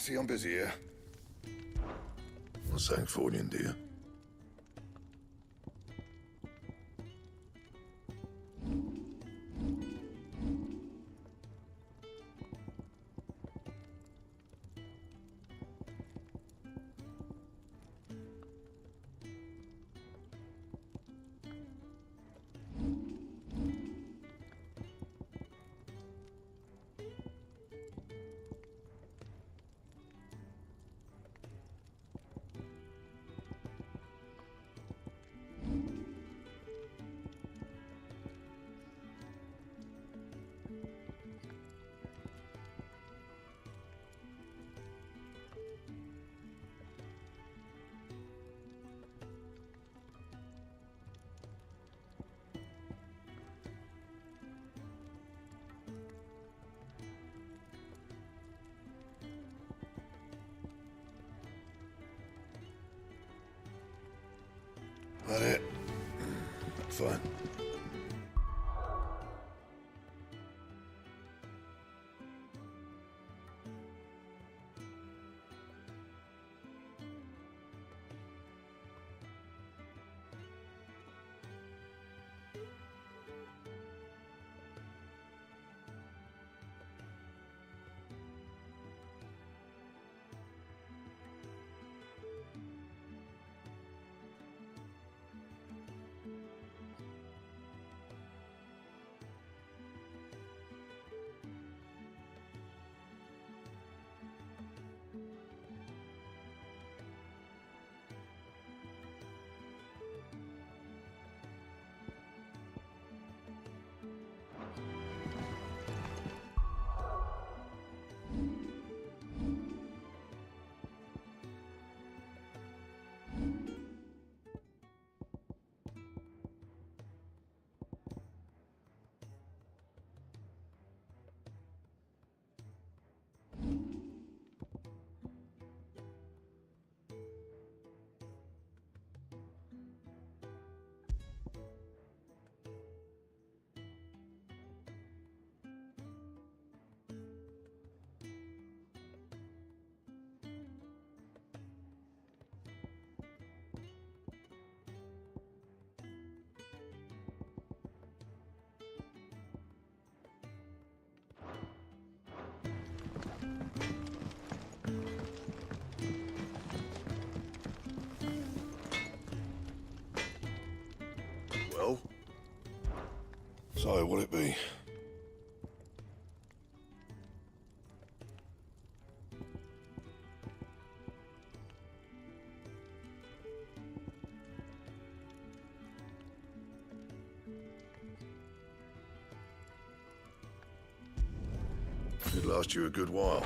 See, I'm busy here. What's something for you, dear? That it? Fine. Well? So, what'll it be? It'd last you a good while.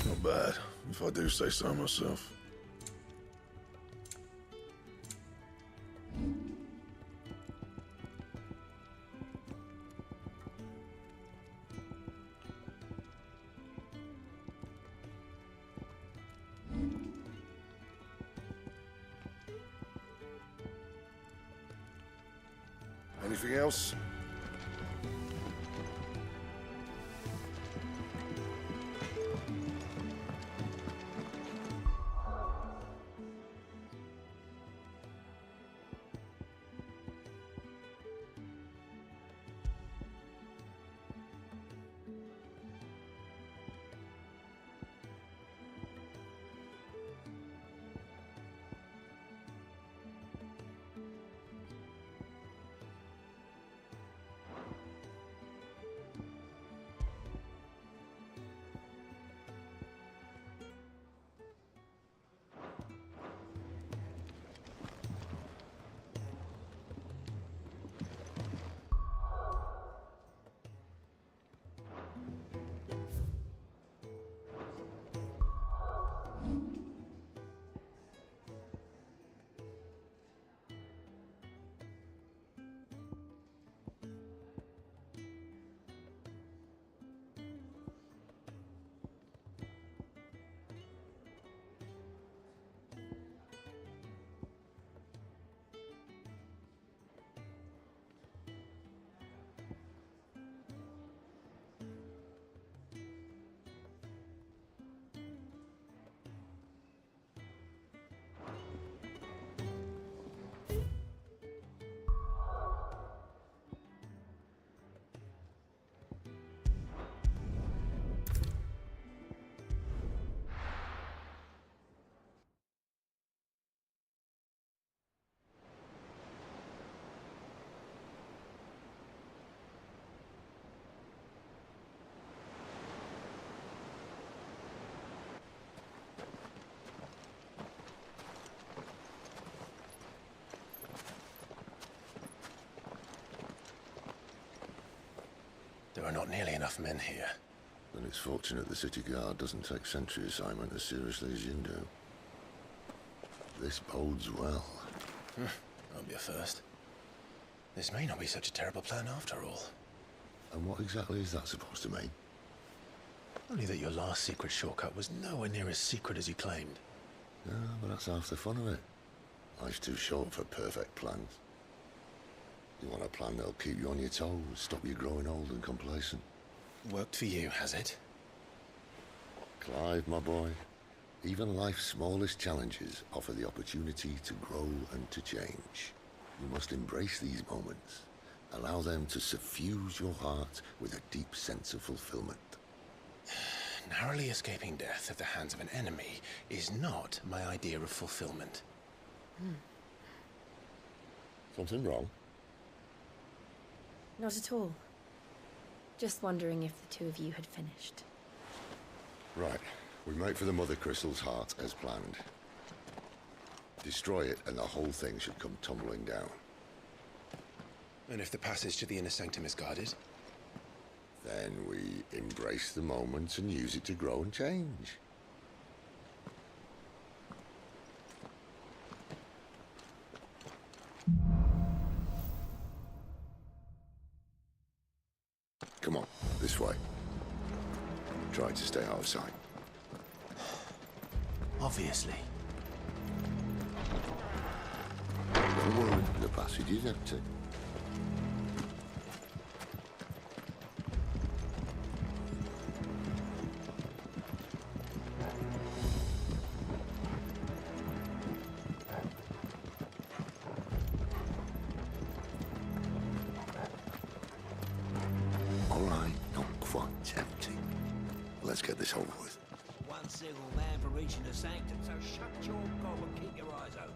Not bad, if I do say so myself. Anything else? There are not nearly enough men here. Then it's fortunate the city guard doesn't take sentry assignment as seriously as you do. This bodes well. Won't be a first. This may not be such a terrible plan after all. And what exactly is that supposed to mean? Only that your last secret shortcut was nowhere near as secret as you claimed. Yeah, but that's half the fun of it. Life's too short for perfect plans. You want a plan that'll keep you on your toes, stop you growing old and complacent. Worked for you, has it? Clive, my boy, even life's smallest challenges offer the opportunity to grow and to change. You must embrace these moments. Allow them to suffuse your heart with a deep sense of fulfillment. Narrowly escaping death at the hands of an enemy is not my idea of fulfillment. Something wrong? Not at all. Just wondering if the two of you had finished. Right. We make for the Mother Crystal's heart as planned. Destroy it and the whole thing should come tumbling down. And if the passage to the inner sanctum is guarded? Then we embrace the moment and use it to grow and change. Come on, this way. Try to stay out of sight. Obviously. Don't worry, the passage is empty. All right, not quite empty. Let's get this over with. One single man for reaching the sanctum, so shut your gob and keep your eyes open.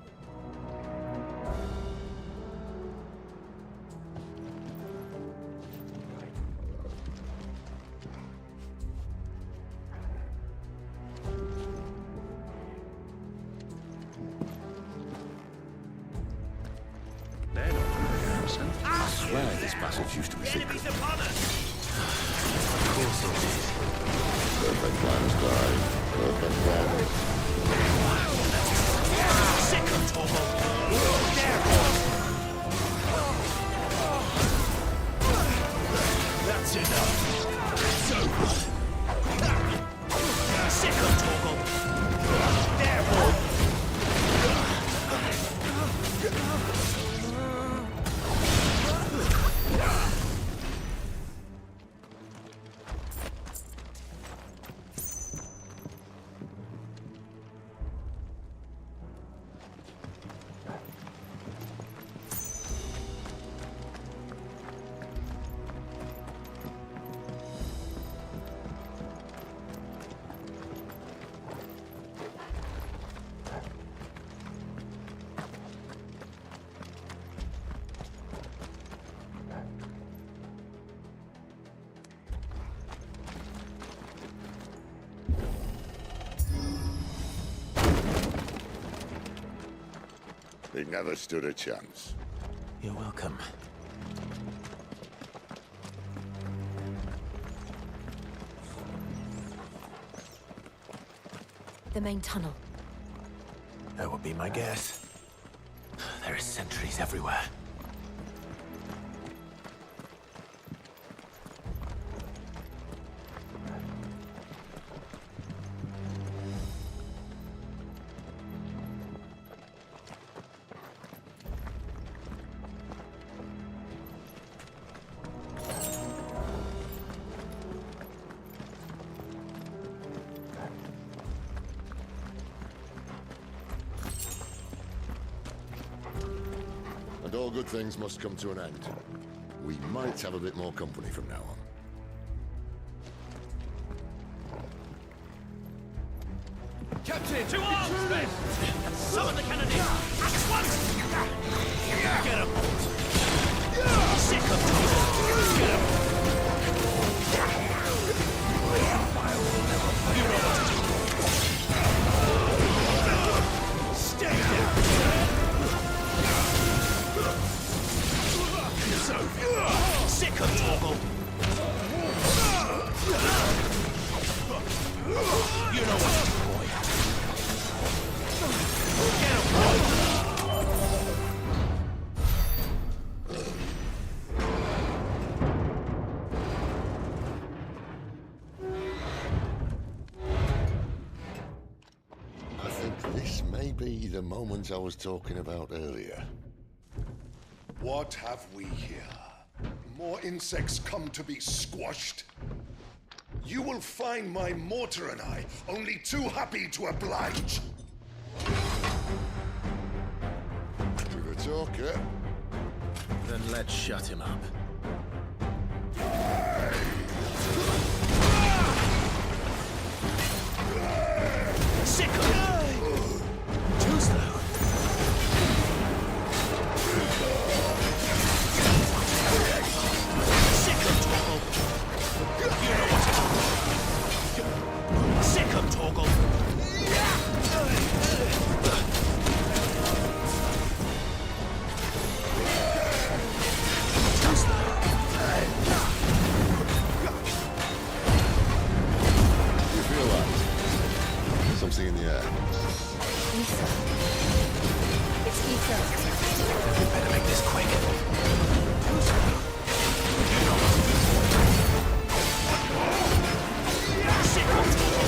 I swear this passage used to be secret. Enemies upon us! Of course it is. Perfect plans, Clive. Perfect plans. Sick of Torval! That's enough. It's over. Sick of Torval! Therefore! He never stood a chance. You're welcome. The main tunnel. That would be my guess. There are sentries everywhere. And all good things must come to an end. We might have a bit more company from now on. Captain! To arms, men! Summon the cannoneer! At once! Get him! Sick of Torval! Get him! You know what to do. Stay down! So, sick of Torval! be the moment I was talking about earlier. What have we here? More insects come to be squashed? You will find my mortar and I only too happy to oblige. With a talker. Then let's shut him up. Sickle! Too slow. Sickle, Torgal. You know what to do. Sickle, Torgal. Too slow. You feel that? Something in the air. Ether. It's ether. We better make this quick. Sickle, Torgal.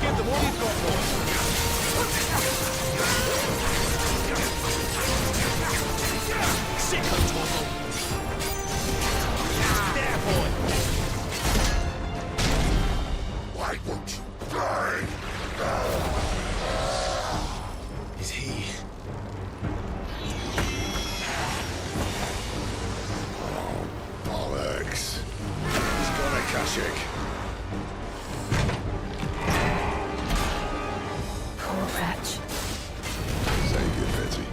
Give them all you've got, boy. Sickle, Torgal. There, boy. Why won't you die? Is he? Bollocks. He's got a Kashyyyk. Poor wretch. Save your pity.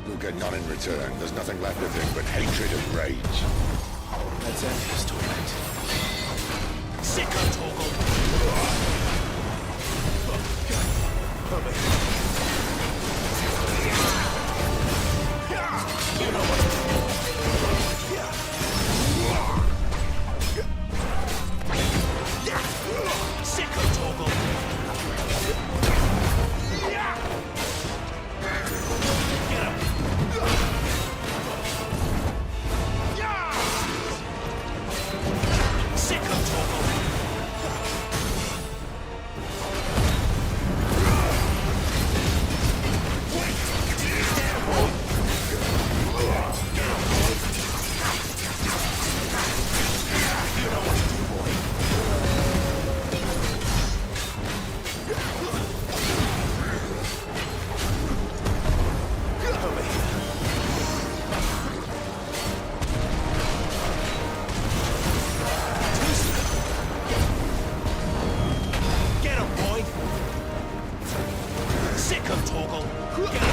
You'll get none in return. There's nothing left of him but hatred and rage. Let's end his torment. Sickle, Torgal. You know what to do. Sickle, Torgal. Get him. Sickle, Torgal. You know what to do, boy. Over here. Get him, boy. Sick him, Torgal. Get him.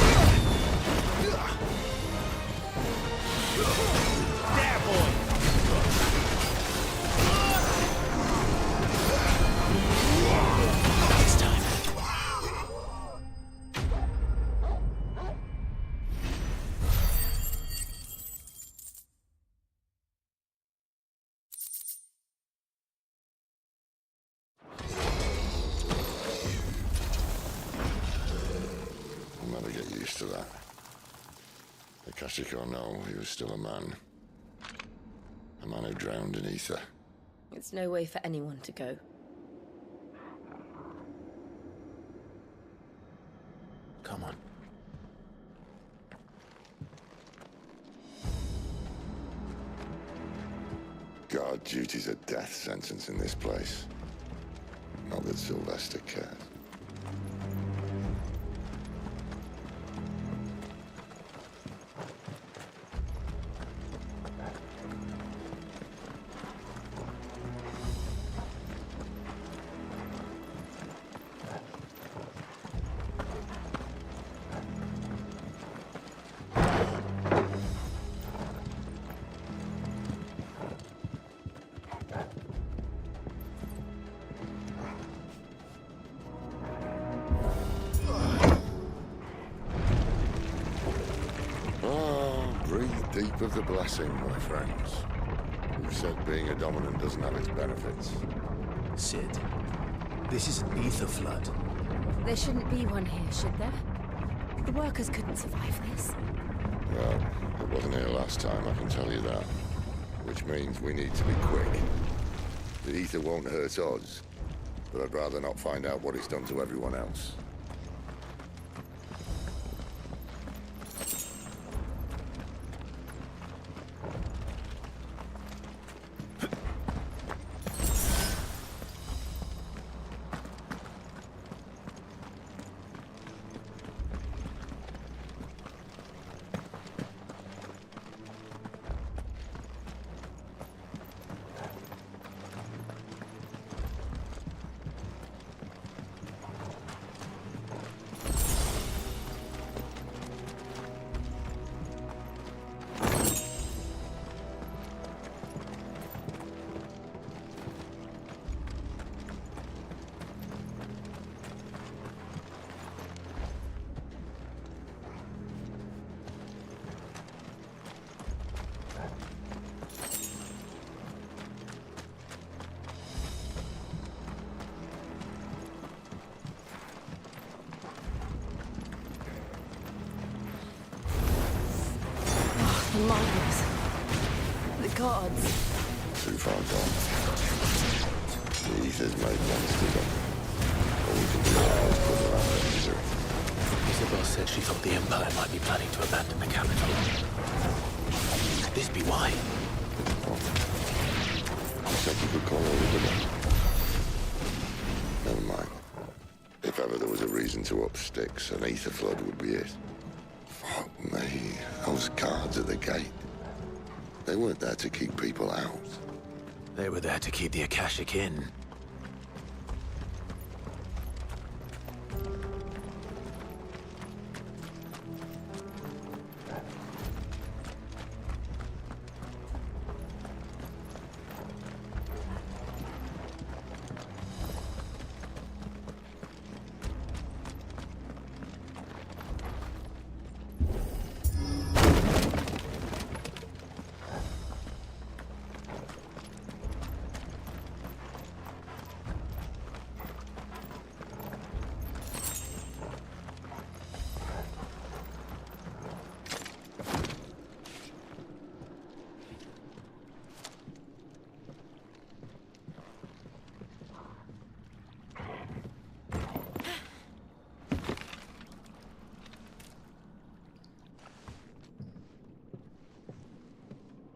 There, boy. It's time. I'll never get used to that. The Kashyyyk or no, he was still a man. A man who drowned in ether. It's no way for anyone to go. Come on. Guard duty's a death sentence in this place. Not that Sylvester cares. Deep of the blessing, my friends. Who said being a dominant doesn't have its benefits? Sid, this is an ether flood. There shouldn't be one here, should there? The workers couldn't survive this. Well, it wasn't here last time, I can tell you that. which means we need to be quick. The ether won't hurt us, but I'd rather not find out what it's done to everyone else. The miners. The gods. Too far gone. The ether's made monsters of them. All we can do now is put around their misery. Isabel said she thought the Empire might be planning to abandon the capital. Could this be why? You said you could call all of them. Never mind. If ever there was a reason to up sticks, an ether flood would be it. Fuck me. Those guards at the gate. They weren't there to keep people out. They were there to keep the Akashic in.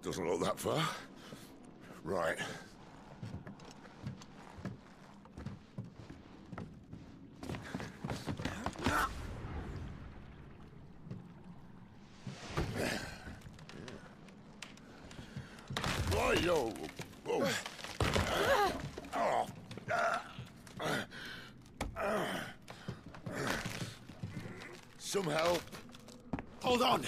Doesn't look that far. Right. Yo. Whoa. Some help. Hold on!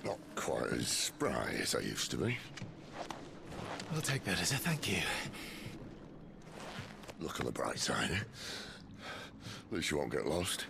Not quite as spry as I used to be. I'll take that as a thank you. Look on the bright side, eh? At least you won't get lost.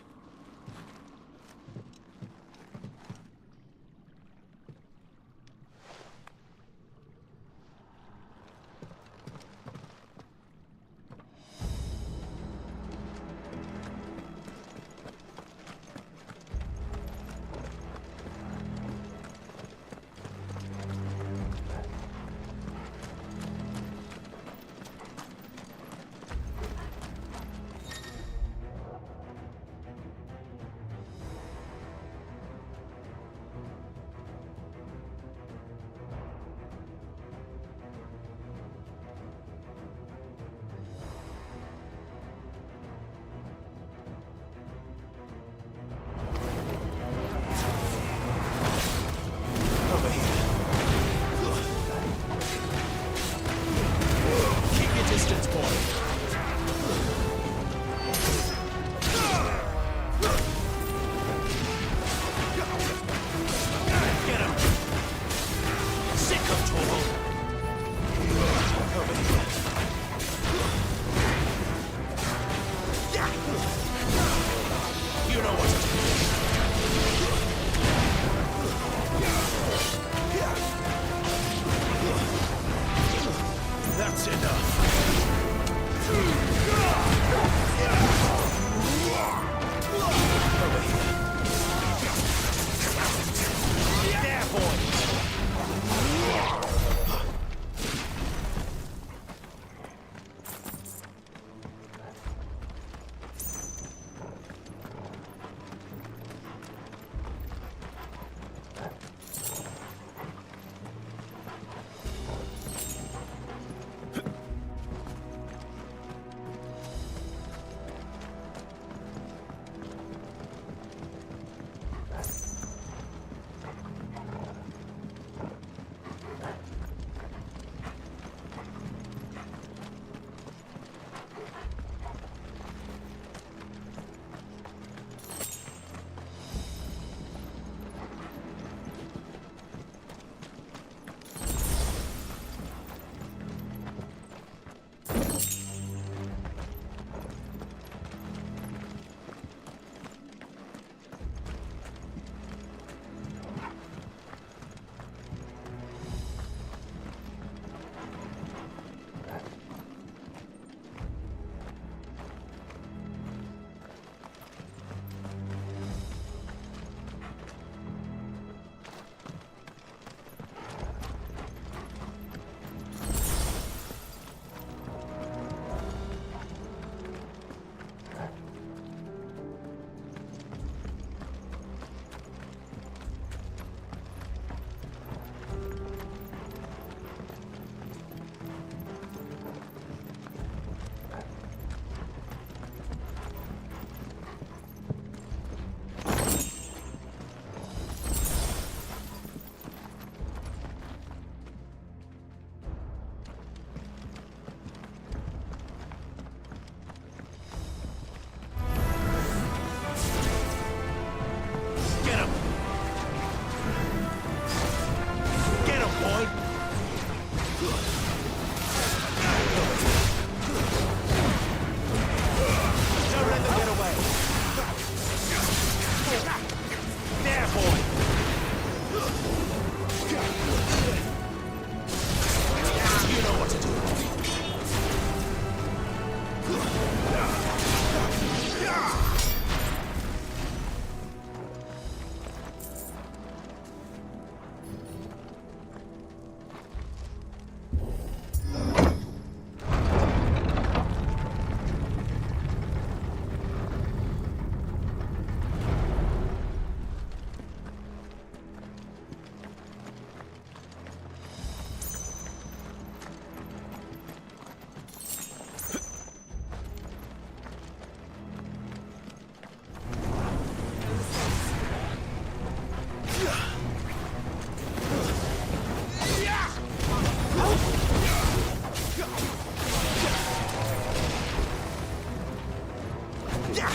Get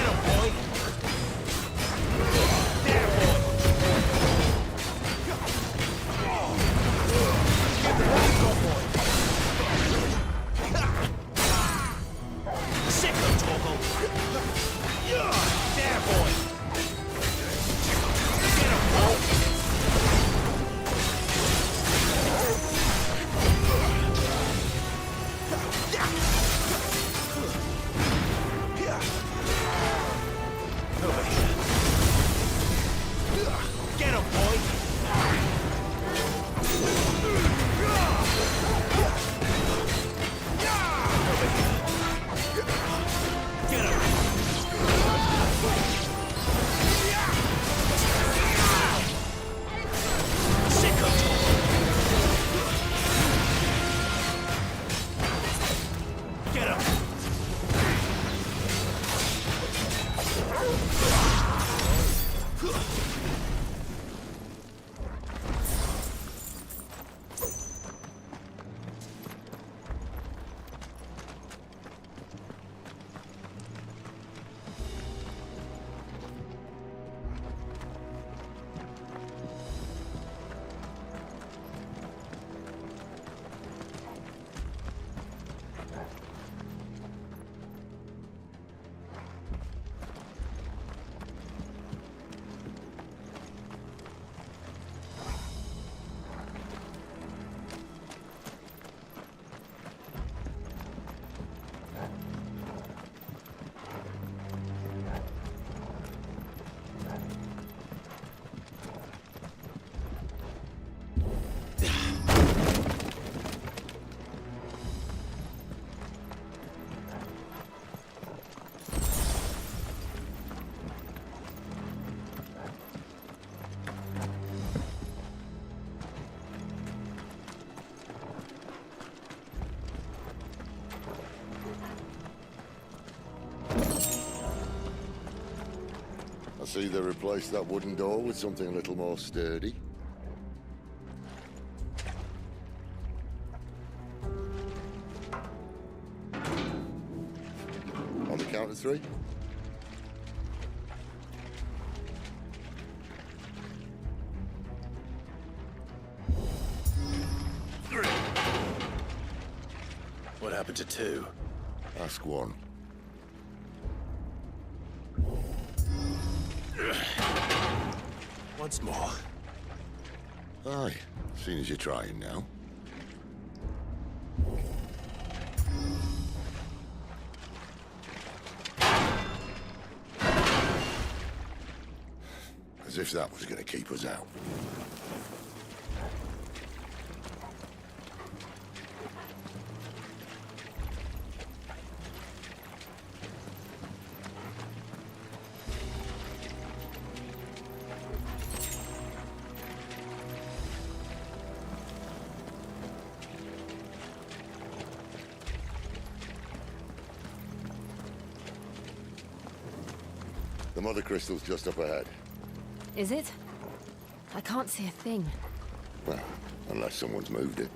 him, boy! There, boy! Go, boy! Sick of Torgal! There, boy! Get him, boy! Over here. Get him, boy! Over here. Get him! Sick of Torgal! Get him! I see they replaced that wooden door with something a little more sturdy. On the count of 3. What happened to 2? Ask 1. Once more. Aye, seeing as you're trying now. As if that was going to keep us out. The mother crystal's just up ahead. Is it? I can't see a thing. Well, unless someone's moved it.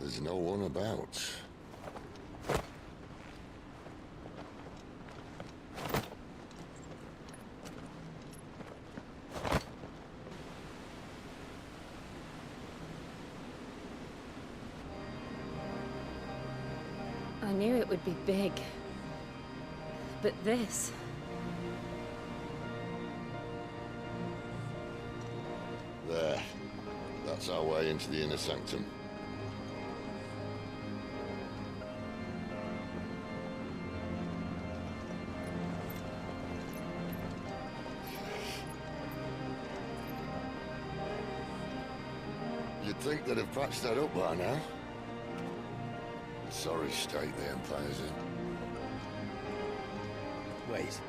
There's no one about. I knew it would be big. But this... There. That's our way into the inner sanctum. You'd think they'd have patched that up by now. Sorry state the Empire's in. Wait.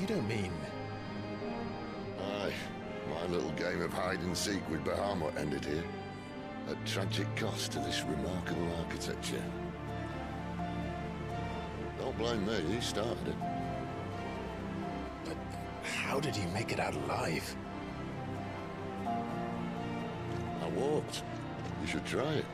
You don't mean... Aye. My little game of hide-and-seek with Bahamut ended here. At tragic cost to this remarkable architecture. Don't blame me, he started it. But how did you make it out alive? I walked. You should try it.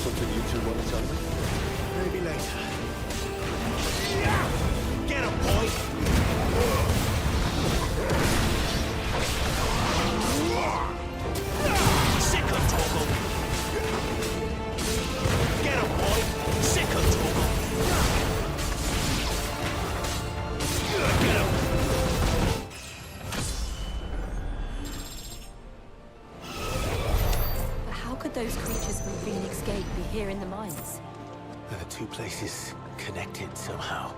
Something you two want to tell me? Maybe later. Get him, boy! Sick of Torgal! Get him, boy! Sick of Torgal! Get him! But how could those creatures from Phoenix Gate be here in the mines? Are the two places connected somehow?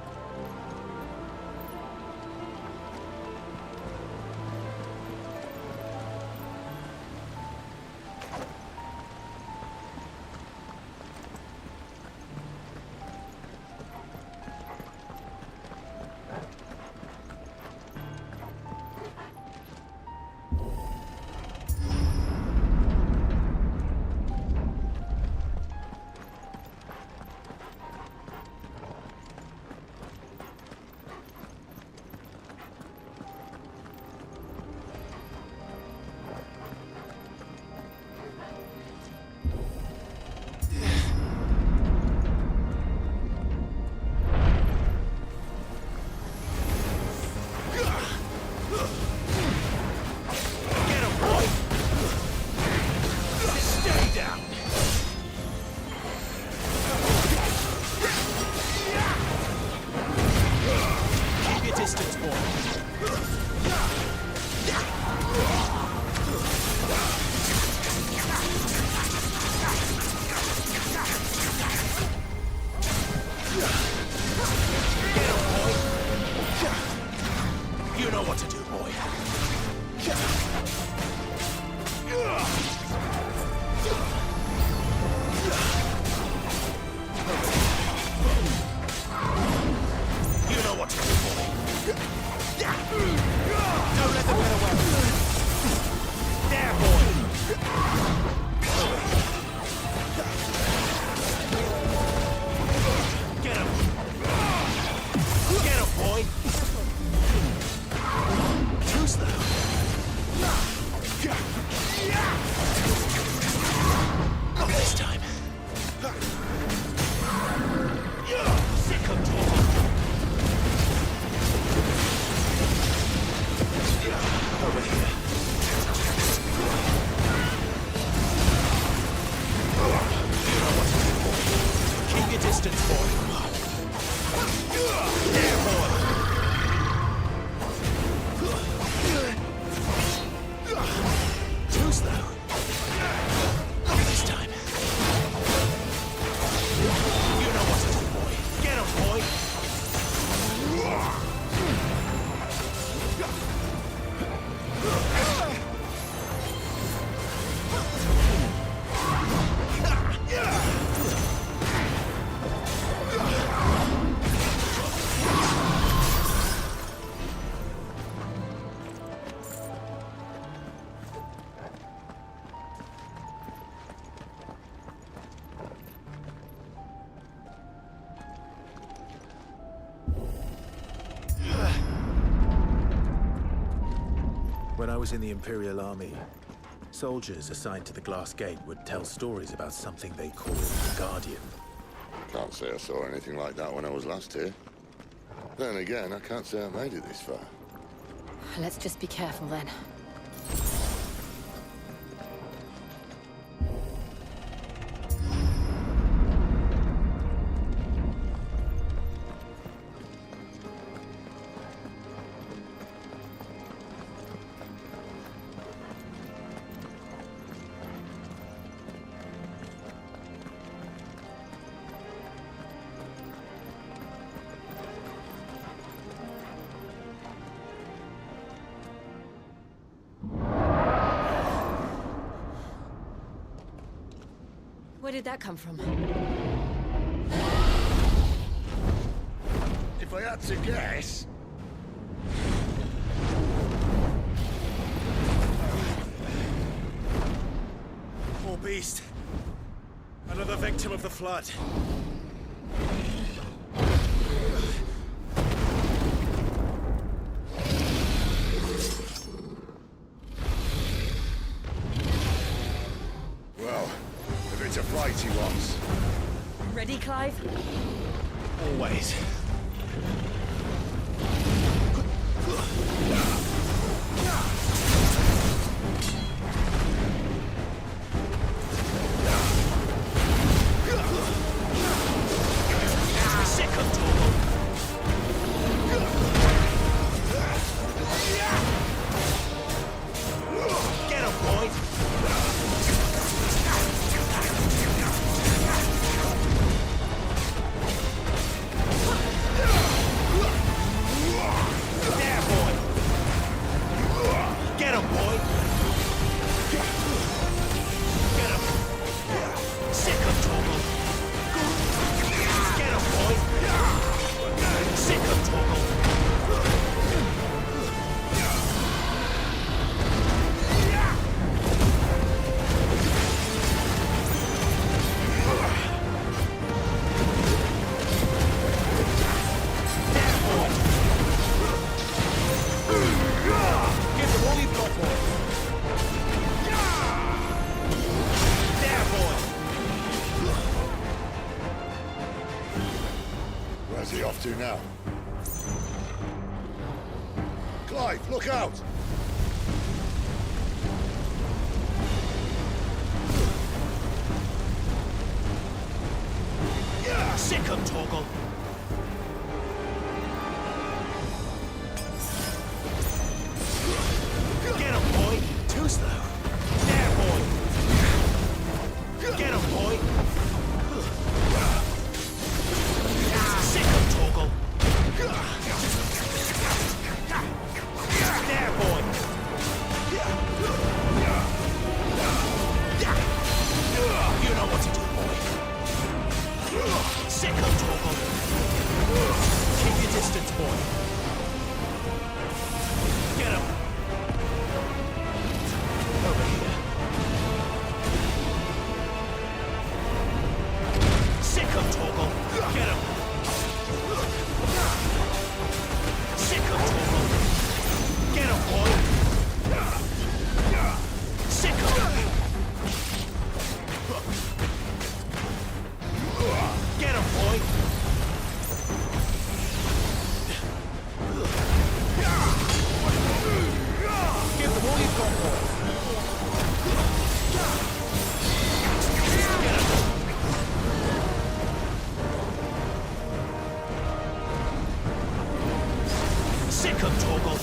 When I was in the Imperial Army, soldiers assigned to the Glass Gate would tell stories about something they called the Guardian. Can't say I saw anything like that when I was last here. Then again, I can't say I made it this far. Let's just be careful then. Where did that come from? If I had to guess... Poor beast. Another victim of the flood. Well, if it's a fight he wants. Ready, Clive? Always. Where's he off to now? Clive, look out! Sick him, Torgal. Get him, boy. Too slow. There, boy. Get him, boy. Sick him, Torgal. There, boy. You know what to do, boy. Sick him, Torgal. Keep your distance, boy. Get him. Over here. Sick him, Torgal. Get him. Sick him, Torgal. Get him, boy. Sick him. Get him, boy. Give them all you've got, boy. Get him. Sick him, Torgal.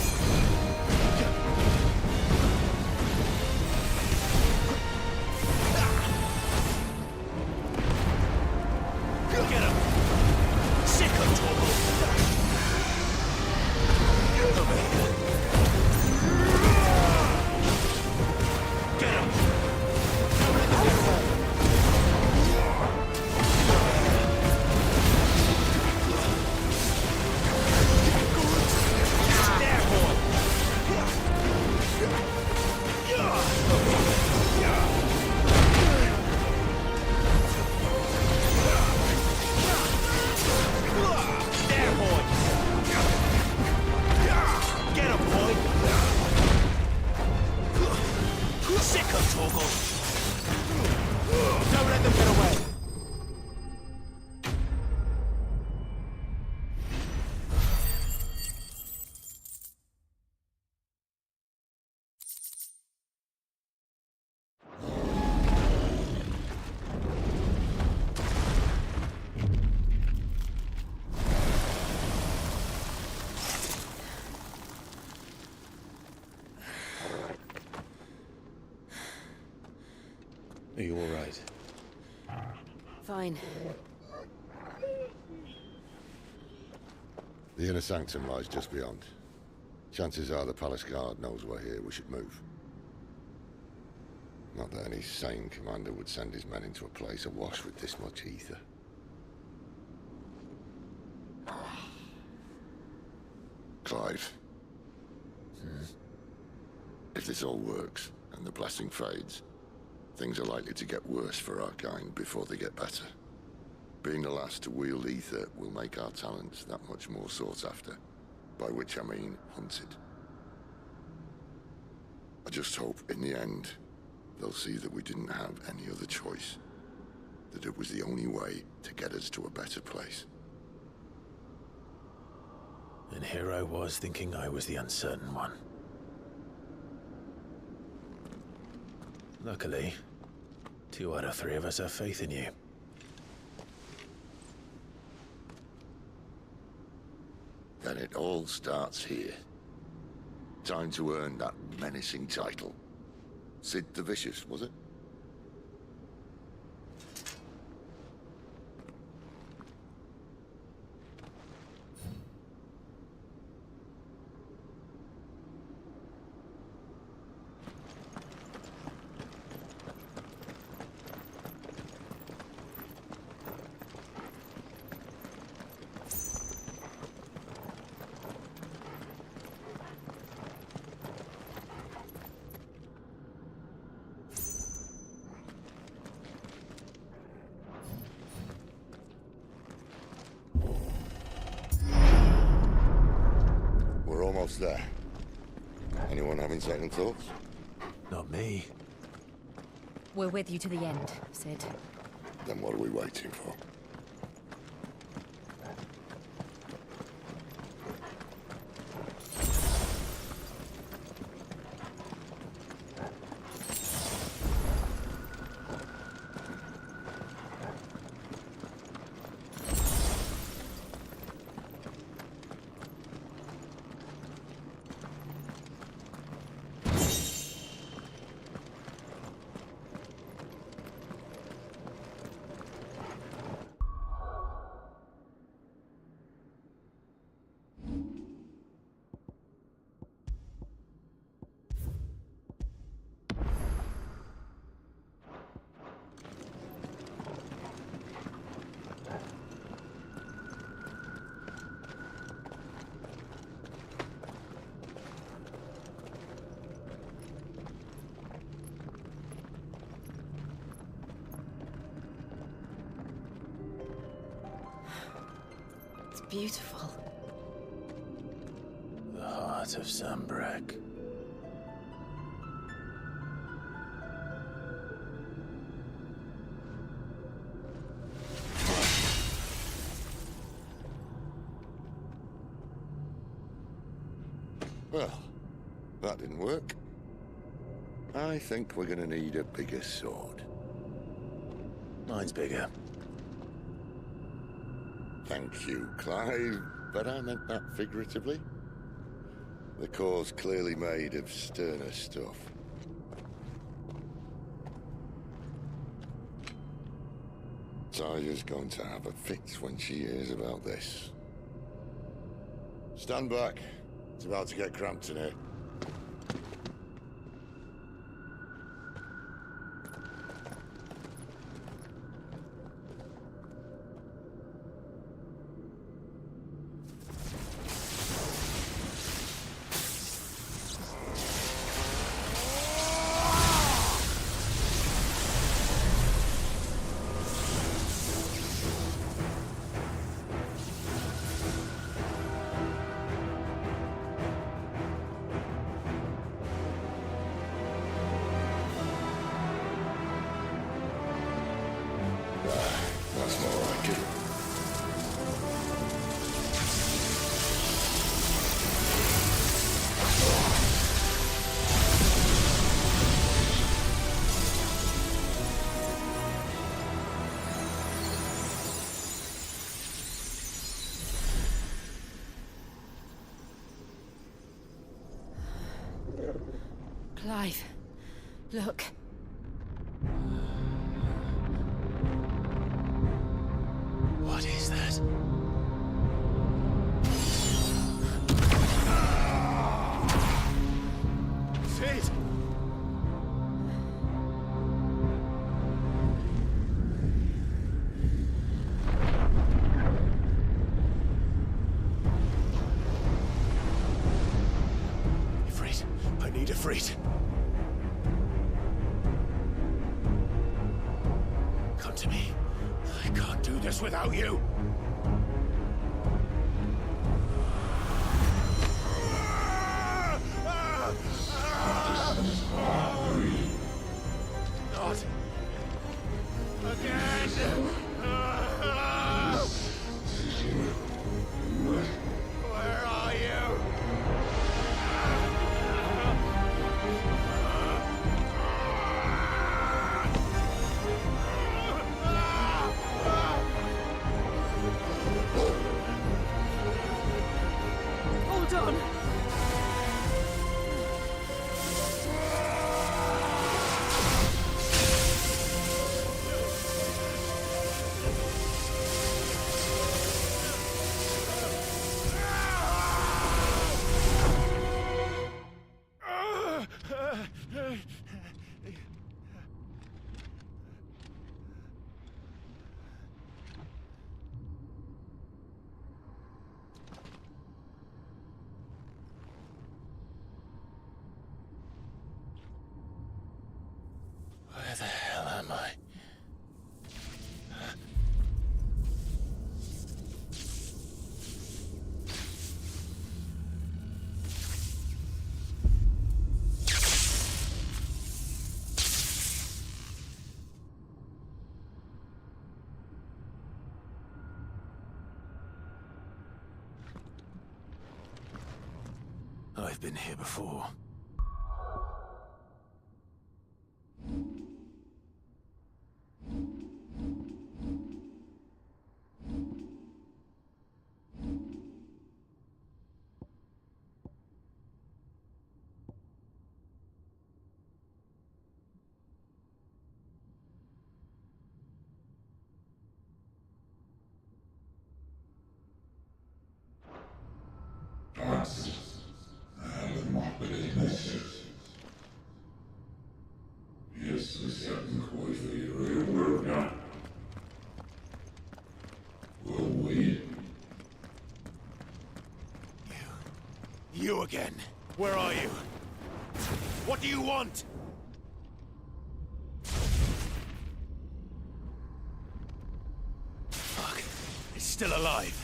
Get him. Sick him, Torgal. Over here. Get him. Don't let them get away. There, boy. There, boy. Get him, boy. Sick him, Torgal. Don't let them get away. Are you all right? Fine. The inner sanctum lies just beyond. Chances are the palace guard knows we're here. We should move. Not that any sane commander would send his men into a place awash with this much ether. Clive. If this all works, and the blessing fades, things are likely to get worse for our kind before they get better. Being the last to wield ether will make our talents that much more sought after, by which I mean hunted. I just hope, in the end, they'll see that we didn't have any other choice, that it was the only way to get us to a better place. And here I was thinking I was the uncertain one. Luckily, 2 out of 3 of us have faith in you. Then it all starts here. Time to earn that menacing title. Sid the Vicious, was it? Almost there. Anyone having second thoughts? Not me. We're with you to the end, Sid. Then what are we waiting for? Beautiful. The heart of Sambrek. Well, that didn't work. I think we're gonna need a bigger sword. Mine's bigger. Thank you, Clive, but I meant that figuratively. The core's clearly made of sterner stuff. Taya's going to have a fit when she hears about this. Stand back. It's about to get cramped in here. That's more like it. Clive, look. What is that? Sid! Siegfried! Come to me. I can't do this without you! Not again! Where are you? Hold on! Where the hell am I? I've been here before. You again. Where are you? What do you want? Fuck. It's still alive.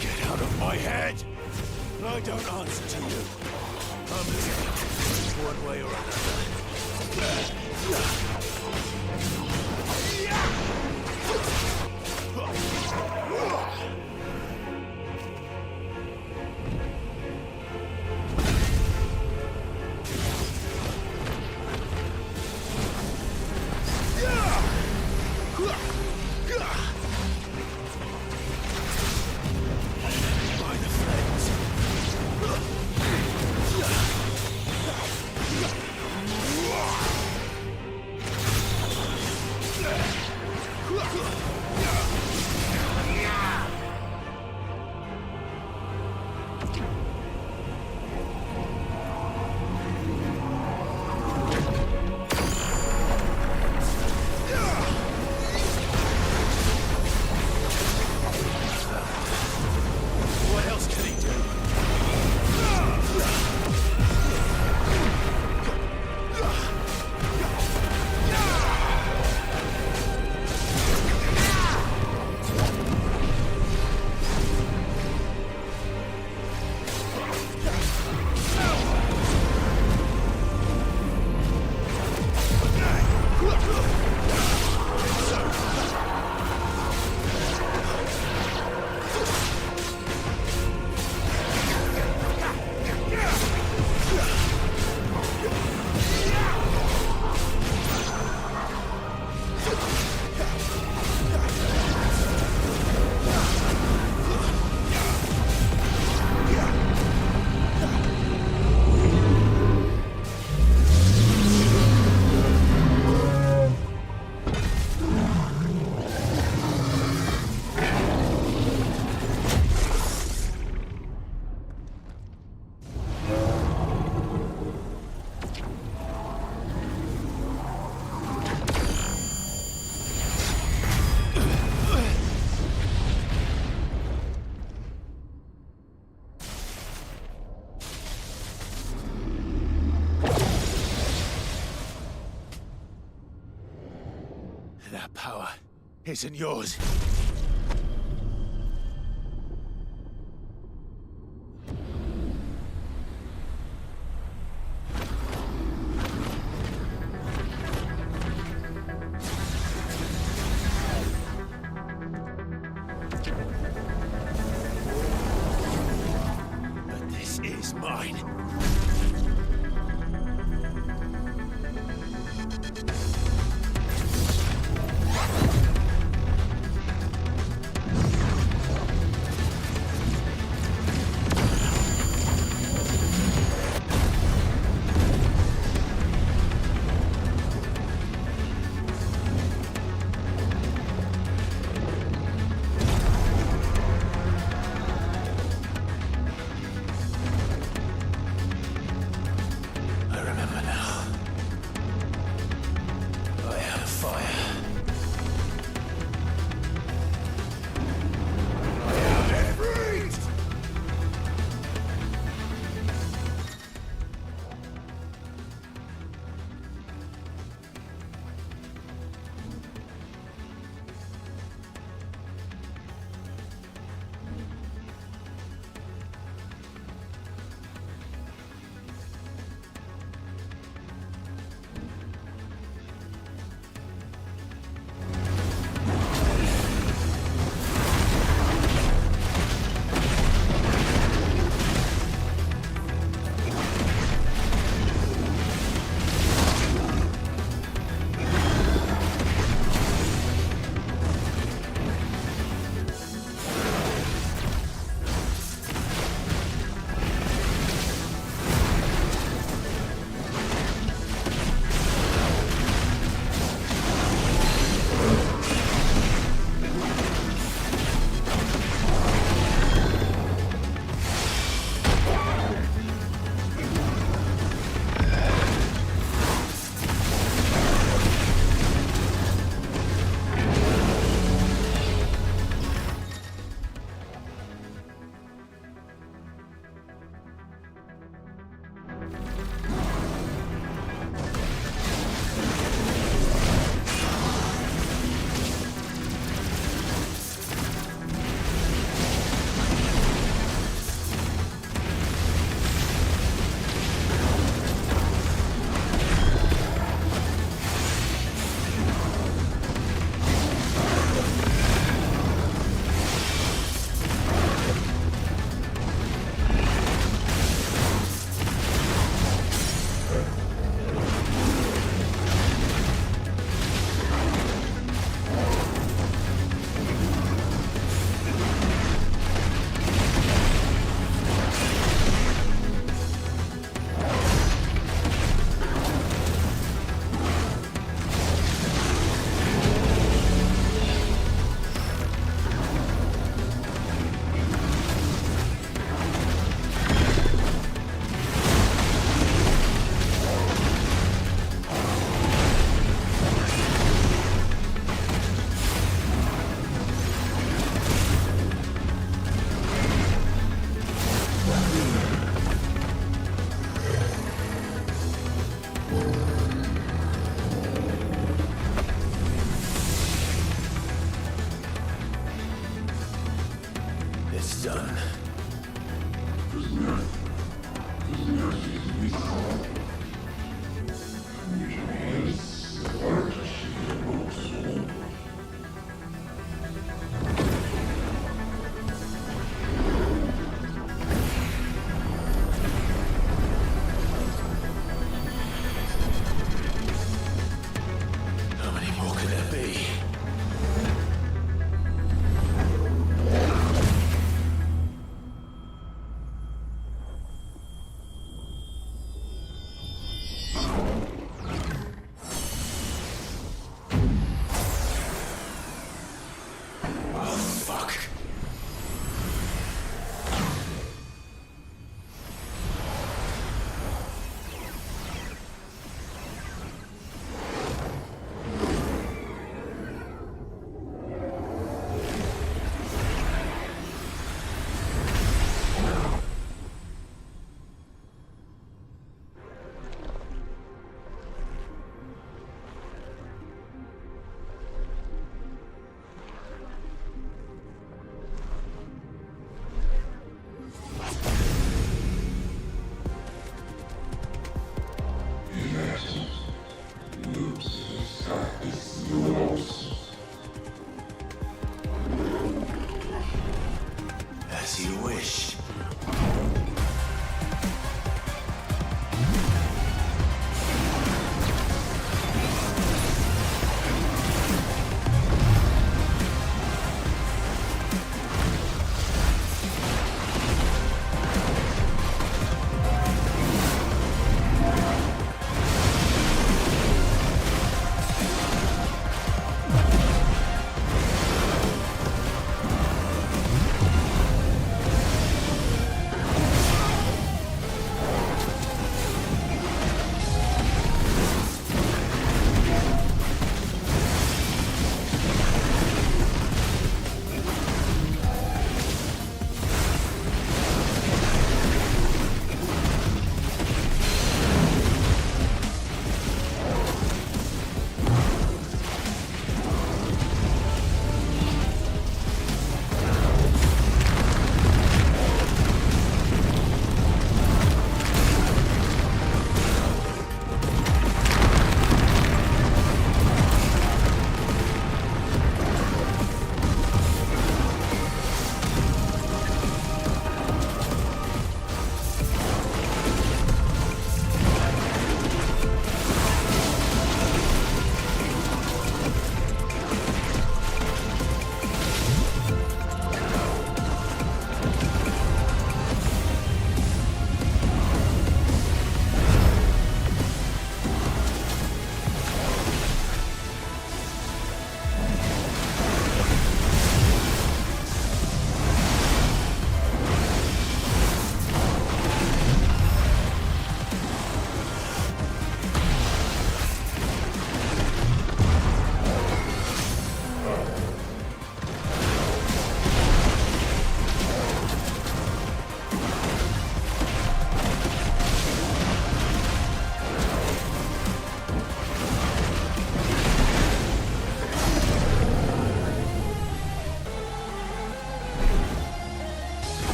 Get out of my head! I don't answer to you. I'm leaving, one way or another. By the flames. That power isn't yours. But this is mine.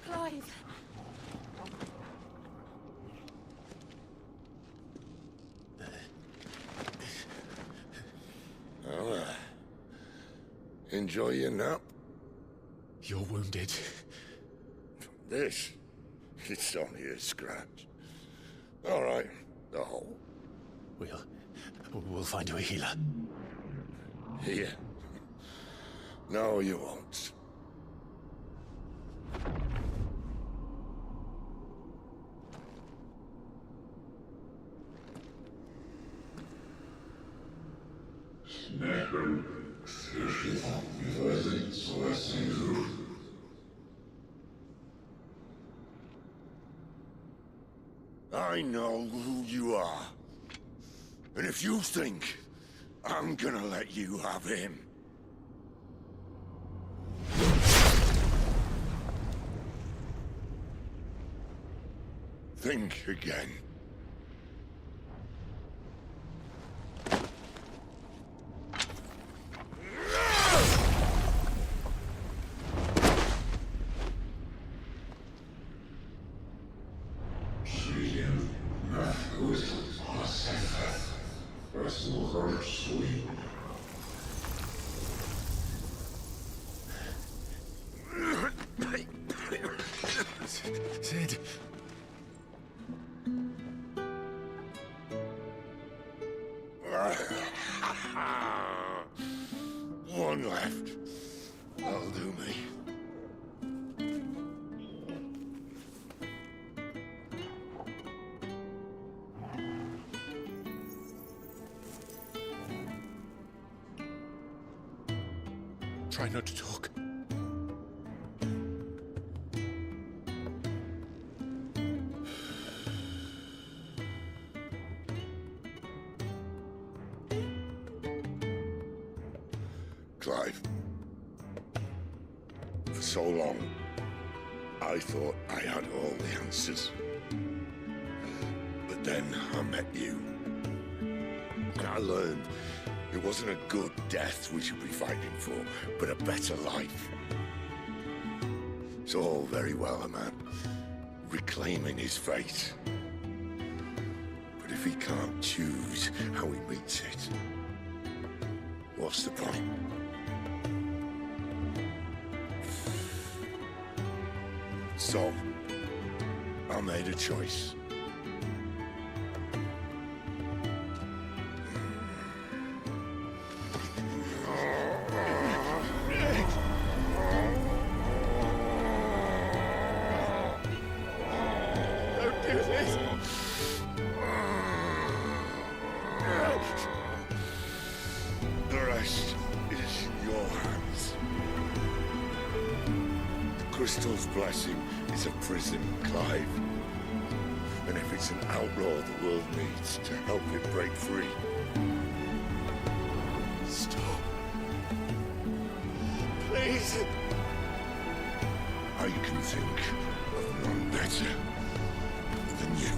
Clive. Well, enjoy your nap. You're wounded. This? It's only a scratch. All right, the hole. We'll find you a healer. Here. No, you won't. I know who you are. And if you think I'm gonna let you have him... think again. Sid. One left. That'll do me. Try not to talk. Clive. For so long, I thought I had all the answers. But then I met you. And I learned it wasn't a good death we should be fighting for, but a better life. It's all very well, a man reclaiming his fate. But if he can't choose how he meets it, what's the point? So, I made a choice. Don't do this! The rest is in your hands. The crystal's blessing is a prison, Clive. And if it's an outlaw the world needs to help it break free... Stop. Please. I can think of none better than you.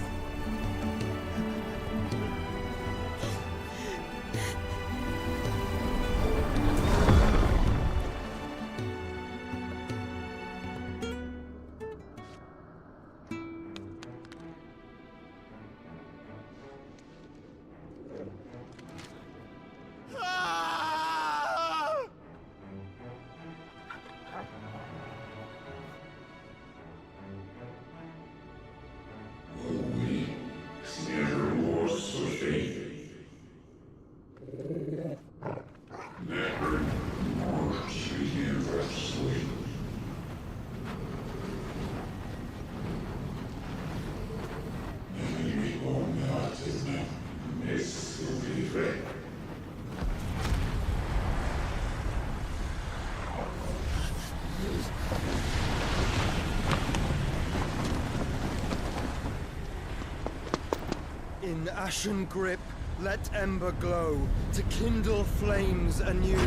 In ashen grip, let ember glow, to kindle flames anew.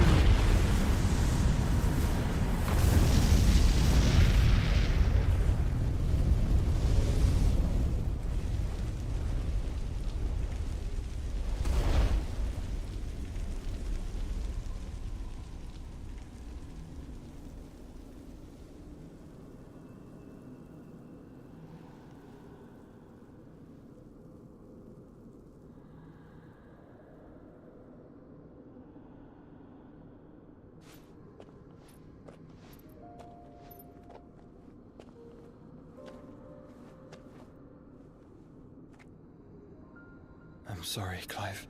sorry, Clive.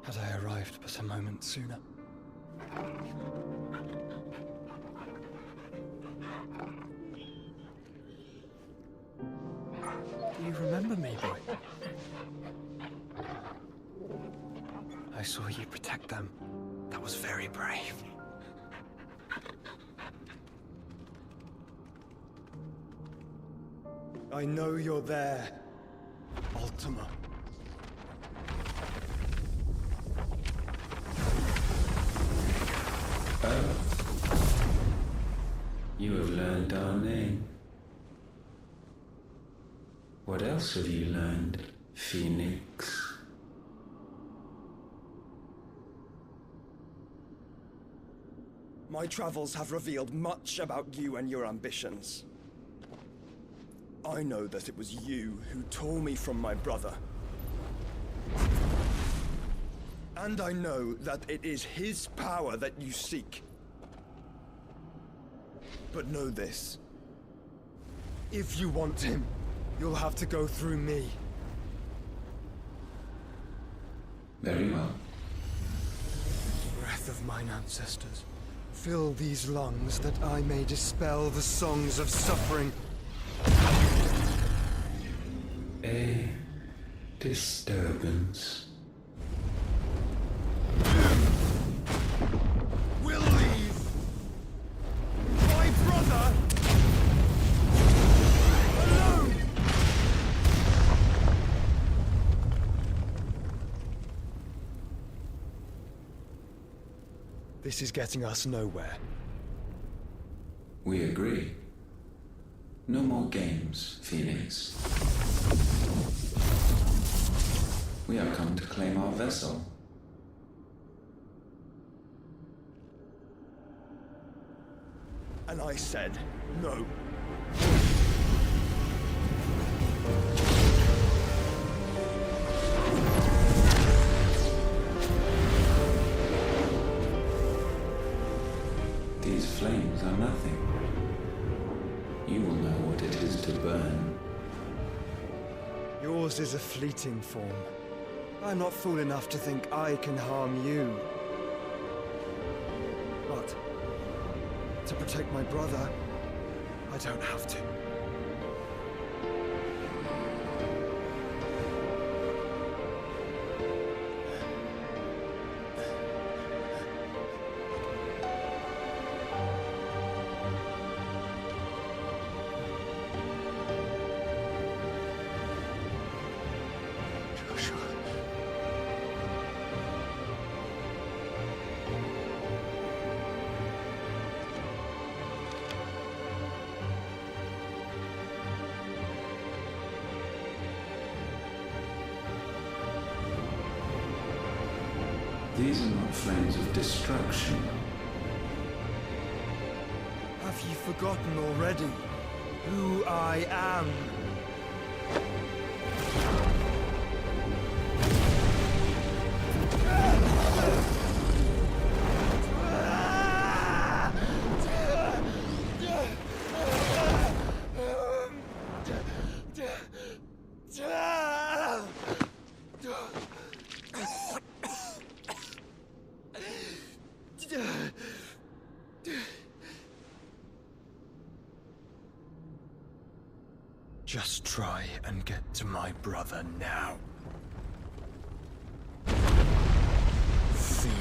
Had I arrived but a moment sooner. Do you remember me, boy? I saw you protect them. That was very brave. I know you're there, Ultima. Oh. You have learned our name. What else have you learned, Phoenix? My travels have revealed much about you and your ambitions. I know that it was you who tore me from my brother. And I know that it is his power that you seek. But know this. If you want him, you'll have to go through me. Very well. Breath of mine ancestors, fill these lungs that I may dispel the songs of suffering. A disturbance. We'll leave. My brother alone. This is getting us nowhere. We agree. No more games, Phoenix. We have come to claim our vessel. And I said no. These flames are nothing. You will know what it is to burn. Yours is a fleeting form. I'm not fool enough to think I can harm you. But to protect my brother, I don't have to. These are not flames of destruction. Have you forgotten already who I am? Just try and get to my brother now. Fiend.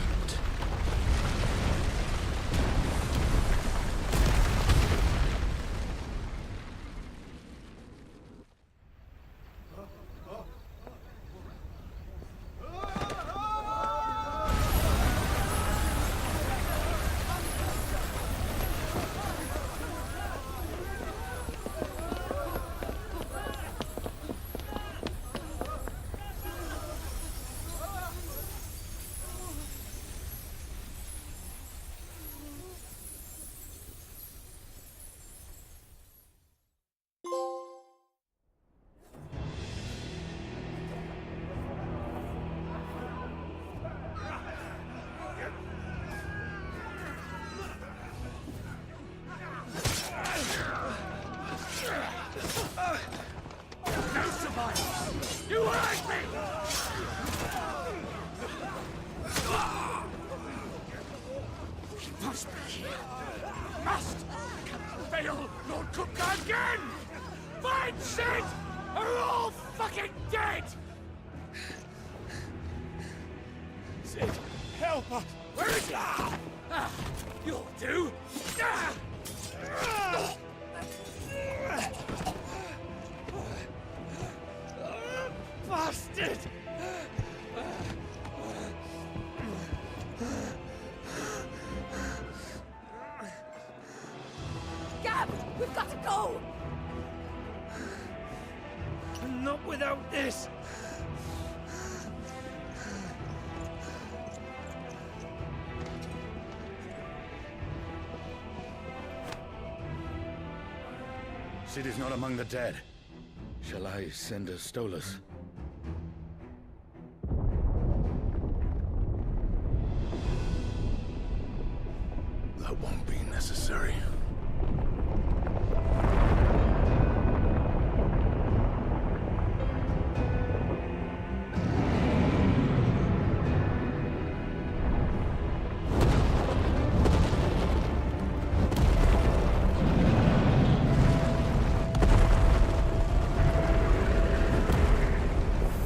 must be here. Must! Cannot fail, Lord Kupka again! Find Sid! Or we're all fucking dead! Sid, help us! Where is he? You'll do! Bastard! Gab, we've got to go! Not without this! Sid is not among the dead. Shall I send a Stolas? That won't be necessary.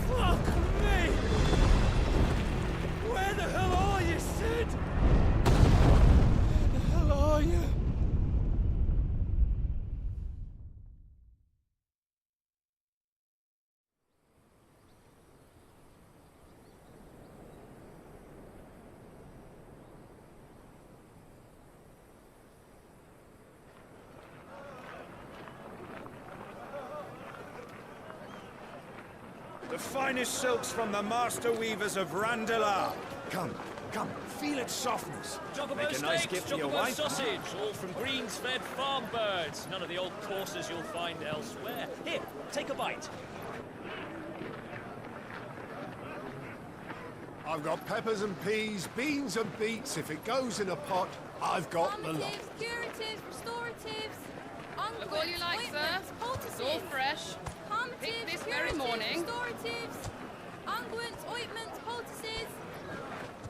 Fuck me! Where the hell are you, Sid? Where the hell are you? The finest silks from the master weavers of Randalar. Come, come, feel its softness. Chocobo Make a nice steaks, gift for your chocobo wife. sausage, all from greens-fed farm birds. None of the old courses you'll find elsewhere. Here, take a bite. I've got peppers and peas, beans and beets. If it goes in a pot, I've got the lot. Calmatives, curatives, restoratives, Look all you like, sir. It's all fresh. Picked this very morning. Restoratives, unguents, ointments, poultices,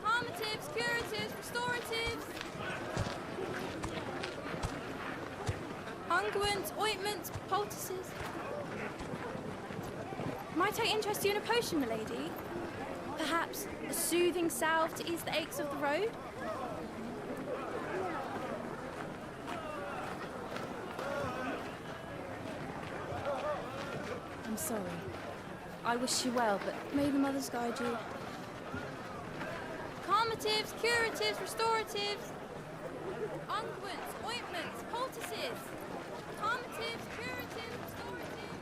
calmatives, curatives, restoratives, unguents, ointments, poultices. Might I interest you in a potion, milady? Perhaps a soothing salve to ease the aches of the road? I'm sorry. I wish you well, but may the mothers guide you. Calmatives, curatives, restoratives, unguents, ointments, poultices. Calmatives, curatives, restoratives.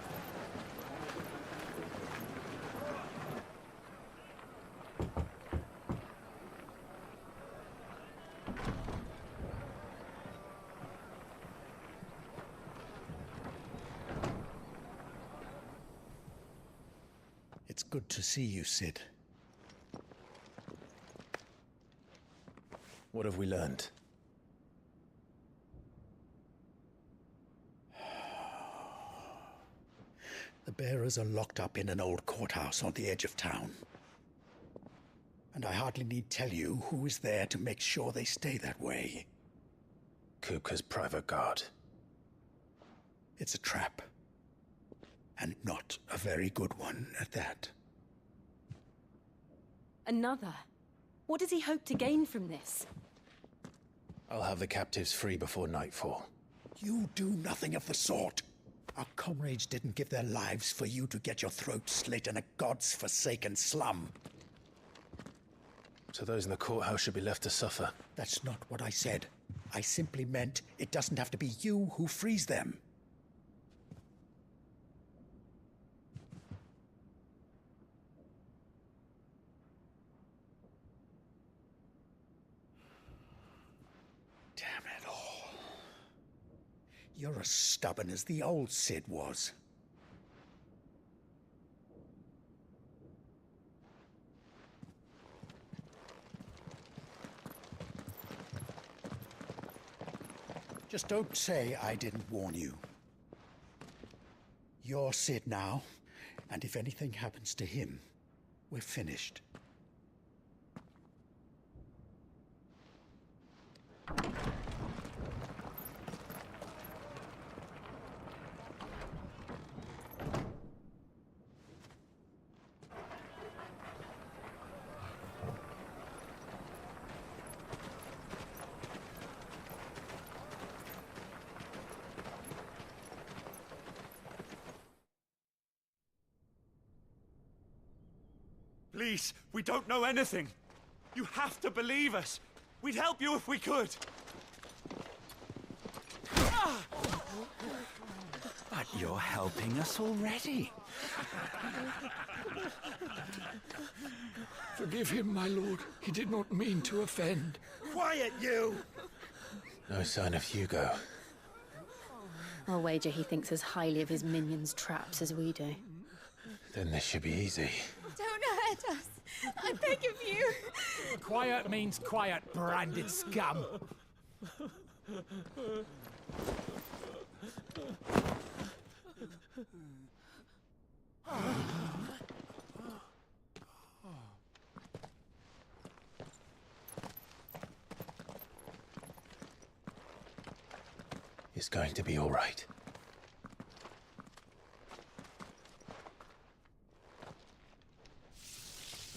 It's good to see you, Sid. What have we learned? The bearers are locked up in an old courthouse on the edge of town. And I hardly need tell you who is there to make sure they stay that way. Kupka's private guard. It's a trap. And not a very good one at that. Another? What does he hope to gain from this? I'll have the captives free before nightfall. You do nothing of the sort. Our comrades didn't give their lives for you to get your throat slit in a god's-forsaken slum. So those in the courthouse should be left to suffer. That's not what I said. I simply meant it doesn't have to be you who frees them. Damn it all. You're as stubborn as the old Sid was. Just don't say I didn't warn you. You're Sid now, and if anything happens to him, we're finished. Please, we don't know anything. You have to believe us. We'd help you if we could. But you're helping us already. Forgive him, my lord. He did not mean to offend. Quiet, you! No sign of Hugo. I'll wager he thinks as highly of his minions' traps as we do. Then this should be easy. Don't hurt us. I beg of you. Quiet means quiet, branded scum. It's going to be all right.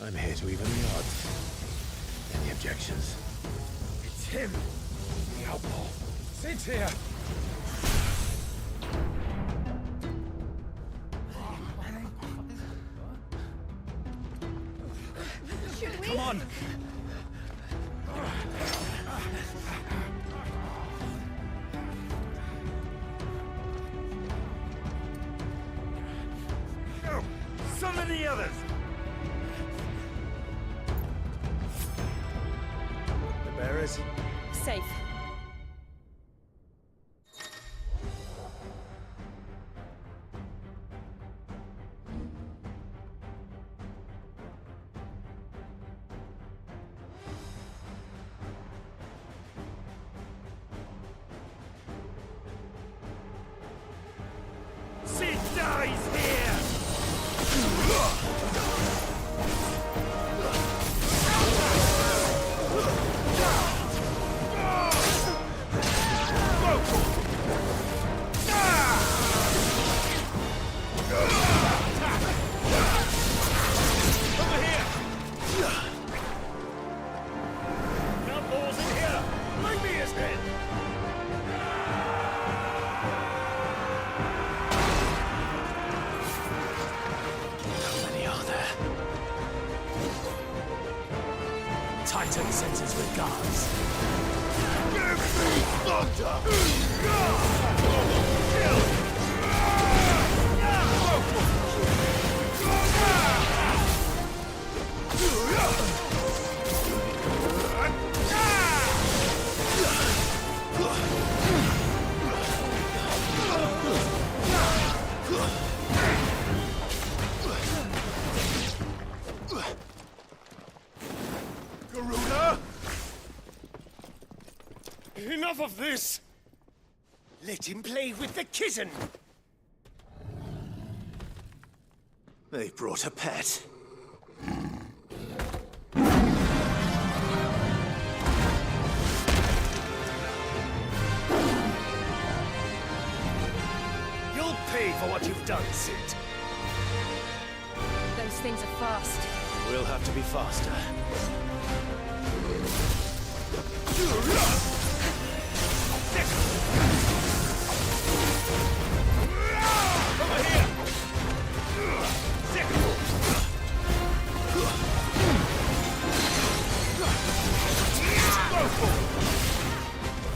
I'm here to even the odds. Any objections? It's him, the outlaw. Sit here. Should we? Come on! Go! Summon the others! The bearers? Safe. Sid dies here! Over here! No balls in here! Bring me his head! How many are there? Titan sends his regards. Give me thunder! Garuda! Enough of this! Let him play with the kitten! They brought a pet. You'll pay for what you've done, Sid. Those things are fast. We'll have to be faster. Over here!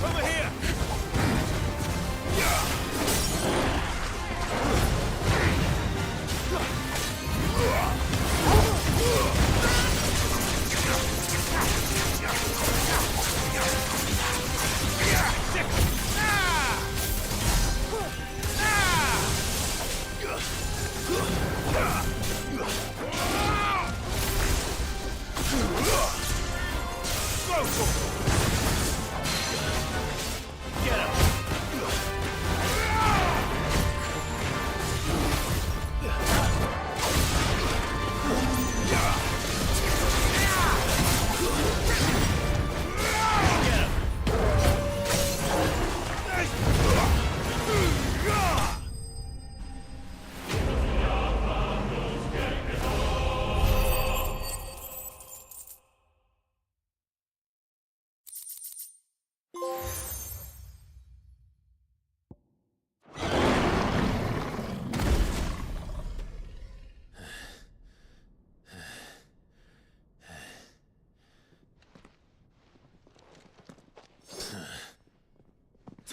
Over here!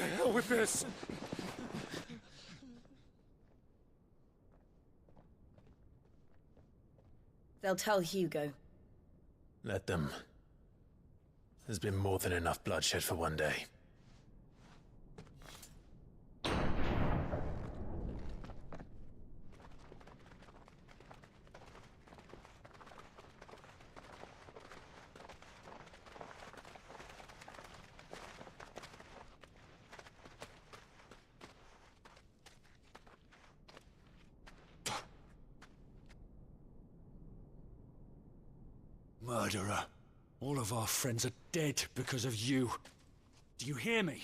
To hell with this! They'll tell Hugo. Let them. There's been more than enough bloodshed for one day. Murderer. All of our friends are dead because of you. Do you hear me?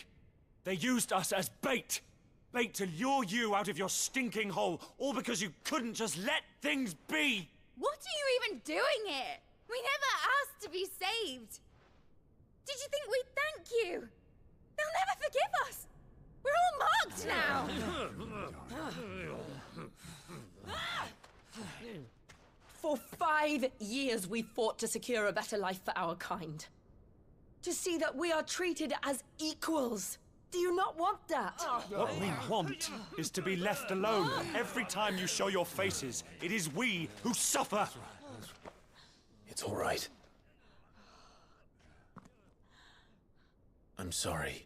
They used us as bait. Bait to lure you out of your stinking hole, all because you couldn't just let things be. What are you even doing here? We never asked to be saved. Did you think we'd thank you? They'll never forgive us. We're all marked now. For 5 years we fought to secure a better life for our kind. To see that we are treated as equals. Do you not want that? What we want is to be left alone. Every time you show your faces, it is we who suffer. It's all right. I'm sorry.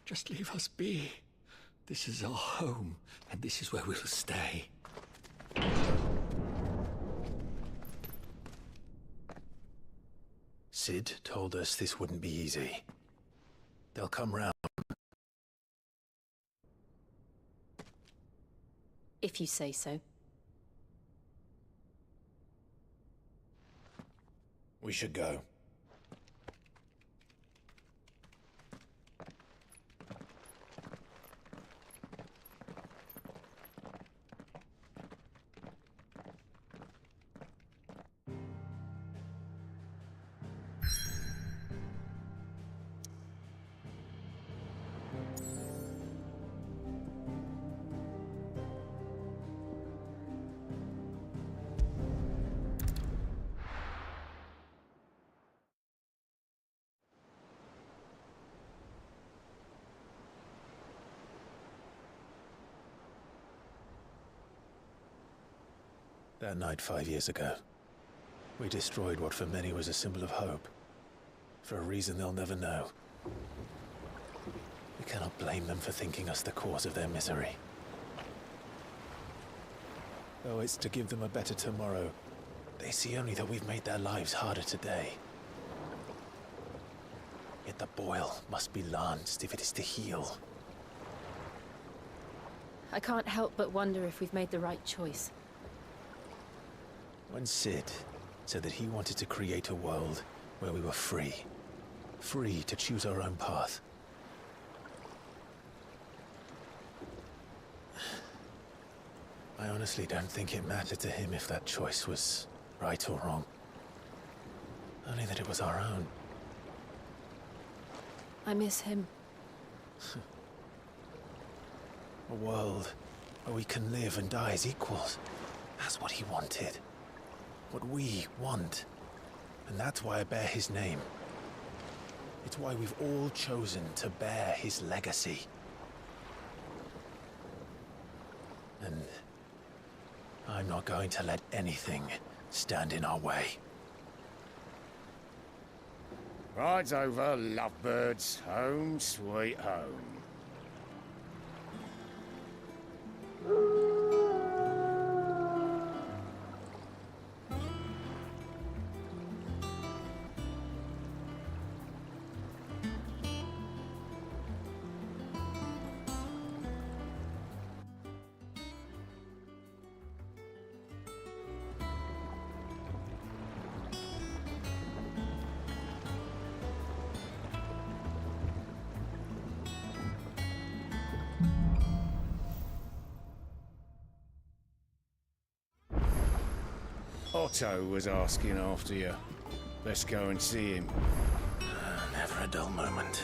Just leave us be. This is our home, and this is where we'll stay. Sid told us this wouldn't be easy. They'll come round. If you say so. We should go. That night 5 years ago, we destroyed what for many was a symbol of hope. For a reason they'll never know. We cannot blame them for thinking us the cause of their misery. Though it's to give them a better tomorrow, they see only that we've made their lives harder today. Yet the boil must be lanced if it is to heal. I can't help but wonder if we've made the right choice. When Sid said that he wanted to create a world where we were free. Free to choose our own path. I honestly don't think it mattered to him if that choice was right or wrong. Only that it was our own. I miss him. A world where we can live and die as equals. That's what he wanted. What we want. And that's why I bear his name. It's why we've all chosen to bear his legacy. And I'm not going to let anything stand in our way. Ride's over, lovebirds. Home sweet home. Otto was asking after you. Let's go and see him. Never a dull moment.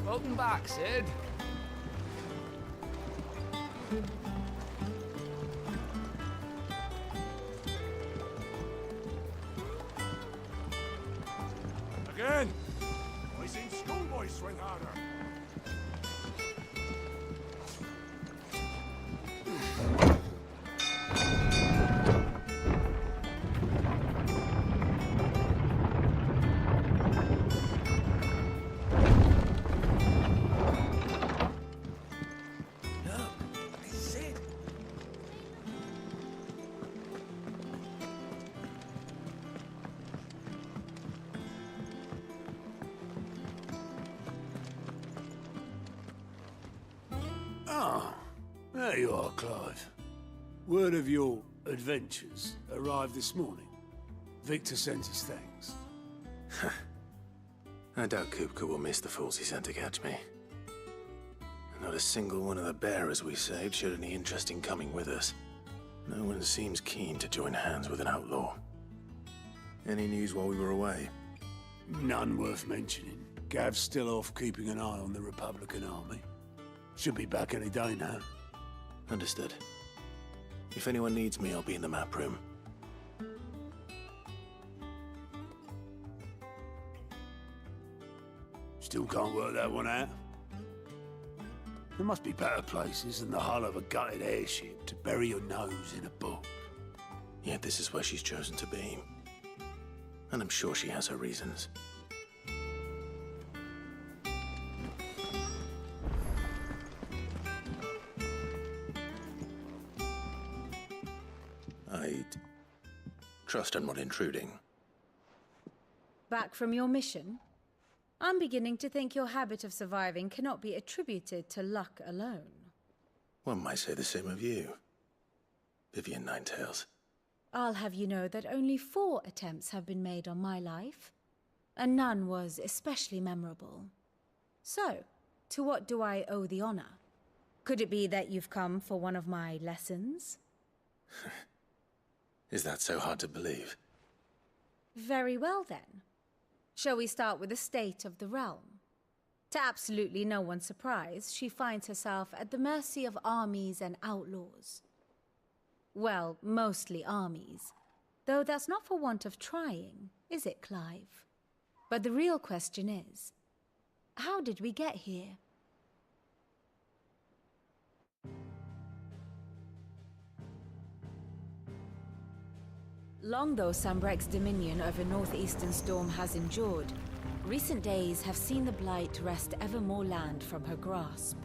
Welcome back, Sid. Again! I seen schoolboys swing harder. There you are, Clive. Word of your adventures arrived this morning. Victor sent his thanks. I doubt Kupka will miss the fools he sent to catch me. Not a single one of the bearers we saved showed any interest in coming with us. No one seems keen to join hands with an outlaw. Any news while we were away? None worth mentioning. Gav's still off keeping an eye on the Republican army. Should be back any day now. Understood. If anyone needs me, I'll be in the map room. Still can't work that one out. There must be better places than the hull of a gutted airship to bury your nose in a book. Yet this is where she's chosen to be. And I'm sure she has her reasons. I'd trust I'm not intruding. Back from your mission? I'm beginning to think your habit of surviving cannot be attributed to luck alone. One might say the same of you, Vivian Ninetails. I'll have you know that only 4 attempts have been made on my life, and none was especially memorable. So, to what do I owe the honor? Could it be that you've come for one of my lessons? Is that so hard to believe? Very well then. Shall we start with the state of the realm? To absolutely no one's surprise, she finds herself at the mercy of armies and outlaws. Well, mostly armies. Though that's not for want of trying, is it, Clive? But the real question is, how did we get here? Long though Sambrek's dominion over northeastern Storm has endured, recent days have seen the Blight wrest ever more land from her grasp.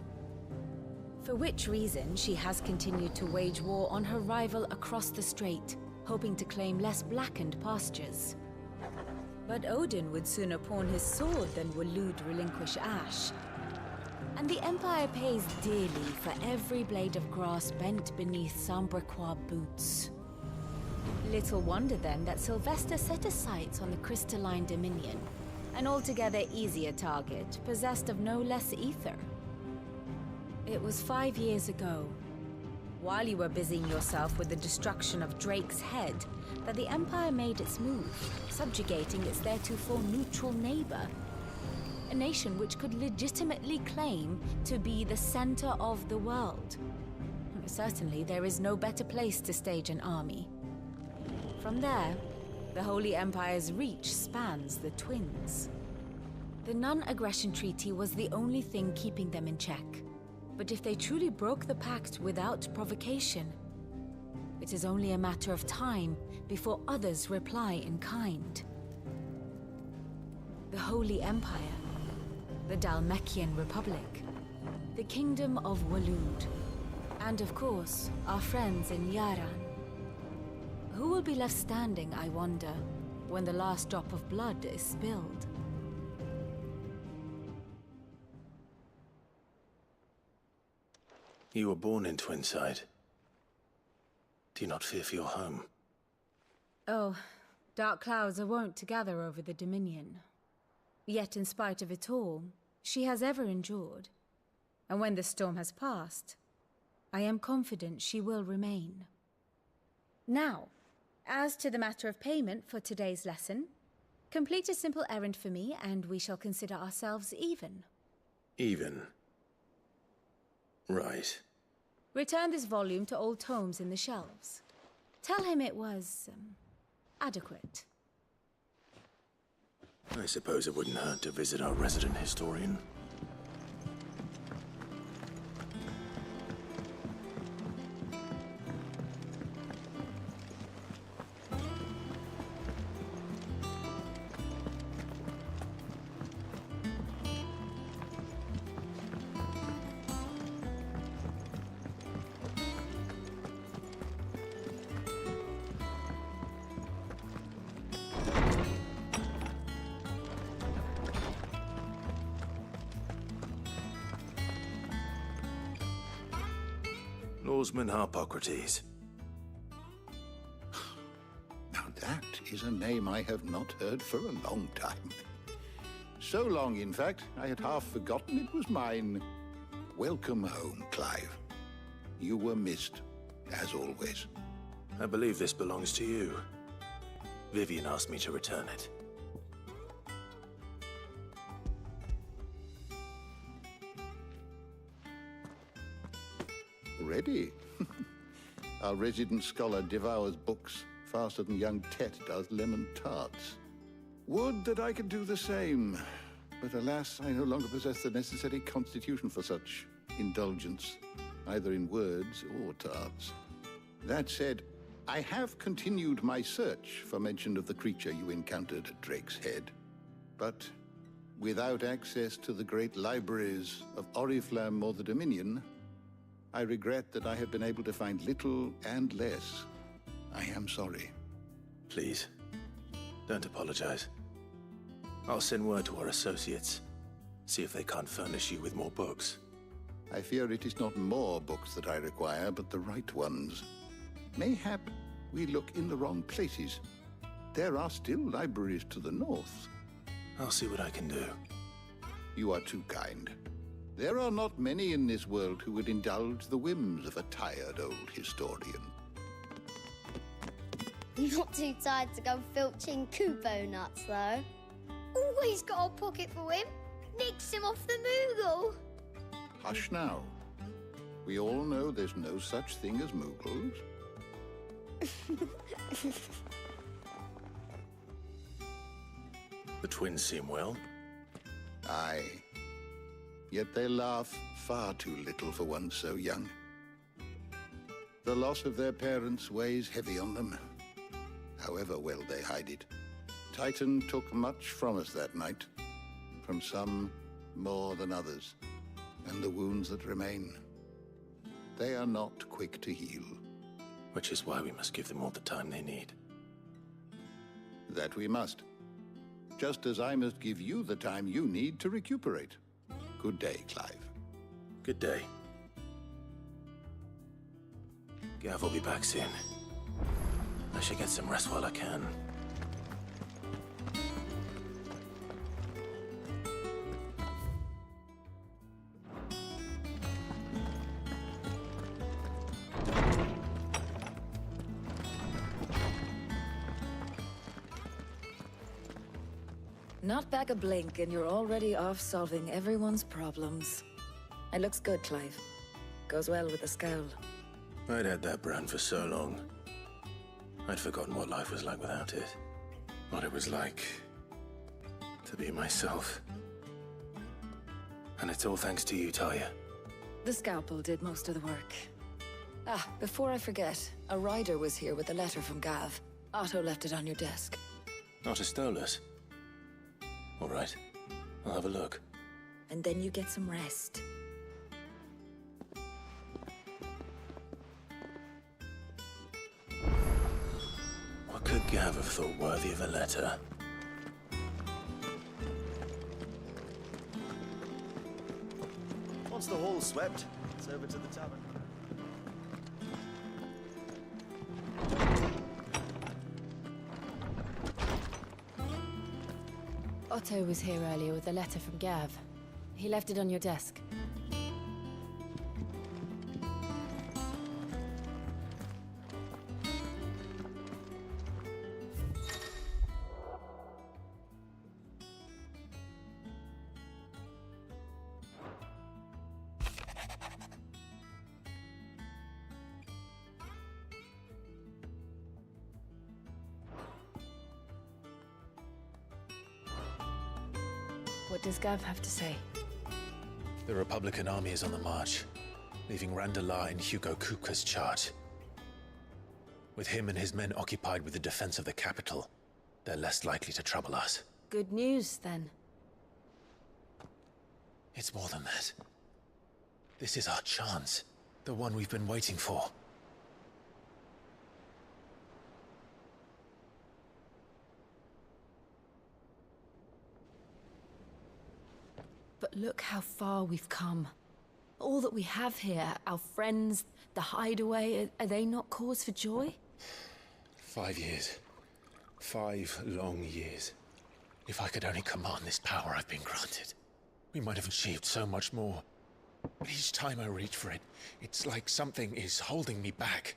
For which reason, she has continued to wage war on her rival across the strait, hoping to claim less blackened pastures. But Odin would sooner pawn his sword than Waloed relinquish Ash. And the Empire pays dearly for every blade of grass bent beneath Sambrequois boots. Little wonder then that Sylvester set his sights on the crystalline dominion, an altogether easier target, possessed of no less ether. It was 5 years ago, while you were busying yourself with the destruction of Drake's head, that the Empire made its move, subjugating its theretofore neutral neighbor. A nation which could legitimately claim to be the center of the world. Certainly, there is no better place to stage an army. From there, the Holy Empire's reach spans the Twins. The non-aggression treaty was the only thing keeping them in check. But if they truly broke the pact without provocation, it is only a matter of time before others reply in kind. The Holy Empire, the Dhalmekian Republic, the Kingdom of Waloed, and of course, our friends in Yaran. Who will be left standing, I wonder, when the last drop of blood is spilled? You were born in Twinside. Do you not fear for your home? Oh, dark clouds are wont to gather over the Dominion. Yet in spite of it all, she has ever endured. And when the storm has passed, I am confident she will remain. Now, as to the matter of payment for today's lesson, Complete a simple errand for me, and we shall consider ourselves even. Even. Right. Return this volume to old tomes in the shelves. Tell him it was, adequate. I suppose it wouldn't hurt to visit our resident historian. Lawsman Harpocrates. Now that is a name I have not heard for a long time. So long, in fact, I had half forgotten it was mine. Welcome home, Clive. You were missed, as always. I believe this belongs to you. Vivian asked me to return it. Ready? Our resident scholar devours books faster than young Tet does lemon tarts. Would that I could do the same, but alas, I no longer possess the necessary constitution for such indulgence, either in words or tarts. That said, I have continued my search for mention of the creature you encountered at Drake's Head, but without access to the great libraries of Oriflamme or the Dominion, I regret that I have been able to find little and less. I am sorry. Please, don't apologize. I'll send word to our associates. See if they can't furnish you with more books. I fear it is not more books that I require, but the right ones. Mayhap we look in the wrong places. There are still libraries to the north. I'll see what I can do. You are too kind. There are not many in this world who would indulge the whims of a tired old historian. Not too tired to go filching Kupo nuts, though. Always got a pocket for him. Nicks him off the Moogle. Hush now. We all know there's no such thing as Moogles. The twins seem well. Aye. Yet they laugh far too little for one so young. The loss of their parents weighs heavy on them, however well they hide it. Titan took much from us that night, from some more than others, and the wounds that remain, they are not quick to heal. Which is why we must give them all the time they need. That we must. Just as I must give you the time you need to recuperate. Good day, Clive. Good day. Gav will be back soon. I should get some rest while I can. Not back a blink and you're already off solving everyone's problems. It looks good, Clive. Goes well with the scowl. I'd had that brand for so long. I'd forgotten what life was like without it. What it was like to be myself. And it's all thanks to you, Talia. The scalpel did most of the work. Ah, before I forget, a rider was here with a letter from Gav. Otto left it on your desk. Not a Stolas. All right, I'll have a look. And then you get some rest. What could Gav have thought worthy of a letter? Once the hall's swept, it's over to the tavern. Otto was here earlier with a letter from Gav. He left it on your desk. What does Gav have to say? The Republican army is on the march, leaving Randalar in Hugo Kupka's charge. With him and his men occupied with the defense of the capital, they're less likely to trouble us. Good news, then. It's more than that. This is our chance. The one we've been waiting for. But look how far we've come. All that we have here, our friends, the hideaway, are they not cause for joy? 5 years. 5 long years. If I could only command this power I've been granted, we might have achieved so much more. But each time I reach for it, it's like something is holding me back.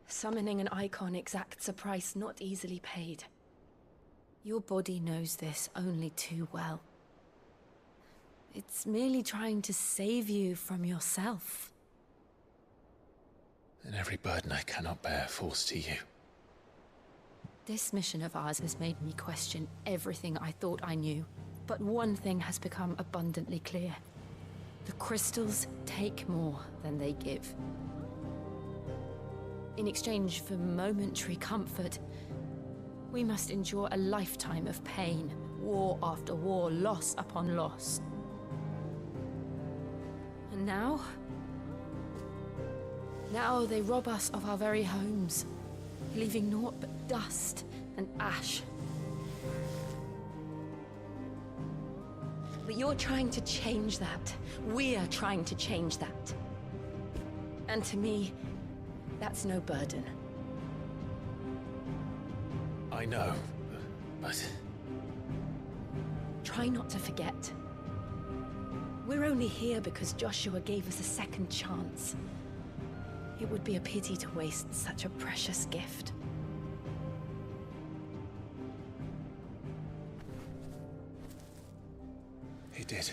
Summoning an icon exacts a price not easily paid. Your body knows this only too well. It's merely trying to save you from yourself. And every burden I cannot bear falls to you. This mission of ours has made me question everything I thought I knew. But one thing has become abundantly clear. The crystals take more than they give. In exchange for momentary comfort, we must endure a lifetime of pain, war after war, loss upon loss. And now they rob us of our very homes, leaving naught but dust and ash. But you're trying to change that. We're trying to change that. And to me, that's no burden. I know, but... Try not to forget. We're only here because Joshua gave us a second chance. It would be a pity to waste such a precious gift. He did.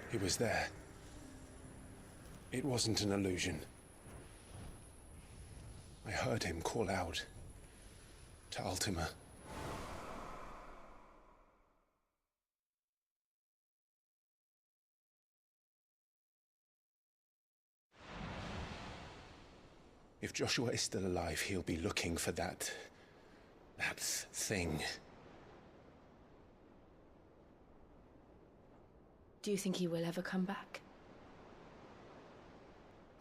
He was there. It wasn't an illusion. I heard him call out to Ultima. If Joshua is still alive, he'll be looking for that thing. Do you think he will ever come back?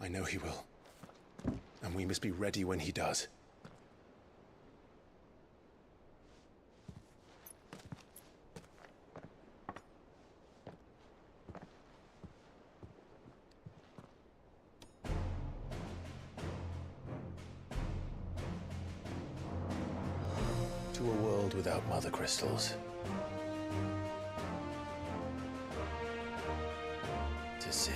I know he will. And we must be ready when he does. To a world without mother crystals. To Sid.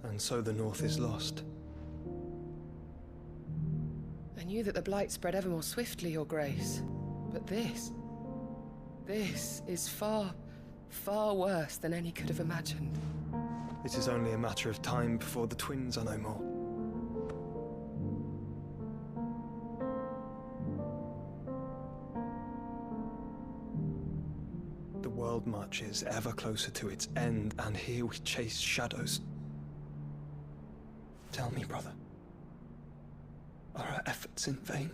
And so the North is lost. I knew that the Blight spread ever more swiftly, Your Grace. But this is far, far worse than any could have imagined. It is only a matter of time before the twins are no more. The world marches ever closer to its end, and here we chase shadows. Tell me, brother, are our efforts in vain?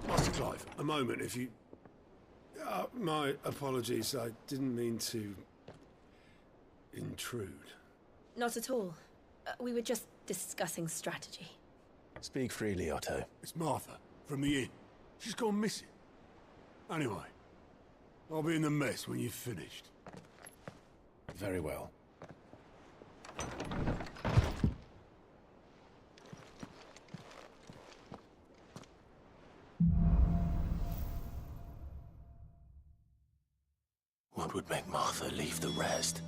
Master Clive, a moment, if you... my apologies, I didn't mean to... intrude. Not at all. We were just discussing strategy. Speak freely, Otto. It's Martha, from the inn. She's gone missing. Anyway, I'll be in the mess when you've finished. Very well. What would make Martha leave the rest?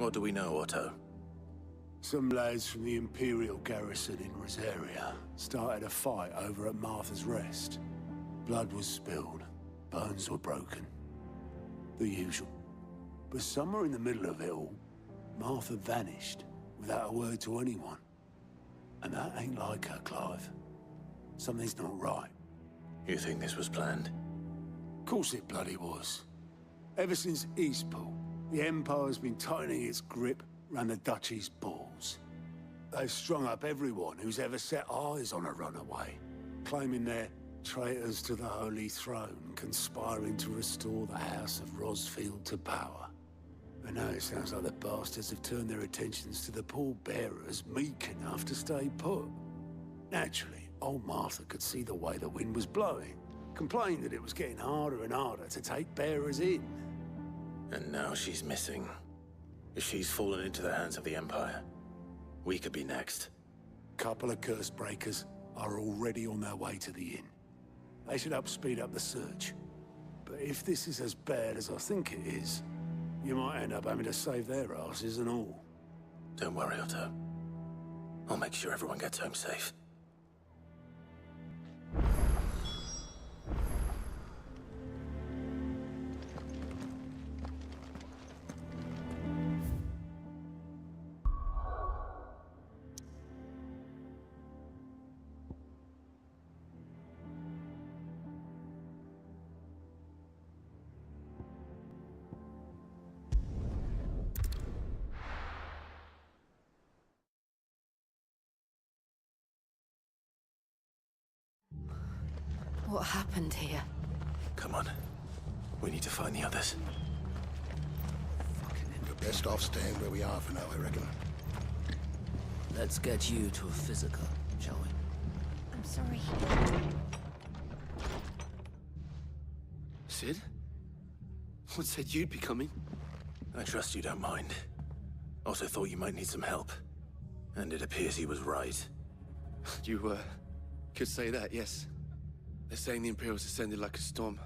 What do we know, Otto? Some lads from the Imperial garrison in Rosaria started a fight over at Martha's Rest. Blood was spilled, bones were broken. The usual. But somewhere in the middle of it all, Martha vanished without a word to anyone. And that ain't like her, Clive. Something's not right. You think this was planned? Of course it bloody was. Ever since Eastpool, the Empire's been tightening its grip around the Duchy's balls. They've strung up everyone who's ever set eyes on a runaway, claiming they're traitors to the Holy Throne, conspiring to restore the House of Rosfield to power. And now it sounds like the bastards have turned their attentions to the pallbearers meek enough to stay put. Naturally, old Martha could see the way the wind was blowing, complained that it was getting harder and harder to take bearers in. And now she's missing. If she's fallen into the hands of the Empire, we could be next. Couple of curse breakers are already on their way to the inn. They should help speed up the search. But if this is as bad as I think it is, you might end up having to save their asses and all. Don't worry, Otto. I'll make sure everyone gets home safe. What happened here? Come on. We need to find the others. We're best off staying where we are for now, I reckon. Let's get you to a physical, shall we? I'm sorry. Sid? What said you'd be coming? I trust you don't mind. Also thought you might need some help. And it appears he was right. You, could say that, yes. They're saying the Imperials ascended like a storm.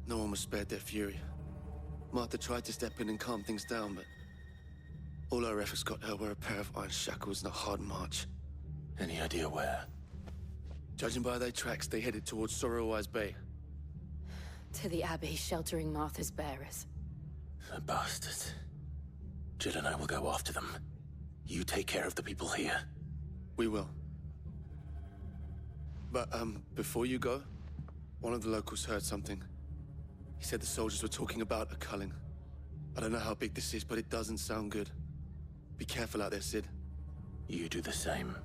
No one was spared their fury. Martha tried to step in and calm things down, but all our efforts got her were a pair of iron shackles and a hard march. Any idea where? Judging by their tracks, they headed towards Sorrowwise Bay. To the Abbey sheltering Martha's bearers. The bastards. Jill and I will go after them. You take care of the people here. We will. But, before you go, one of the locals heard something. He said the soldiers were talking about a culling. I don't know how big this is, but it doesn't sound good. Be careful out there, Sid. You do the same.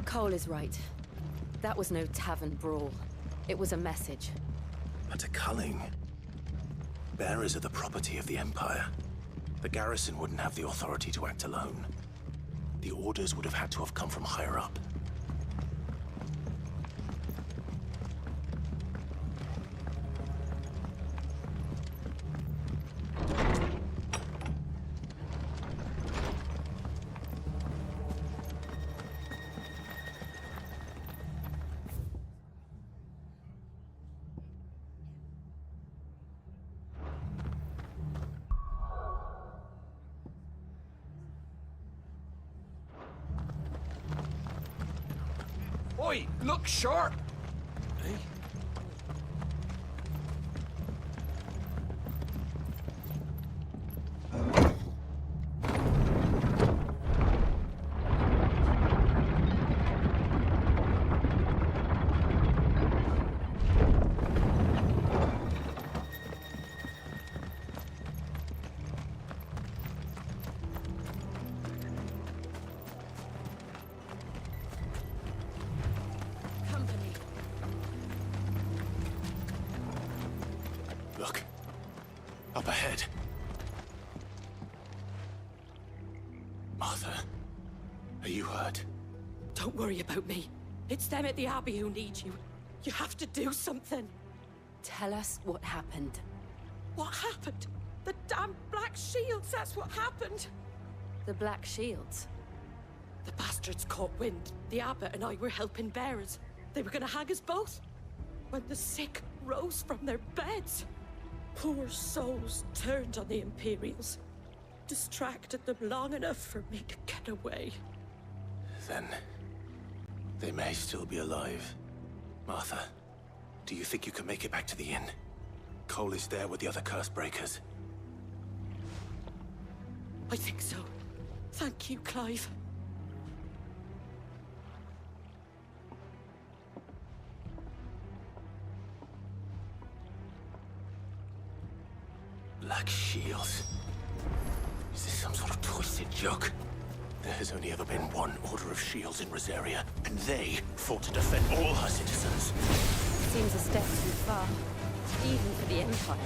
Cole is right. That was no tavern brawl. It was a message. But a culling. Bearers are the property of the Empire. The garrison wouldn't have the authority to act alone. The orders would have had to have come from higher up. Oi, look sharp! Eh? Look. Up ahead. Martha, are you hurt? Don't worry about me. It's them at the Abbey who need you. You have to do something. Tell us what happened. What happened? The damn Black Shields, that's what happened. The Black Shields? The bastards caught wind. The Abbot and I were helping bearers. They were gonna hang us both. When the sick rose from their beds, poor souls turned on the Imperials. Distracted them long enough for me to get away. Then they may still be alive. Martha, do you think you can make it back to the inn? Cole is there with the other curse breakers. I think so. Thank you, Clive. Black Shields? Is this some sort of twisted joke? There has only ever been one Order of Shields in Rosaria, and they fought to defend all her citizens. Seems a step too far, even for the Empire.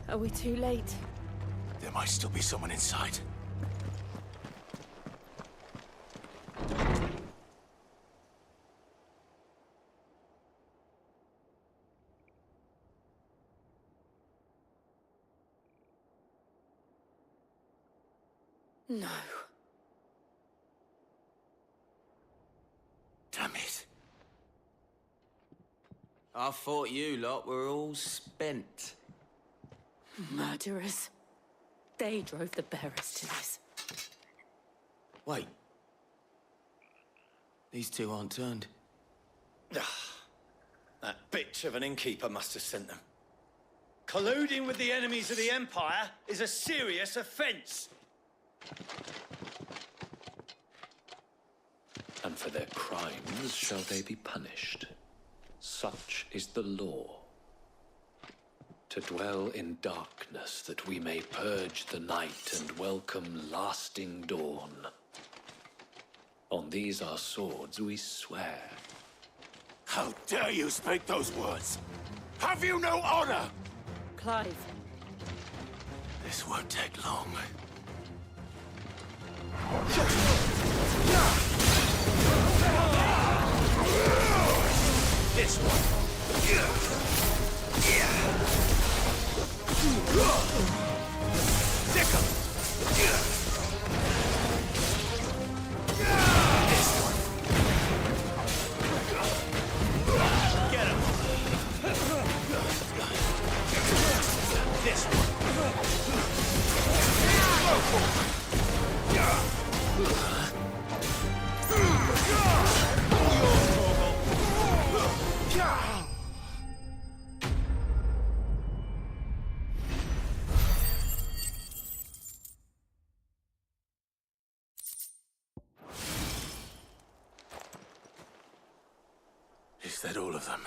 Are we too late? There might still be someone inside. No. Damn it. I thought you lot were all spent. Murderers. They drove the bearers to this. Wait. These two aren't turned. That bitch of an innkeeper must have sent them. Colluding with the enemies of the Empire is a serious offense. And for their crimes shall they be punished. Such is the law. To dwell in darkness, that we may purge the night and welcome lasting dawn. On these our swords we swear. How dare you speak those words? Have you no honor? Clive. This won't take long. This one. Sick 'em. This one. Get him. This one. Is that all of them?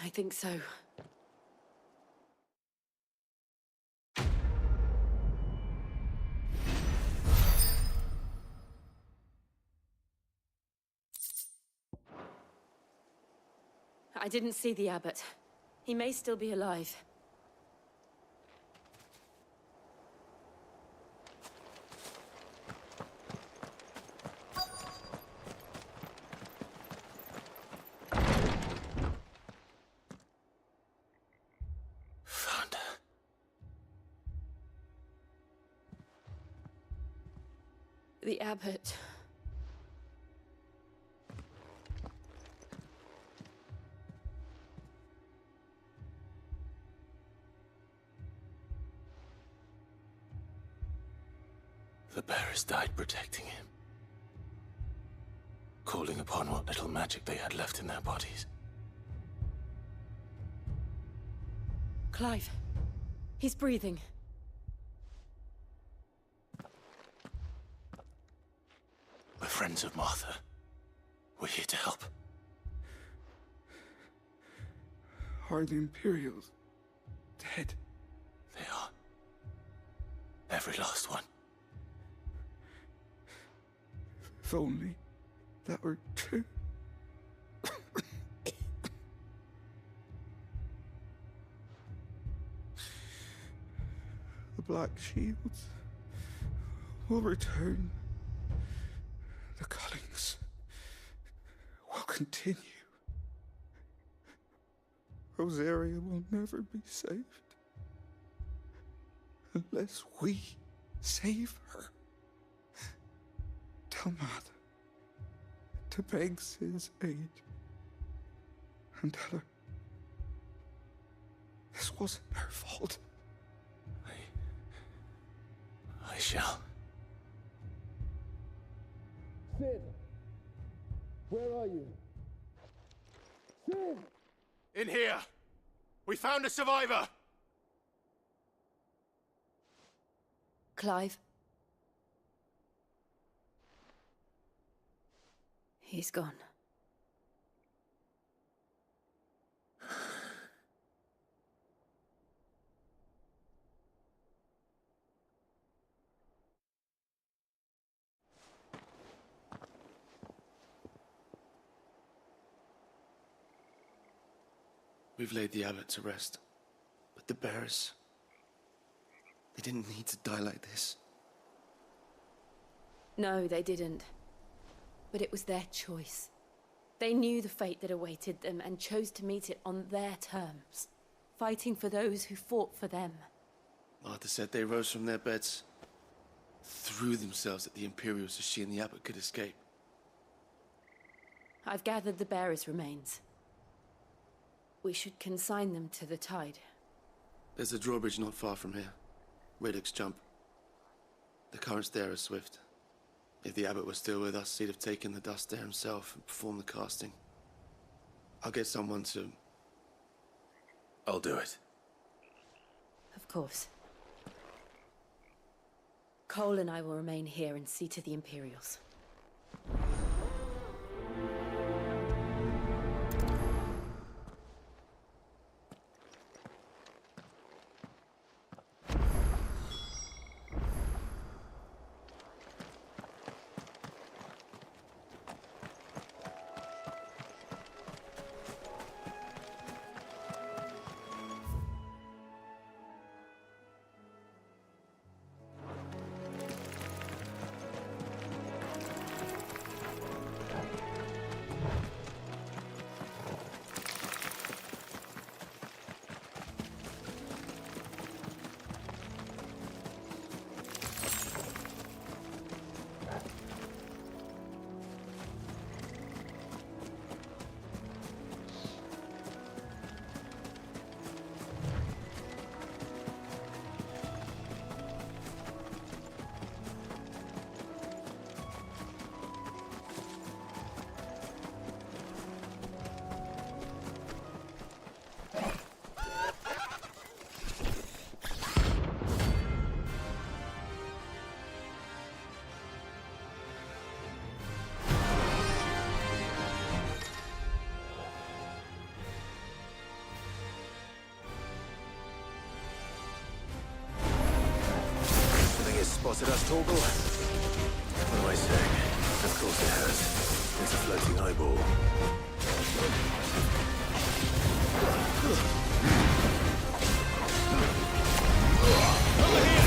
I think so. I didn't see the Abbot. He may still be alive. The abbot. The bearers died protecting him, calling upon what little magic they had left in their bodies. Clive. He's breathing. We're friends of Martha. We're here to help. Are the Imperials dead? They are. Every last one. If only that were true. The Black Shields will return. The Cullings will continue. Rosaria will never be saved unless we save her. Tell Matt to beg his aid and tell her this wasn't her fault. I shall. Sid, where are you? Sid! In here! We found a survivor! Clive. He's gone. We've laid the abbot to rest. But the bearers... they didn't need to die like this. No, they didn't. But it was their choice. They knew the fate that awaited them and chose to meet it on their terms, fighting for those who fought for them. Martha said they rose from their beds, threw themselves at the Imperials so she and the abbot could escape. I've gathered the bearers' remains. We should consign them to the tide. There's a drawbridge not far from here. Radix Jump. The currents there are swift. If the abbot was still with us, he'd have taken the dust there himself and performed the casting. I'll get someone to... I'll do it. Of course. Cole and I will remain here and see to the Imperials. Spotted us, Torgal? What am I saying? Of course it has. It's a floating eyeball. Over here!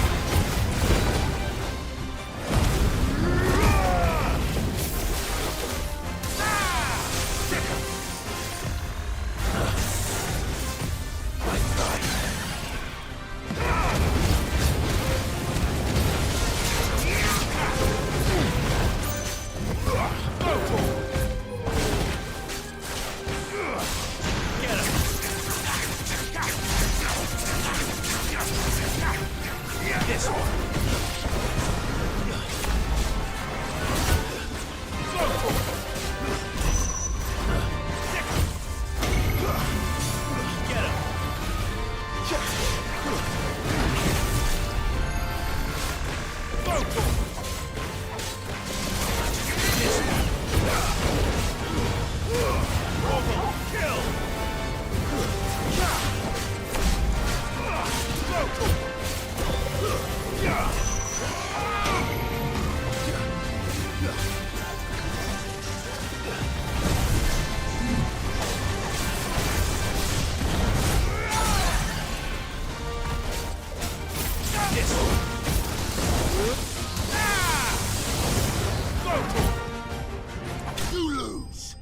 You lose.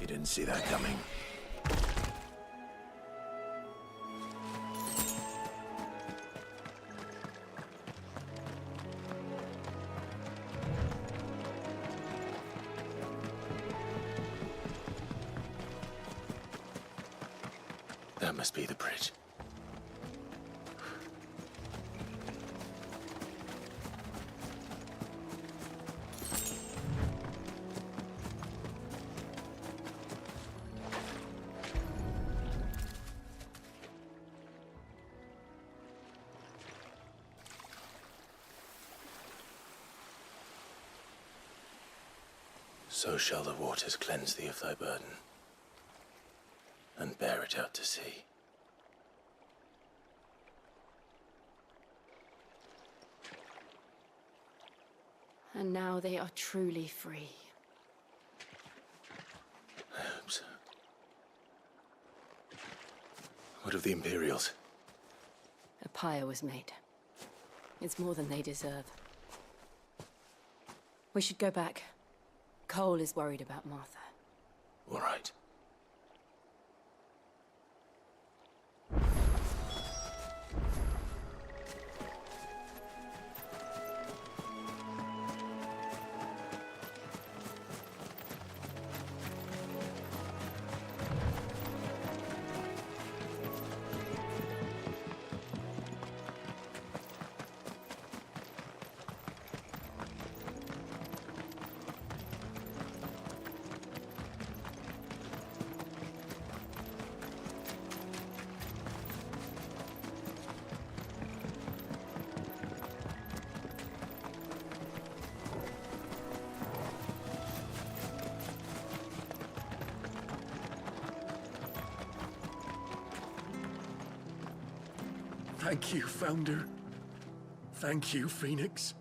You didn't see that coming. That must be the bridge. So shall the waters cleanse thee of thy burden, and bear it out to sea. And now they are truly free. I hope so. What of the Imperials? A pyre was made. It's more than they deserve. We should go back. Cole is worried about Martha. All right. Thank you, Founder. Thank you, Phoenix.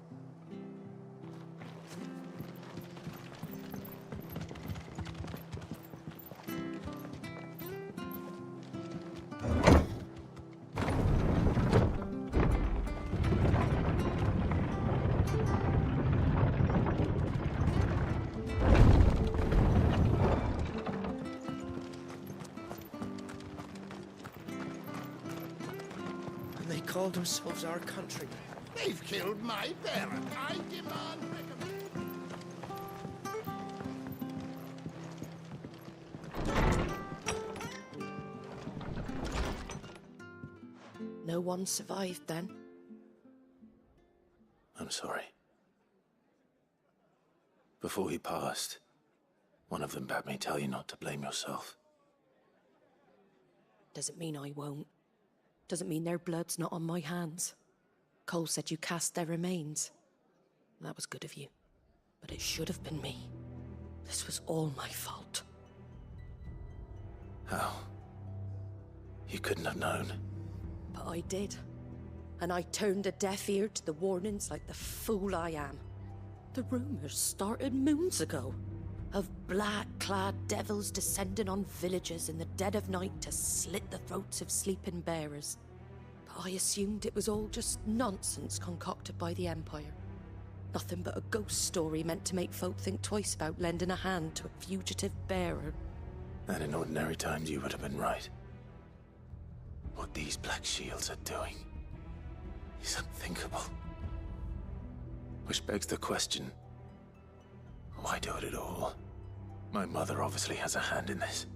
They called themselves our countrymen. They've killed my parent. I demand No one survived then. I'm sorry. Before he passed, one of them bade me tell you not to blame yourself. Doesn't mean I won't. Doesn't mean their blood's not on my hands. Cole said you cast their remains. That was good of you. But it should have been me. This was all my fault. How? You couldn't have known. But I did. And I turned a deaf ear to the warnings like the fool I am. The rumors started moons ago. Of black-clad devils descending on villages in the dead of night to slit the throats of sleeping bearers. But I assumed it was all just nonsense concocted by the Empire. Nothing but a ghost story meant to make folk think twice about lending a hand to a fugitive bearer. And in ordinary times you would have been right. What these Black Shields are doing is unthinkable. Which begs the question, why do it at all? My mother obviously has a hand in this.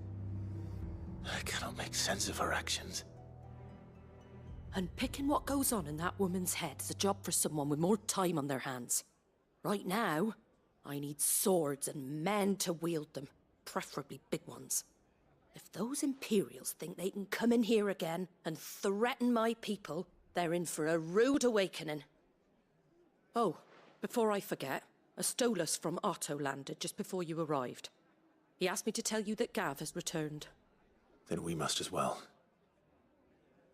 I cannot make sense of her actions. And picking what goes on in that woman's head is a job for someone with more time on their hands. Right now, I need swords and men to wield them, preferably big ones. If those Imperials think they can come in here again and threaten my people, they're in for a rude awakening. Oh, before I forget, a Stolas from Otto landed just before you arrived. He asked me to tell you that Gav has returned. Then we must as well.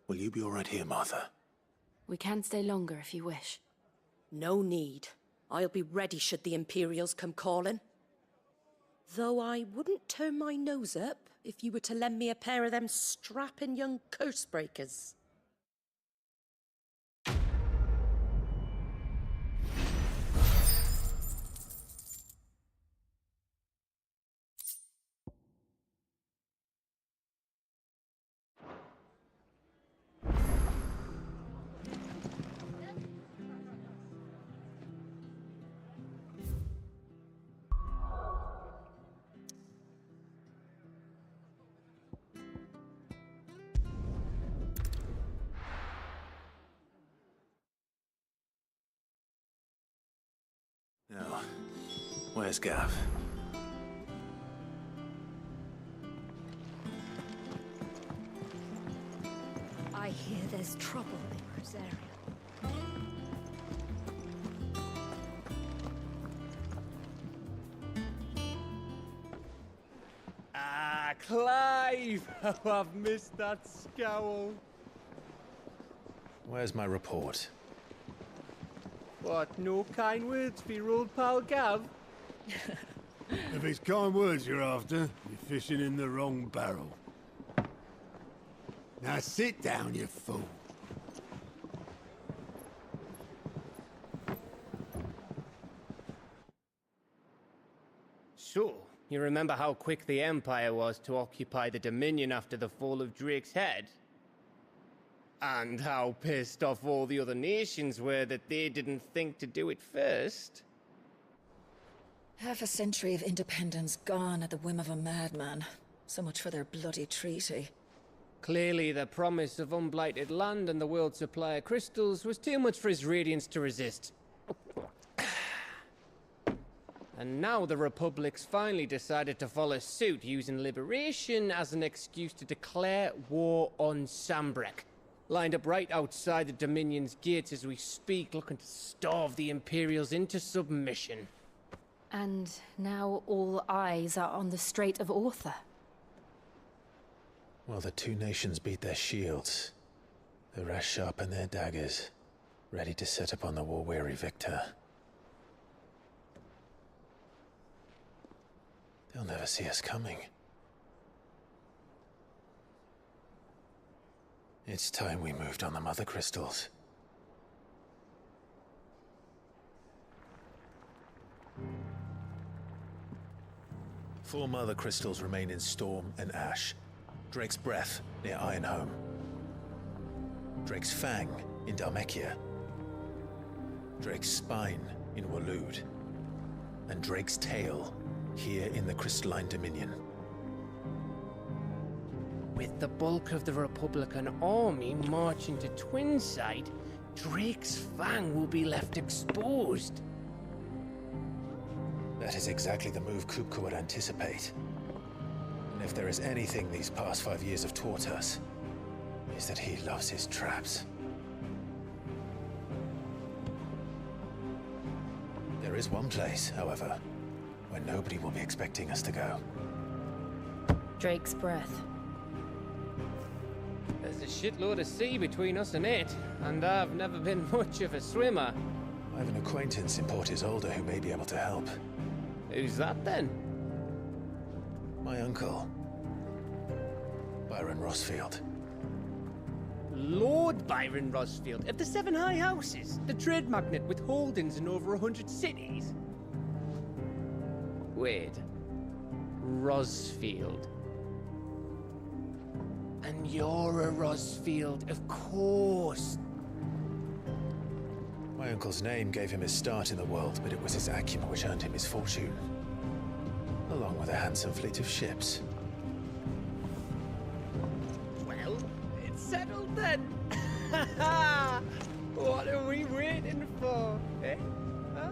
Will you be all right here, Martha? We can stay longer if you wish. No need. I'll be ready should the Imperials come calling. Though I wouldn't turn my nose up if you were to lend me a pair of them strapping young curse breakers. Now, where's Gav? I hear there's trouble in this area. Ah, Clive! Oh, I've missed that scowl. Where's my report? What, no kind words for your old pal Gav? If it's kind words you're after, you're fishing in the wrong barrel. Now sit down, you fool. So, you remember how quick the Empire was to occupy the Dominion after the fall of Drake's head? And how pissed off all the other nations were that they didn't think to do it first? Half a century of independence gone at the whim of a madman. So much for their bloody treaty. Clearly, the promise of unblighted land and the world's supply of crystals was too much for his radiance to resist. And now the Republic's finally decided to follow suit, using liberation as an excuse to declare war on Sambrek. Lined up right outside the Dominion's gates as we speak, looking to starve the Imperials into submission. And now all eyes are on the Strait of Author. Well, the two nations beat their shields. The rest sharpen their daggers, ready to set upon the war-weary victor. They'll never see us coming. It's time we moved on the Mother Crystals. Four Mother Crystals remain in Storm and Ash. Drake's Breath near Ironhome. Drake's Fang in Dhalmekia. Drake's Spine in Waloed. And Drake's Tail here in the Crystalline Dominion. With the bulk of the Republican army marching to Twinside, Drake's Fang will be left exposed. That is exactly the move Kupka would anticipate. And if there is anything these past 5 years have taught us, is that he loves his traps. There is one place, however, where nobody will be expecting us to go. Drake's Breath. There's a shitload of sea between us and it, and I've never been much of a swimmer. I have an acquaintance in Port Isolde who may be able to help. Who's that then? My uncle, Byron Rosfield. Lord Byron Rosfield of the Seven High Houses, the trade magnate with holdings in over 100 cities. Wait, Rosfield. And you're a Rosfield, of course. My uncle's name gave him his start in the world, but it was his acumen which earned him his fortune. Along with a handsome fleet of ships. Well, it's settled then. What are we waiting for, eh? Huh?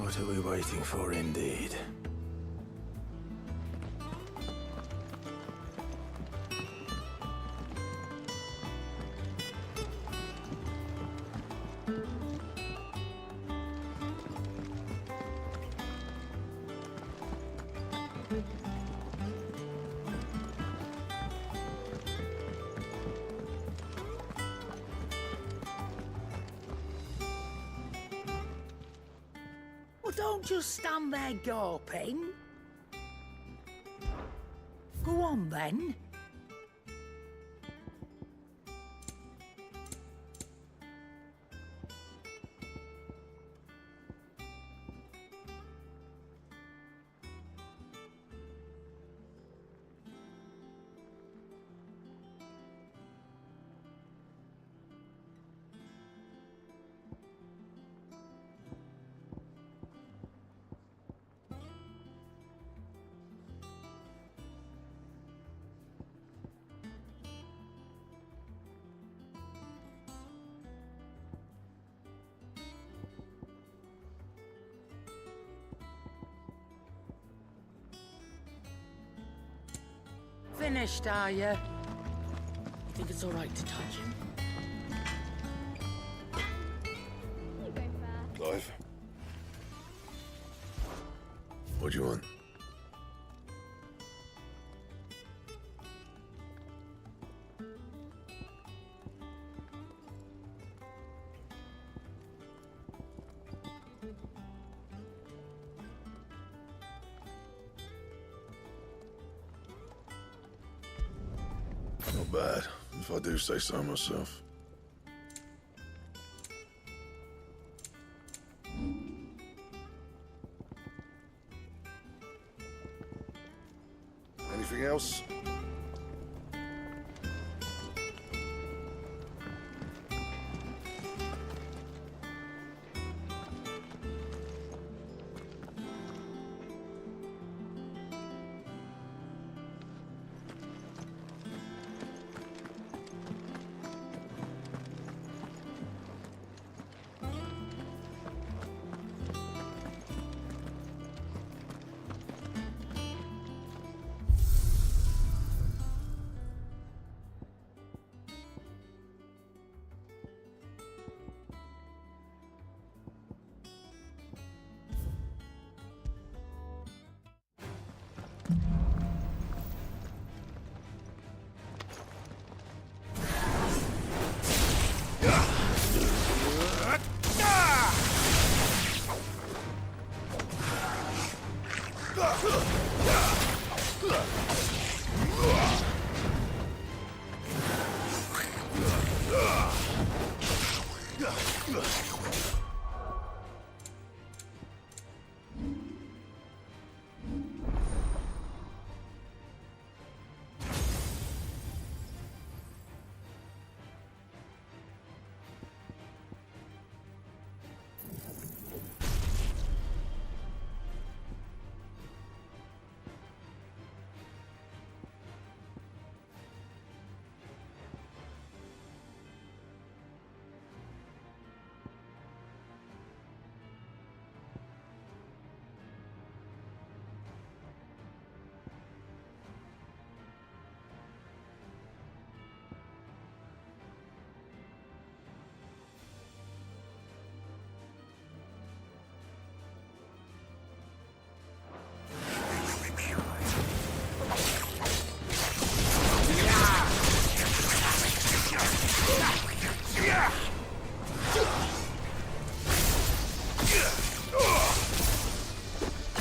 What are we waiting for, indeed? Well, don't just stand there gawping. Go on, then. Finished, are you? You think it's all right to touch him? You go first. Clive? What do you want? Not bad, if I do say so myself. Anything else?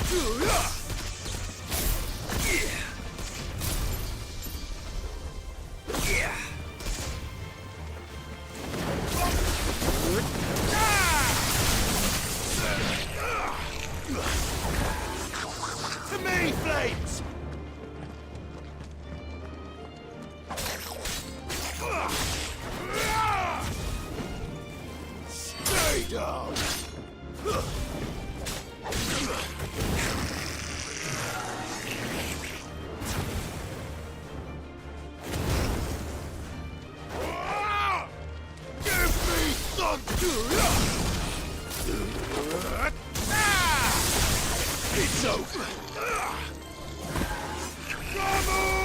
To me, Flames! Stay down! Give me something! It's over! Ramu!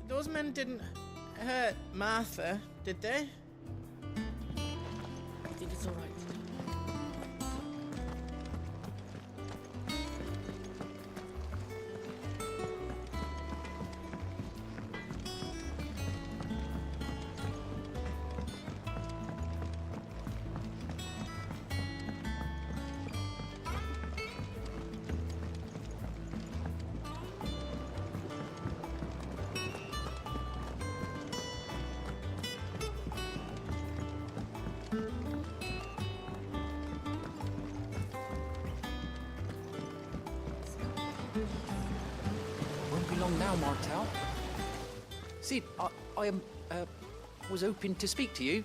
Those men didn't hurt Martha, did they? I think it's all right. on now, Martel. Sid, I was hoping to speak to you.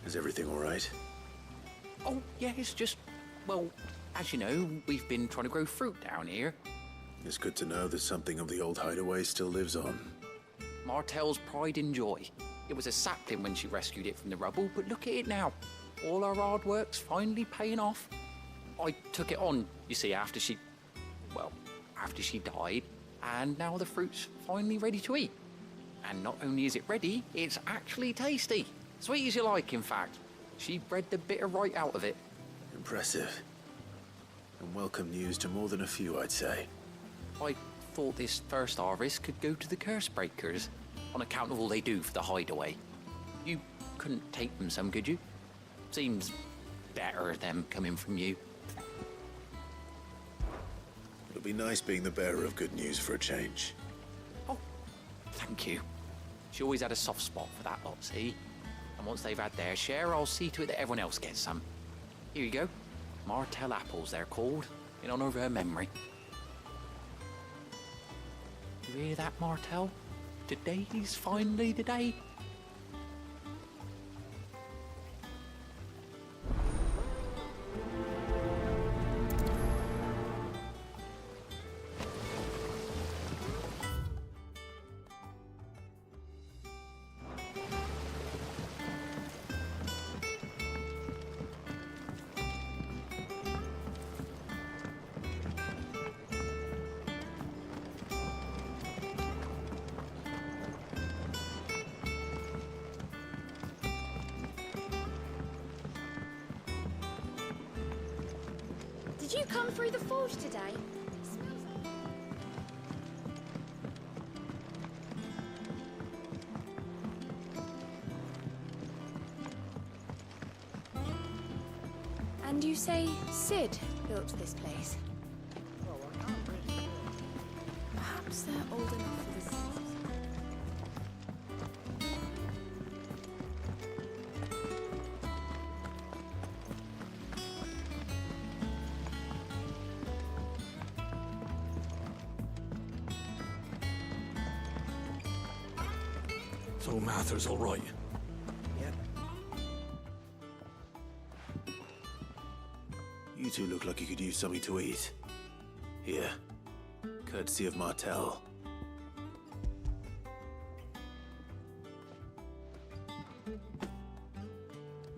Is everything all right? Oh, yeah, it's just, well, as you know, we've been trying to grow fruit down here. It's good to know that something of the old hideaway still lives on. Martel's pride and joy. It was a sapling when she rescued it from the rubble, but look at it now. All our hard work's finally paying off. I took it on, you see, after she died, and now the fruit's finally ready to eat. And not only is it ready, it's actually tasty. Sweet as you like, in fact. She bred the bitter right out of it. Impressive. And welcome news to more than a few, I'd say. I thought this first harvest could go to the curse breakers, on account of all they do for the hideaway. You couldn't take them some, could you? Seems better them coming from you. It'll be nice being the bearer of good news for a change. Oh, thank you. She always had a soft spot for that lot, see? And once they've had their share, I'll see to it that everyone else gets some. Here you go. Martel apples, they're called, in honor of her memory. You hear that, Martel? Today's finally the day. Did you come through the forge today? And you say Sid built this place? Perhaps they're old enough for this. So Mather's all right. You two look like you could use something to eat. Here, courtesy of Martel.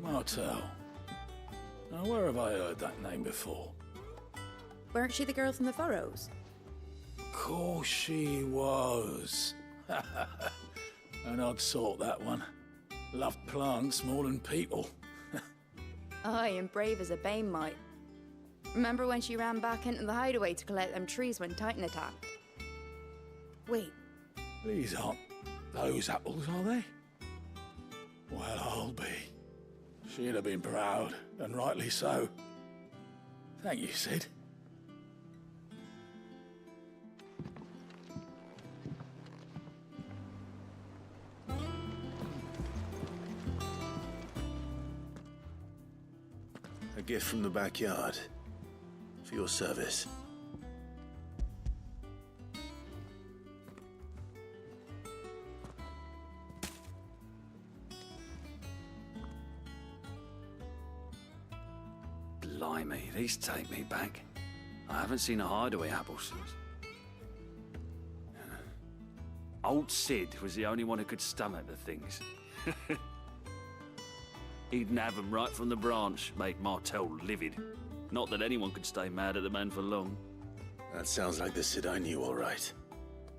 Martel. Now, where have I heard that name before? Weren't she the girl from the Furrows? Of course she was. An odd sort, that one. Loved plants more than people. Aye, and brave as a bane might. Remember when she ran back into the hideaway to collect them trees when Titan attacked? Wait. These aren't those apples, are they? Well, I'll be. She'd have been proud, and rightly so. Thank you, Sid. A gift from the backyard. For your service. Blimey, these take me back. I haven't seen a hideaway apple since. Old Sid was the only one who could stomach the things. He'd nab them right from the branch, made Martel livid. Not that anyone could stay mad at the man for long. That sounds like the Sid I knew, all right.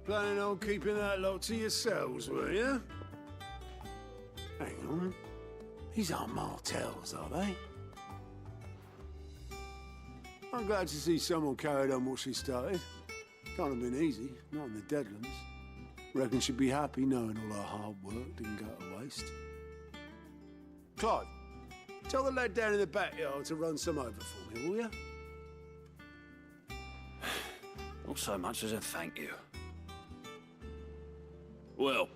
Planning on keeping that lot to yourselves, were you? Hang on. These aren't Martels, are they? I'm glad to see someone carried on what she started. Can't have been easy, not in the Deadlands. Reckon she'd be happy knowing all her hard work didn't go to waste. Clive, tell the lad down in the backyard to run some over for me, will you? Not so much as a thank you. Well,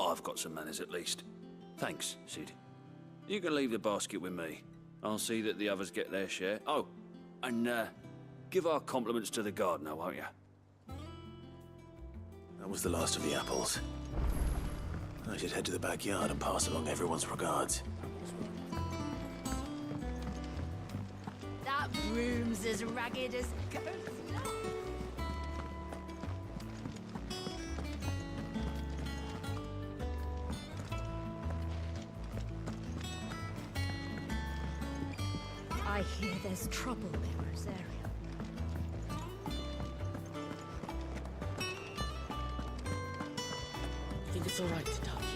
I've got some manners at least. Thanks, Sid. You can leave the basket with me. I'll see that the others get their share. Oh, and give our compliments to the gardener, won't you? That was the last of the apples. I should head to the backyard and pass along everyone's regards. That room's as ragged as ghosts. I hear there's trouble in Rosaria. I think it's all right to talk to you.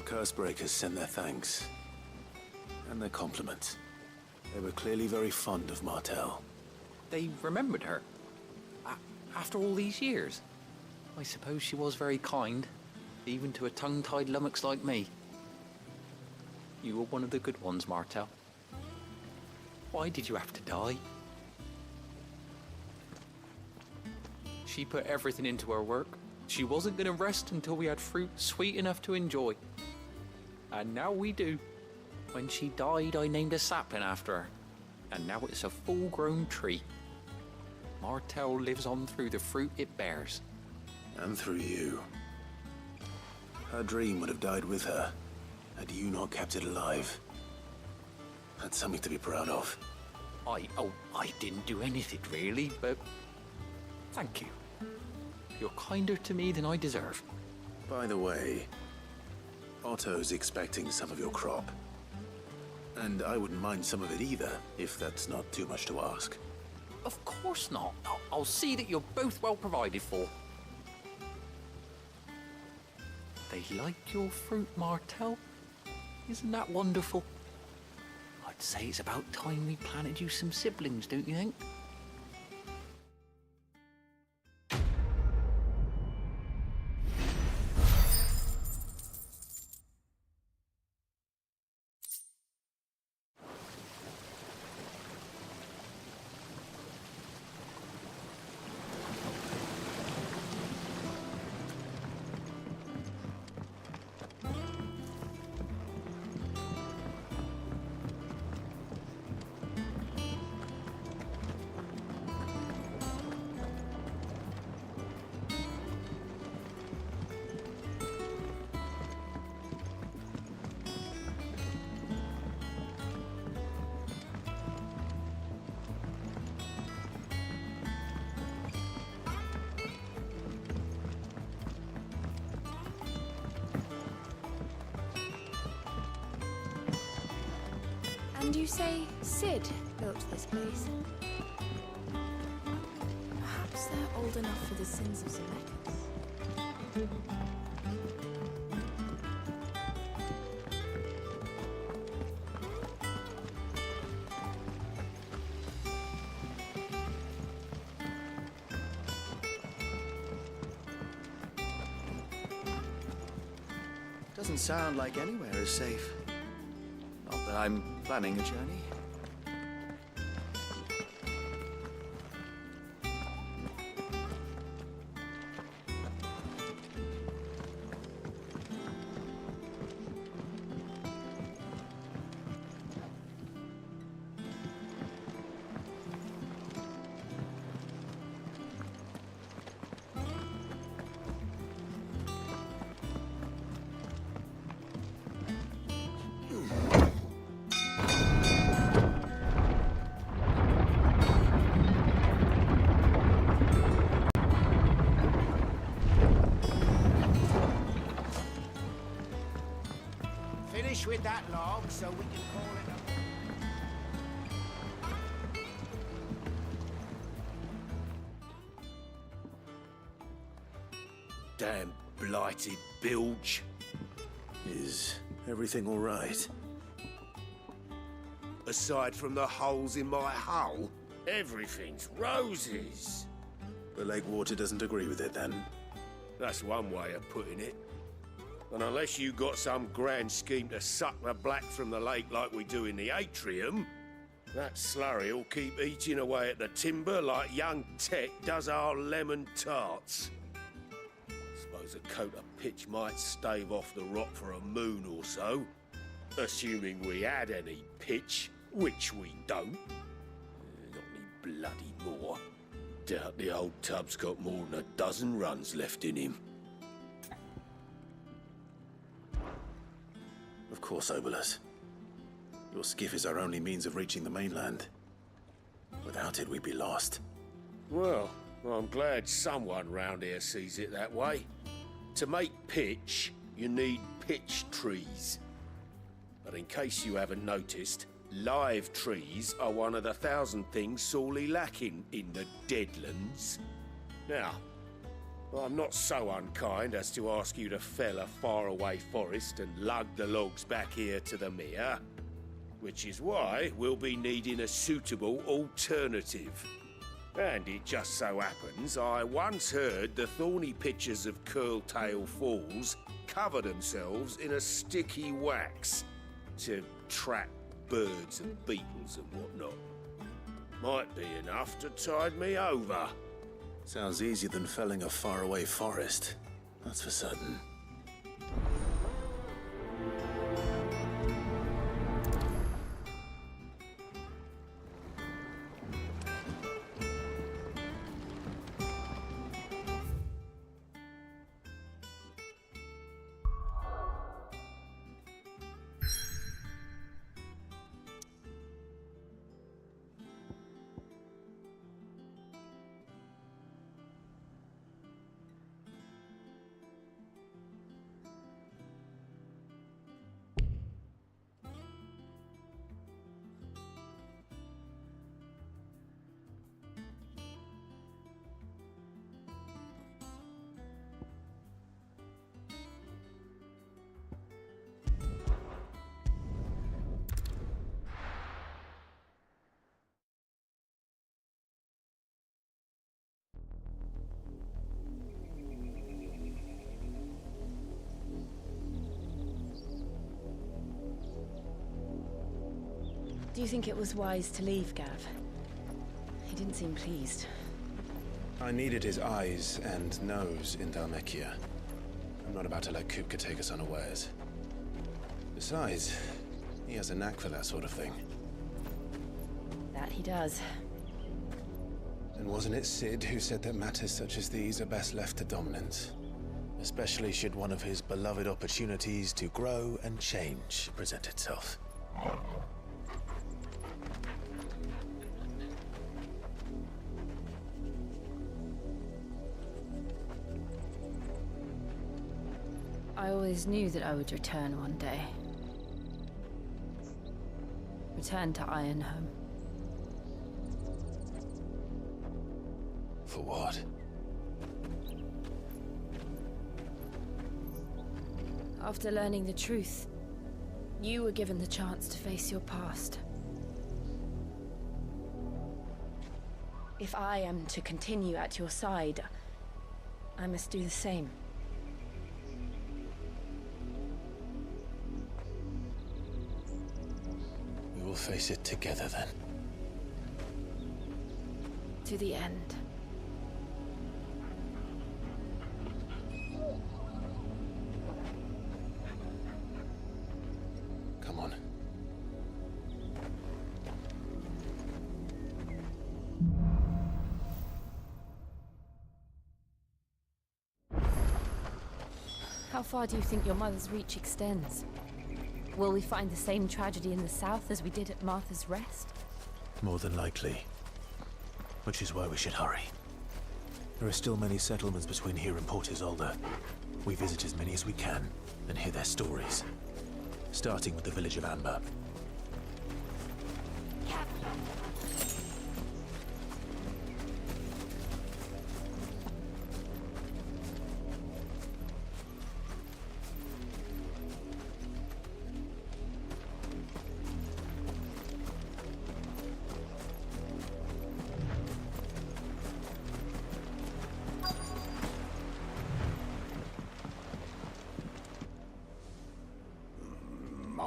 Cursebreakers send their thanks. And their compliments. They were clearly very fond of Martel. They remembered her. After all these years. I suppose she was very kind, even to a tongue-tied lummox like me. You were one of the good ones, Martel. Why did you have to die? She put everything into her work. She wasn't going to rest until we had fruit sweet enough to enjoy. And now we do. When she died, I named a sapling after her. And now it's a full-grown tree. Martel lives on through the fruit it bears. And through you. Her dream would have died with her, had you not kept it alive. That's something to be proud of. I didn't do anything really, but thank you. You're kinder to me than I deserve. By the way, Otto's expecting some of your crop. And I wouldn't mind some of it either, if that's not too much to ask. Of course not. I'll see that you're both well provided for. They like your fruit, Martel. Isn't that wonderful? I'd say it's about time we planted you some siblings, don't you think? And you say Sid built this place? Perhaps they're old enough for the sins of Zemeckis. Doesn't sound like anywhere is safe. Not that I'm planning a journey. Finish with that log so we can call it a... Damn blighted bilge. Is everything all right? Aside from the holes in my hull, everything's roses. The lake water doesn't agree with it, then? That's one way of putting it. And unless you got some grand scheme to suck the black from the lake like we do in the atrium, that slurry'll keep eating away at the timber like young Tech does our lemon tarts. Suppose a coat of pitch might stave off the rot for a moon or so, assuming we had any pitch, which we don't. Not any bloody more. Doubt the old tub's got more than a dozen runs left in him. Of course, Obolus. Your skiff is our only means of reaching the mainland. Without it, we'd be lost. Well, I'm glad someone round here sees it that way. To make pitch, you need pitch trees. But in case you haven't noticed, live trees are one of the 1,000 things sorely lacking in the Deadlands. Now, I'm not so unkind as to ask you to fell a faraway forest and lug the logs back here to the mere, which is why we'll be needing a suitable alternative. And it just so happens I once heard the thorny pitchers of Curltail Falls cover themselves in a sticky wax to trap birds and beetles and whatnot. Might be enough to tide me over. Sounds easier than felling a faraway forest. That's for certain. Do you think it was wise to leave, Gav? He didn't seem pleased. I needed his eyes and nose in Dhalmekia. I'm not about to let Kupka take us unawares. Besides, he has a knack for that sort of thing. That he does. And wasn't it Sid who said that matters such as these are best left to dominance? Especially should one of his beloved opportunities to grow and change present itself. I always knew that I would return one day. Return to Ironhome. For what? After learning the truth, you were given the chance to face your past. If I am to continue at your side, I must do the same. We will face it together then. To the end. Come on. How far do you think your mother's reach extends? Will we find the same tragedy in the south as we did at Martha's Rest? More than likely. Which is why we should hurry. There are still many settlements between here and Port Isolde. We visit as many as we can and hear their stories. Starting with the village of Amber.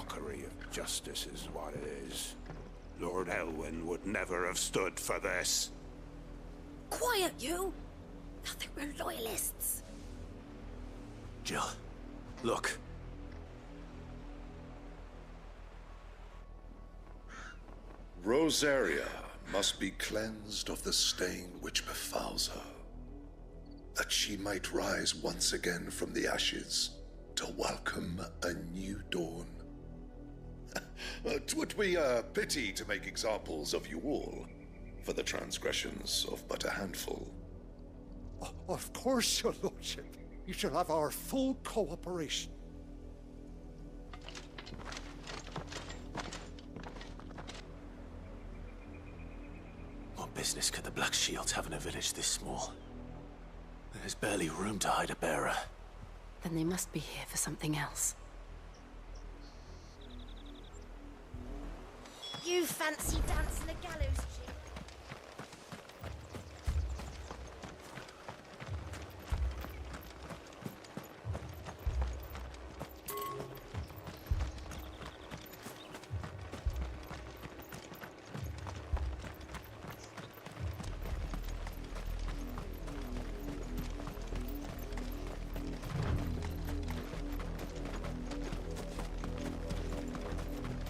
mockery of justice is what it is. Lord Elwyn would never have stood for this. Quiet, you! Nothing, we're loyalists. Jill, look. Rosaria must be cleansed of the stain which befouls her, that she might rise once again from the ashes to welcome a new dawn. 'Twould be a pity to make examples of you all, for the transgressions of but a handful. Of course, your lordship. You shall have our full cooperation. What business could the Black Shields have in a village this small? There's barely room to hide a bearer. Then they must be here for something else. You fancy dancing a gallows chick?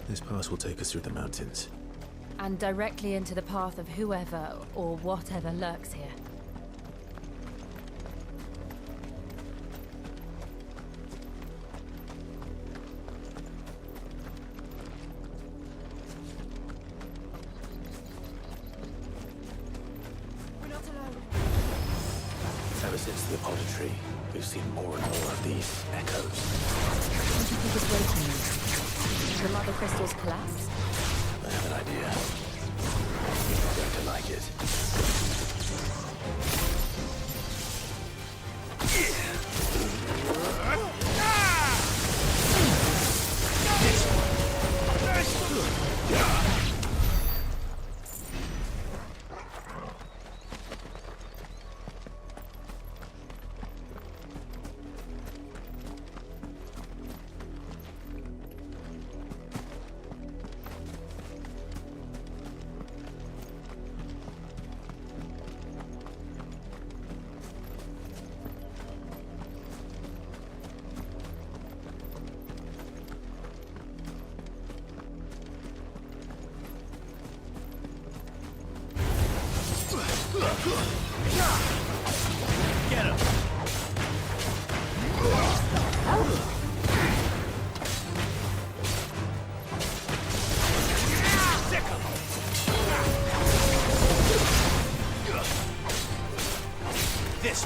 This pass will take us through the mountains. And directly into the path of whoever or whatever lurks here. We're not alone. Ever since the apodatory, we've seen more and more of these echoes. What do you think is waiting you? The mother crystals collapse? I have an idea. You're going to like it. Get him! This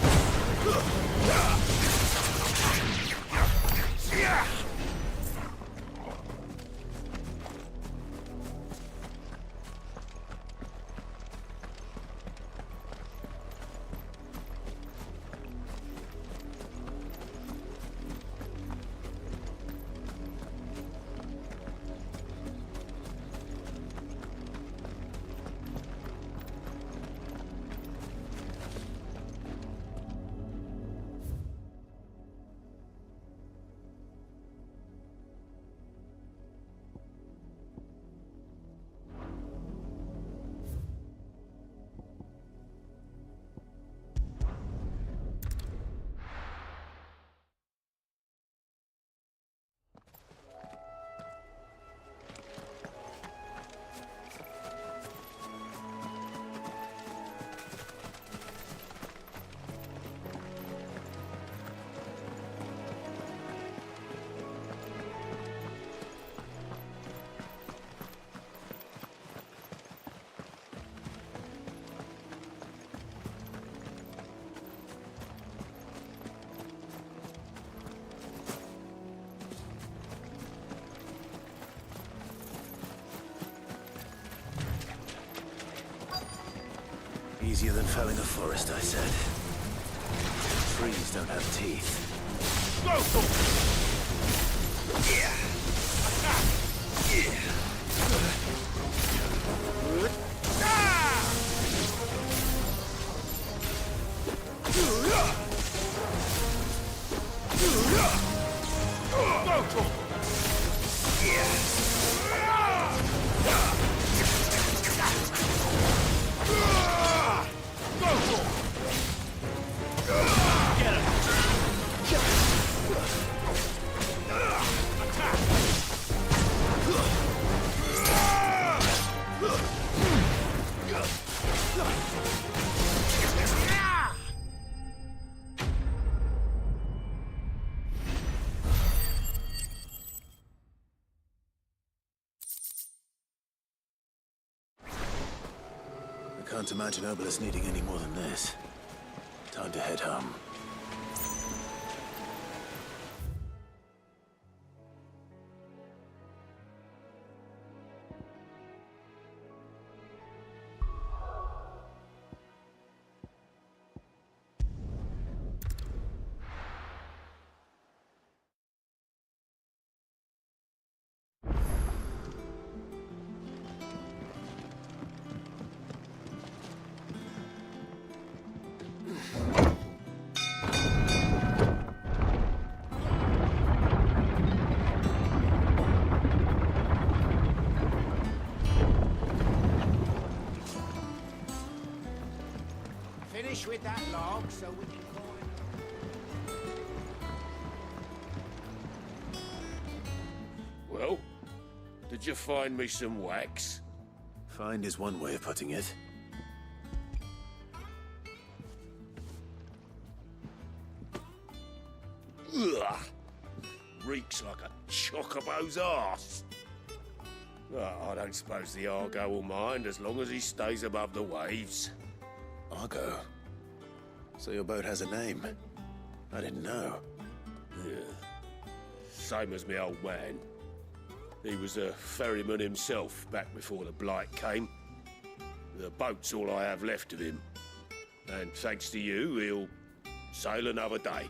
Easier than felling a forest, I said. Trees don't have teeth. go! I can't imagine Obelisk needing any more than this. Time to head home. Finish with that log so we can call it. Well, did you find me some wax? Find is one way of putting it. Ugh! Reeks like a chocobo's arse. Oh, I don't suppose the Argo will mind as long as he stays above the waves. Argo? So your boat has a name? I didn't know. Yeah. Same as my old man. He was a ferryman himself back before the Blight came. The boat's all I have left of him. And thanks to you, he'll sail another day.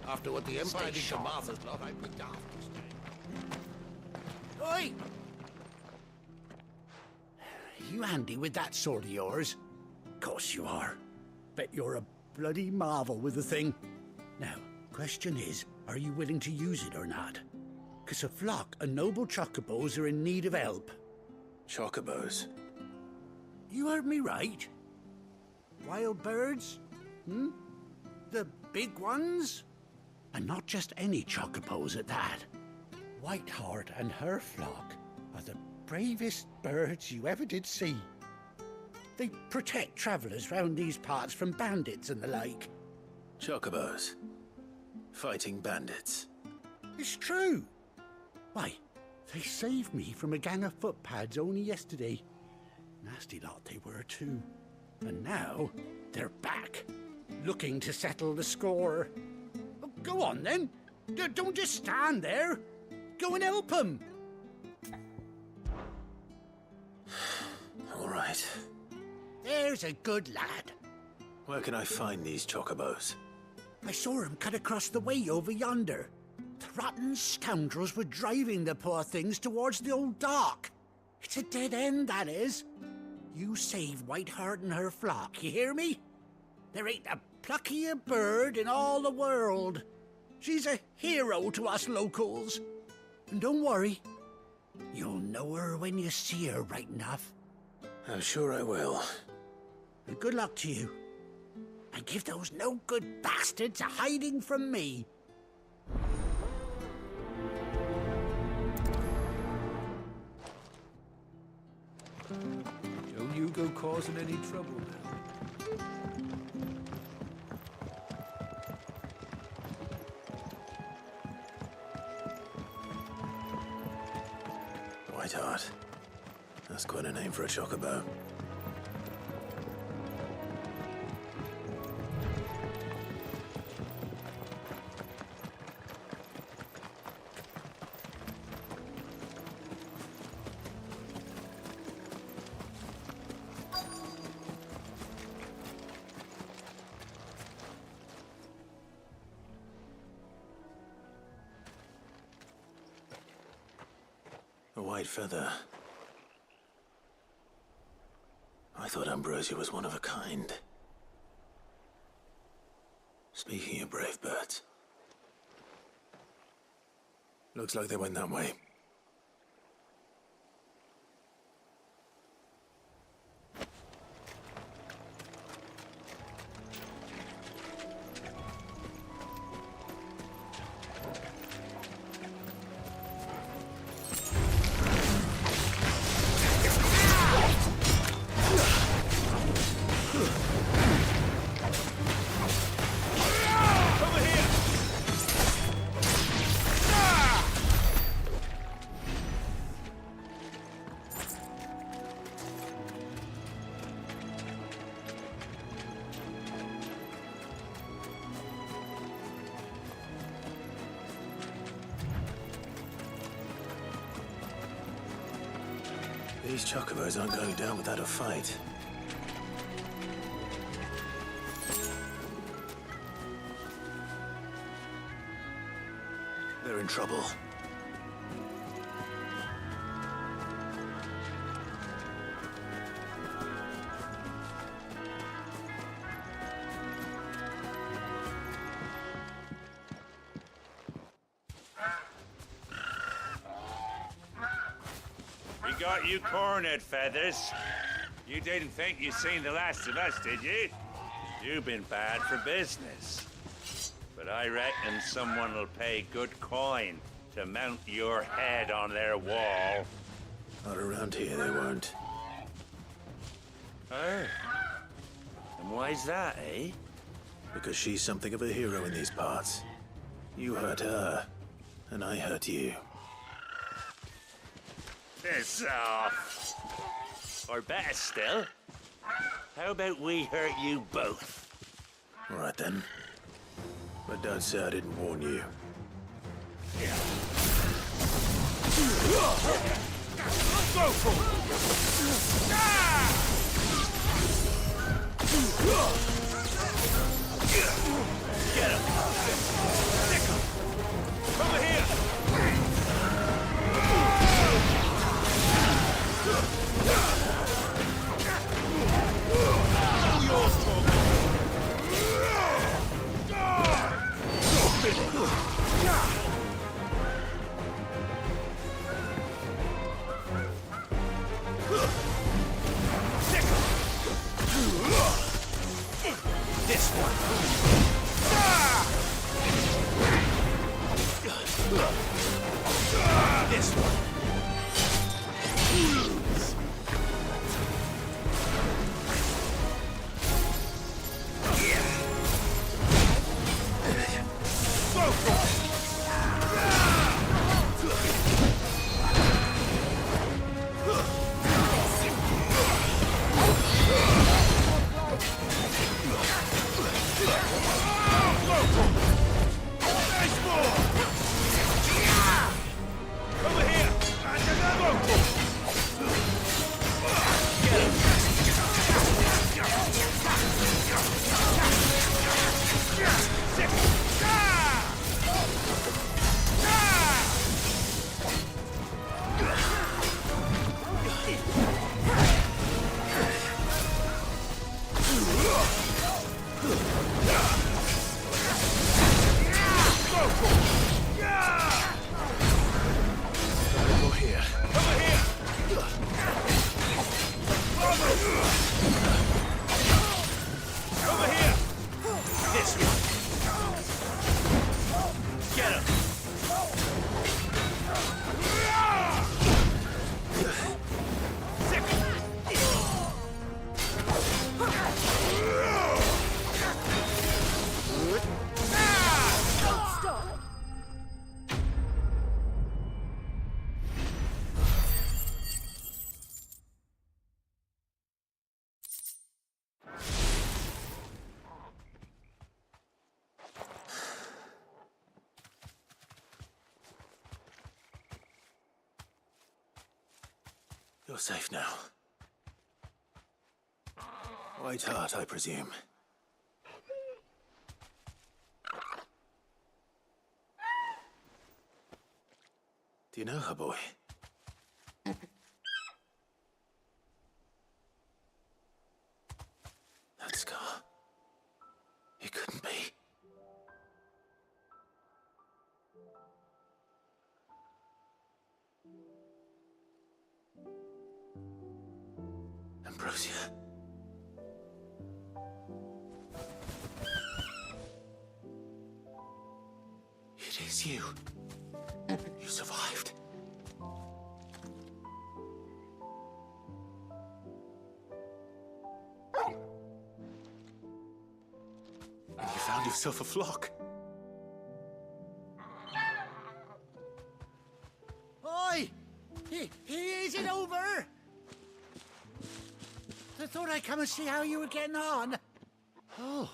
After what the Empire did to Martha's lot, I'd be daft to stay. Oi! You handy with that sword of yours? Course you are. Bet you're a bloody marvel with the thing. Now, question is, are you willing to use it or not? 'Cause a flock of noble chocobos are in need of help. Chocobos? You heard me right. Wild birds? Hmm? The big ones? And not just any chocobos at that. Whiteheart and her flock are the bravest birds you ever did see. They protect travellers round these parts from bandits and the like. Chocobos? Fighting bandits? It's true. Why, they saved me from a gang of footpads only yesterday. Nasty lot they were too. And now they're back, looking to settle the score. Oh, go on then. Don't just stand there. Go and help them. All right. There's a good lad. Where can I find these chocobos? I saw him cut across the way over yonder. The rotten scoundrels were driving the poor things towards the old dock. It's a dead end, that is. You save Whiteheart and her flock, you hear me? There ain't a pluckier bird in all the world. She's a hero to us locals. And don't worry, you'll know her when you see her right enough. I'm sure I will. And good luck to you. And give those no-good bastards a hiding from me. Don't you go causing any trouble now. Sweetheart. That's quite a name for a chocobo. A white feather. I thought Ambrosia was one of a kind. Speaking of brave birds. Looks like they went that way. These chocobos aren't going down without a fight. They're in trouble. We got you cornered, Feathers. You didn't think you'd seen the last of us, did you? You've been bad for business. But I reckon someone will pay good coin to mount your head on their wall. Not around here, they won't. Oh. And why's that, eh? Because she's something of a hero in these parts. You hurt her, and I hurt you. Piss off. Or better still, how about we hurt you both? All right then. But don't say I didn't warn you. Yeah. Go for it! Get him! Stick him! Over here! All yours, Torben! This one. This one. Go for it. Over here! Get him! You're safe now. White Hart, I presume. Do you know her, boy? That scar. It couldn't be. Ambrosia. It is you. You survived. And you found yourself a flock. Oi! Is it over? I thought I'd come and see how you were getting on. Oh,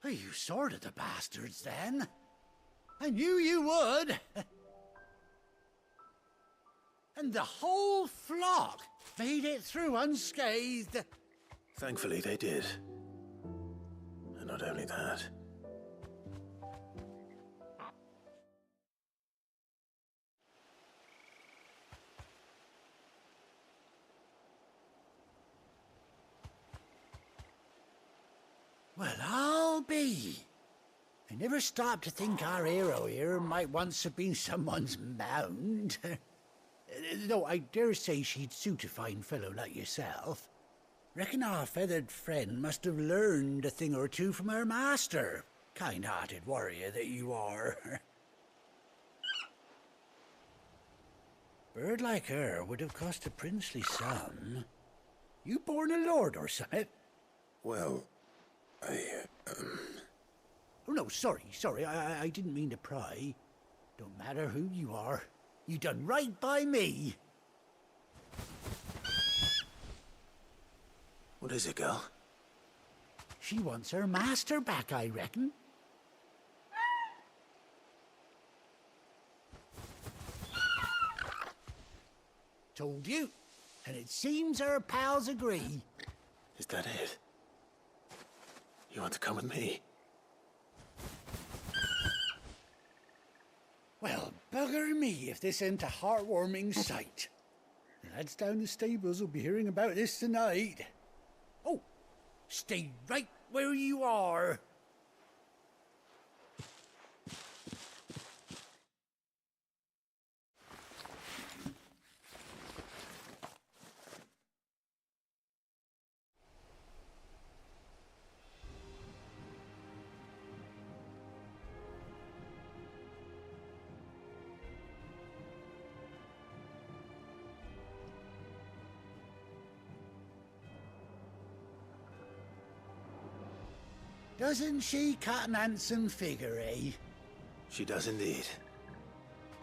you sorted the bastards then. I knew you would. And the whole flock made it through unscathed. Thankfully, they did. And not only that. Well, I'll be. I never stopped to think our hero here might once have been someone's mount. Though I dare say she'd suit a fine fellow like yourself. Reckon our feathered friend must have learned a thing or two from her master. Kind-hearted warrior that you are. Bird like her would have cost a princely sum. You born a lord or something? Well, Oh, no, sorry. I didn't mean to pry. Don't matter who you are. You done right by me. What is it, girl? She wants her master back, I reckon. Told you. And it seems her pals agree. Is that it? You want to come with me? Well, bugger me if this ain't a heartwarming sight. The lads down the stables will be hearing about this tonight. Oh, stay right where you are. Doesn't she cut an handsome figure, eh? She does indeed.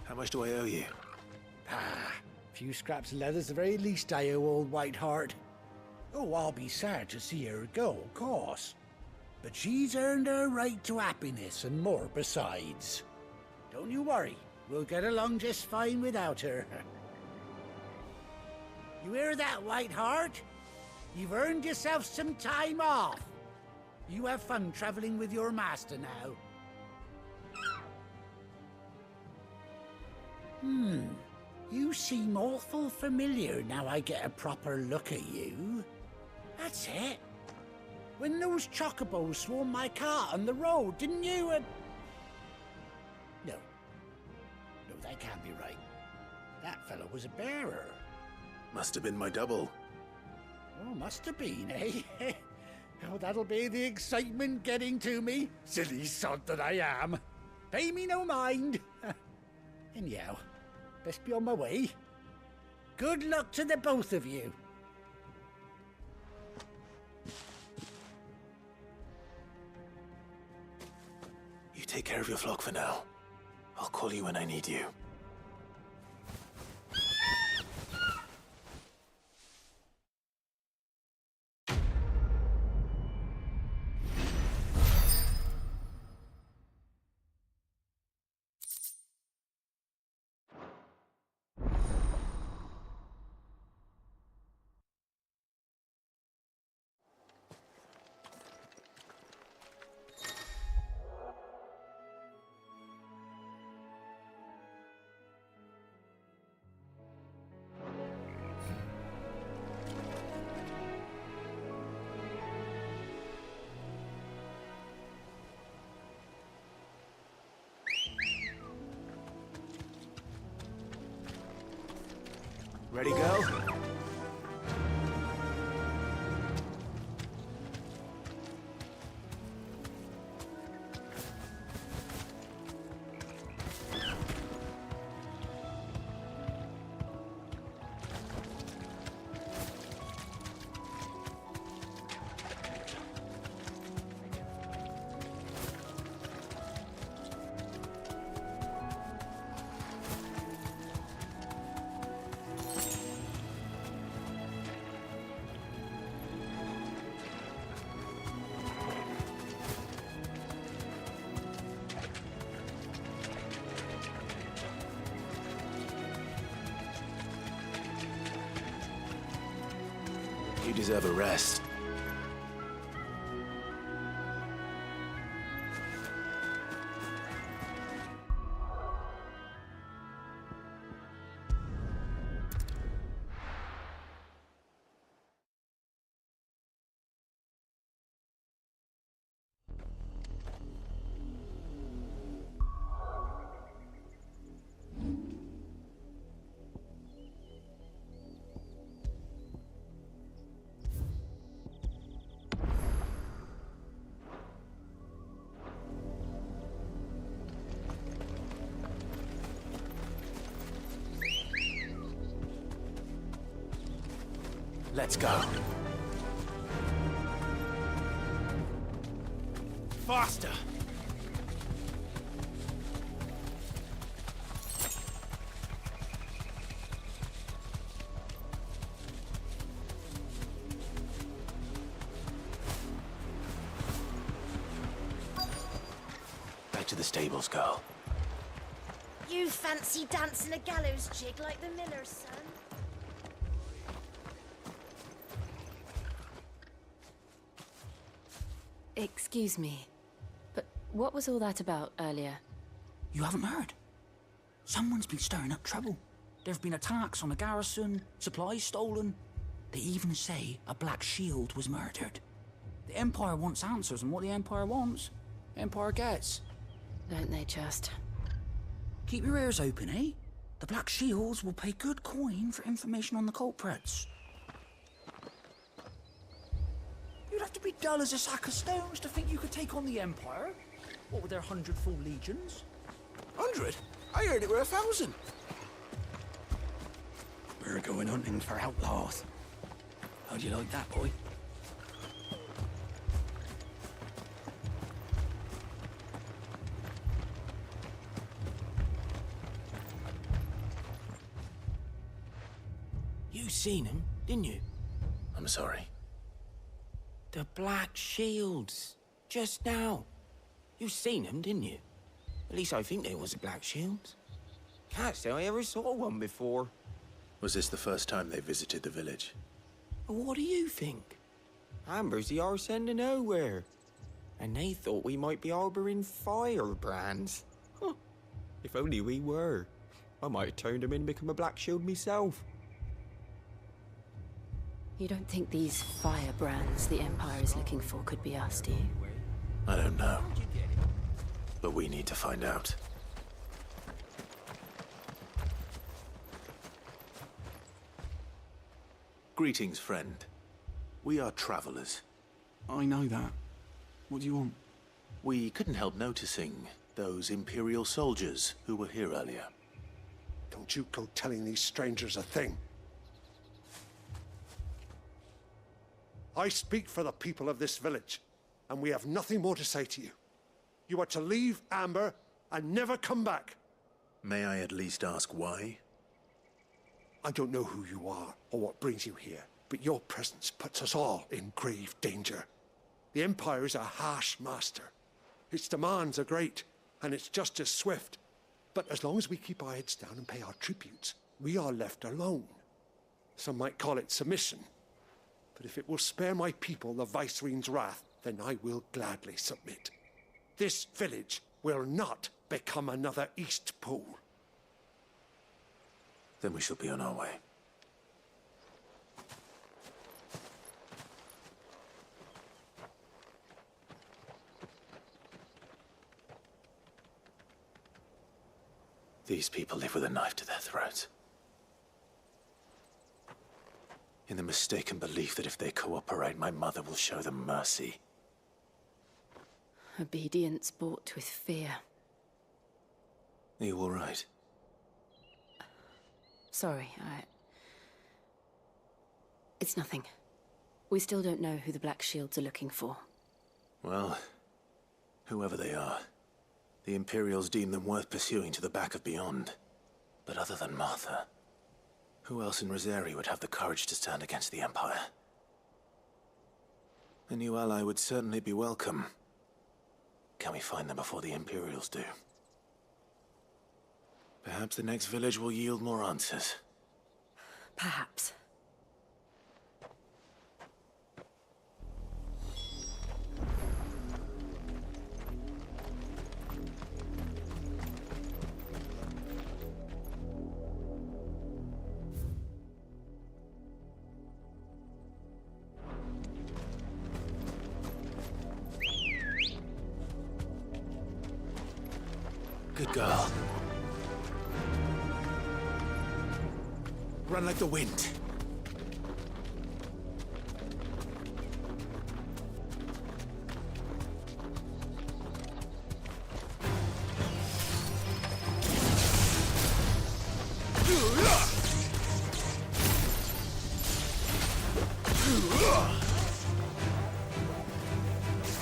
How much do I owe you? A few scraps of leather's the very least I owe old White Hart. Oh, I'll be sad to see her go, of course. But she's earned her right to happiness and more besides. Don't you worry, we'll get along just fine without her. You hear that, White Hart? You've earned yourself some time off. You have fun traveling with your master now. You seem awful familiar now I get a proper look at you. That's it. When those chocobos swarmed my cart on the road, didn't you? No, that can't be right. That fellow was a bearer. Must have been my double. Oh, must have been, eh? Oh, that'll be the excitement getting to me. Silly sod that I am. Pay me no mind. Anyhow, best be on my way. Good luck to the both of you. You take care of your flock for now. I'll call you when I need you. You deserve a rest. Let's go. Faster! Back to the stables, girl. You fancy dancing a gallows jig like the miller's son? Excuse me, but what was all that about earlier? You haven't heard? Someone's been stirring up trouble. There have been attacks on the garrison, supplies stolen. They even say a Black Shield was murdered. The Empire wants answers, and what the Empire wants, the Empire gets. Don't they just? Keep your ears open, eh? The Black Shields will pay good coin for information on the culprits. You'd have to be dull as a sack of stones to think you could take on the Empire. What with their 100 full legions? 100? I heard it were 1,000. We're going hunting for outlaws. How do you like that, boy? You seen him, didn't you? I'm sorry. The Black Shields. Just now. You seen them, didn't you? At least I think there was a Black Shield. Can't say I ever saw one before. Was this the first time they visited the village? What do you think? Amber's the arse end of nowhere. And they thought we might be harboring firebrands. Huh. If only we were. I might have turned them in and become a Black Shield myself. You don't think these firebrands the Empire is looking for could be us, do you? I don't know. But we need to find out. Greetings, friend. We are travelers. I know that. What do you want? We couldn't help noticing those Imperial soldiers who were here earlier. Don't you go telling these strangers a thing. I speak for the people of this village, and we have nothing more to say to you. You are to leave Amber and never come back. May I at least ask why? I don't know who you are or what brings you here, but your presence puts us all in grave danger. The Empire is a harsh master. Its demands are great, and its justice swift. But as long as we keep our heads down and pay our tributes, we are left alone. Some might call it submission. But if it will spare my people the Viceroy's wrath, then I will gladly submit. This village will not become another East Pool. Then we shall be on our way. These people live with a knife to their throats. In the mistaken belief that if they cooperate, my mother will show them mercy. Obedience bought with fear. Are you all right? Sorry, It's nothing. We still don't know who the Black Shields are looking for. Well, whoever they are, the Imperials deem them worth pursuing to the back of beyond. But other than Martha, who else in Rosari would have the courage to stand against the Empire? A new ally would certainly be welcome. Can we find them before the Imperials do? Perhaps the next village will yield more answers. Perhaps. Good girl. Run like the wind.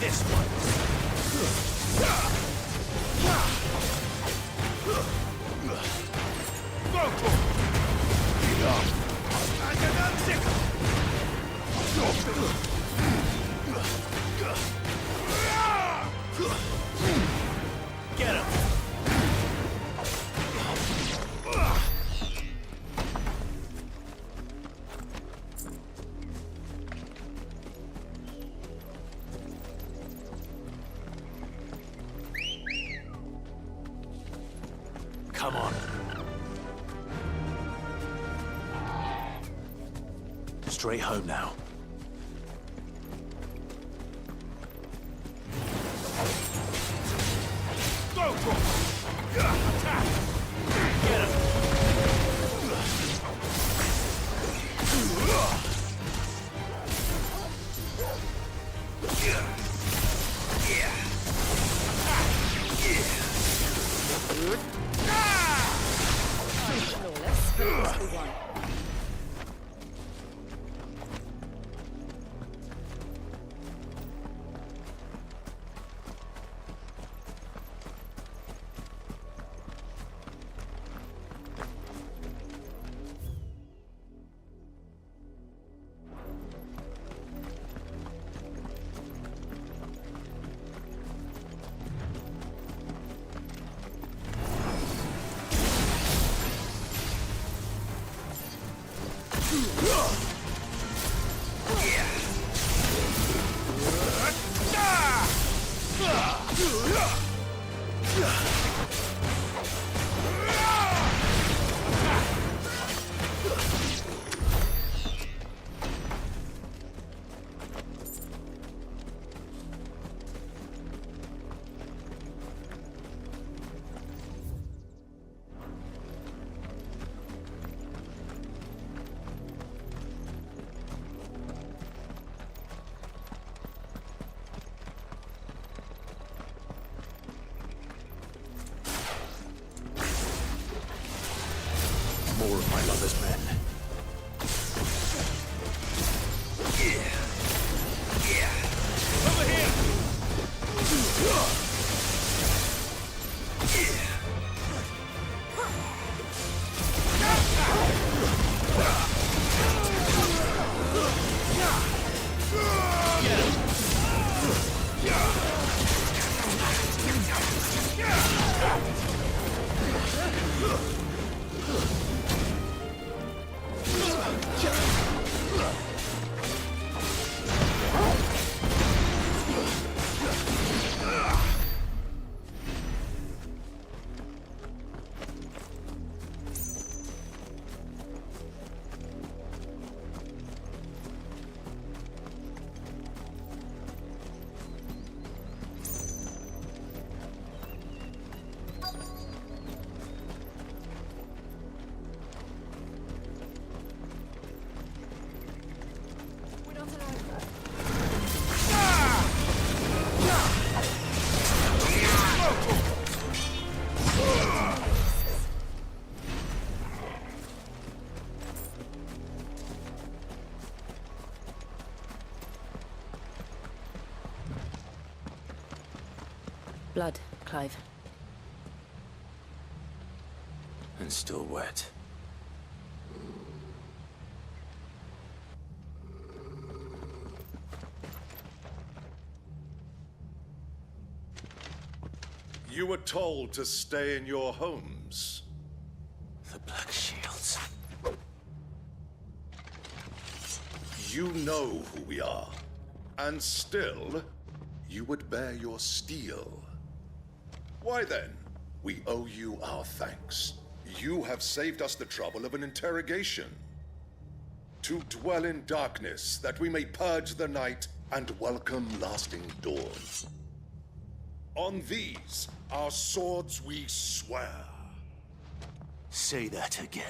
This one. Get him. Come on. Straight home now. Go for it! Attack! Get him! Flawless, but at least we won. More of my mother's men. Over here! Blood, Clive. And still wet. You were told to stay in your homes. The Black Shields. You know who we are. And still, you would bear your steel. Why then, we owe you our thanks. You have saved us the trouble of an interrogation. To dwell in darkness, that we may purge the night and welcome lasting dawn. On these, our swords we swear. Say that again.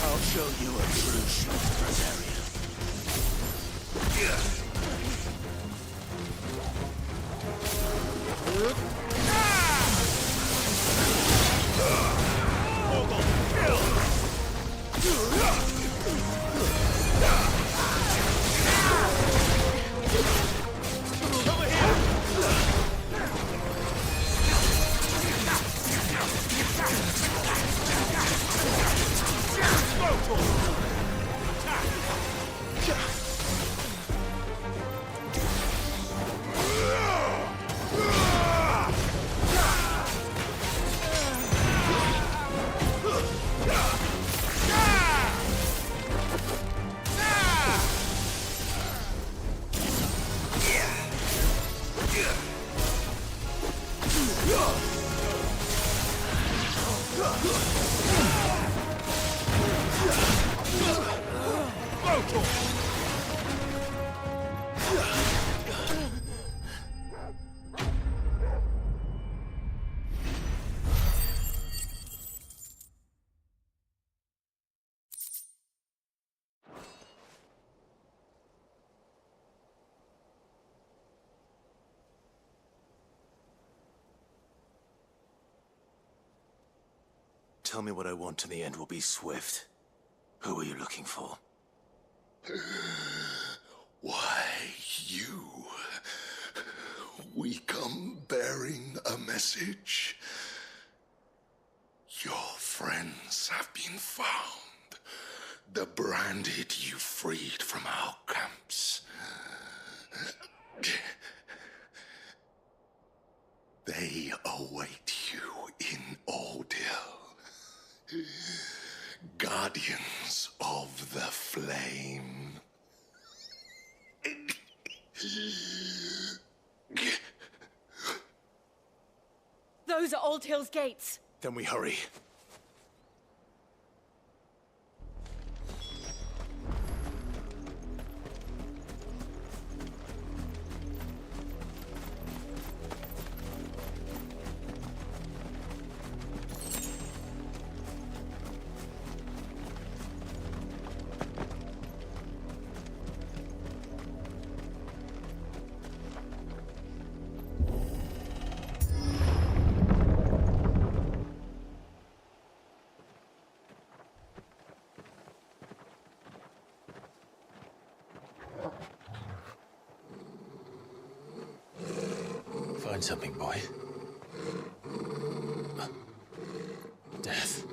I'll show you a true shield Rosaria. Tell me what I want and the end will be swift. Who are you looking for? Why, you. We come bearing a message. Your friends have been found. The branded you freed from our camps. They await you in Ordeal. Guardians of the Flame. Those are Old Hill's gates. Then we hurry. Find something, boy. Death.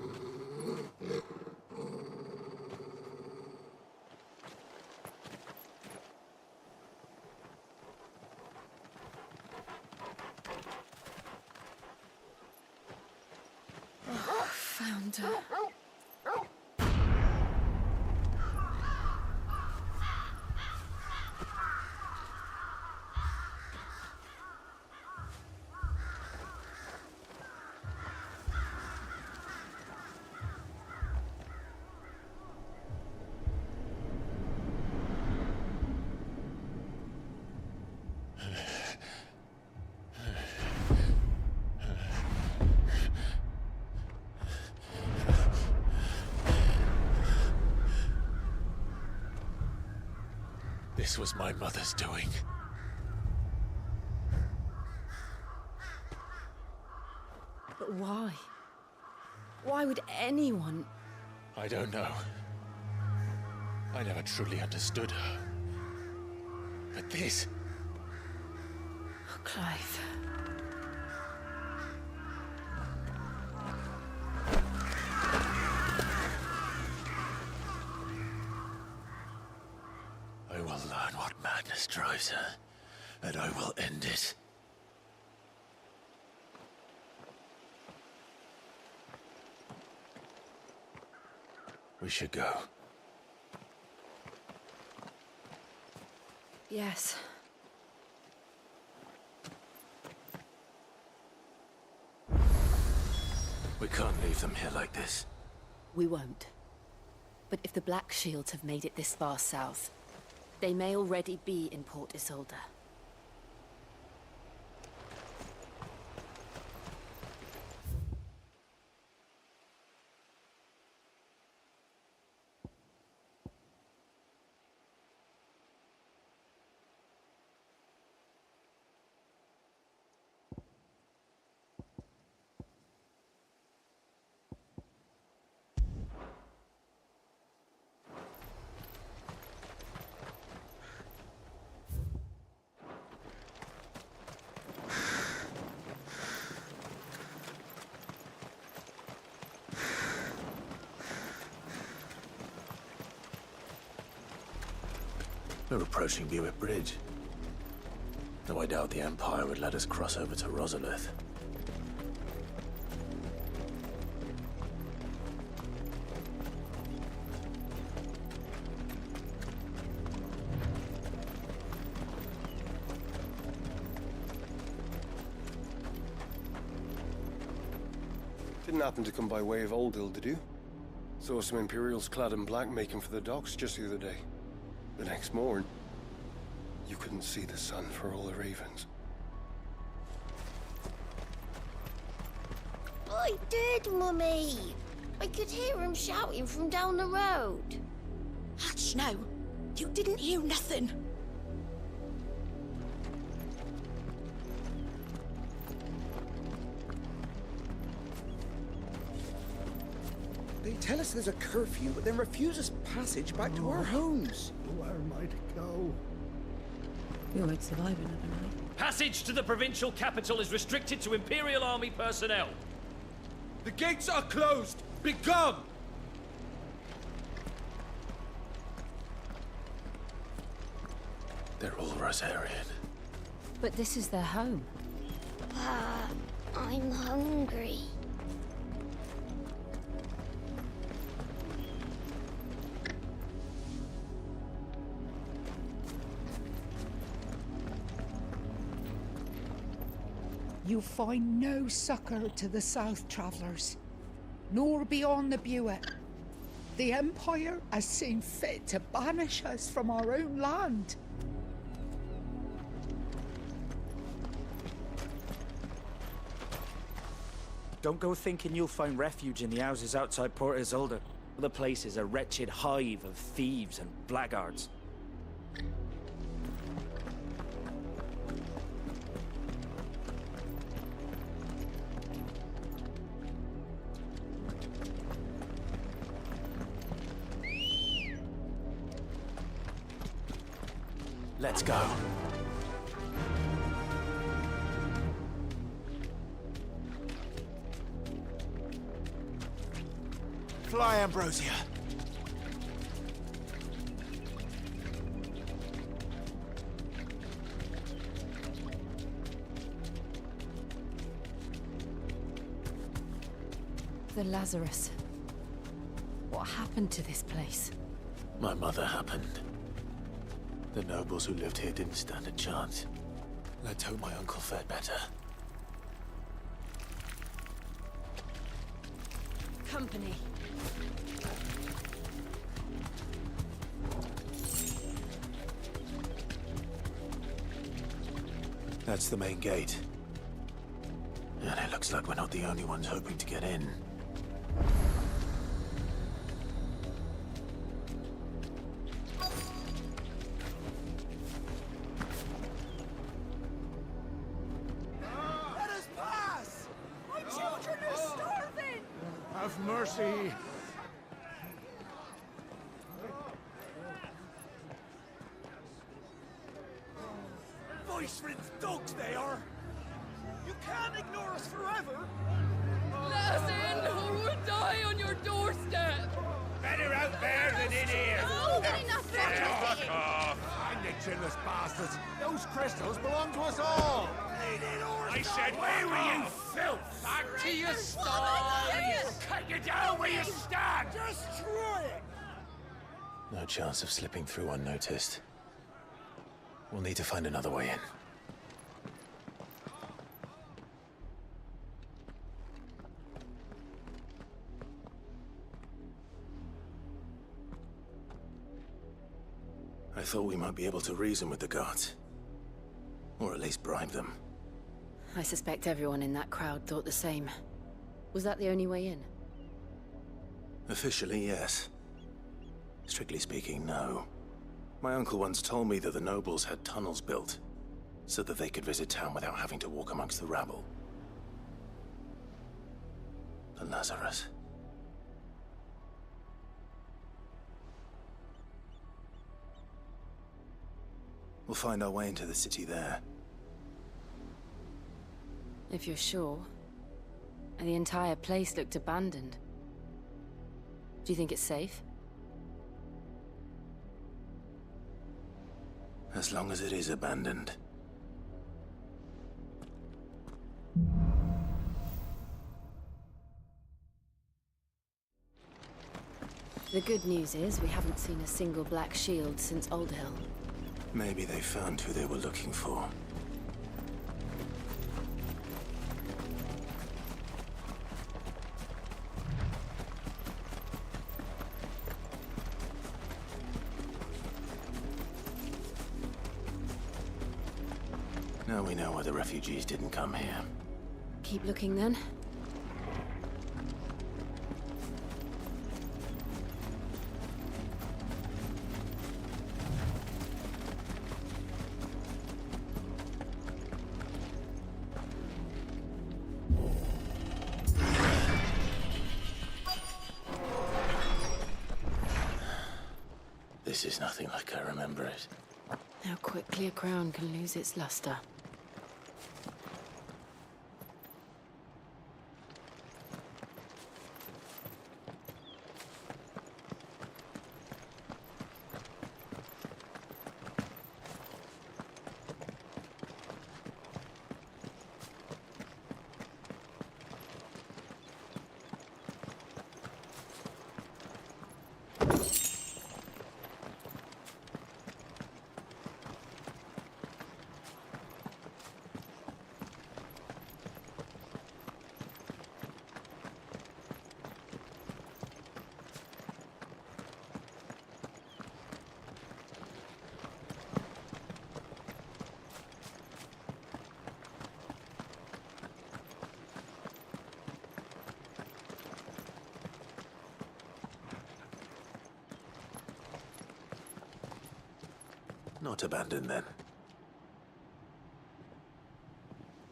Oh, found her. This was my mother's doing. But why? Why would anyone... I don't know. I never truly understood her. But this... Oh, Clive. I will learn what madness drives her, and I will end it. We should go. Yes. We can't leave them here like this. We won't. But if the Black Shields have made it this far south, they may already be in Port Isolde. We're approaching Buick Bridge. Though I doubt the Empire would let us cross over to Rosalith. Didn't happen to come by way of Oldhill, did you? Saw some Imperials clad in black making for the docks just the other day. The next morn, you couldn't see the sun for all the ravens. I did, Mummy. I could hear him shouting from down the road. Hush now. You didn't hear nothing. They tell us there's a curfew, but then refuse us passage back to our homes. Where am I to go? You're like surviving another night. Passage to the provincial capital is restricted to Imperial Army personnel. The gates are closed! Begone! They're all Rosarian. But this is their home. I'm hungry. You find no succor to the South Travellers, nor beyond the Buet. The Empire has seen fit to banish us from our own land. Don't go thinking you'll find refuge in the houses outside Port Isolde. The place is a wretched hive of thieves and blackguards. Let's go. Fly, Ambrosia. The Lazarus. What happened to this place? My mother happened. The nobles who lived here didn't stand a chance. Let's hope my uncle fared better. Company. That's the main gate. And it looks like we're not the only ones hoping to get in. Let us pass! My children are starving! Have mercy. Voice-ridden dogs they are! You can't ignore us forever! Let us in, or we'll die on your doorstep! Better out there than in here! Fuck off! And the chinless bastards! Those crystals belong to us all! I said, where were you, filth? Back to your sties! Cut you down where you stand! Destroy it! No chance of slipping through unnoticed. We'll need to find another way in. I thought we might be able to reason with the guards. Or at least bribe them. I suspect everyone in that crowd thought the same. Was that the only way in? Officially, yes. Strictly speaking, no. My uncle once told me that the nobles had tunnels built, so that they could visit town without having to walk amongst the rabble. The Lazarus. We'll find our way into the city there. If you're sure. And the entire place looked abandoned. Do you think it's safe? As long as it is abandoned. The good news is we haven't seen a single black shield since Old Hill. Maybe they found who they were looking for. Now we know why the refugees didn't come here. Keep looking then. This is nothing like I remember it. How quickly a crown can lose its luster. Not abandoned then.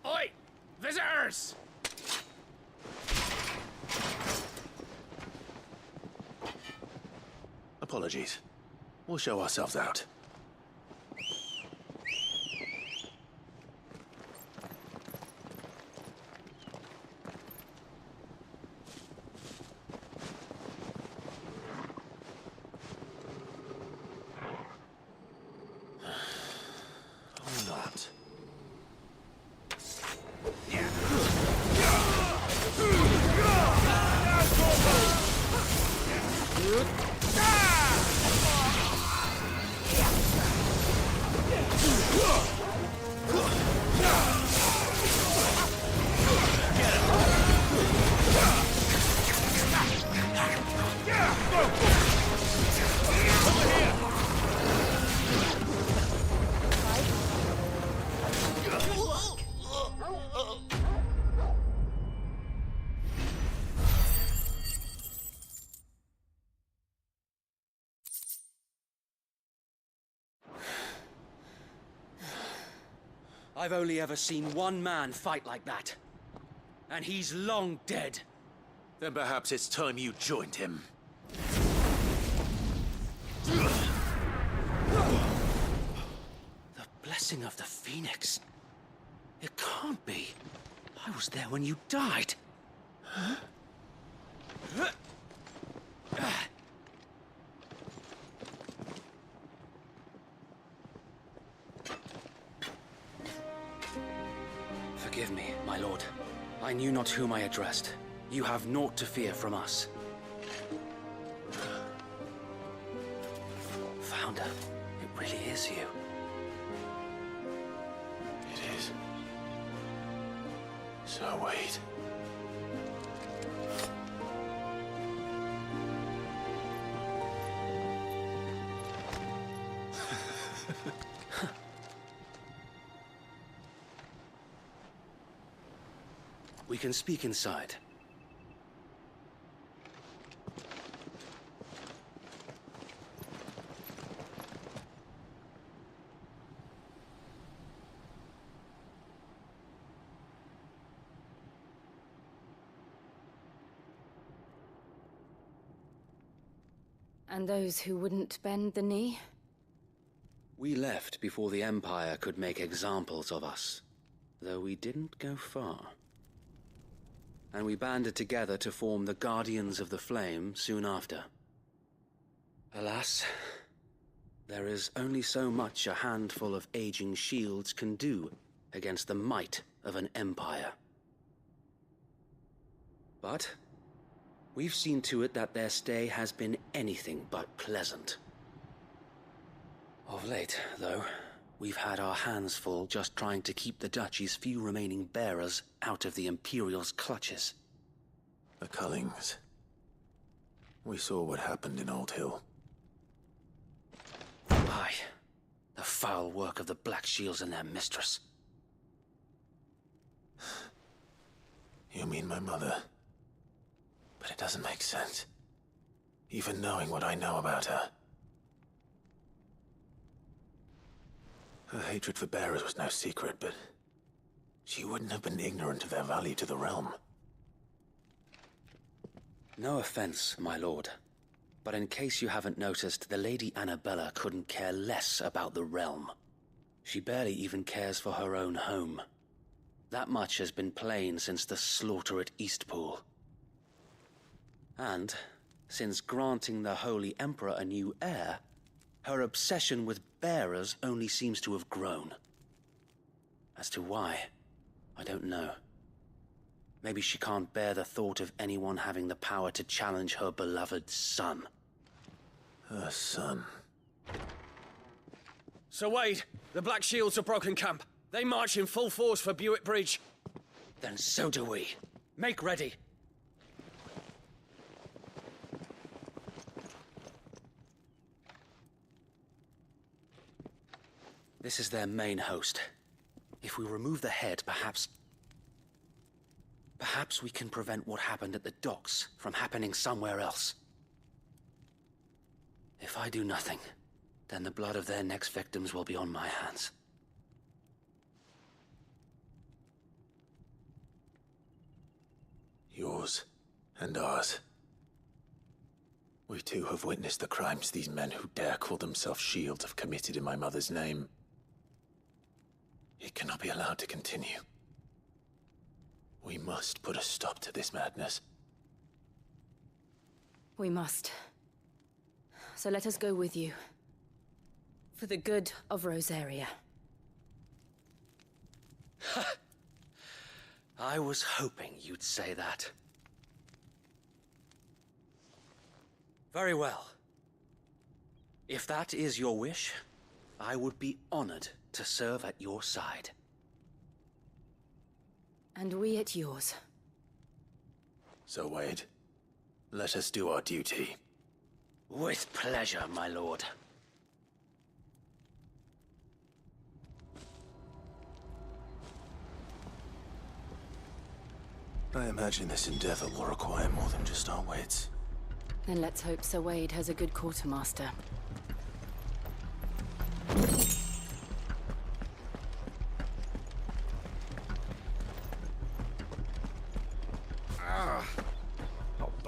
Oi! Visitors! Apologies. We'll show ourselves out. I've only ever seen one man fight like that. And he's long dead. Then perhaps it's time you joined him. The blessing of the Phoenix. It can't be. I was there when you died. Huh? Forgive me, my lord. I knew not whom I addressed. You have naught to fear from us. Founder, it really is you. It is. So wait. We can speak inside. And those who wouldn't bend the knee? We left before the Empire could make examples of us, though we didn't go far. And we banded together to form the Guardians of the Flame soon after. Alas, there is only so much a handful of aging shields can do against the might of an empire. But we've seen to it that their stay has been anything but pleasant. Of late, though, we've had our hands full just trying to keep the Duchy's few remaining bearers out of the Imperial's clutches. The Cullings. We saw what happened in Old Hill. Aye, the foul work of the Black Shields and their mistress. You mean my mother? But it doesn't make sense. Even knowing what I know about her. Her hatred for bearers was no secret, but she wouldn't have been ignorant of their value to the realm. No offense, my lord, but in case you haven't noticed, the Lady Annabella couldn't care less about the realm. She barely even cares for her own home. That much has been plain since the slaughter at Eastpool. And, since granting the Holy Emperor a new heir, her obsession with bearers only seems to have grown. As to why, I don't know. Maybe she can't bear the thought of anyone having the power to challenge her beloved son. Her son. Sir Wade, the Black Shields have broken camp. They march in full force for Buick Bridge. Then so do we. Make ready. This is their main host. If we remove the head, perhaps we can prevent what happened at the docks from happening somewhere else. If I do nothing, then the blood of their next victims will be on my hands. Yours and ours. We too have witnessed the crimes these men who dare call themselves shields have committed in my mother's name. It cannot be allowed to continue. We must put a stop to this madness. We must. So let us go with you. For the good of Rosaria. I was hoping you'd say that. Very well. If that is your wish, I would be honored to serve at your side. And we at yours. So, Wade, let us do our duty. With pleasure, my lord. I imagine this endeavor will require more than just our wits. Then let's hope Sir Wade has a good quartermaster.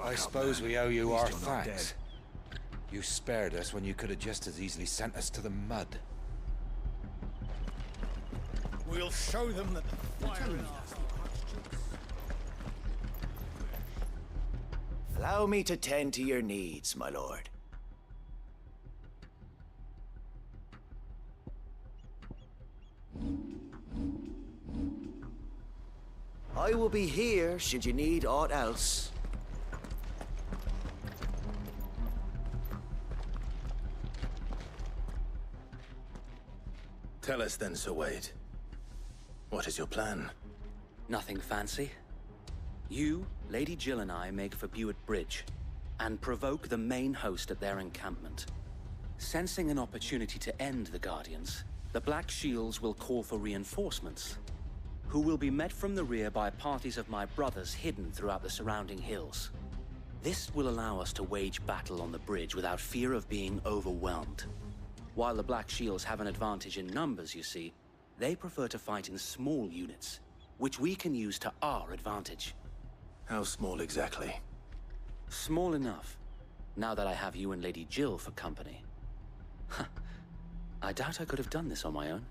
I suppose we owe you our thanks. You spared us when you could have just as easily sent us to the mud. We'll show them that the fire in us. Allow me to tend to your needs, my lord. I will be here should you need aught else. Tell us then, Sir Wade. What is your plan? Nothing fancy. You, Lady Jill and I make for Buick Bridge, and provoke the main host at their encampment. Sensing an opportunity to end the Guardians, the Black Shields will call for reinforcements, who will be met from the rear by parties of my brothers hidden throughout the surrounding hills. This will allow us to wage battle on the bridge without fear of being overwhelmed. While the Black Shields have an advantage in numbers, you see, they prefer to fight in small units, which we can use to our advantage. How small exactly? Small enough, now that I have you and Lady Jill for company. I doubt I could have done this on my own.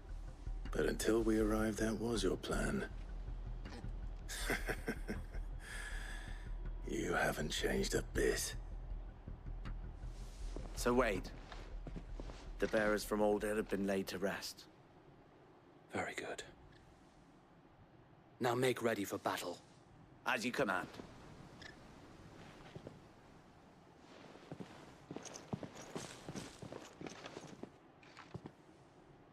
But until we arrived, that was your plan. You haven't changed a bit. So Wade, The bearers from Old Hill have been laid to rest. Very good. Now make ready for battle. As you command.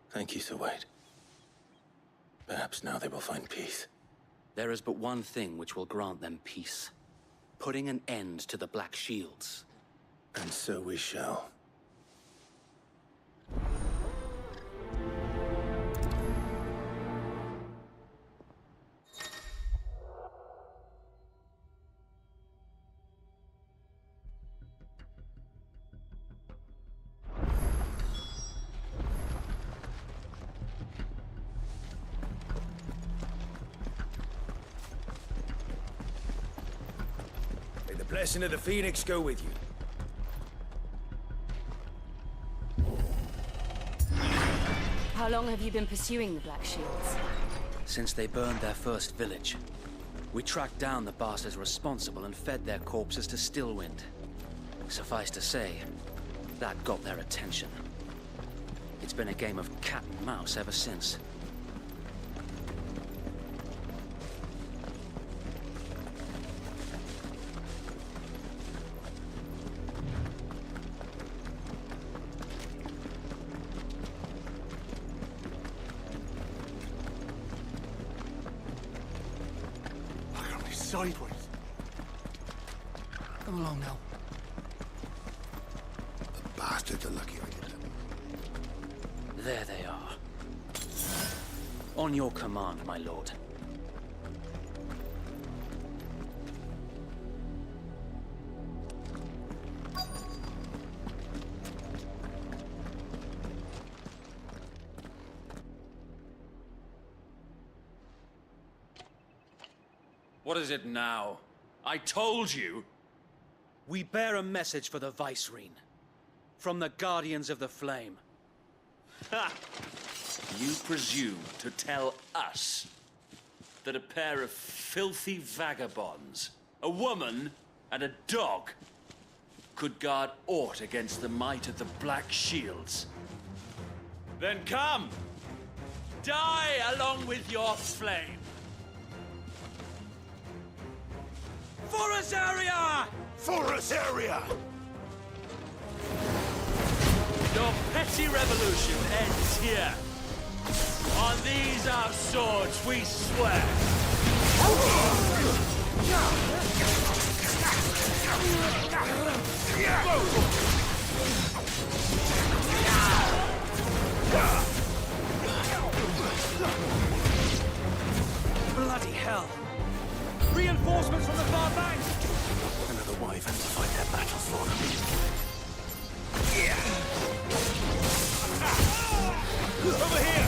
Thank you, Sir Wade. Perhaps now they will find peace. There is but one thing which will grant them peace. Putting an end to the Black Shields. And so we shall. May the blessing of the Phoenix go with you. How long have you been pursuing the Black Shields? Since they burned their first village. We tracked down the bastards responsible and fed their corpses to Stillwind. Suffice to say, that got their attention. It's been a game of cat and mouse ever since. Sideways. Come along now. The bastards are lucky I did that. There they are. On your command, my lord. What is it now? I told you! We bear a message for the Vicereine. From the Guardians of the Flame. Ha! You presume to tell us that a pair of filthy vagabonds, a woman and a dog, could guard aught against the might of the Black Shields? Then come! Die along with your flame! For Azaria! For Azaria! Your petty revolution ends here. On these our swords we swear. Bloody hell! Reinforcements from the far bank! Another wyvern to fight their battles for them. Over here!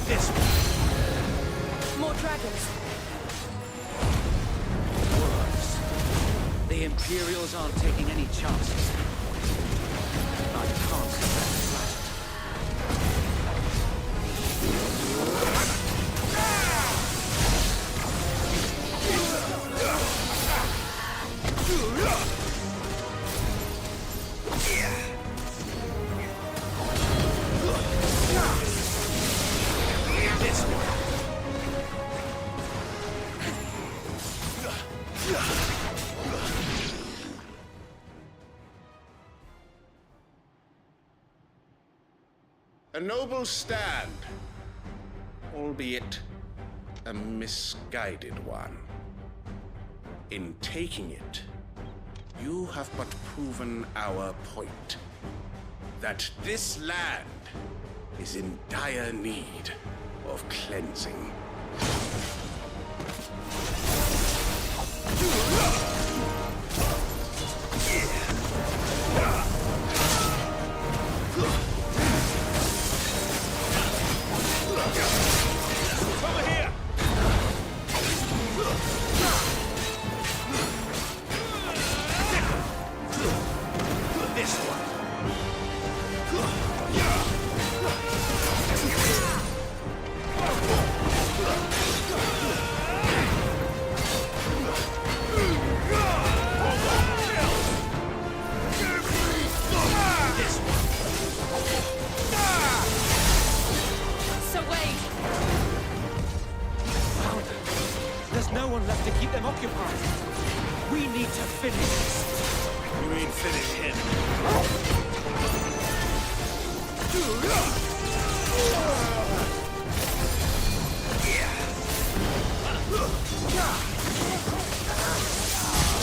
This way. More dragons. Worse. The Imperials aren't taking any chances. I can't see them flattered. This way. A noble stand, albeit a misguided one. In taking it, you have but proven our point. That this land is in dire need of cleansing. Over here! This one. finish this. You mean finish him?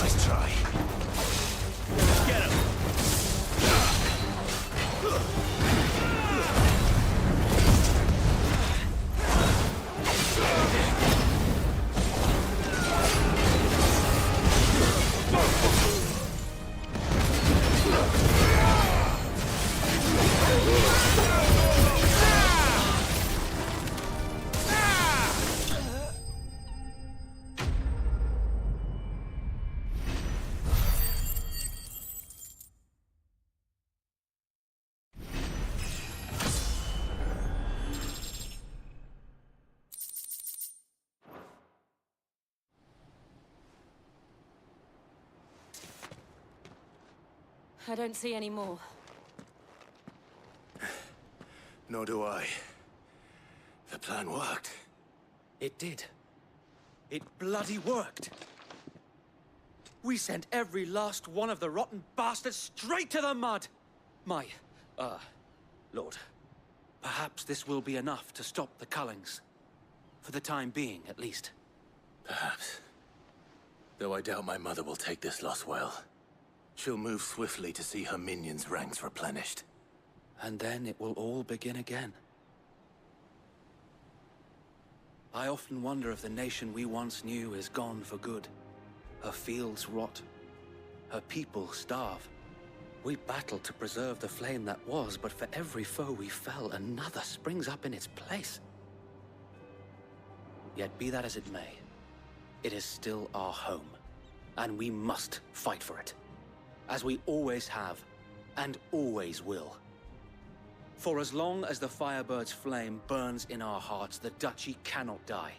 Nice try. Get him! I don't see any more. Nor do I. The plan worked. It did. It bloody worked. We sent every last one of the rotten bastards straight to the mud. My, Lord, perhaps this will be enough to stop the Cullings. For the time being, at least. Perhaps. Though I doubt my mother will take this loss well. She'll move swiftly to see her minions' ranks replenished. And then it will all begin again. I often wonder if the nation we once knew is gone for good. Her fields rot. Her people starve. We battled to preserve the flame that was, but for every foe we fell, another springs up in its place. Yet be that as it may, it is still our home, and we must fight for it. As we always have, and always will. For as long as the Firebird's flame burns in our hearts, the Duchy cannot die.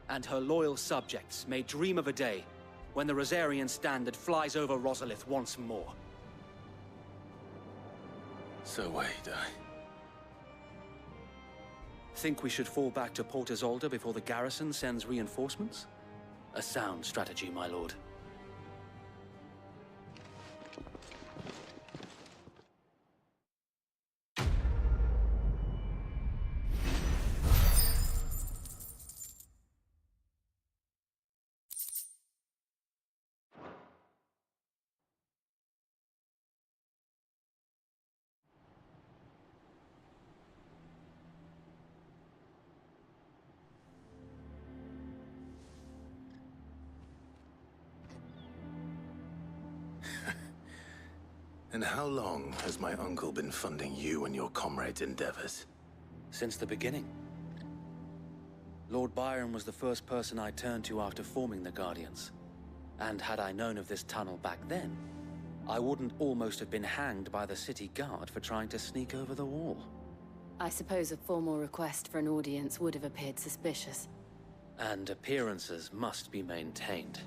And her loyal subjects may dream of a day when the Rosarian standard flies over Rosalith once more. So wait, Think we should fall back to Port Isolde before the garrison sends reinforcements? A sound strategy, my lord. And how long has my uncle been funding you and your comrades' endeavors? Since the beginning. Lord Byron was the first person I turned to after forming the Guardians. And had I known of this tunnel back then, I wouldn't almost have been hanged by the city guard for trying to sneak over the wall. I suppose a formal request for an audience would have appeared suspicious. And appearances must be maintained.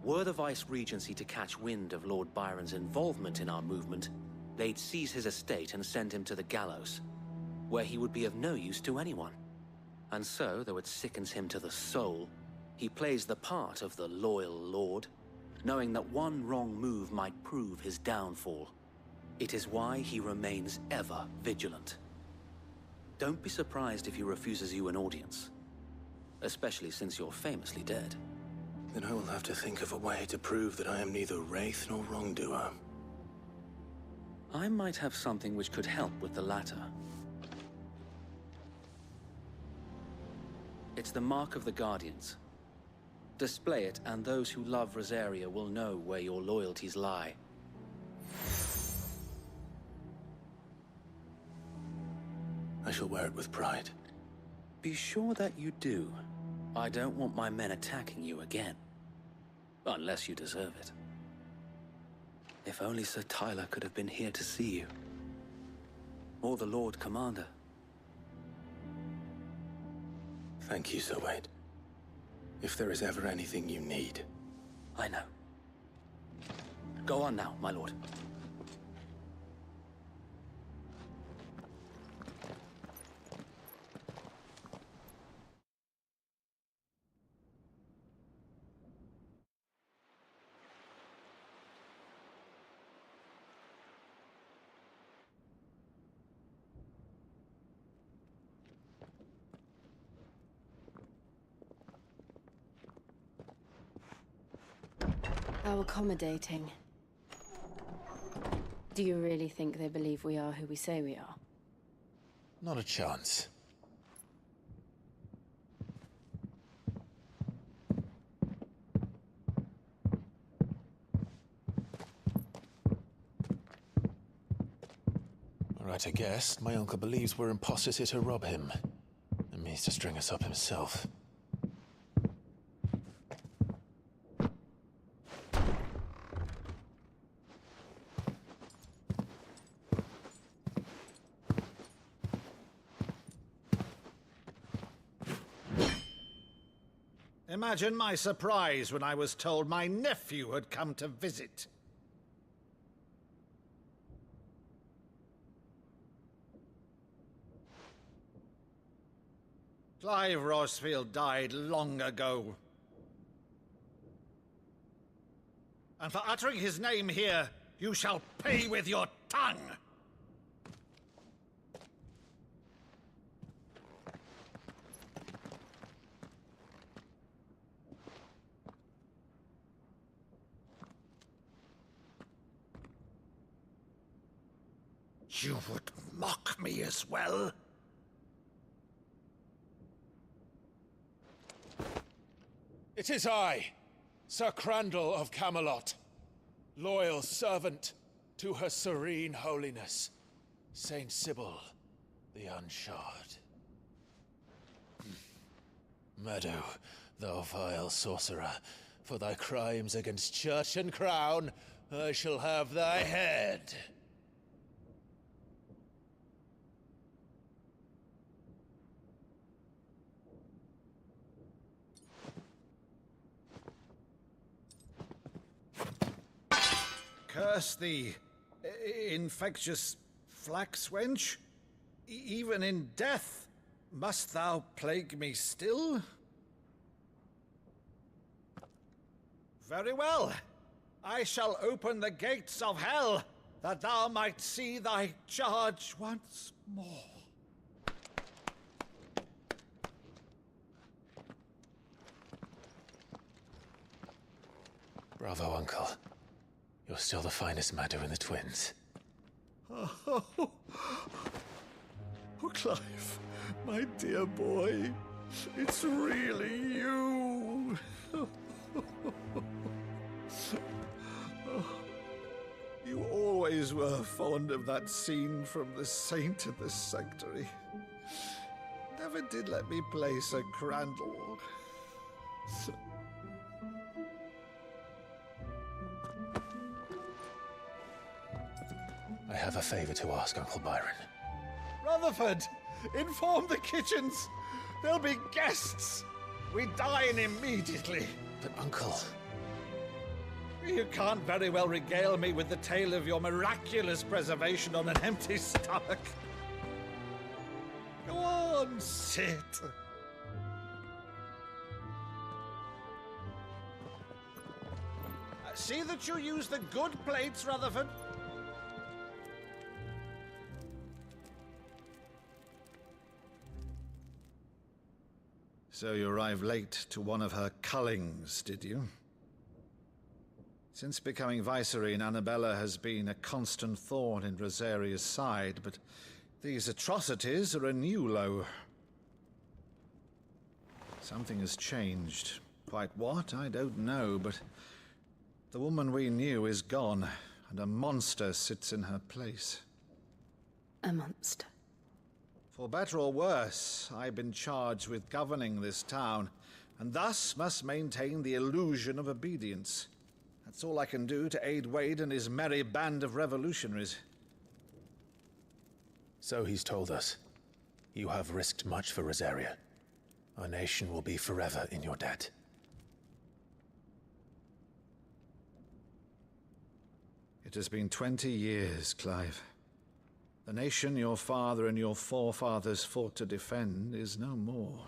Were the Vice-Regency to catch wind of Lord Byron's involvement in our movement, they'd seize his estate and send him to the gallows, where he would be of no use to anyone. And so, though it sickens him to the soul, he plays the part of the loyal lord, knowing that one wrong move might prove his downfall. It is why he remains ever vigilant. Don't be surprised if he refuses you an audience, especially since you're famously dead. Then I will have to think of a way to prove that I am neither wraith nor wrongdoer. I might have something which could help with the latter. It's the mark of the Guardians. Display it, and those who love Rosaria will know where your loyalties lie. I shall wear it with pride. Be sure that you do. I don't want my men attacking you again. Unless you deserve it. If only Sir Tyler could have been here to see you. Or the Lord Commander. Thank you, Sir Wade. If there is ever anything you need. I know. Go on now, my lord. How accommodating. Do you really think they believe we are who we say we are? Not a chance. Right, I guess. My uncle believes we're imposters here to rob him. And means to string us up himself. Imagine my surprise when I was told my nephew had come to visit. Clive Rosfield died long ago. And for uttering his name here, you shall pay with your tongue! You would mock me as well? It is I, Sir Crandall of Camelot, loyal servant to her serene holiness, Saint Sybil the Unshod. Meadow, thou vile sorcerer, for thy crimes against church and crown, I shall have thy head. Curse thee, infectious flax wench. Even in death, must thou plague me still? Very well. I shall open the gates of hell, that thou might see thy charge once more. Bravo, Uncle. You're still the finest Meadow in the twins. Oh, Clive, my dear boy, it's really you. You always were fond of that scene from The Saint in the Sanctuary. Never did let me play Sir Crandall. I have a favor to ask, Uncle Byron. Rutherford, inform the kitchens. There'll be guests. We dine immediately. But, Uncle... You can't very well regale me with the tale of your miraculous preservation on an empty stomach. Go on, sit. See that you use the good plates, Rutherford. So you arrived late to one of her cullings, did you? Since becoming Vicereine, Annabella has been a constant thorn in Rosaria's side, but these atrocities are a new low. Something has changed. Quite what, I don't know, but the woman we knew is gone, and a monster sits in her place. A monster? For better or worse, I've been charged with governing this town, and thus must maintain the illusion of obedience. That's all I can do to aid Wade and his merry band of revolutionaries. So he's told us. You have risked much for Rosaria. Our nation will be forever in your debt. It has been 20 years, Clive. The nation your father and your forefathers fought to defend is no more.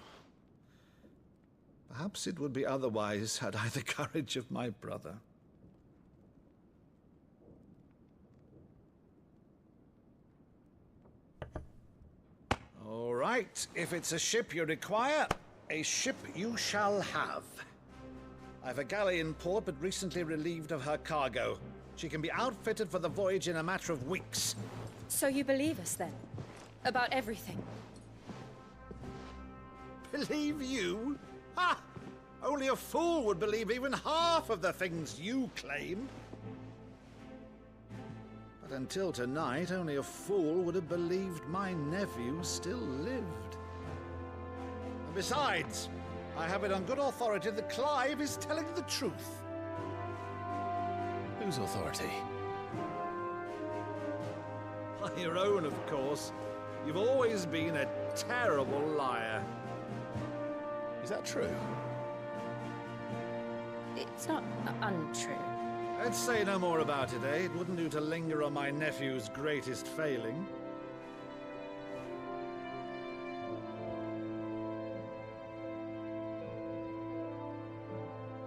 Perhaps it would be otherwise had I the courage of my brother. All right, if it's a ship you require, a ship you shall have. I've a galley in port, but recently relieved of her cargo. She can be outfitted for the voyage in a matter of weeks. So you believe us then? About everything? Believe you? Ha! Only a fool would believe even half of the things you claim. But until tonight, only a fool would have believed my nephew still lived. And besides, I have it on good authority that Clive is telling the truth. Whose authority? Your own, of course. You've always been a terrible liar. Is that true? It's not untrue. Let's say no more about it, eh? It wouldn't do to linger on my nephew's greatest failing.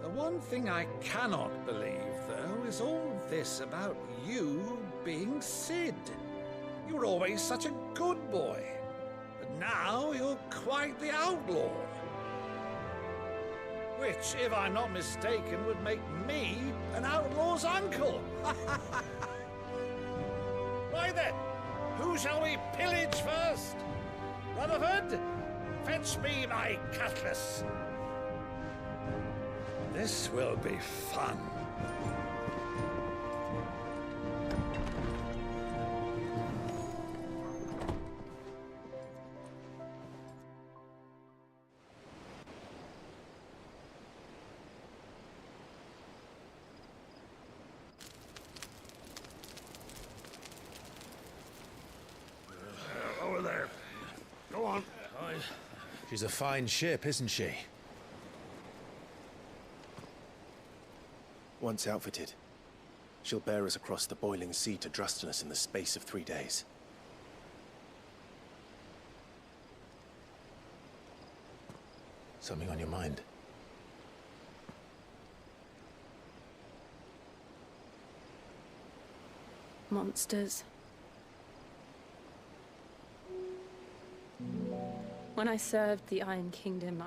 The one thing I cannot believe, though, is all this about you being Sid. You were always such a good boy, but now you're quite the outlaw. Which, if I'm not mistaken, would make me an outlaw's uncle. Right then, who shall we pillage first? Rutherford, fetch me my cutlass. This will be fun. Over there. Go on. She's a fine ship, isn't she? Once outfitted, she'll bear us across the boiling sea to Drustinus in the space of 3 days. Something on your mind? Monsters. When I served the Iron Kingdom,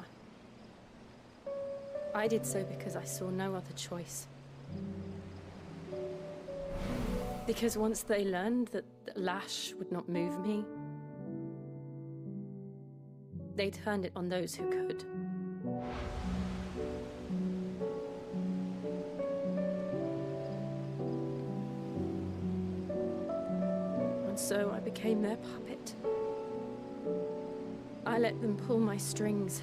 I did so because I saw no other choice. Because once they learned that the lash would not move me, they turned it on those who could. And so I became their puppet. I let them pull my strings,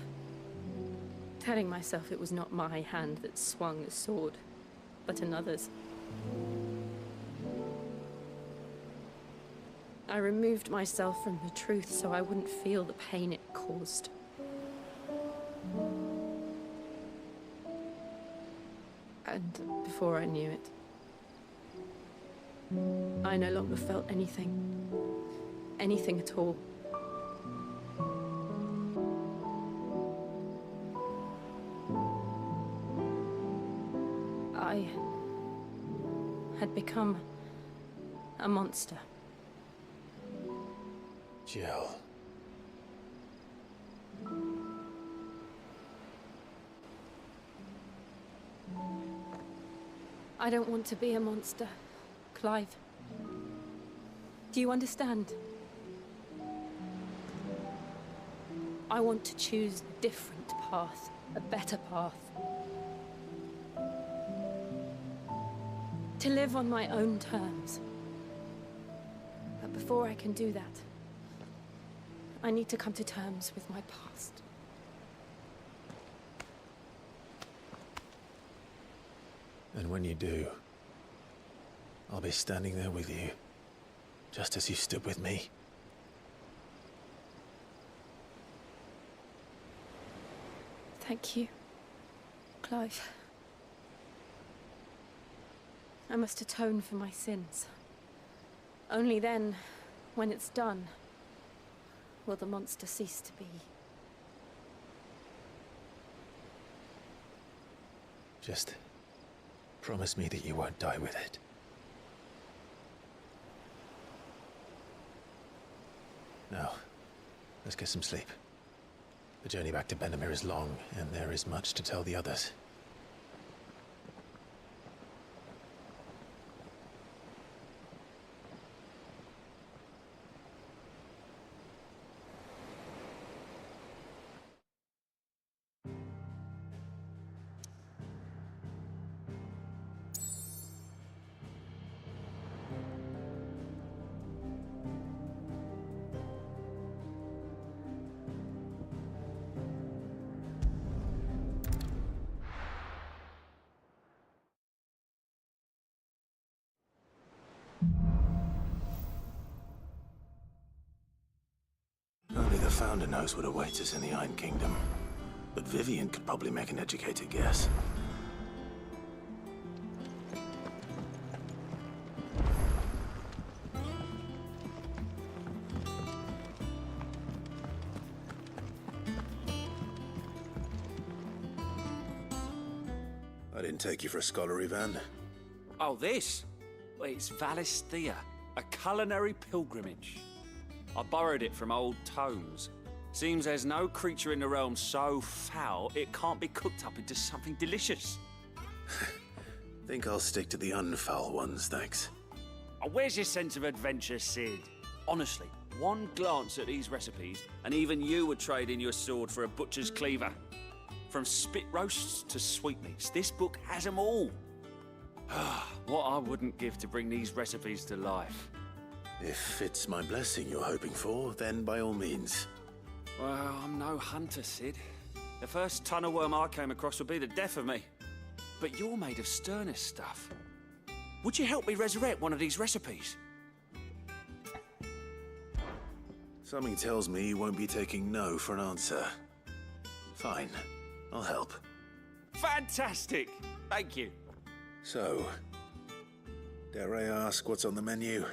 telling myself it was not my hand that swung the sword, but another's. I removed myself from the truth so I wouldn't feel the pain it caused. And before I knew it, I no longer felt anything. Anything at all. I had become a monster. Jill. I don't want to be a monster, Clive. Do you understand? I want to choose a different path, a better path. To live on my own terms. But before I can do that, I need to come to terms with my past. And when you do, I'll be standing there with you, just as you stood with me. Thank you, Clive. I must atone for my sins. Only then, when it's done, will the monster cease to be. Just promise me that you won't die with it. Now, let's get some sleep. The journey back to Benamir is long, and there is much to tell the others. Founder knows what awaits us in the Iron Kingdom, but Vivian could probably make an educated guess. I didn't take you for a scholar, Ivan. Oh, this? Well, it's Valisthea, a culinary pilgrimage. I borrowed it from old tomes. Seems there's no creature in the realm so foul it can't be cooked up into something delicious. Think I'll stick to the unfoul ones, thanks. Oh, where's your sense of adventure, Sid? Honestly, one glance at these recipes, and even you would trade in your sword for a butcher's cleaver. From spit roasts to sweetmeats, this book has them all. What I wouldn't give to bring these recipes to life. If it's my blessing you're hoping for, then by all means. Well, I'm no hunter, Sid. The first ton of worm I came across would be the death of me. But you're made of sterner stuff. Would you help me resurrect one of these recipes? Something tells me you won't be taking no for an answer. Fine, I'll help. Fantastic! Thank you. So, dare I ask what's on the menu?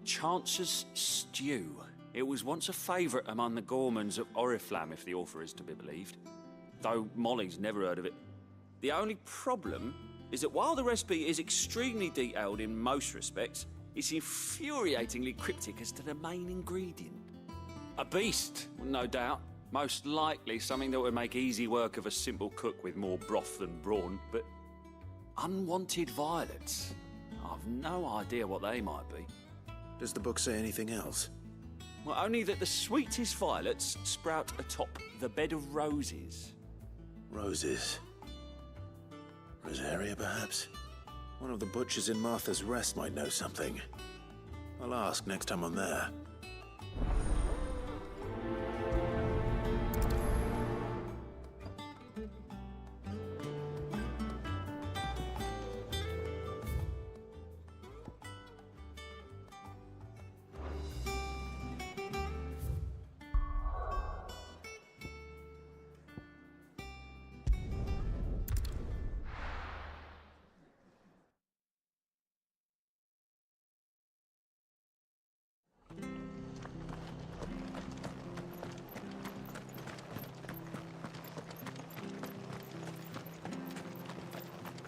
Chance's Stew. It was once a favourite among the gourmands of Oriflamme, if the author is to be believed. Though Molly's never heard of it. The only problem is that while the recipe is extremely detailed in most respects, it's infuriatingly cryptic as to the main ingredient. A beast, no doubt. Most likely something that would make easy work of a simple cook with more broth than brawn, but unwanted violets. I've no idea what they might be. Does the book say anything else? Well, only that the sweetest violets sprout atop the bed of roses. Roses. Rosaria, perhaps? One of the butchers in Martha's Rest might know something. I'll ask next time I'm there.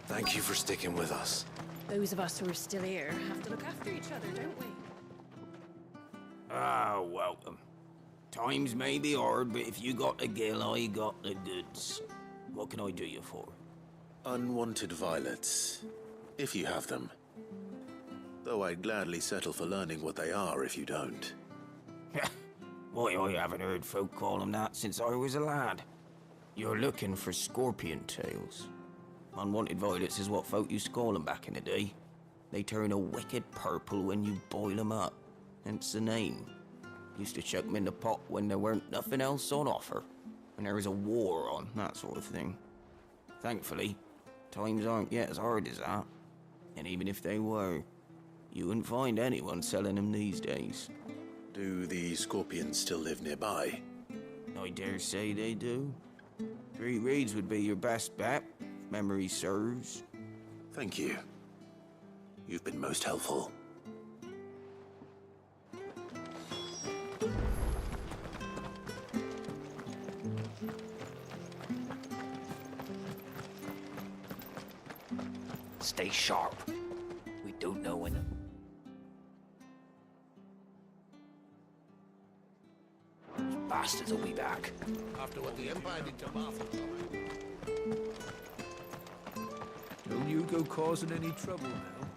Thank you for sticking with us. Those of us who are still here have to look after each other, don't we? Ah, welcome. Times may be hard, but if you got the gill, I got the goods. What can I do you for? Unwanted violets, if you have them. Though I'd gladly settle for learning what they are if you don't. Why, I haven't heard folk call them that since I was a lad. You're looking for scorpion tails. Unwanted violets is what folk used to call them back in the day. They turn a wicked purple when you boil them up. Hence the name. Used to chuck them in the pot when there weren't nothing else on offer. When there was a war on, that sort of thing. Thankfully, times aren't yet as hard as that. And even if they were, you wouldn't find anyone selling them these days. Do the scorpions still live nearby? I dare say they do. 3 Reeds would be your best bet, if memory serves. Thank you. You've been most helpful. Stay sharp. We don't know when. Those bastards will be back. After what the Empire did to Martha. Don't you go causing any trouble now.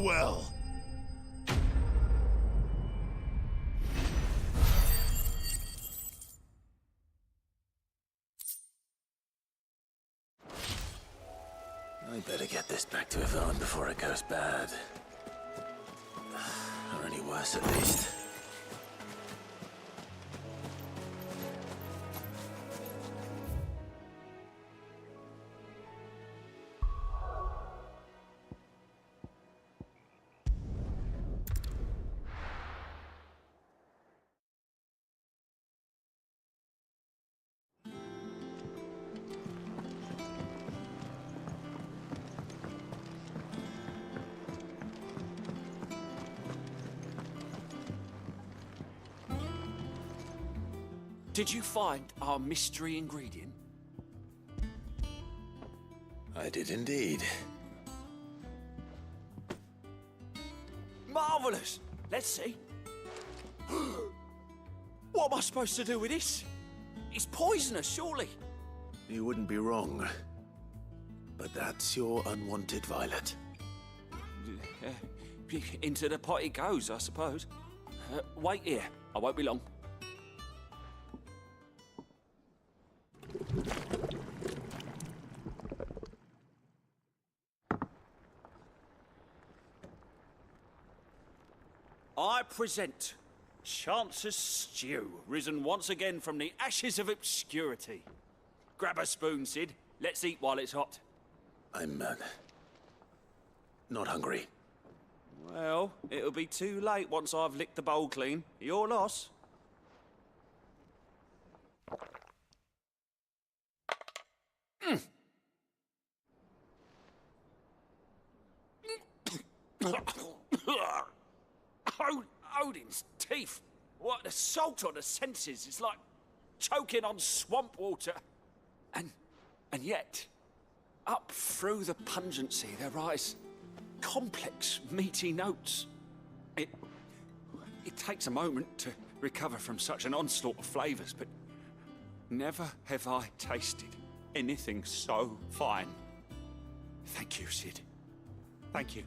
well. I better get this back to Yvonne before it goes bad. Or any worse, at least. Did you find our mystery ingredient? I did indeed. Marvellous! Let's see. What am I supposed to do with this? It's poisonous, surely. You wouldn't be wrong. But that's your unwanted violet. Into the pot it goes, I suppose. Wait here. I won't be long. I present Chance's Stew, risen once again from the ashes of obscurity. Grab a spoon, Sid. Let's eat while it's hot. I'm, not hungry. Well, it'll be too late once I've licked the bowl clean. Your loss. Odin's teeth. What the salt on the senses is like choking on swamp water. And yet, up through the pungency there rise complex, meaty notes. It takes a moment to recover from such an onslaught of flavours, but never have I tasted anything so fine. Thank you, Sid. Thank you.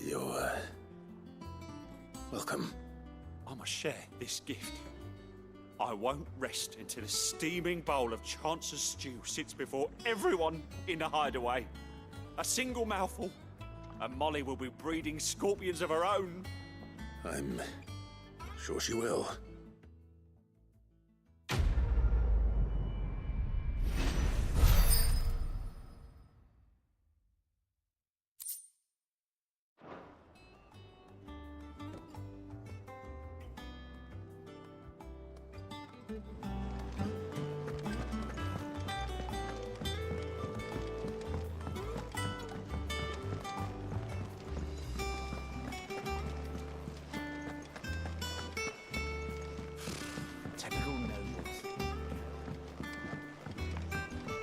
You're, welcome. I must share this gift. I won't rest until a steaming bowl of Chance's Stew sits before everyone in the hideaway. A single mouthful, and Molly will be breeding scorpions of her own. I'm sure she will.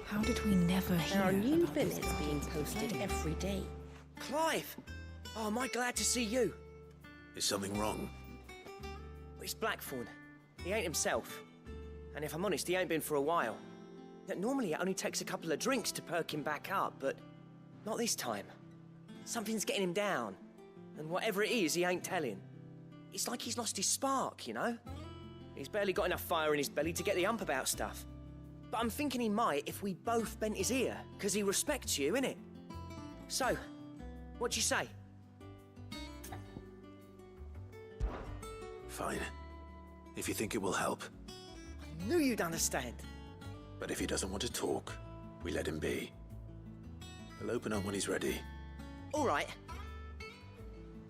How did we never hear? There are new billets being posted every day. Clive! Oh, am I glad to see you? Is something wrong? It's Blackthorn. He ain't himself. And if I'm honest, he ain't been for a while. Normally it only takes a couple of drinks to perk him back up, but not this time. Something's getting him down. And whatever it is, he ain't telling. It's like he's lost his spark, you know? He's barely got enough fire in his belly to get the ump about stuff. But I'm thinking he might if we both bent his ear, because he respects you, innit? So, what do you say? Fine. If you think it will help. I knew you'd understand. But if he doesn't want to talk, we let him be. He'll open up when he's ready. All right.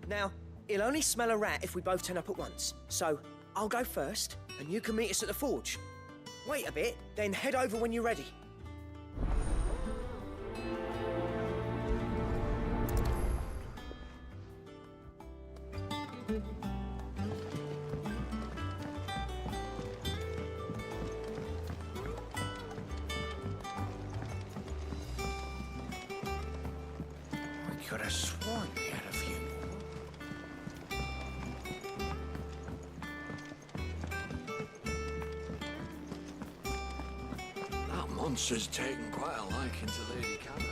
Now, he'll only smell a rat if we both turn up at once. So, I'll go first, and you can meet us at the forge. Wait a bit, then head over when you're ready. I could have sworn we had a few more. That monster's taken quite a liking to Lady Cannon.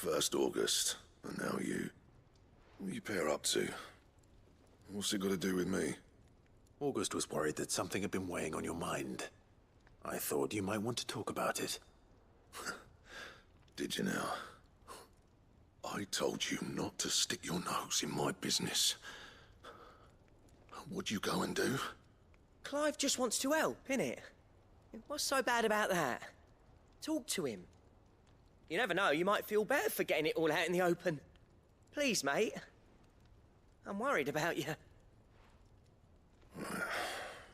First August, and now you. What are you pair up to? What's it got to do with me? August was worried that something had been weighing on your mind. I thought you might want to talk about it. Did you now? I told you not to stick your nose in my business. What'd you go and do? Clive just wants to help, innit? What's so bad about that? Talk to him. You never know, you might feel better for getting it all out in the open. Please, mate. I'm worried about you.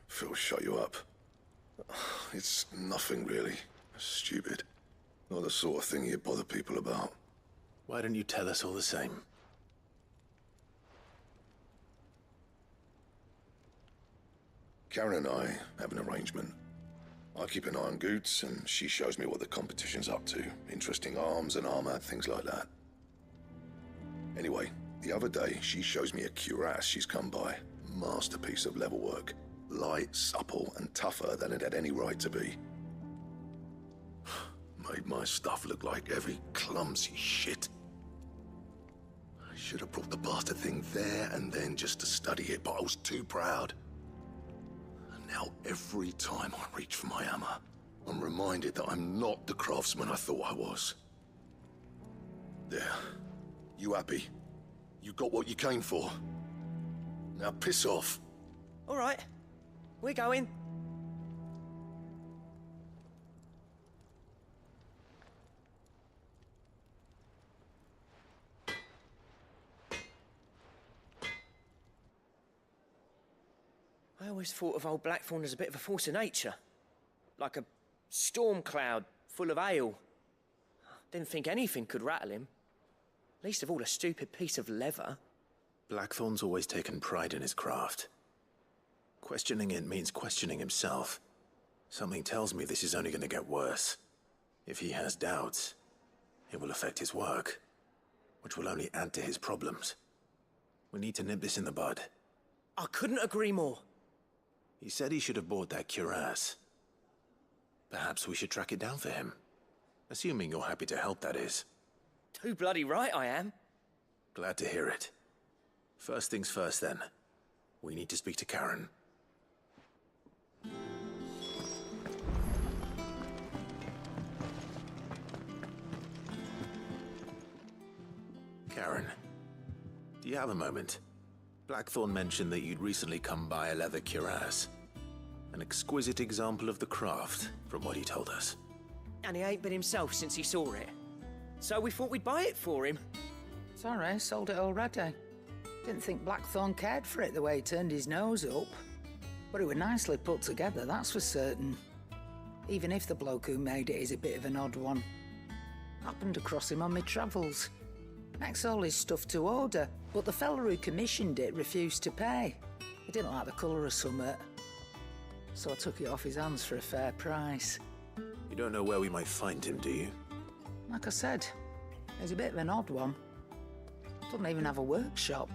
Phil shut you up. It's nothing, really. Stupid. Not the sort of thing you bother people about. Why don't you tell us all the same? Karen and I have an arrangement. I keep an eye on Goots, and she shows me what the competition's up to. Interesting arms and armor, things like that. Anyway, the other day, she shows me a cuirass she's come by. Masterpiece of level work. Light, supple, and tougher than it had any right to be. Made my stuff look like heavy, clumsy shit. I should have brought the bastard thing there and then just to study it, but I was too proud. And now every time I reach for my hammer, I'm reminded that I'm not the craftsman I thought I was. There. You happy? You got what you came for. Now piss off. All right. We're going. I always thought of old Blackthorn as a bit of a force of nature. Like a storm cloud full of hail. Didn't think anything could rattle him. Least of all a stupid piece of leather. Blackthorn's always taken pride in his craft. Questioning it means questioning himself. Something tells me this is only going to get worse. If he has doubts, it will affect his work, which will only add to his problems. We need to nip this in the bud. I couldn't agree more. He said he should have bought that cuirass. Perhaps we should track it down for him. Assuming you're happy to help, that is. Too bloody right I am. Glad to hear it. First things first, then. We need to speak to Karen. Karen, do you have a moment? Blackthorn mentioned that you'd recently come by a leather cuirass. An exquisite example of the craft, from what he told us. And he ain't been himself since he saw it. So we thought we'd buy it for him. Sorry, sold it already. Didn't think Blackthorn cared for it the way he turned his nose up. But it was nicely put together, that's for certain. Even if the bloke who made it is a bit of an odd one. Happened across him on my travels. Makes all his stuff to order, but the fella who commissioned it refused to pay. He didn't like the colour of summit. So I took it off his hands for a fair price. You don't know where we might find him, do you? Like I said, he's a bit of an odd one. Doesn't even have a workshop.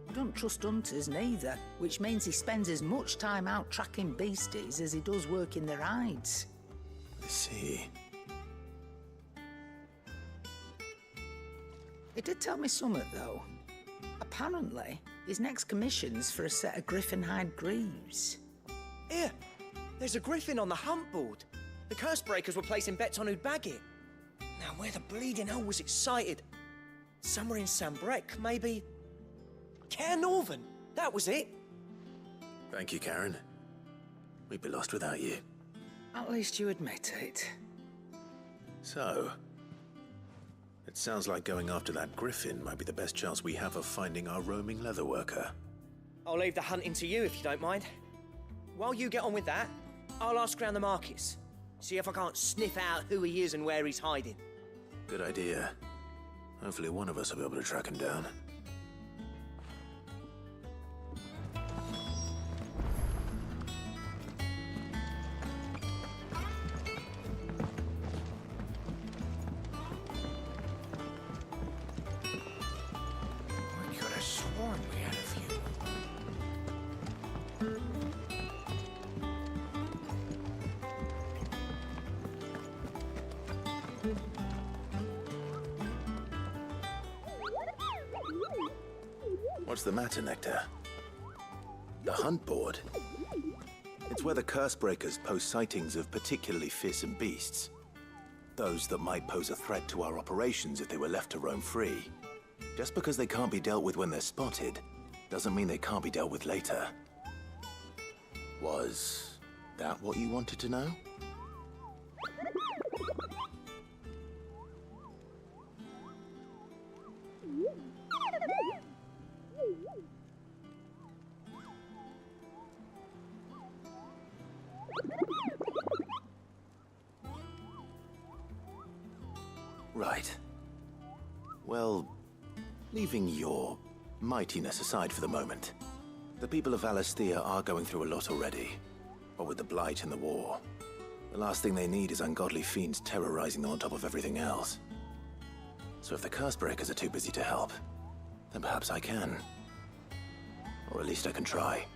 He doesn't trust hunters neither, which means he spends as much time out tracking beasties as he does working their hides. I see. He did tell me something, though. Apparently, his next commission's for a set of griffin hide greaves. Here, there's a griffin on the hunt board. The curse breakers were placing bets on who'd bag it. Now, where the bleeding hell was excited? Somewhere in Sambrec, maybe? Care Northern, that was it. Thank you, Karen. We'd be lost without you. At least you admit it. So, it sounds like going after that griffin might be the best chance we have of finding our roaming leatherworker. I'll leave the hunting to you if you don't mind. While you get on with that, I'll ask around the markets. See if I can't sniff out who he is and where he's hiding. Good idea. Hopefully one of us will be able to track him down. I could have sworn we had a few. What's the matter, Nectar? The hunt board? It's where the curse breakers post sightings of particularly fearsome beasts. Those that might pose a threat to our operations if they were left to roam free. Just because they can't be dealt with when they're spotted, doesn't mean they can't be dealt with later. Was that what you wanted to know? Right. Well, leaving your mightiness aside for the moment, the people of Alastia are going through a lot already. What with the Blight and the war. The last thing they need is ungodly fiends terrorizing them on top of everything else. So if the Cursebreakers are too busy to help, then perhaps I can. Or at least I can try.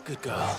Good girl.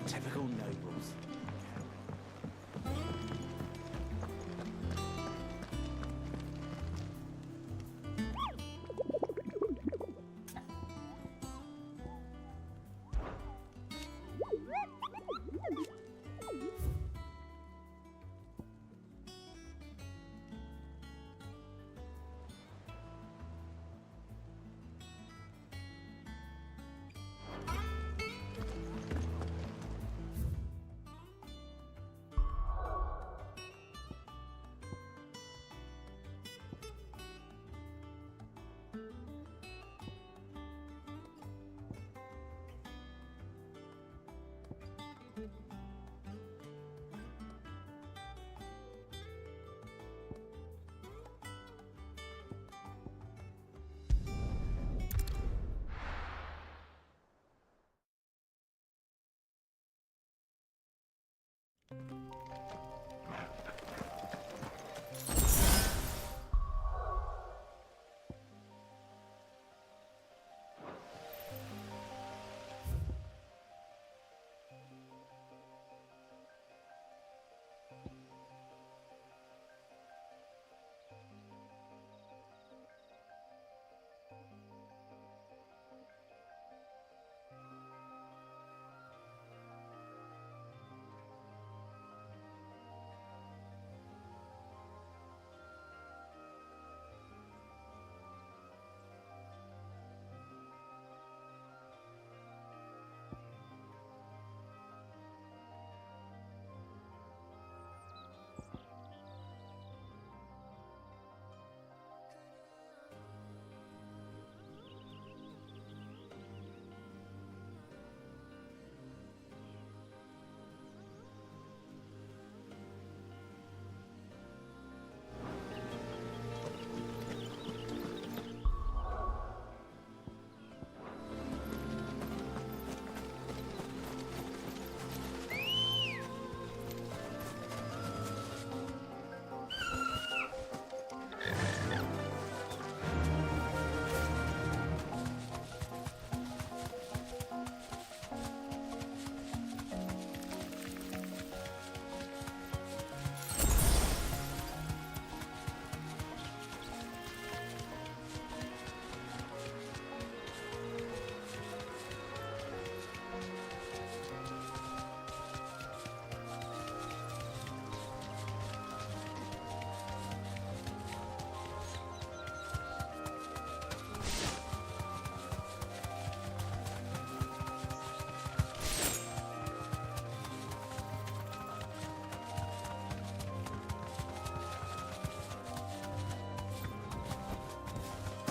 Typical nobles.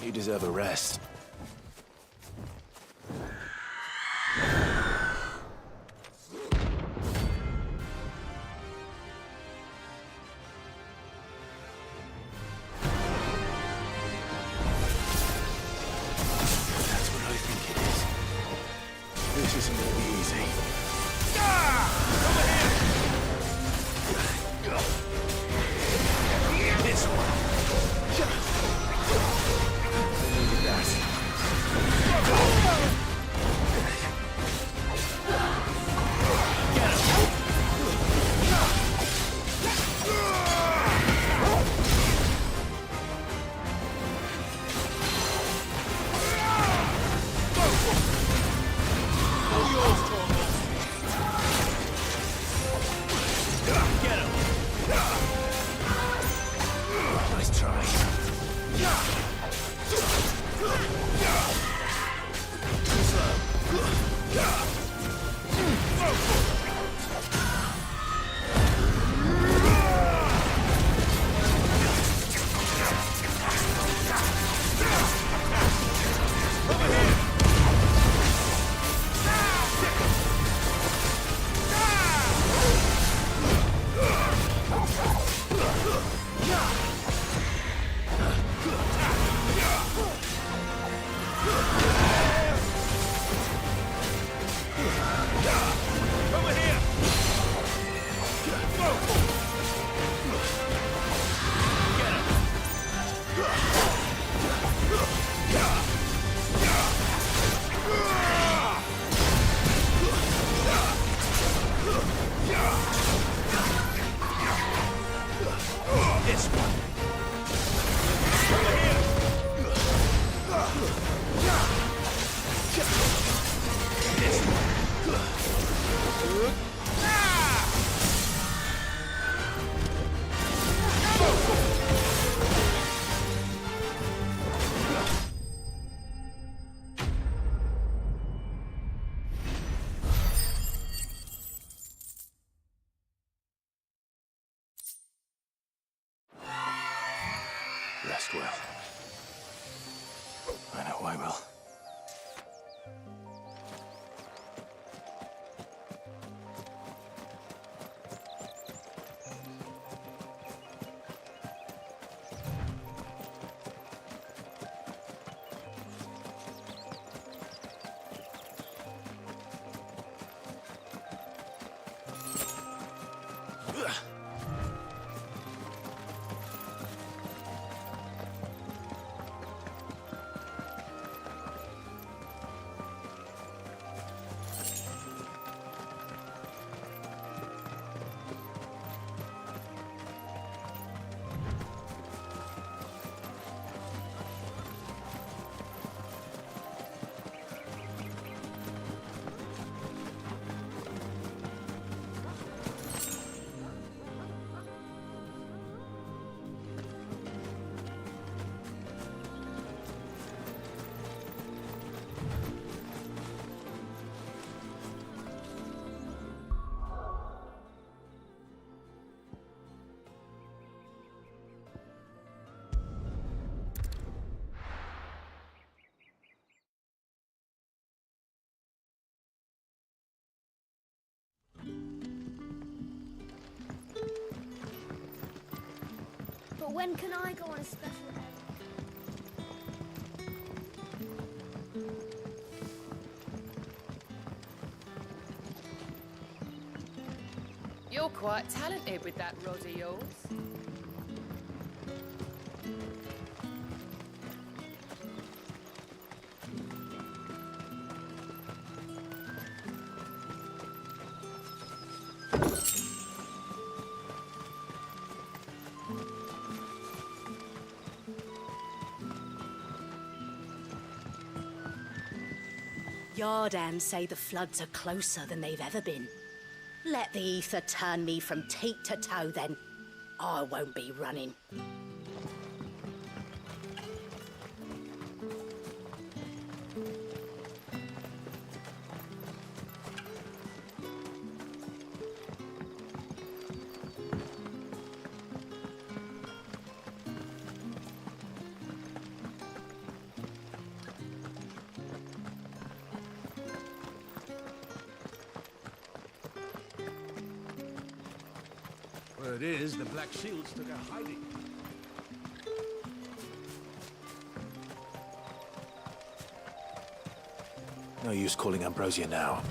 You deserve a rest. That's what I think it is. This isn't gonna be easy. This one. I needed that. Get him! But when can I go on a special errand? You're quite talented with that rod of yours. Yardan say the floods are closer than they've ever been. Let the ether turn me from teat to toe then. I won't be running. Word is, the Black Shields took a hiding. No use calling Ambrosia now.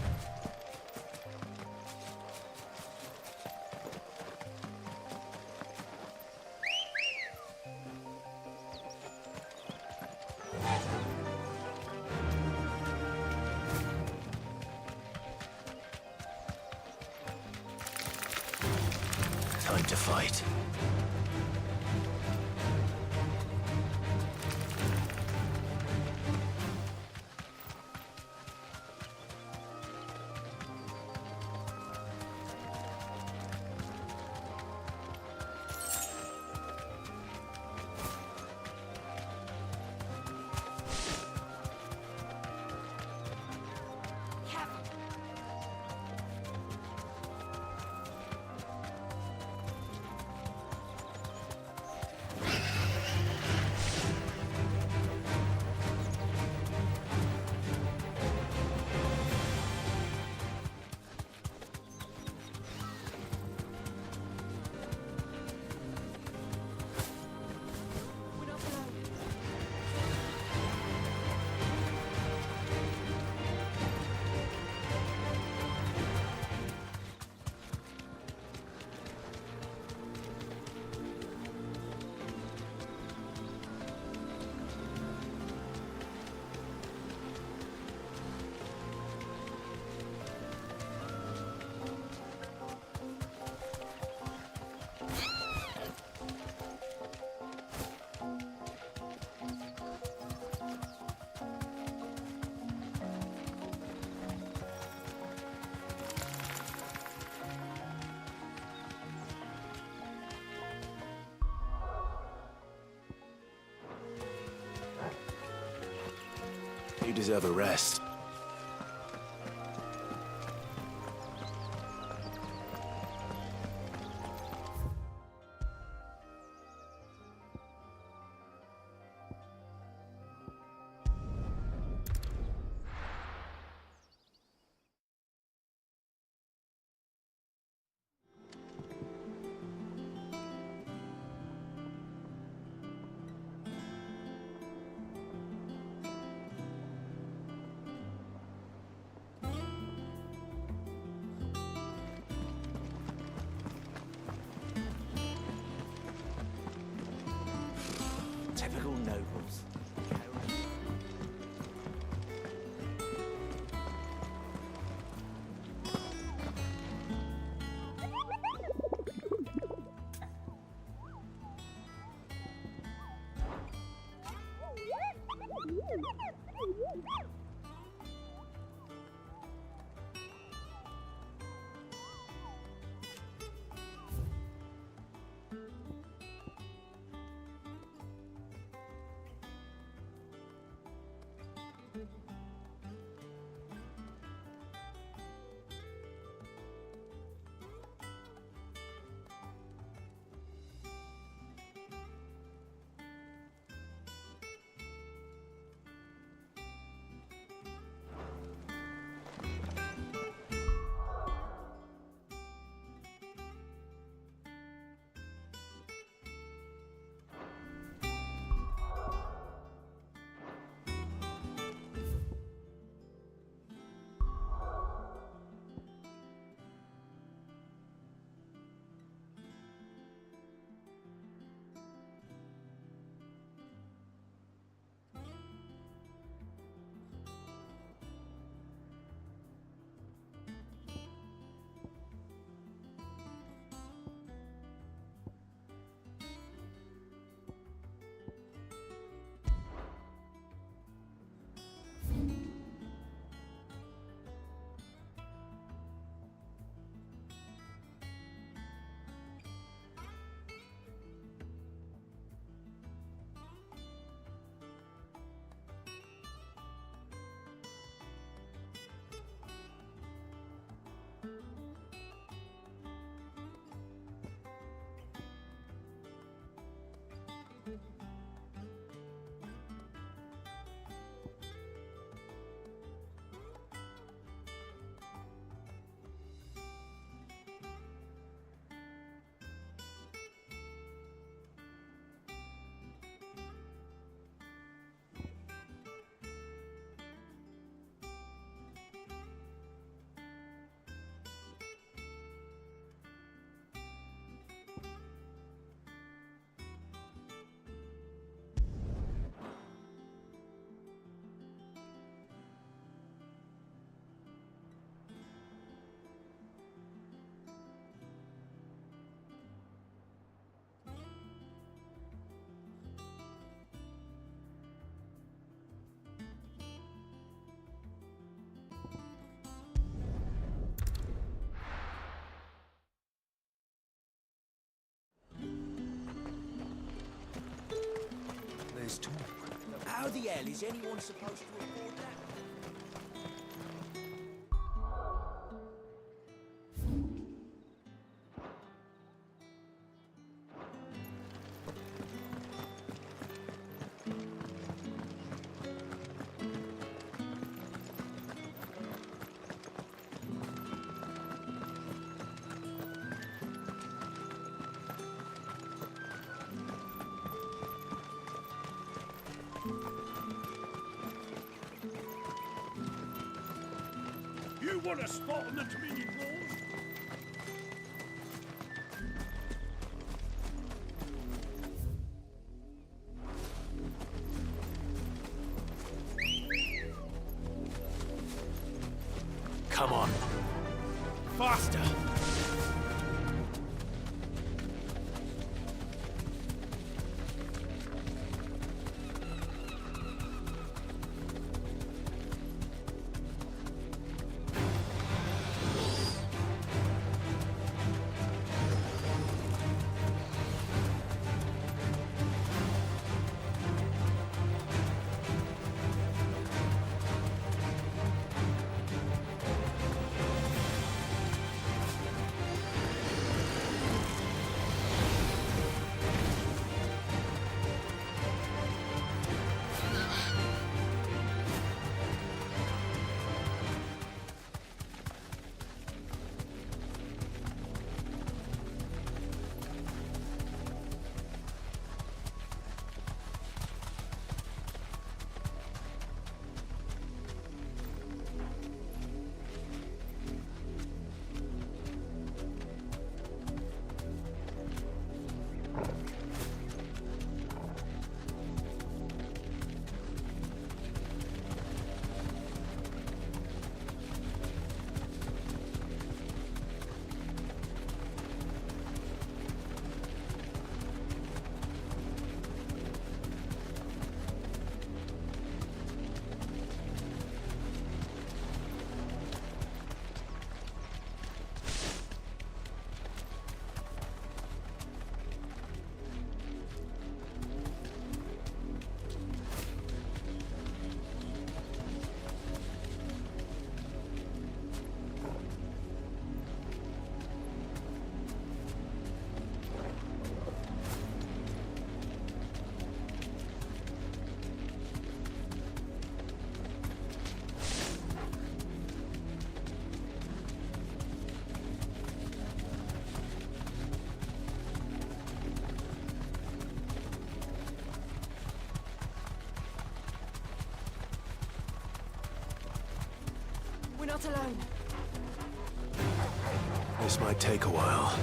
Time to fight. You deserve a rest. hell is anyone supposed to afford that? You want a spot on the Dominion walls? Come on. Faster! We're not alone. This might take a while.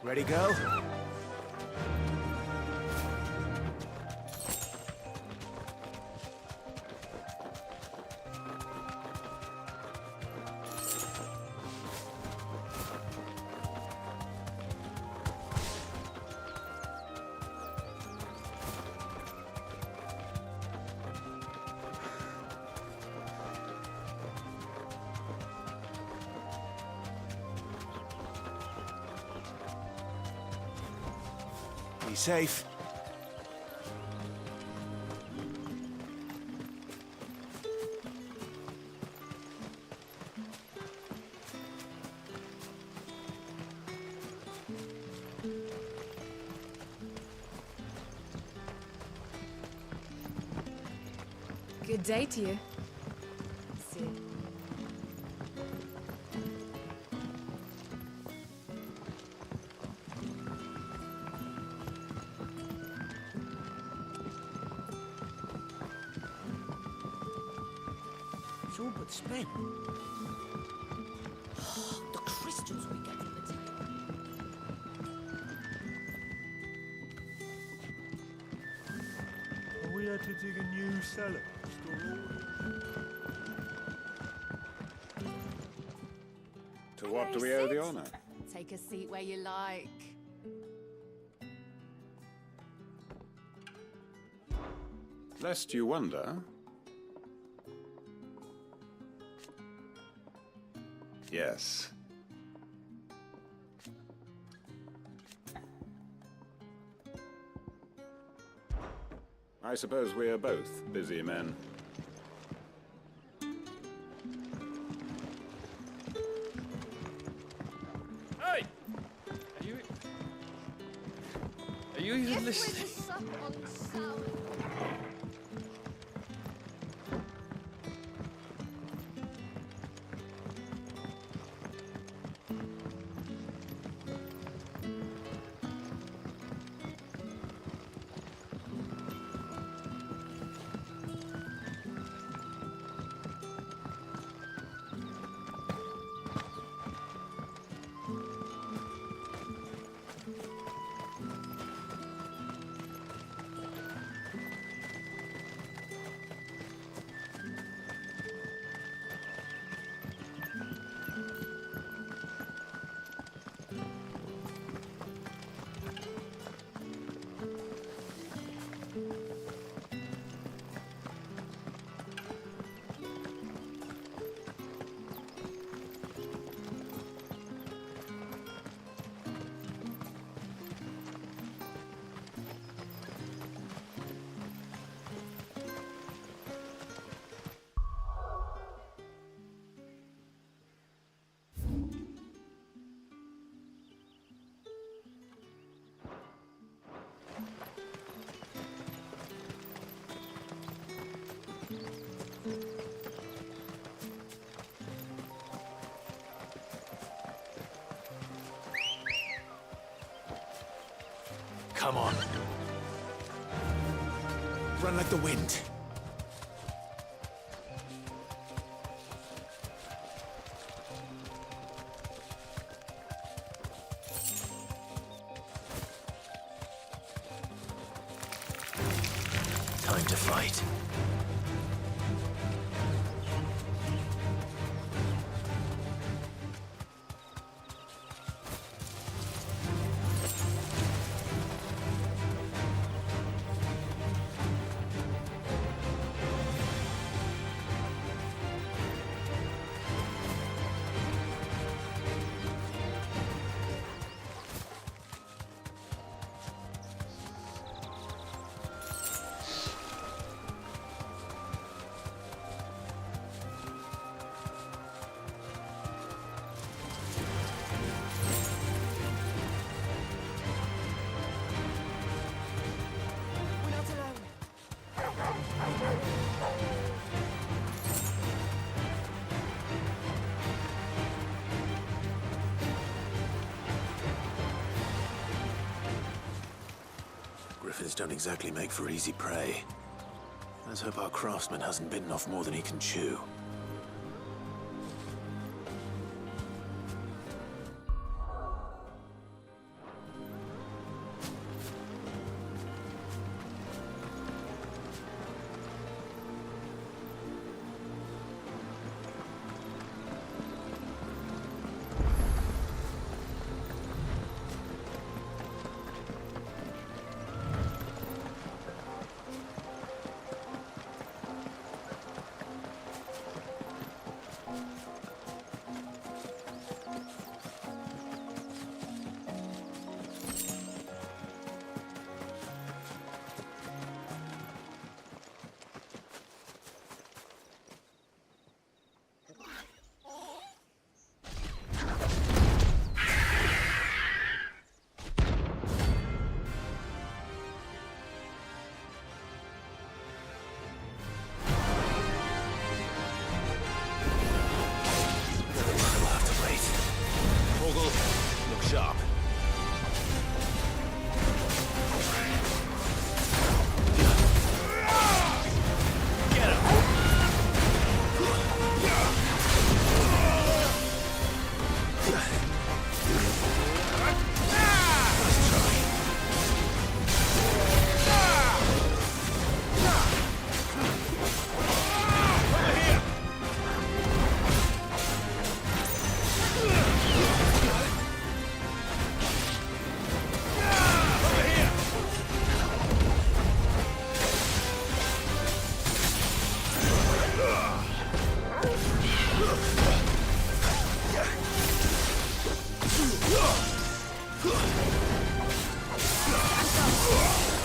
Ready, go? Be safe. Good day to you. See you. It's all but spent. The crystals we get from the ticket. We had to dig a new cellar. To what do we owe the honor? Take a seat where you like. Lest you wonder. Yes. I suppose we are both busy men. Hey! Are you even listening? Come on. Run like the wind. Time to fight. Griffins don't exactly make for easy prey. Let's hope our craftsman hasn't bitten off more than he can chew.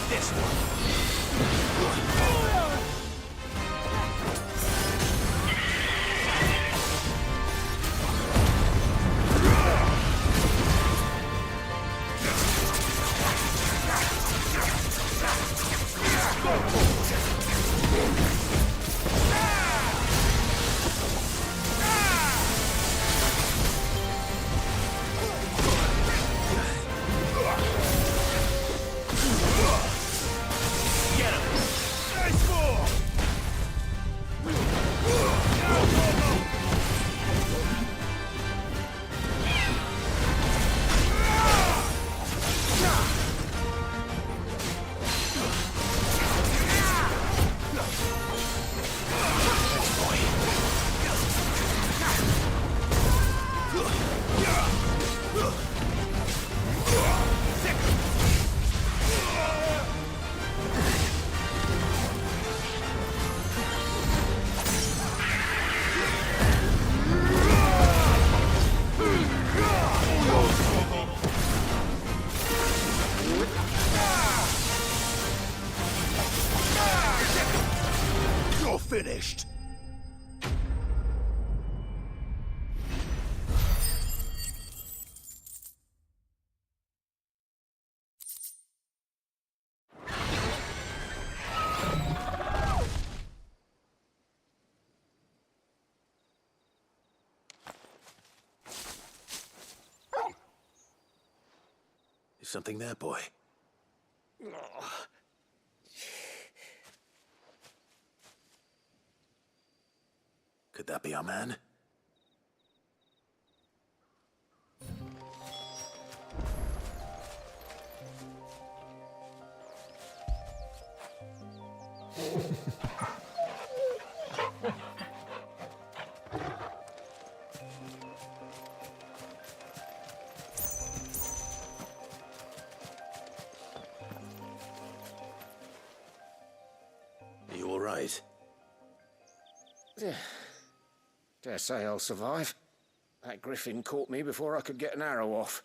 This one. You're finished. Is something there, boy? Could that be our man? Are you all right? Dare say I'll survive. That griffin caught me before I could get an arrow off.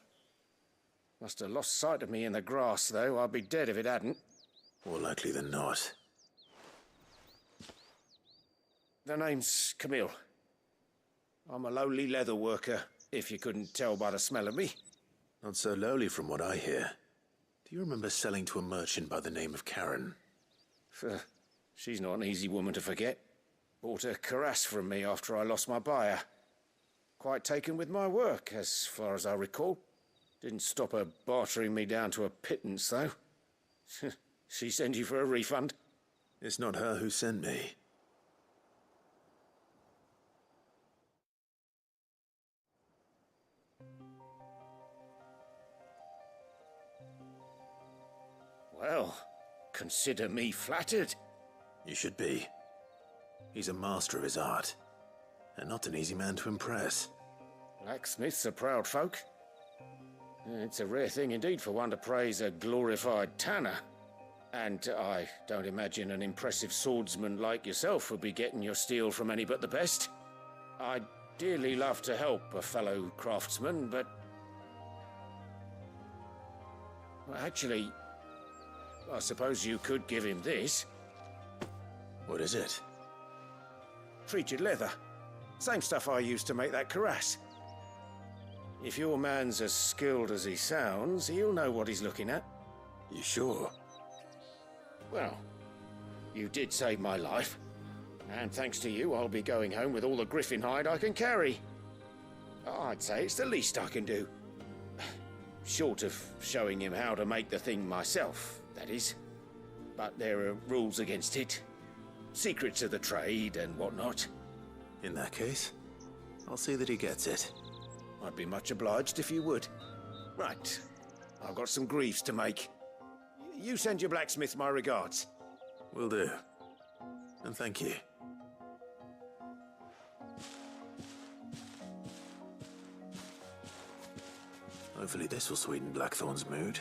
Must have lost sight of me in the grass, though. I'd be dead if it hadn't. More likely than not. The name's Camille. I'm a lowly leather worker, if you couldn't tell by the smell of me. Not so lowly from what I hear. Do you remember selling to a merchant by the name of Karen? She's not an easy woman to forget. Bought a cuirass from me after I lost my buyer. Quite taken with my work, as far as I recall. Didn't stop her bartering me down to a pittance, though. She sent you for a refund? It's not her who sent me. Well, consider me flattered. You should be. He's a master of his art, and not an easy man to impress. Blacksmiths are proud folk. It's a rare thing indeed for one to praise a glorified tanner. And I don't imagine an impressive swordsman like yourself would be getting your steel from any but the best. I'd dearly love to help a fellow craftsman, but... Well, actually, I suppose you could give him this. What is it? Treated leather. Same stuff I used to make that cuirass. If your man's as skilled as he sounds, he'll know what he's looking at. You sure? Well, you did save my life. And thanks to you, I'll be going home with all the griffin hide I can carry. I'd say it's the least I can do. Short of showing him how to make the thing myself, that is. But there are rules against it. Secrets of the trade and whatnot. In that case, I'll see that he gets it. I'd be much obliged if you would. Right. I've got some greaves to make. You send your blacksmith my regards. Will do. And thank you. Hopefully this will sweeten Blackthorn's mood.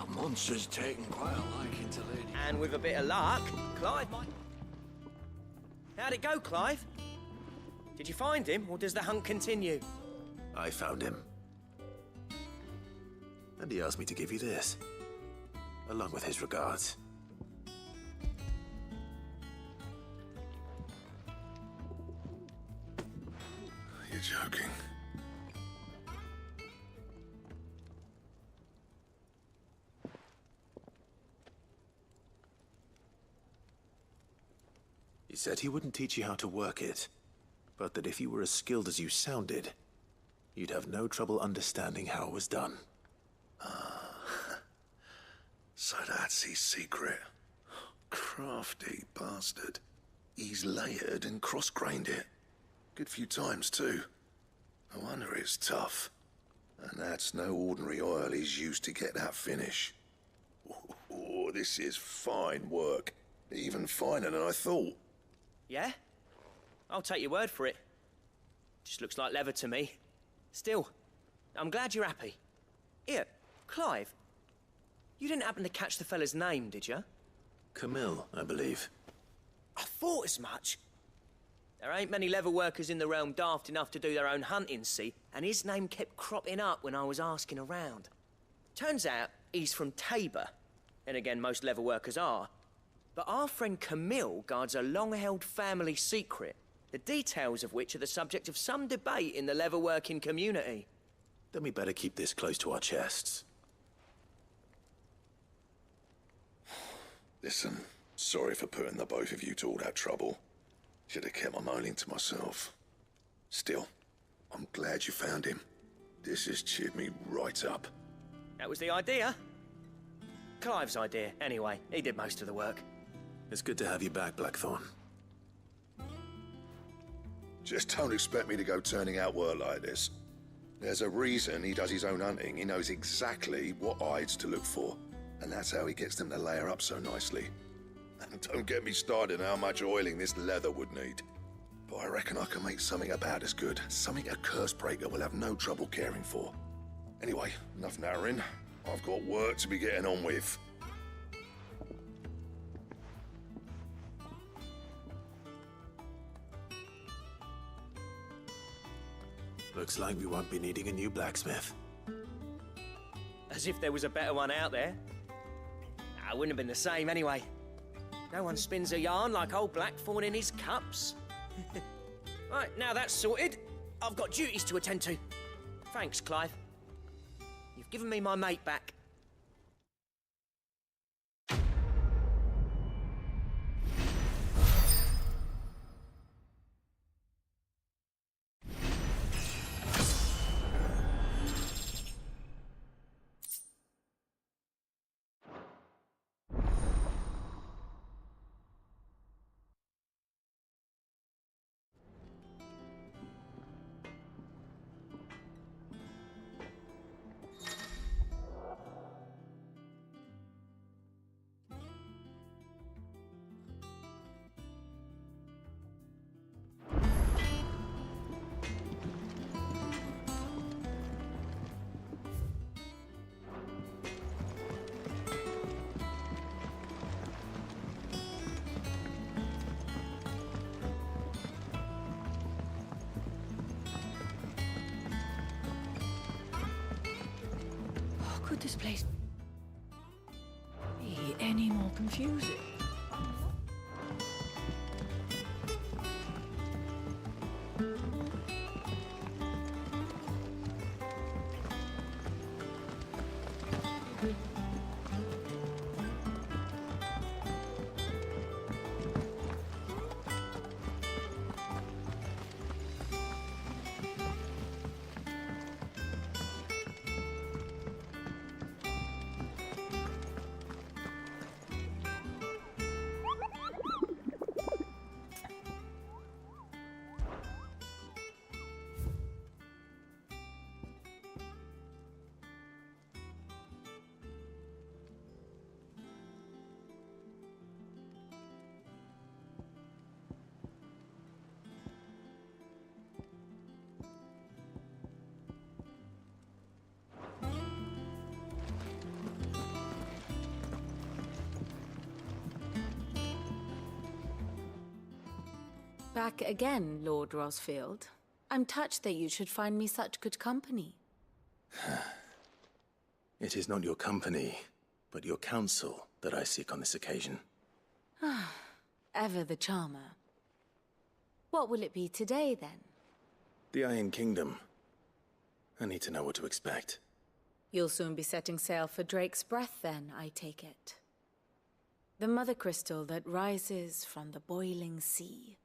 monster's taken quite a liking to Lady. And with a bit of luck, Clive might... How'd it go, Clive? Did you find him, or does the hunt continue? I found him. And he asked me to give you this, along with his regards. You're joking. He said he wouldn't teach you how to work it, but that if you were as skilled as you sounded, you'd have no trouble understanding how it was done. So that's his secret. Crafty bastard. He's layered and cross-grained it. Good few times, too. No wonder it's tough. And that's no ordinary oil he's used to get that finish. Oh, this is fine work. Even finer than I thought. Yeah? I'll take your word for it. Just looks like leather to me. Still, I'm glad you're happy. Here, Clive. You didn't happen to catch the fella's name, did you? Camille, I believe. I thought as much. There ain't many leather workers in the realm daft enough to do their own hunting, see? And his name kept cropping up when I was asking around. Turns out he's from Tabor. And again, most leather workers are. But our friend Camille guards a long-held family secret, the details of which are the subject of some debate in the leather-working community. Then we better keep this close to our chests. Listen, sorry for putting the both of you to all that trouble. Should have kept my moaning to myself. Still, I'm glad you found him. This has cheered me right up. That was the idea. Clive's idea, anyway. He did most of the work. It's good to have you back, Blackthorn. Just don't expect me to go turning out work like this. There's a reason he does his own hunting. He knows exactly what hides to look for. And that's how he gets them to layer up so nicely. And don't get me started on how much oiling this leather would need. But I reckon I can make something about as good. Something a Cursebreaker will have no trouble caring for. Anyway, enough narrowing. I've got work to be getting on with. Looks like we won't be needing a new blacksmith. As if there was a better one out there. It wouldn't have been the same anyway. No one spins a yarn like old Blackthorn in his cups. Right, now that's sorted, I've got duties to attend to. Thanks, Clive. You've given me my mate back. Could this place be any more confusing? Back again, Lord Rosfield. I'm touched that you should find me such good company. It is not your company, but your counsel that I seek on this occasion. Ever the charmer. What will it be today, then? The Iron Kingdom. I need to know what to expect. You'll soon be setting sail for Drake's Breath, then, I take it. The mother crystal that rises from the boiling sea.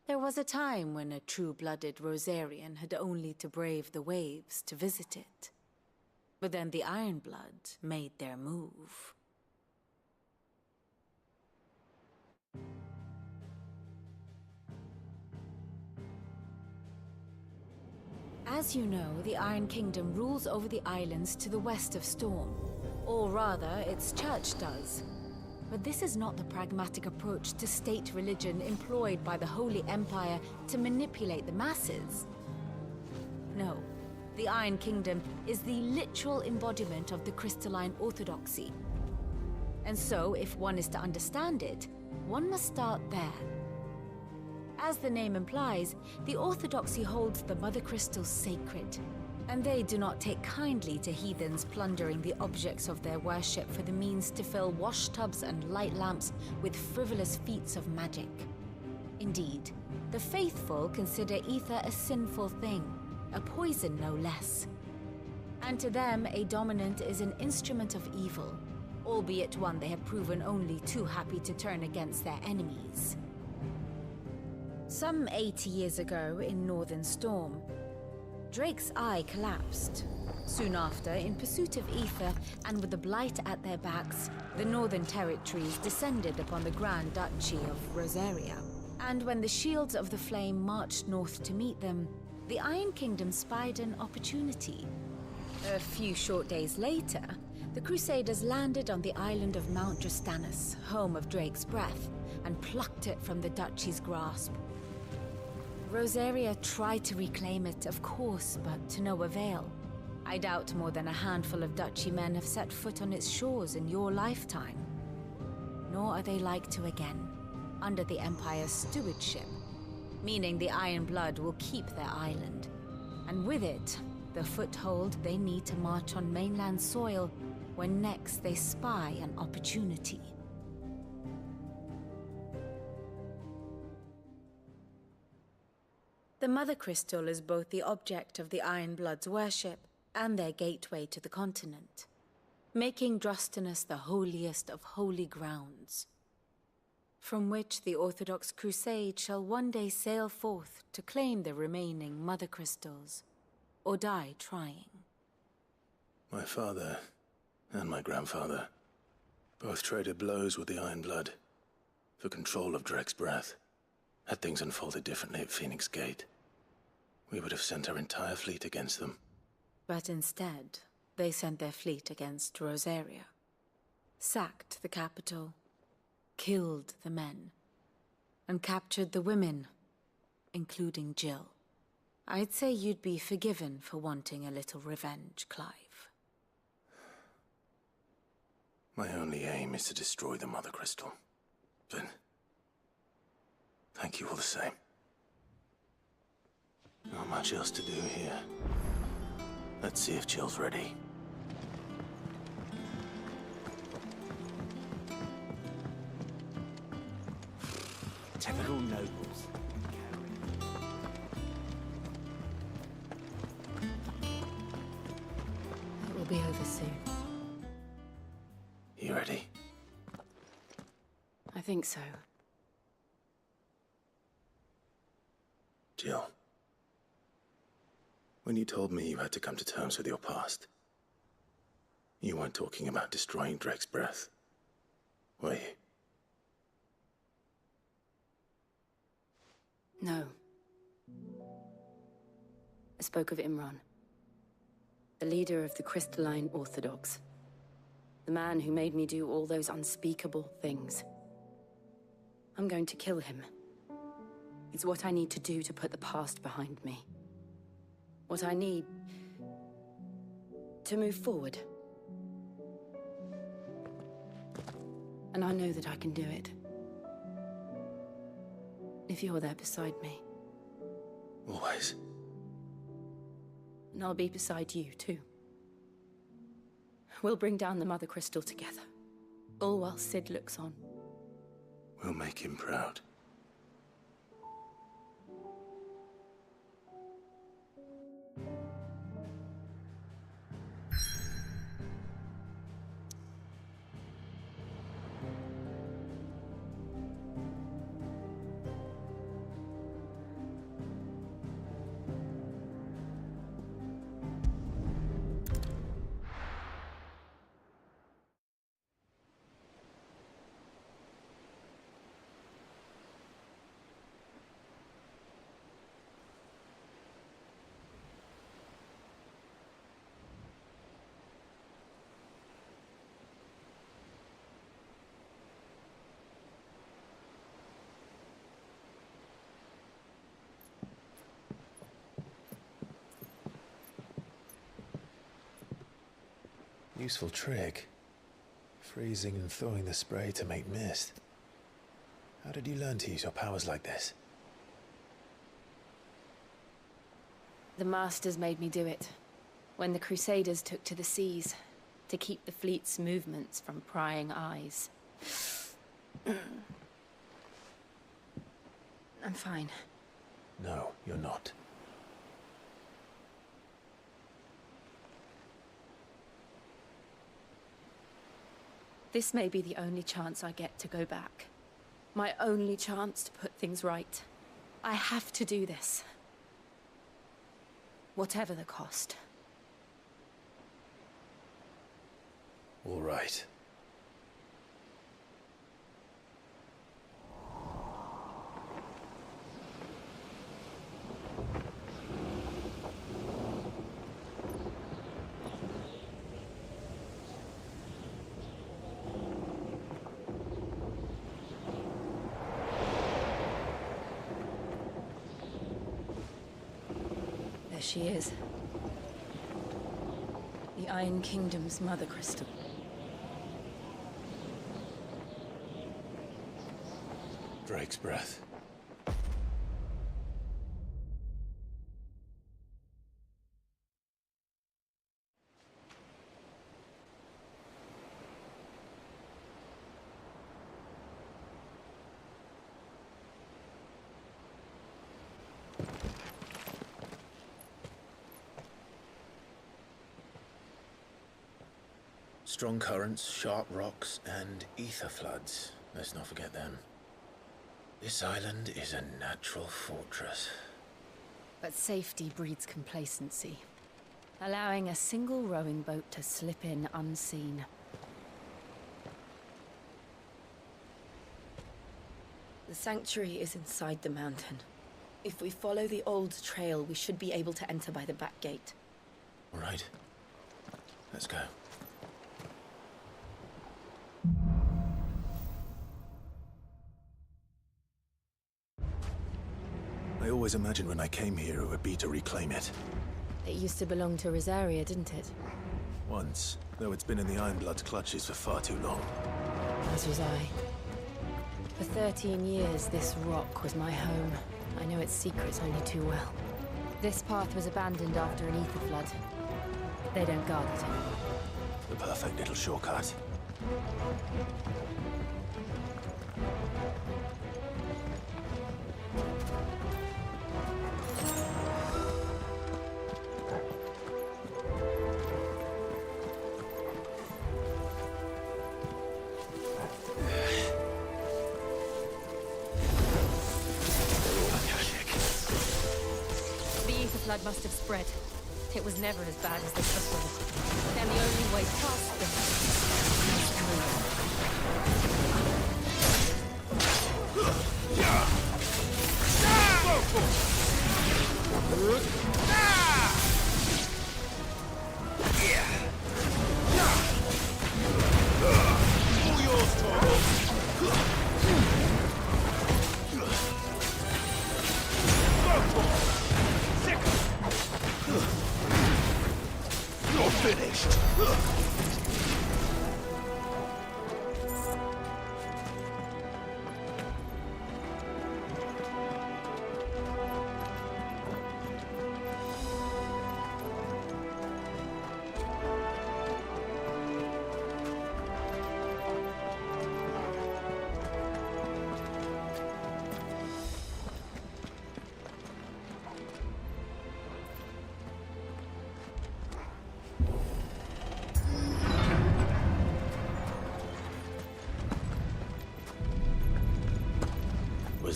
There was a time when a true-blooded Rosarian had only to brave the waves to visit it. But then the Ironblood made their move. As you know, the Iron Kingdom rules over the islands to the west of Storm. Or rather, its church does. But this is not the pragmatic approach to state religion employed by the Holy Empire to manipulate the masses. No, the Iron Kingdom is the literal embodiment of the crystalline orthodoxy. And so, if one is to understand it, one must start there. As the name implies, the orthodoxy holds the mother crystals sacred, and they do not take kindly to heathens plundering the objects of their worship for the means to fill washtubs and light lamps with frivolous feats of magic. Indeed, the faithful consider ether a sinful thing, a poison no less. And to them, a dominant is an instrument of evil, albeit one they have proven only too happy to turn against their enemies. Some 80 years ago in Northern Storm, Drake's eye collapsed. Soon after, in pursuit of ether and with the blight at their backs, the Northern Territories descended upon the Grand Duchy of Rosaria. And when the Shields of the Flame marched north to meet them, the Iron Kingdom spied an opportunity. A few short days later, the Crusaders landed on the island of Mount Drastanus, home of Drake's Breath, and plucked it from the Duchy's grasp. Rosaria tried to reclaim it, of course, but to no avail. I doubt more than a handful of Duchy men have set foot on its shores in your lifetime. Nor are they like to again, under the Empire's stewardship, meaning the Iron Blood will keep their island, and with it, the foothold they need to march on mainland soil when next they spy an opportunity. The Mother Crystal is both the object of the Iron Blood's worship and their gateway to the continent, making Drastanus the holiest of holy grounds, from which the Orthodox Crusade shall one day sail forth to claim the remaining Mother Crystals, or die trying. My father and my grandfather both traded blows with the Iron Blood for control of Drake's Breath. Had things unfolded differently at Phoenix Gate, we would have sent our entire fleet against them. But instead, they sent their fleet against Rosaria, sacked the capital, killed the men, and captured the women, including Jill. I'd say you'd be forgiven for wanting a little revenge, Clive. My only aim is to destroy the Mother Crystal. But thank you all the same. Not much else to do here. Let's see if Jill's ready. Typical nobles. It will be over soon. You ready? I think so. Jill. When you told me you had to come to terms with your past, you weren't talking about destroying Drake's Breath, were you? No. I spoke of Imran, the leader of the Crystalline Orthodox. The man who made me do all those unspeakable things. I'm going to kill him. It's what I need to do to put the past behind me. What I need to move forward. And I know that I can do it. if you're there beside me. Always. And I'll be beside you, too. We'll bring down the Mother Crystal together, all while Sid looks on. We'll make him proud. Useful trick. Freezing and thawing the spray to make mist. How did you learn to use your powers like this? The Masters made me do it, when the Crusaders took to the seas, to keep the fleet's movements from prying eyes. I'm fine. No, you're not. This may be the only chance I get to go back. My only chance to put things right. I have to do this. Whatever the cost. All right. There she is. The Iron Kingdom's Mother Crystal. Drake's breath. Strong currents, sharp rocks, and ether floods. Let's not forget them. This island is a natural fortress. But safety breeds complacency, allowing a single rowing boat to slip in unseen. The sanctuary is inside the mountain. If we follow the old trail, we should be able to enter by the back gate. All right. Let's go. I always imagined when I came here it would be to reclaim it. It used to belong to Rosaria, didn't it? Once, though it's been in the Ironblood's clutches for far too long. As was I. For 13 years, this rock was my home. I know its secrets only too well. This path was abandoned after an ether flood. They don't guard it anymore. The perfect little shortcut. Flood must have spread. It was never as bad as they took with it. And the only way past them is through. All yours, Toro. You're finished!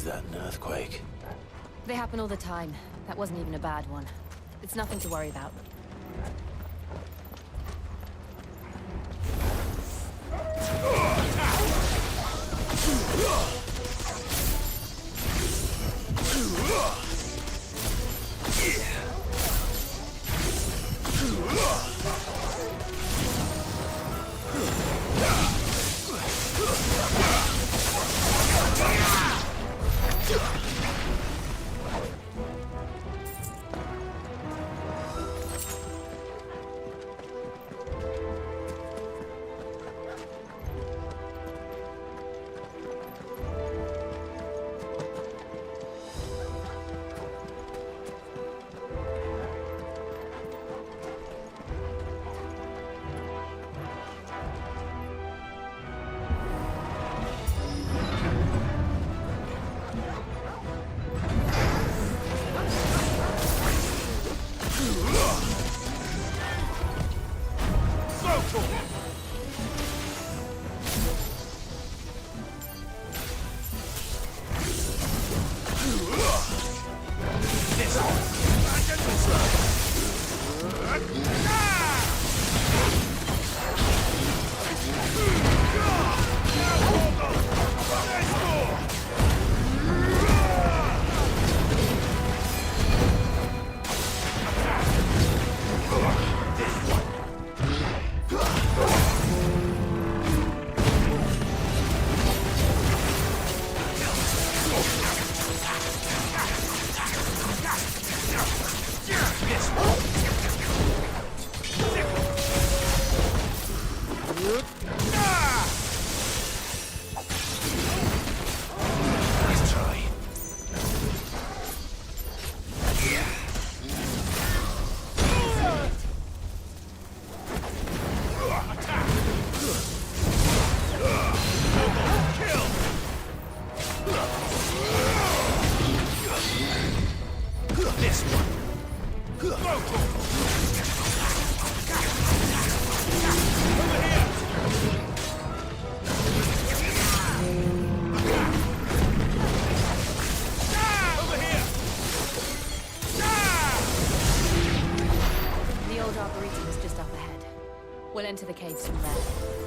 Was that an earthquake? They happen all the time. That wasn't even a bad one. It's nothing to worry about. We'll enter the caves from there.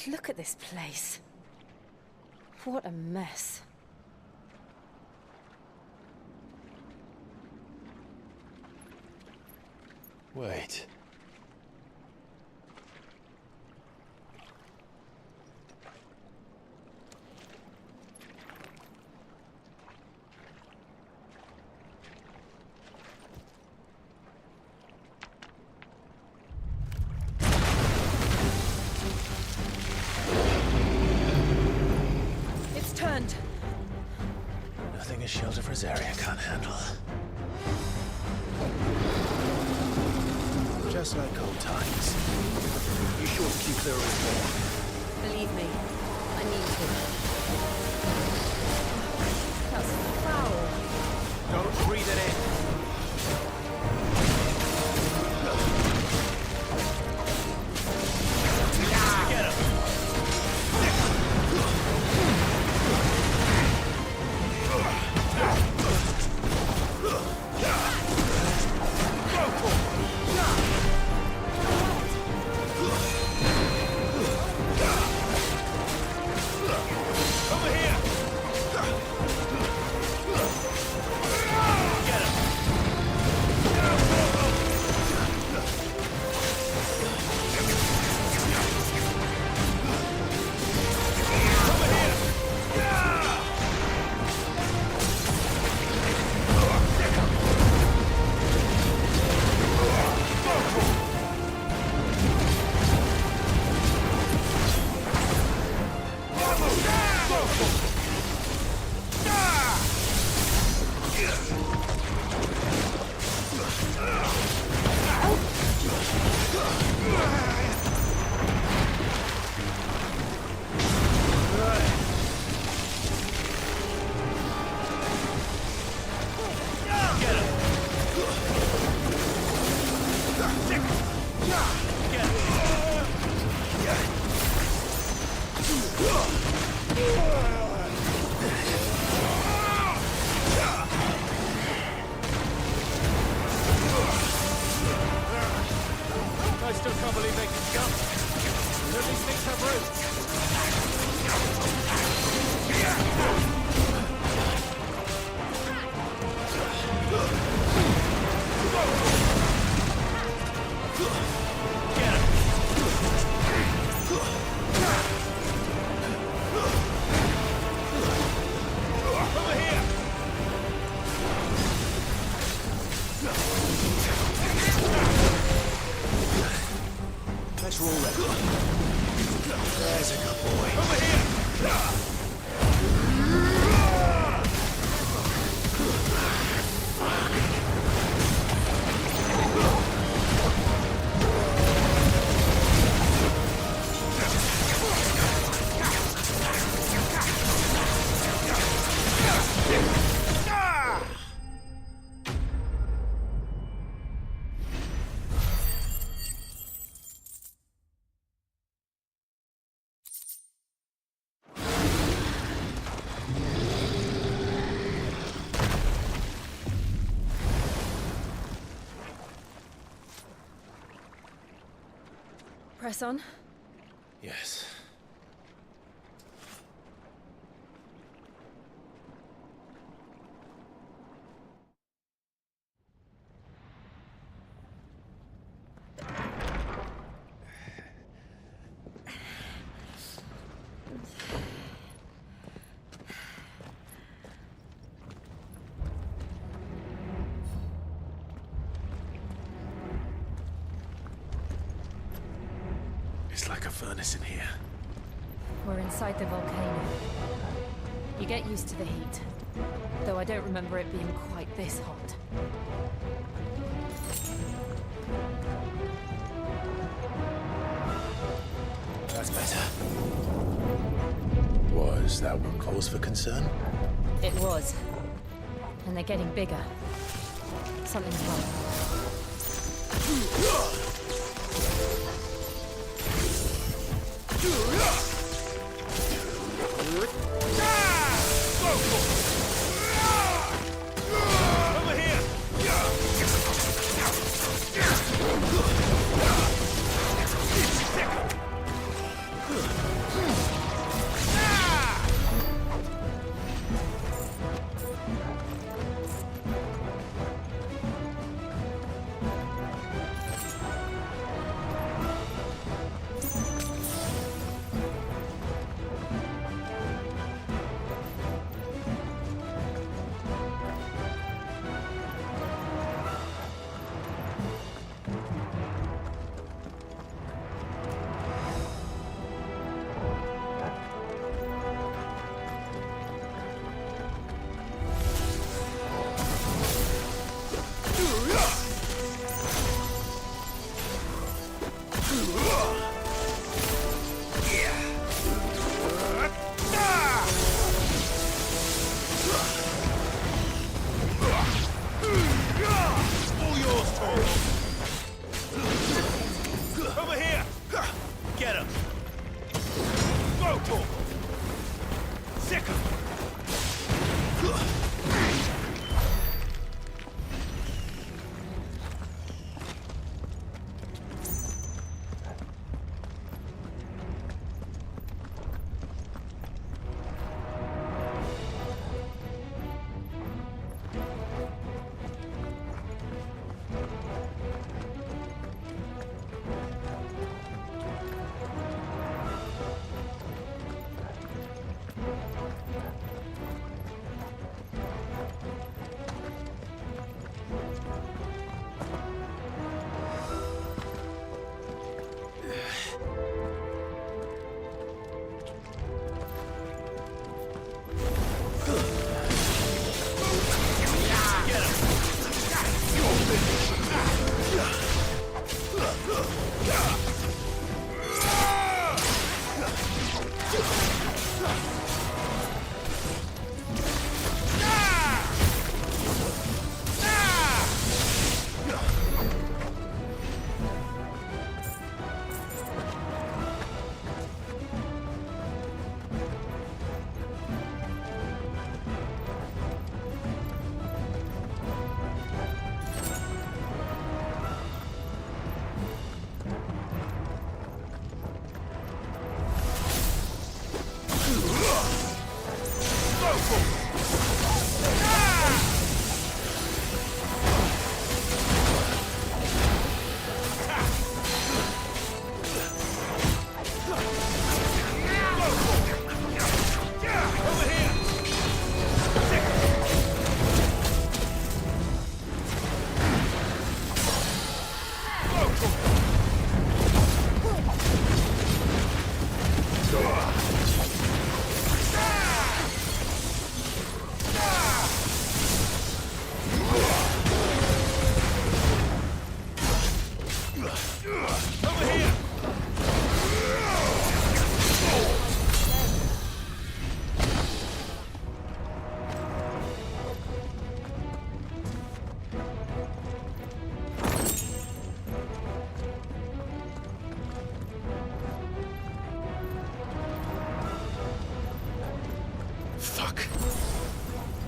Look at this place. What a mess. Wait. It's turned. Nothing a shelter for his area can't handle. Just like old times. You sure to keep clear of his wall? Believe me, I need to. That's foul. Don't breathe it in. I still can't believe they can jump. None of these things have Let's roll that. There's a good boy. Over here! Press on. Yes. It's like a furnace in here. We're inside the volcano. You get used to the heat, though I don't remember it being quite this hot. That's better. Was that one cause for concern? It was. And they're getting bigger. Something's wrong. Over here!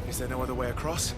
Is there no other way across?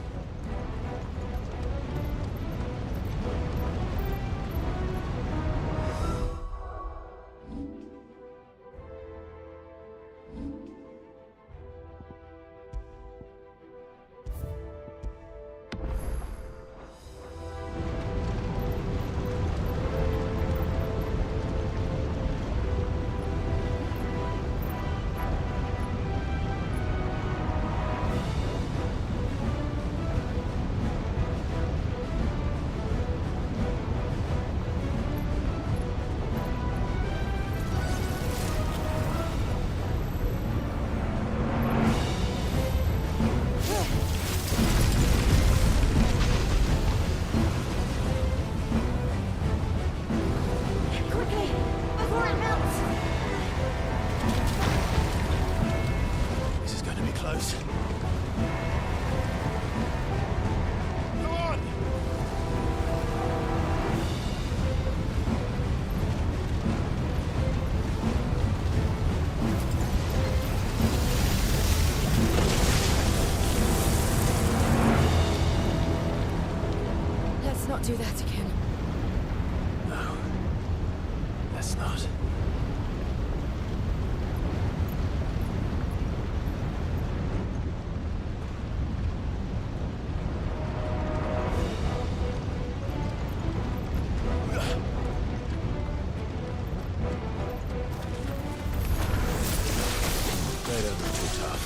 Not do that again. No. Let's not. They don't look too tough.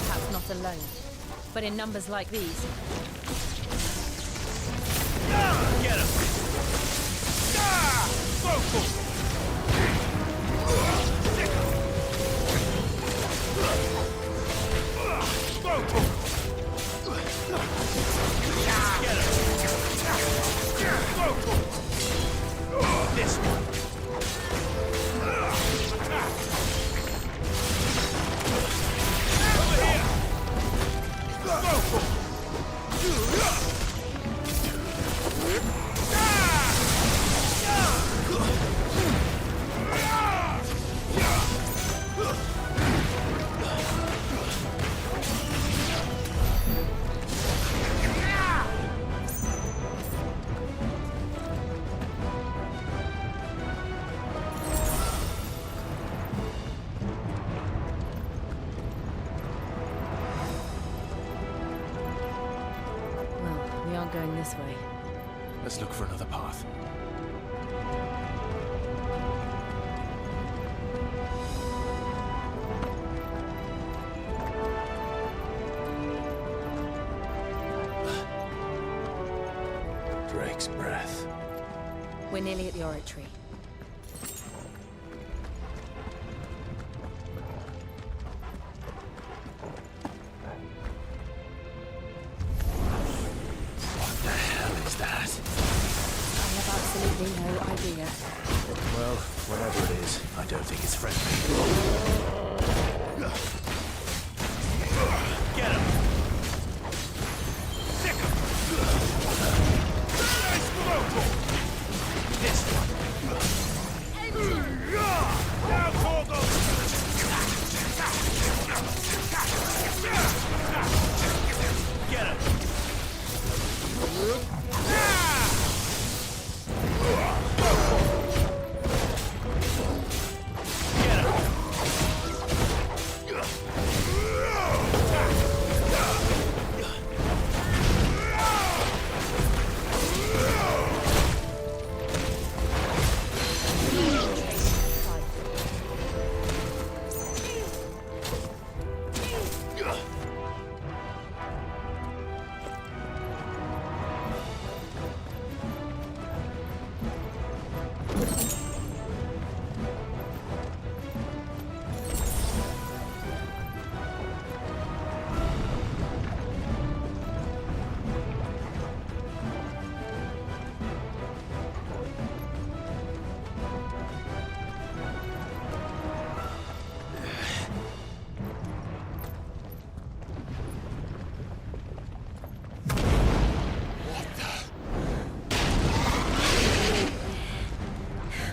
Perhaps not alone, but in numbers like these. Get him! This one. Over here. this way. Let's look for another path. Drake's breath. We're nearly at the oratory. What the hell is that? I have absolutely no idea. Well, whatever it is, I don't think it's friendly. Get him! Sick him! Nice blow! This one. Down, Porgo! Get him!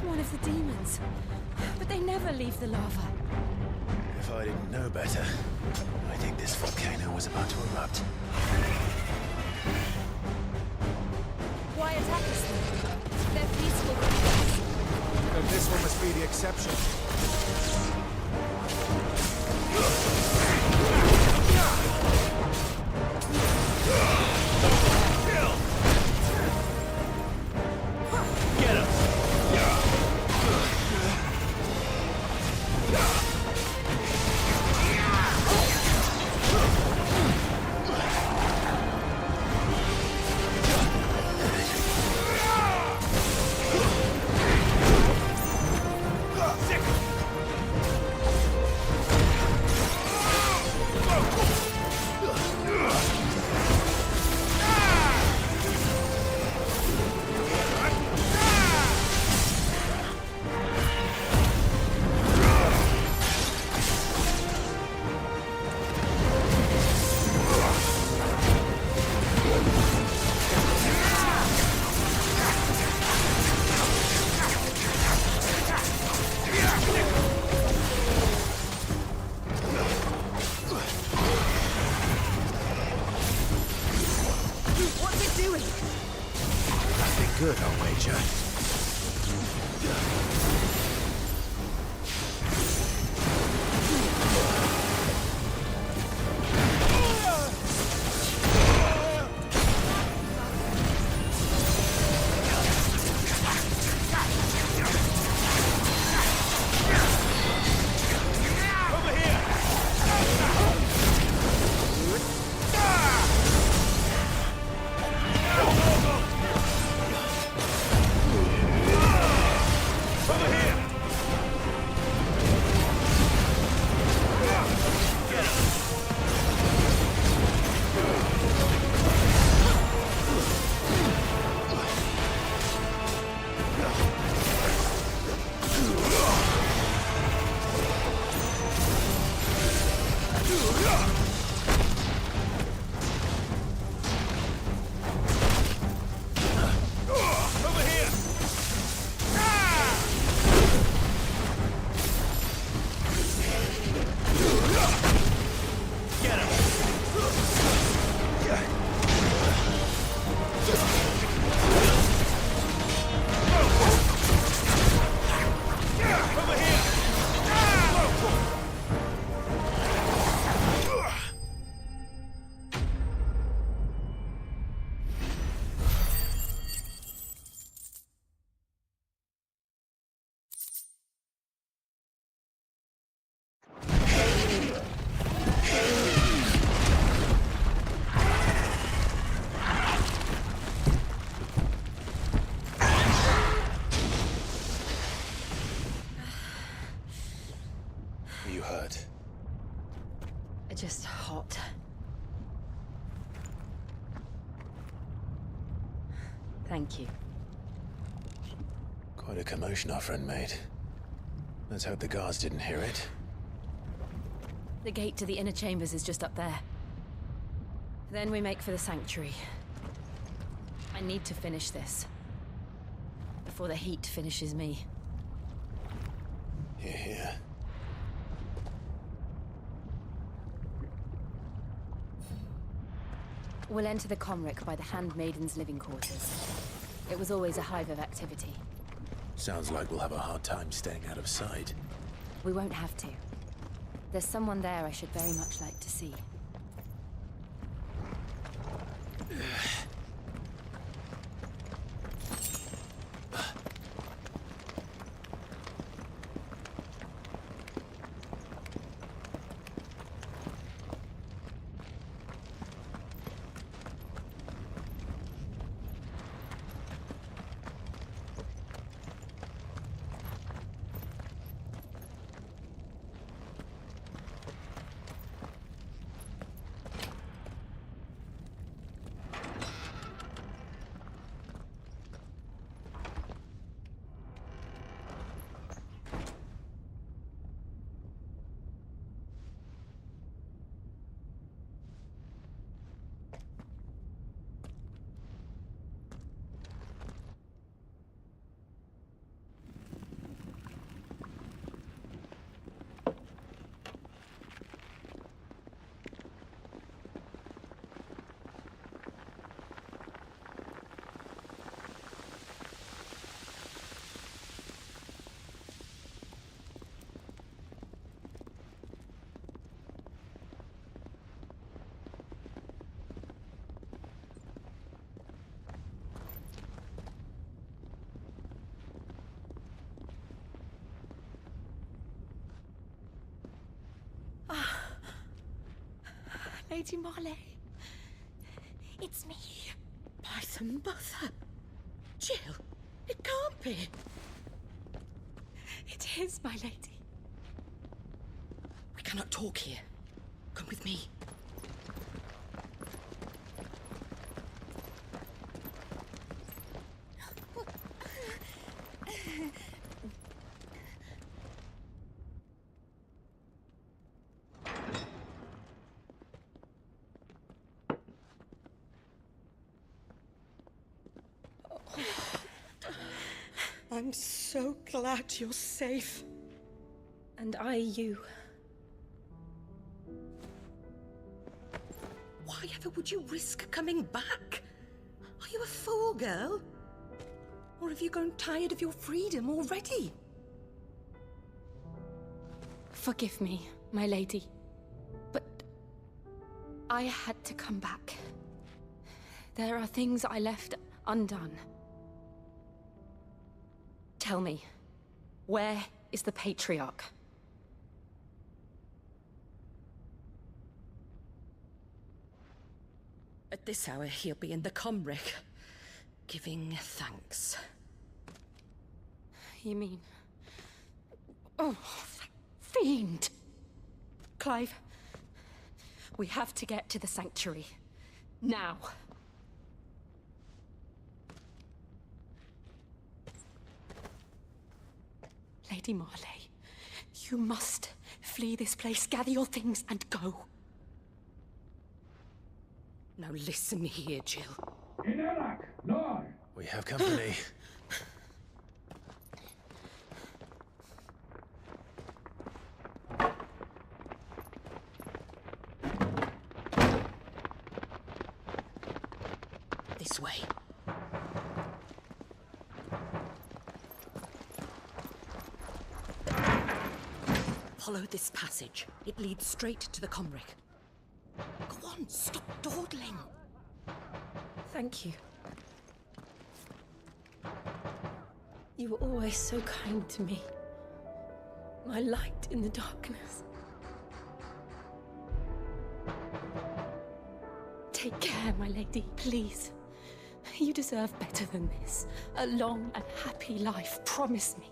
One of the demons. But they never leave the lava. If I didn't know better, I think this volcano was about to erupt. Why attack us then? They're peaceful creatures. Then this one must be the exception. Get him! What's it doing? Nothing good, I'll wager. Over here! Are you hurt? Just hot. Thank you. Quite a commotion our friend made. Let's hope the guards didn't hear it. The gate to the inner chambers is just up there. Then we make for the sanctuary. I need to finish this. Before the heat finishes me. Hear, hear. We'll enter the Comric by the Handmaiden's living quarters. It was always a hive of activity. Sounds like we'll have a hard time staying out of sight. We won't have to. There's someone there I should very much like to see. Lady Marley. It's me. By the mother. Jill, it can't be. It is, my lady. We cannot talk here. Come with me. I'm so glad you're safe. And I you. Why ever would you risk coming back? Are you a fool, girl? Or have you grown tired of your freedom already? Forgive me, my lady. But I had to come back. There are things I left undone. Tell me, where is the Patriarch? At this hour, he'll be in the Comric, giving thanks. You mean... Oh, that fiend! Clive, we have to get to the sanctuary. Now. Lady Marley, you must flee this place, gather your things, and go. Now listen here, Jill. We have company. This way. Follow this passage. It leads straight to the Comric. Go on, stop dawdling. Thank you. You were always so kind to me. My light in the darkness. Take care, my lady, please. You deserve better than this. A long and happy life, promise me.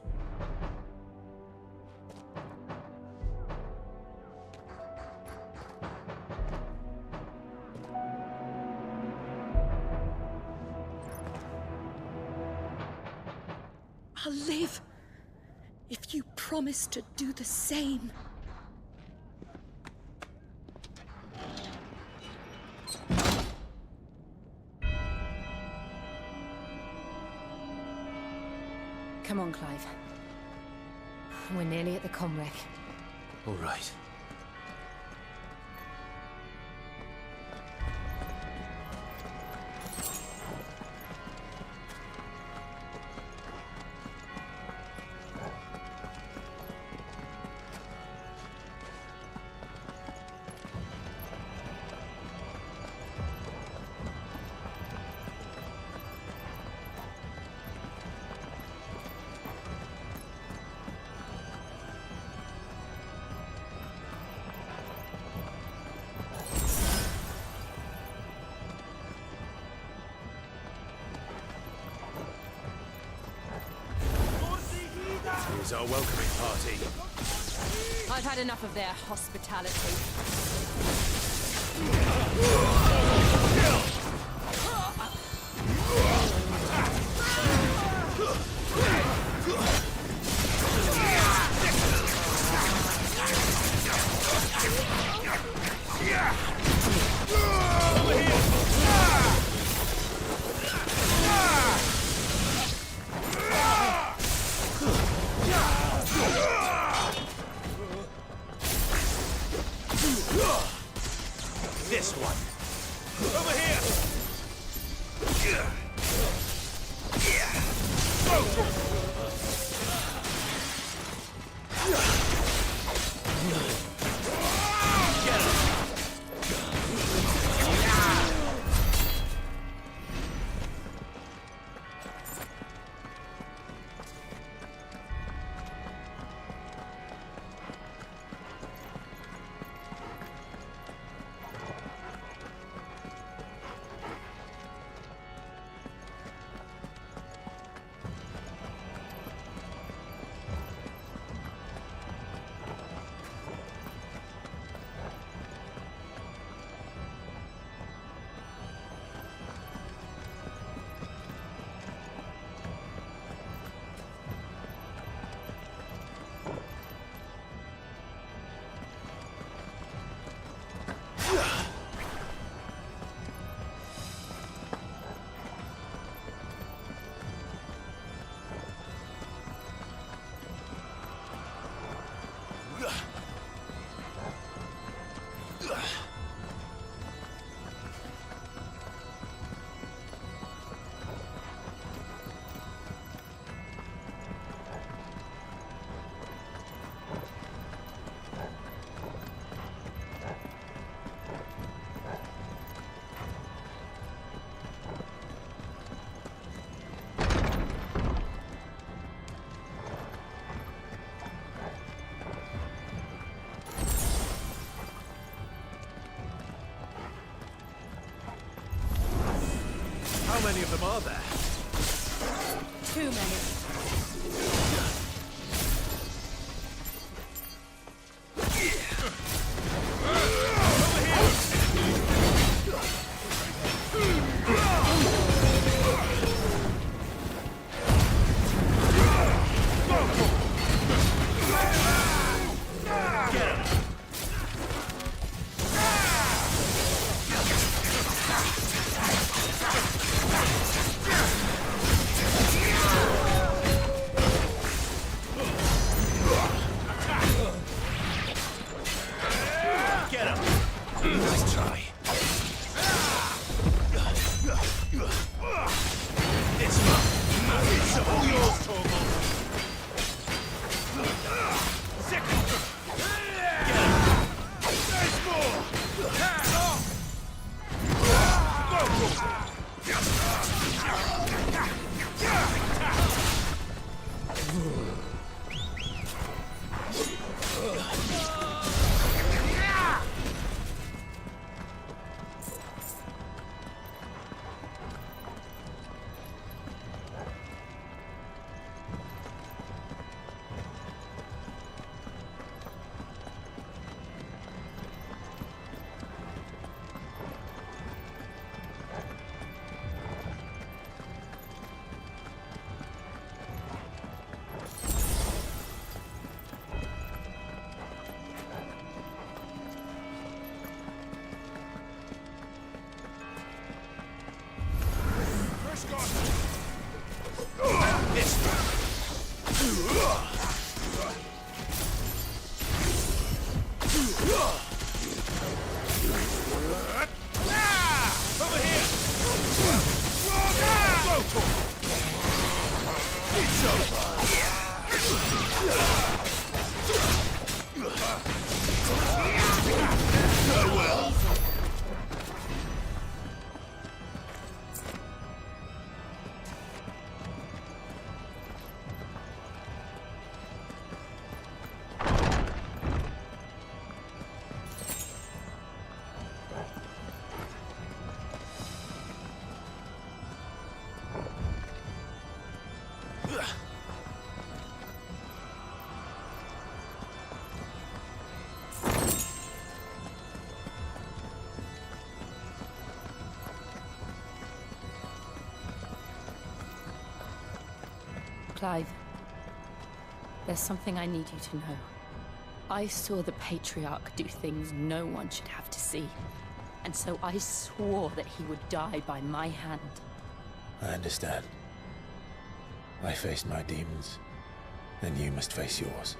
I'll live if you promise to do the same. Come on, Clive. We're nearly at the comwreck. All right. Here's our welcoming party. I've had enough of their hospitality. This one. Over here. How many of them are there? Too many. Nice try. This one. It's all yours, Torgal. Second. Get him. There's more. Over here! It's over! Farewell! Clive, there's something I need you to know. I saw the Patriarch do things no one should have to see. And so I swore that he would die by my hand. I understand. I faced my demons, and you must face yours.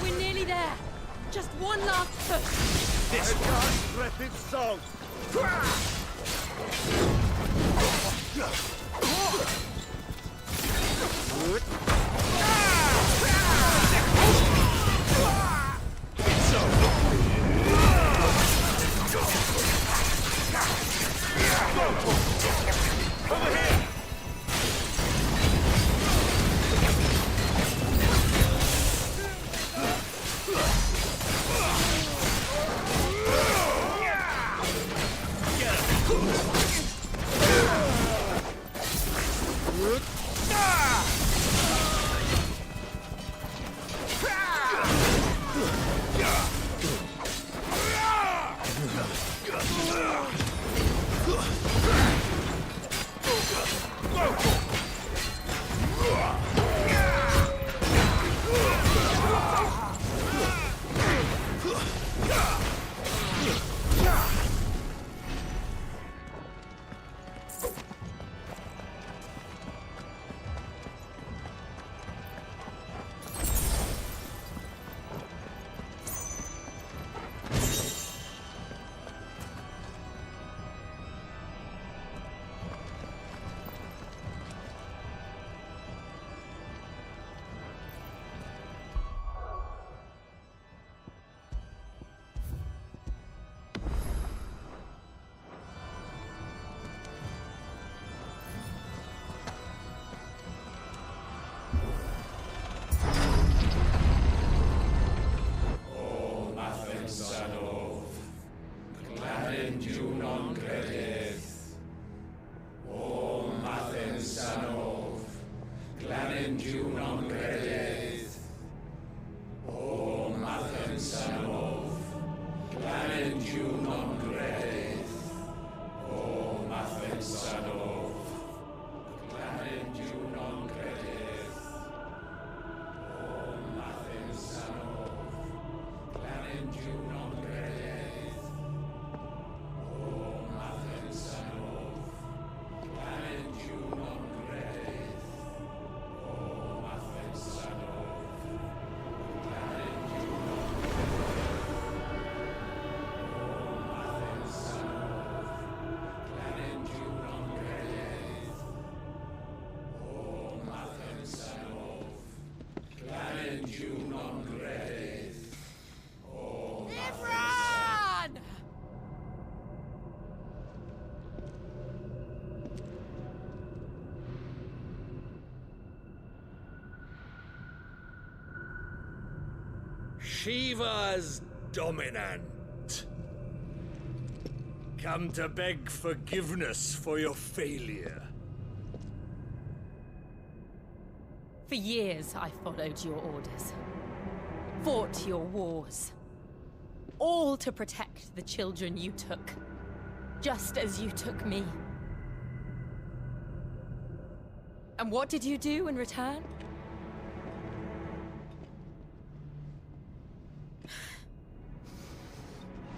We're nearly there. Just one last push. This one. Breath its song. It's over. Over here. Run! Shiva's dominant. Come to beg forgiveness for your failure. For years, I followed your orders. Fought your wars. All to protect the children you took. Just as you took me. And what did you do in return?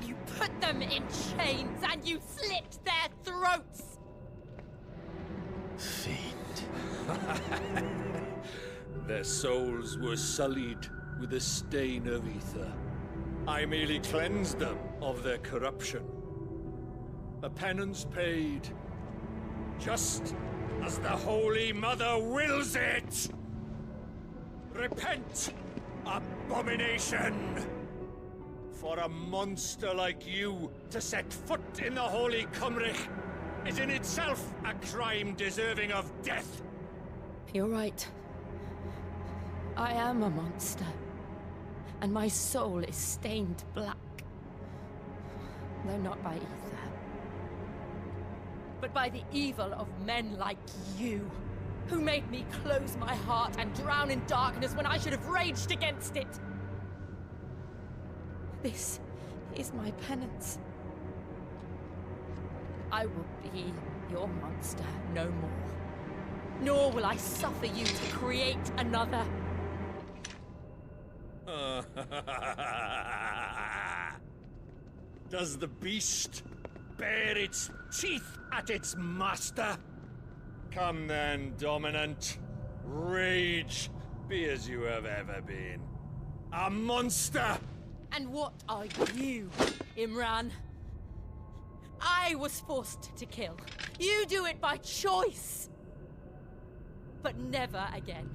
You put them in chains and you slit their throats! Their souls were sullied with a stain of ether. I merely cleansed them of their corruption. A penance paid, just as the Holy Mother wills it! Repent, abomination! For a monster like you to set foot in the Holy Cymric is in itself a crime deserving of death. You're right. I am a monster. And my soul is stained black. Though not by ether. But by the evil of men like you, who made me close my heart and drown in darkness when I should have raged against it. This is my penance. I will be your monster no more. Nor will I suffer you to create another. Does the beast bare its teeth at its master? Come then, dominant. Rage, be as you have ever been. A monster! And what are you, Imran? I was forced to kill. You do it by choice. But never again.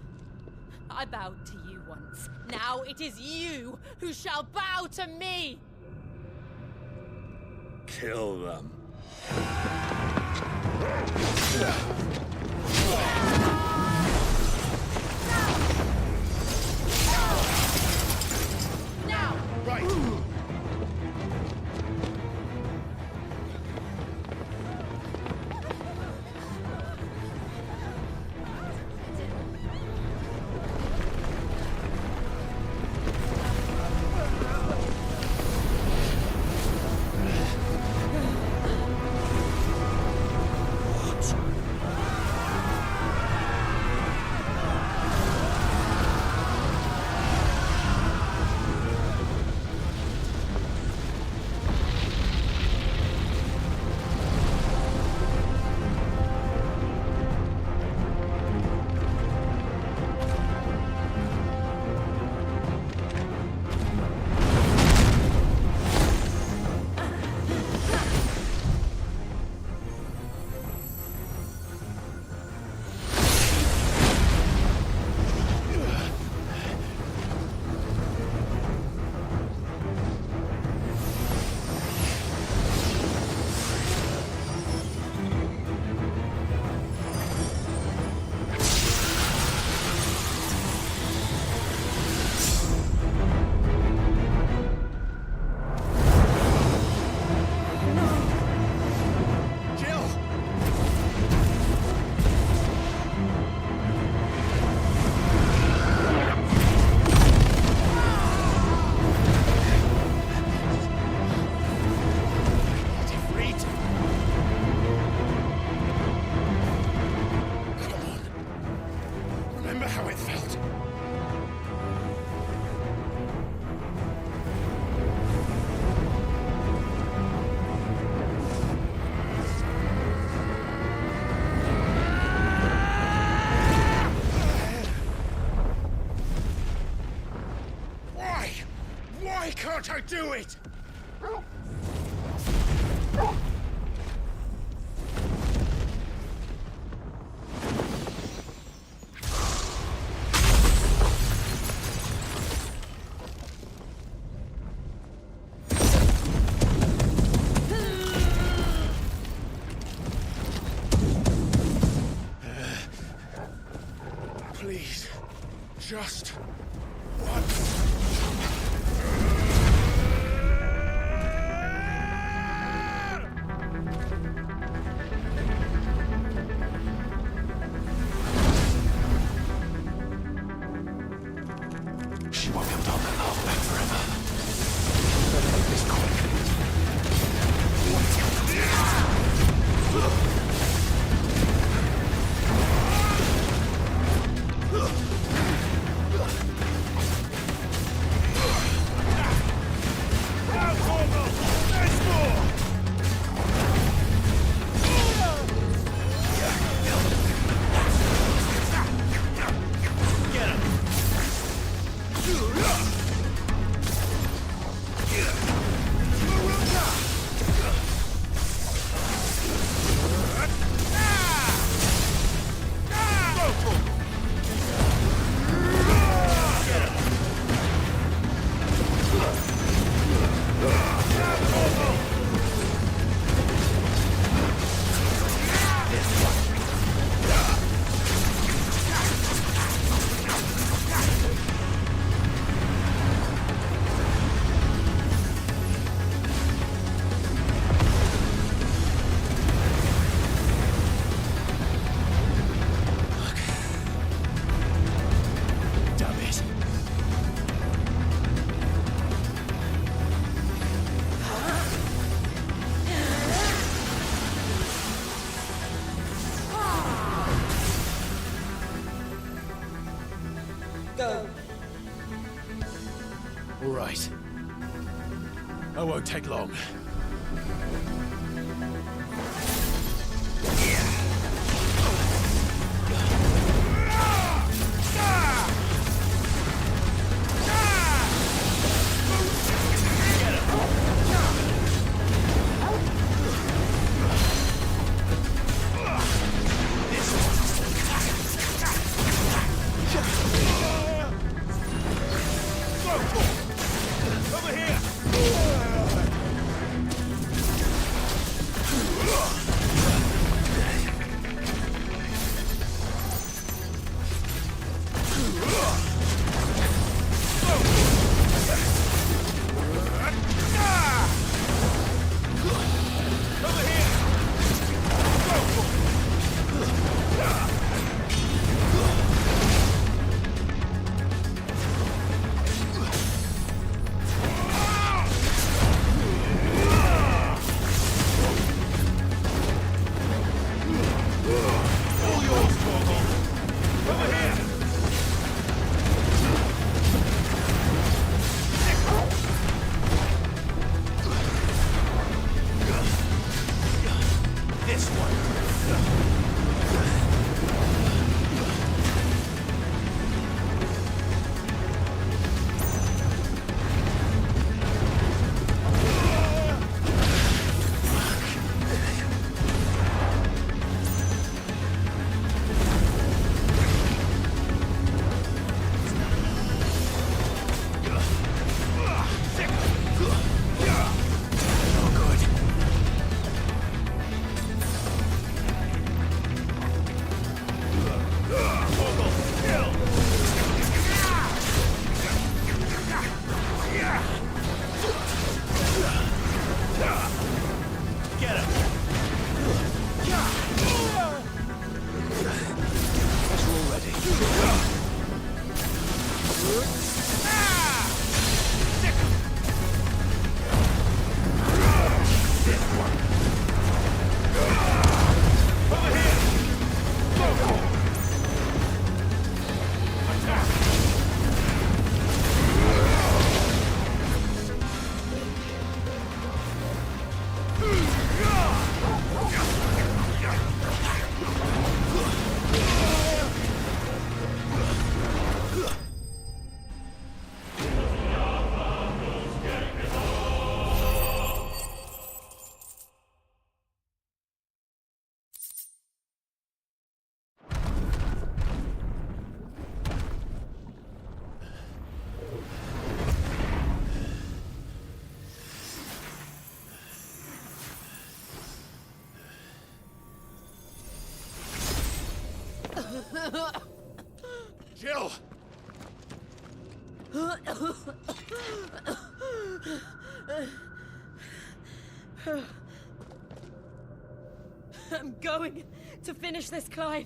I bowed to you once. Now it is you who shall bow to me! Kill them. Now! Right! Can't I do it? Just once. She won't be able to hold that lava back forever. Better make this quick. All right. I won't take long. Over here! Jill! I'm going to finish this, Clive.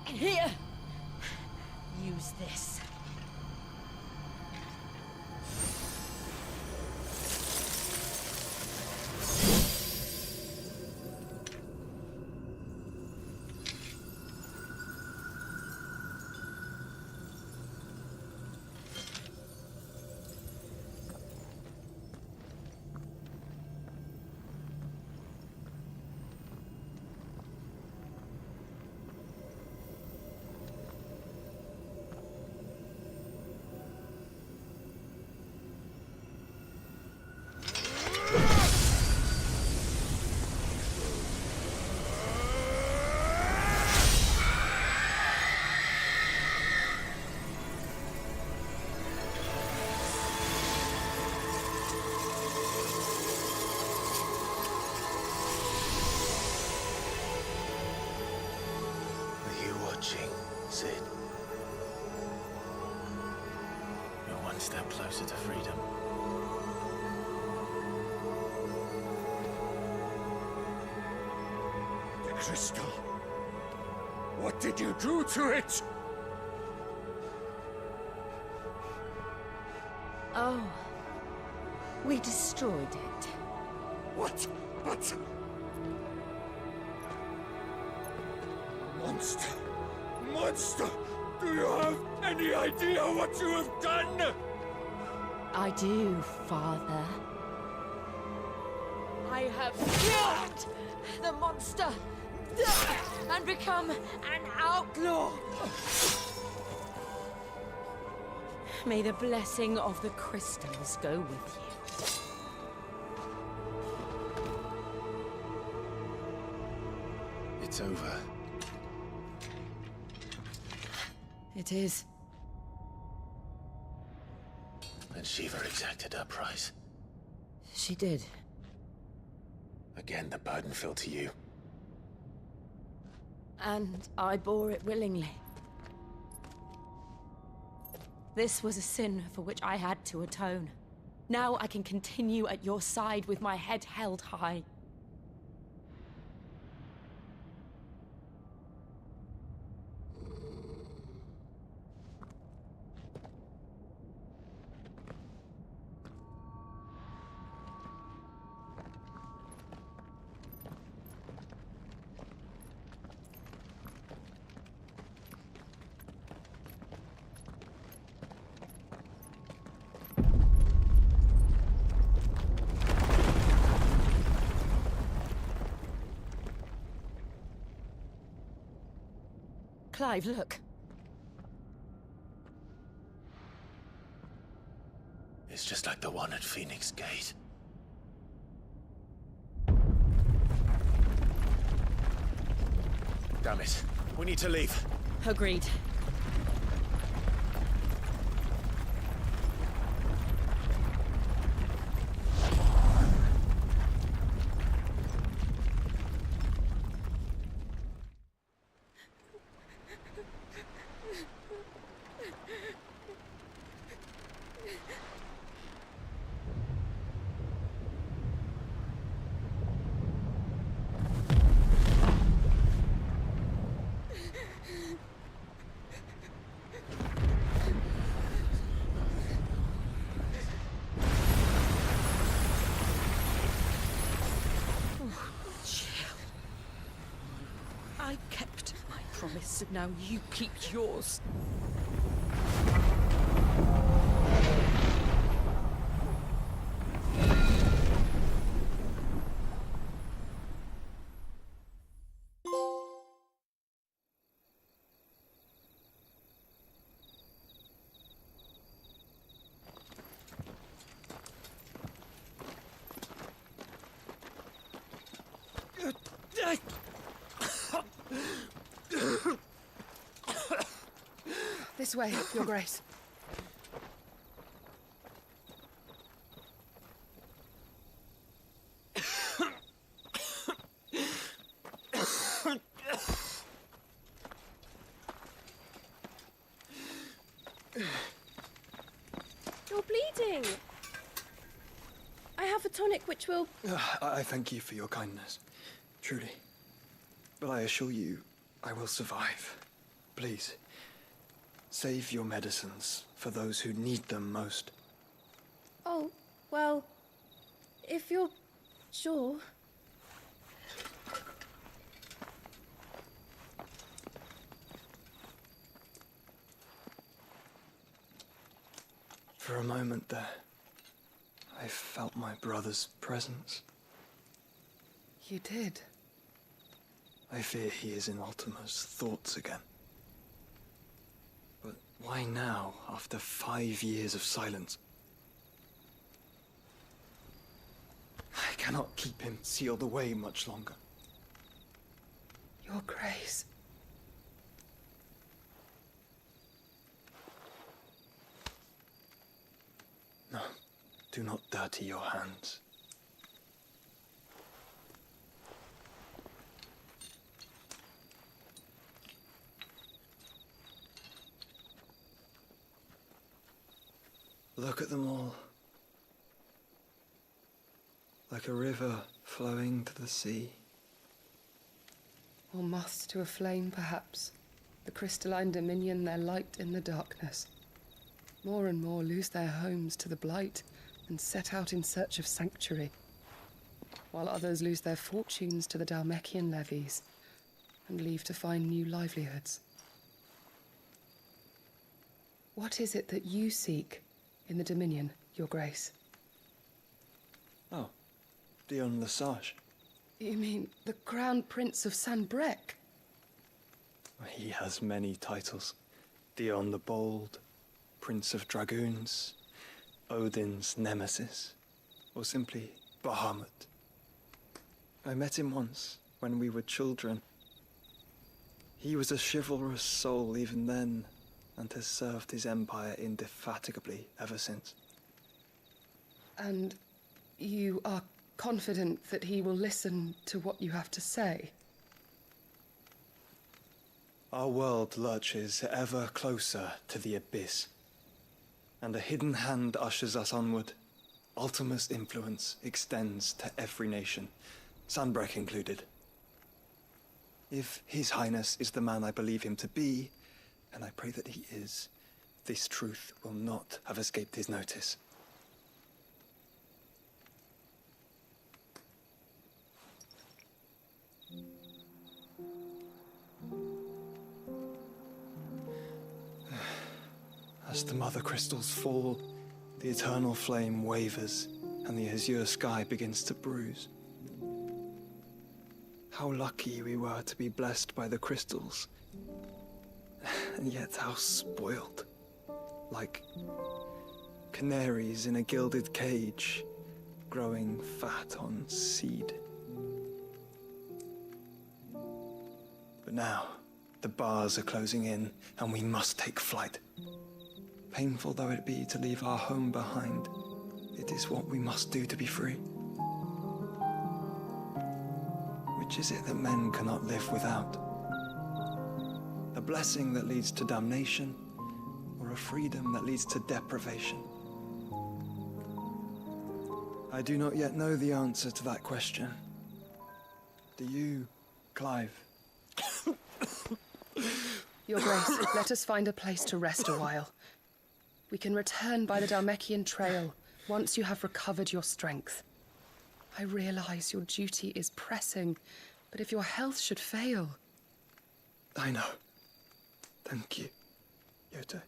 Here! Use this. Sid. You're one step closer to freedom. The crystal. What did you do to it? Oh. We destroyed it. What? But... Monster! Monster! Do you have any idea what you have done? I do, Father. I have killed the monster and become an outlaw. May the blessing of the crystals go with you. It's over. It is. And Shiva exacted her price. She did. Again, the burden fell to you. And I bore it willingly. This was a sin for which I had to atone. Now I can continue at your side with my head held high. Clive, look. It's just like the one at Phoenix Gate. Damn it. We need to leave. Agreed. I kept my promise, and now you keep yours. This way, Your Grace. You're bleeding. I have a tonic which will... I thank you for your kindness, truly. But I assure you, I will survive. Please, save your medicines for those who need them most. Oh, well, if you're sure. For a moment there, I felt my brother's presence. You did? I fear he is in Ultima's thoughts again. But why now, after 5 years of silence? I cannot keep him sealed away much longer. Your Grace. No, do not dirty your hands. Look at them all. Like a river flowing to the sea. Or moths to a flame, perhaps. The crystalline dominion their light in the darkness. More and more lose their homes to the blight and set out in search of sanctuary, while others lose their fortunes to the Dhalmekian levies and leave to find new livelihoods. What is it that you seek in the Dominion, Your Grace? Oh, Dion Lesage. You mean the Crown Prince of Sanbrec? He has many titles. Dion the Bold, Prince of Dragoons, Odin's Nemesis, or simply Bahamut. I met him once, when we were children. He was a chivalrous soul even then, and has served his empire indefatigably ever since. And you are confident that he will listen to what you have to say? Our world lurches ever closer to the abyss, and a hidden hand ushers us onward. Ultima's influence extends to every nation, Sanbrec included. If His Highness is the man I believe him to be, and I pray that he is, this truth will not have escaped his notice. As the mother crystals fall, the eternal flame wavers, and the azure sky begins to bruise. How lucky we were to be blessed by the crystals, and yet how spoiled. Like canaries in a gilded cage, growing fat on seed. But now, the bars are closing in, and we must take flight. Painful though it be to leave our home behind, it is what we must do to be free. Which is it that men cannot live without? A blessing that leads to damnation, or a freedom that leads to deprivation? I do not yet know the answer to that question. Do you, Clive? Your Grace, let us find a place to rest a while. We can return by the Dhalmekian trail once you have recovered your strength. I realize your duty is pressing, but if your health should fail... I know. Thank you, Yote.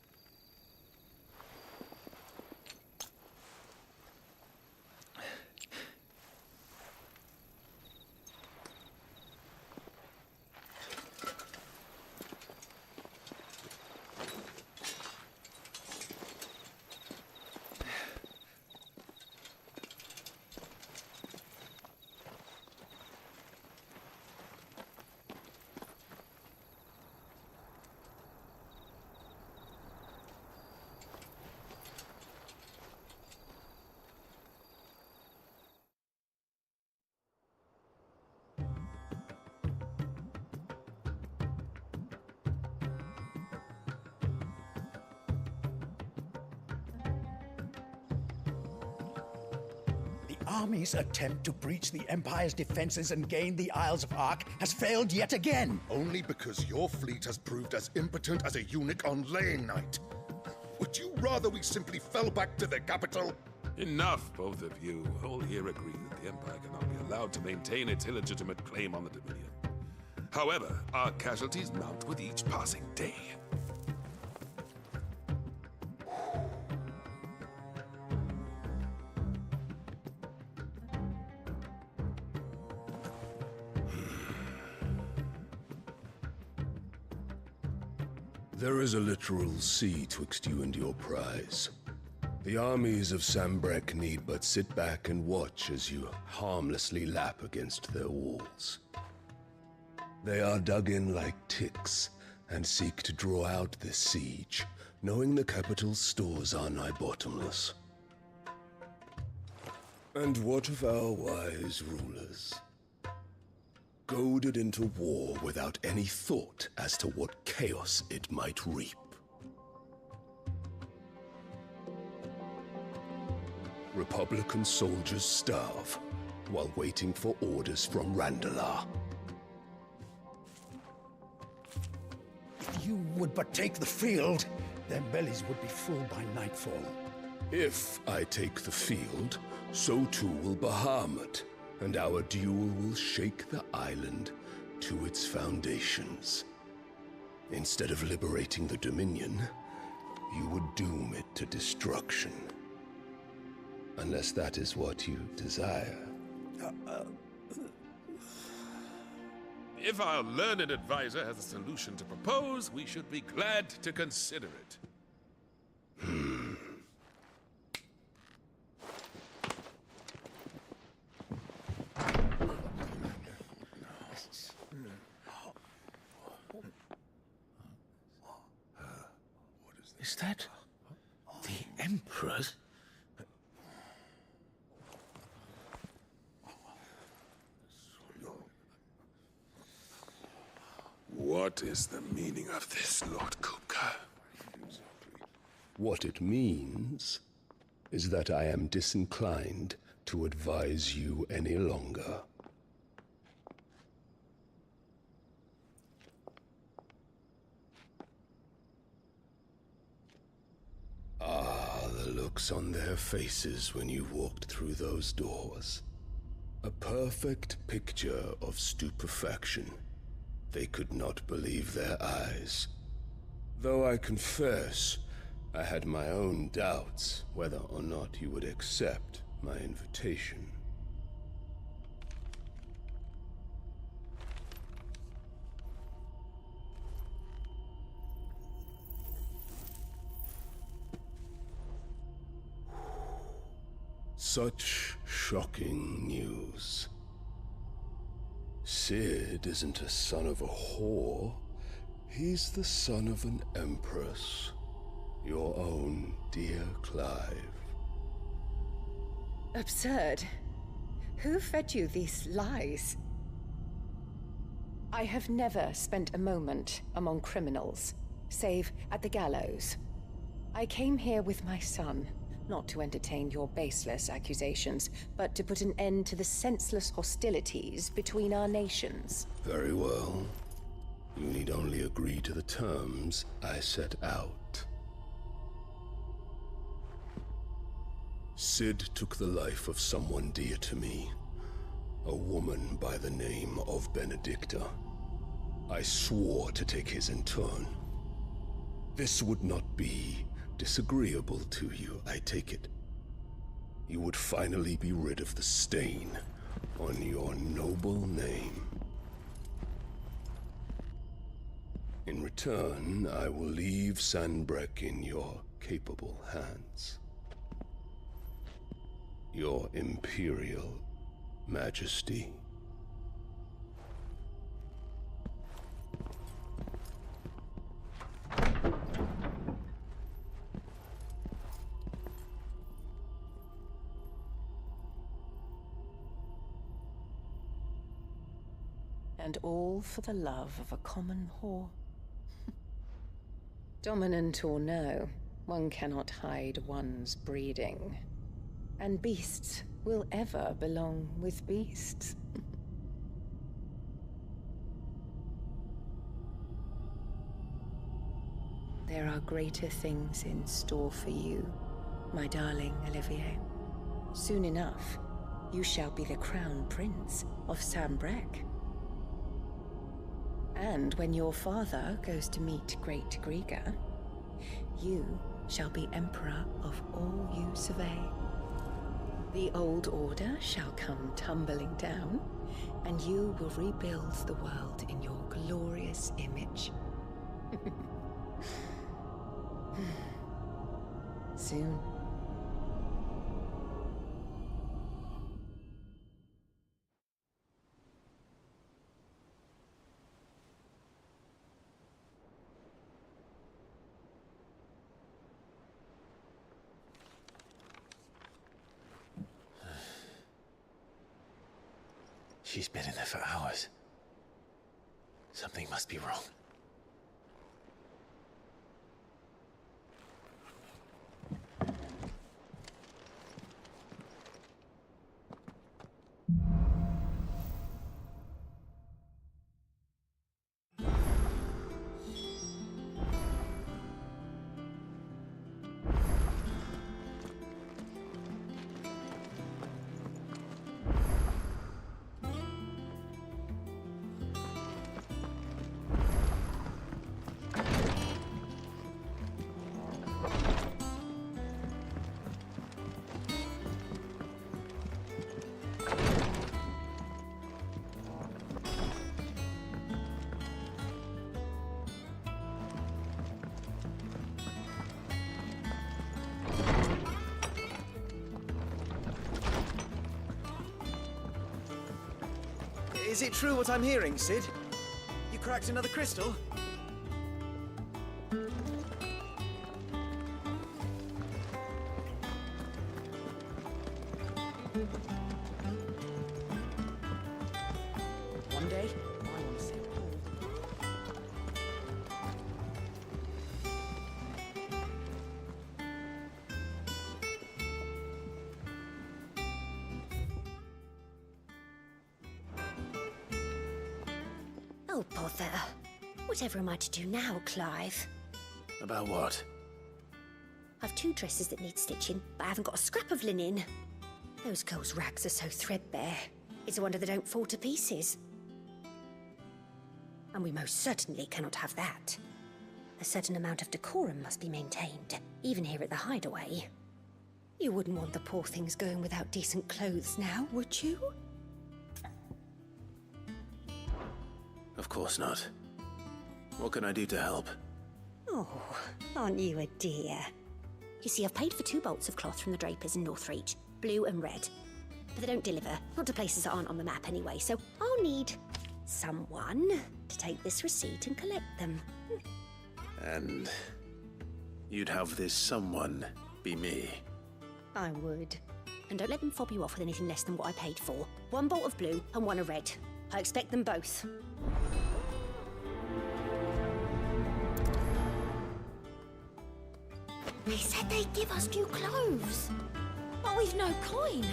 army's attempt to breach the Empire's defenses and gain the Isles of Ark has failed yet again. Only because your fleet has proved as impotent as a eunuch on laying night. Would you rather we simply fell back to the capital? Enough, both of you. All here agree that the Empire cannot be allowed to maintain its illegitimate claim on the Dominion. However, our casualties mount with each passing day. There is a literal sea twixt you and your prize. The armies of Sambrek need but sit back and watch as you harmlessly lap against their walls. They are dug in like ticks and seek to draw out this siege, knowing the capital's stores are nigh bottomless. And what of our wise rulers? Goaded into war without any thought as to what chaos it might reap. Republican soldiers starve while waiting for orders from Randalar. If you would but take the field, their bellies would be full by nightfall. If I take the field, so too will Bahamut, and our duel will shake the island to its foundations. Instead of liberating the Dominion, you would doom it to destruction. Unless that is what you desire. If our learned advisor has a solution to propose, we should be glad to consider it. Is that the Emperor's? What is the meaning of this, Lord Kupka? What it means is that I am disinclined to advise you any longer. Ah, the looks on their faces when you walked through those doors. A perfect picture of stupefaction. They could not believe their eyes. Though I confess, I had my own doubts whether or not you would accept my invitation. Such shocking news. Sid isn't a son of a whore. He's the son of an empress. Your own dear Clive. Absurd. Who fed you these lies? I have never spent a moment among criminals, save at the gallows. I came here with my son, not to entertain your baseless accusations, but to put an end to the senseless hostilities between our nations. Very well. You need only agree to the terms I set out. Sid took the life of someone dear to me, a woman by the name of Benedicta. I swore to take his in turn. This would not be disagreeable to you, I take it. You would finally be rid of the stain on your noble name. In return, I will leave Sanbrek in your capable hands. Your Imperial Majesty. And all for the love of a common whore. Dominant or no, one cannot hide one's breeding. And beasts will ever belong with beasts. There are greater things in store for you, my darling Olivier. Soon enough, you shall be the crown prince of Sambrec. And when your father goes to meet Great Grieger, you shall be emperor of all you survey. The old order shall come tumbling down, and you will rebuild the world in your glorious image. Soon. She's been in there for hours. Something must be wrong. Is it true what I'm hearing, Sid? You cracked another crystal? One day, I want to see it all. Oh, bother. Whatever am I to do now, Clive? About what? I've 2 dresses that need stitching, but I haven't got a scrap of linen. Those girls' rags are so threadbare. It's a wonder they don't fall to pieces. And we most certainly cannot have that. A certain amount of decorum must be maintained, even here at the hideaway. You wouldn't want the poor things going without decent clothes now, would you? Of course not. What can I do to help? Oh, aren't you a dear? You see, I've paid for 2 bolts of cloth from the drapers in Northreach, blue and red. But they don't deliver, not to places that aren't on the map anyway, so I'll need someone to take this receipt and collect them. And you'd have this someone be me? I would. And don't let them fob you off with anything less than what I paid for. 1 bolt of blue and 1 of red. I expect them both. They said they'd give us new clothes. But we've no coin.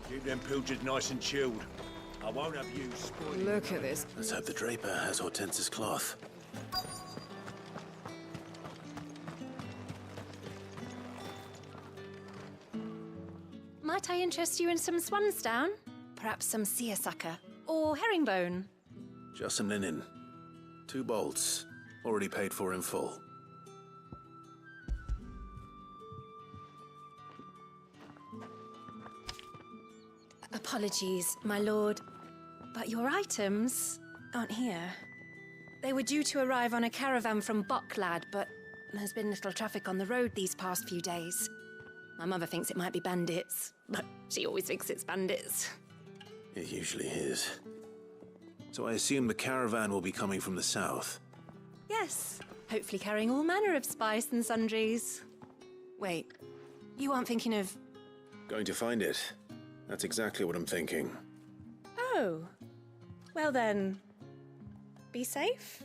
Keep them pilgers nice and chilled. I won't have you spoiling. Look at this. Let's hope the draper has Hortense's cloth. Might I interest you in some swansdown? Perhaps some seersucker? Or herringbone? Just some linen. 2 bolts. Already paid for in full. Apologies, my lord, but your items aren't here. They were due to arrive on a caravan from Bocklad, but there's been little traffic on the road these past few days. My mother thinks it might be bandits, but she always thinks it's bandits. It usually is. So I assume the caravan will be coming from the south. Yes, hopefully carrying all manner of spice and sundries. Wait, you aren't thinking of... Going to find it. That's exactly what I'm thinking. Oh. Well then, be safe.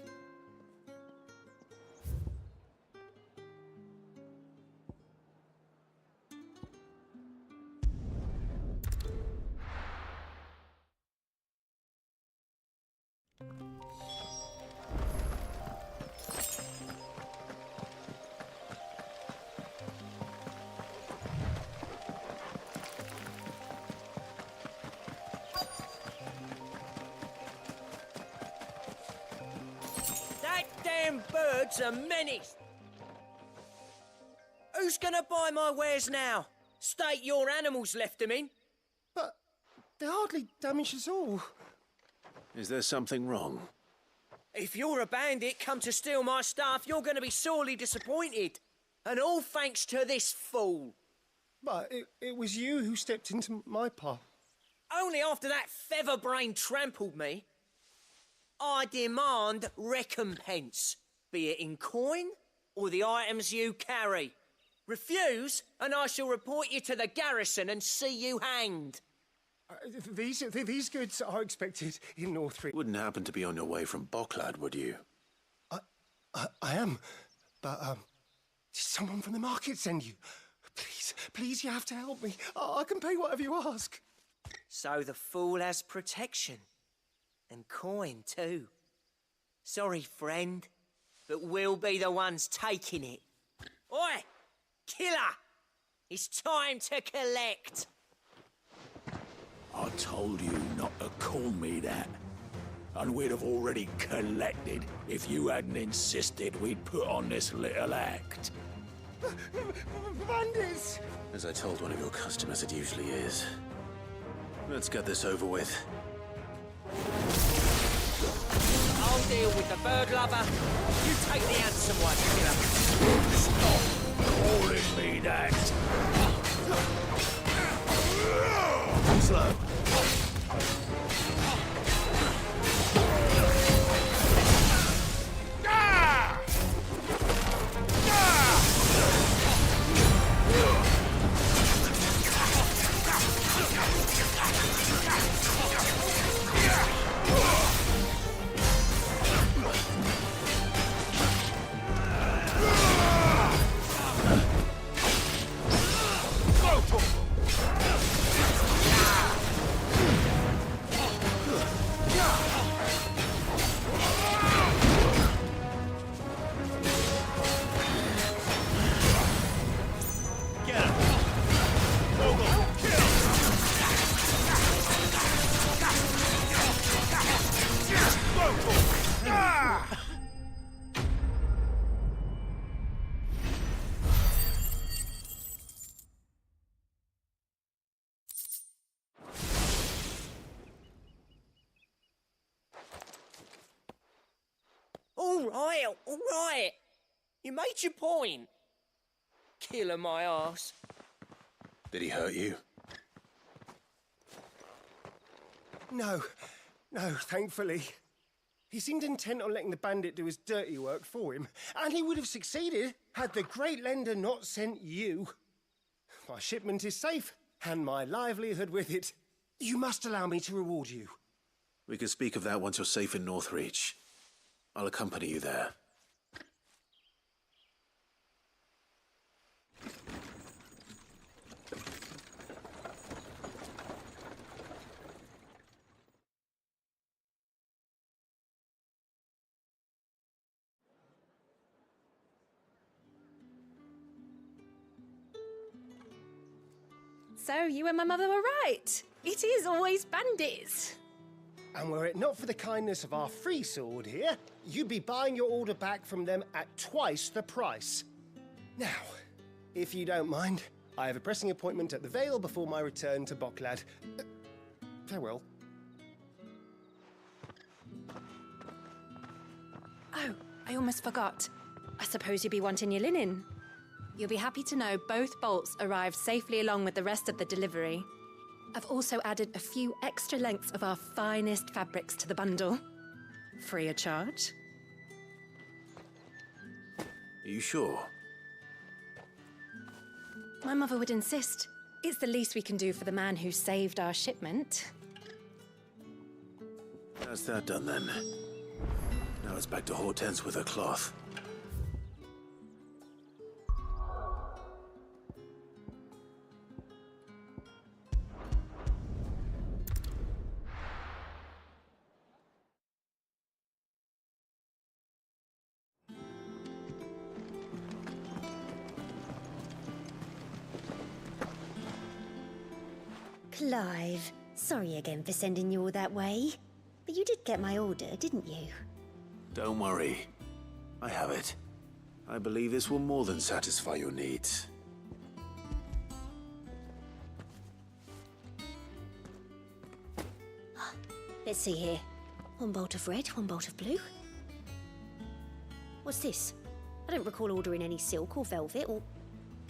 Bird's a menace. Who's gonna buy my wares now? State your animals left them in. But they hardly damage us all. Is there something wrong? If you're a bandit come to steal my stuff, you're gonna be sorely disappointed. And all thanks to this fool. But it was you who stepped into my path. Only after that feather-brain trampled me. I demand recompense, be it in coin or the items you carry. Refuse, and I shall report you to the garrison and see you hanged. These goods are expected in Northreach. Wouldn't happen to be on your way from Bocklad, would you? I am, but did someone from the market send you? Please, you have to help me. I can pay whatever you ask. So the fool has protection. And coin, too. Sorry, friend, but we'll be the ones taking it. Oi! Killer! It's time to collect! I told you not to call me that. And we'd have already collected if you hadn't insisted we'd put on this little act. Bandits! As I told one of your customers, it usually is. Let's get this over with. I'll deal with the bird lover. You take the handsome one, killer. Stop calling me that. Slow. All right. You made your point. Killer my arse. Did he hurt you? No, thankfully. He seemed intent on letting the bandit do his dirty work for him, and he would have succeeded had the Great Lender not sent you. My shipment is safe, and my livelihood with it. You must allow me to reward you. We can speak of that once you're safe in Northreach. I'll accompany you there. So you and my mother were right. It is always bandits. And were it not for the kindness of our free sword here, you'd be buying your order back from them at twice the price. Now, if you don't mind, I have a pressing appointment at the Vale before my return to Bocklad. Farewell. Oh, I almost forgot. I suppose you'll be wanting your linen. You'll be happy to know both bolts arrived safely along with the rest of the delivery. I've also added a few extra lengths of our finest fabrics to the bundle. Free of charge. Are you sure? My mother would insist. It's the least we can do for the man who saved our shipment. That's that done then. Now it's back to Hortense with her cloth. Clive, sorry again for sending you all that way. But you did get my order, didn't you? Don't worry. I have it. I believe this will more than satisfy your needs. Let's see here. One bolt of red, one bolt of blue. What's this? I don't recall ordering any silk or velvet, or...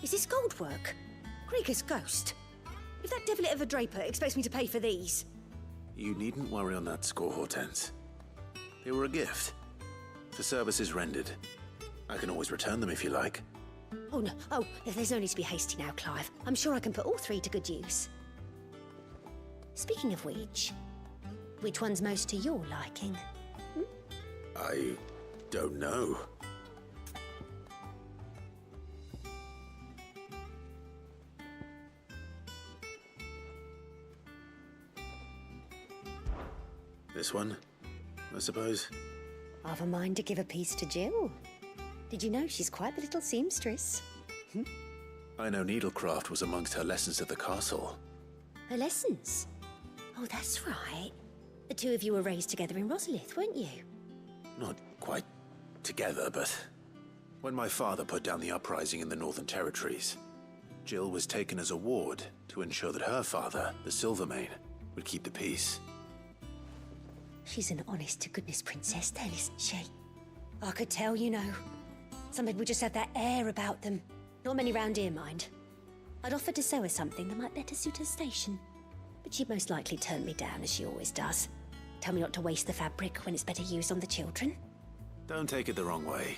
Is this gold work? Krieger's ghost. If that devilet of a draper expects me to pay for these... You needn't worry on that score, Hortense. They were a gift. For services rendered. I can always return them if you like. Oh, no. Oh, there's no need to be hasty now, Clive. I'm sure I can put all three to good use. Speaking of which one's most to your liking? I don't know. This one, I suppose. I've a mind to give a piece to Jill. Did you know she's quite the little seamstress? I know needlecraft was amongst her lessons at the castle. Her lessons? Oh, that's right. The two of you were raised together in Rosalith, weren't you? Not quite together, but when my father put down the uprising in the Northern Territories, Jill was taken as a ward to ensure that her father, the Silvermane, would keep the peace. She's an honest-to-goodness princess then, isn't she? I could tell, you know. Some people just have that air about them. Not many round here, mind. I'd offered to sew her something that might better suit her station. But she'd most likely turn me down, as she always does. Tell me not to waste the fabric when it's better used on the children. Don't take it the wrong way.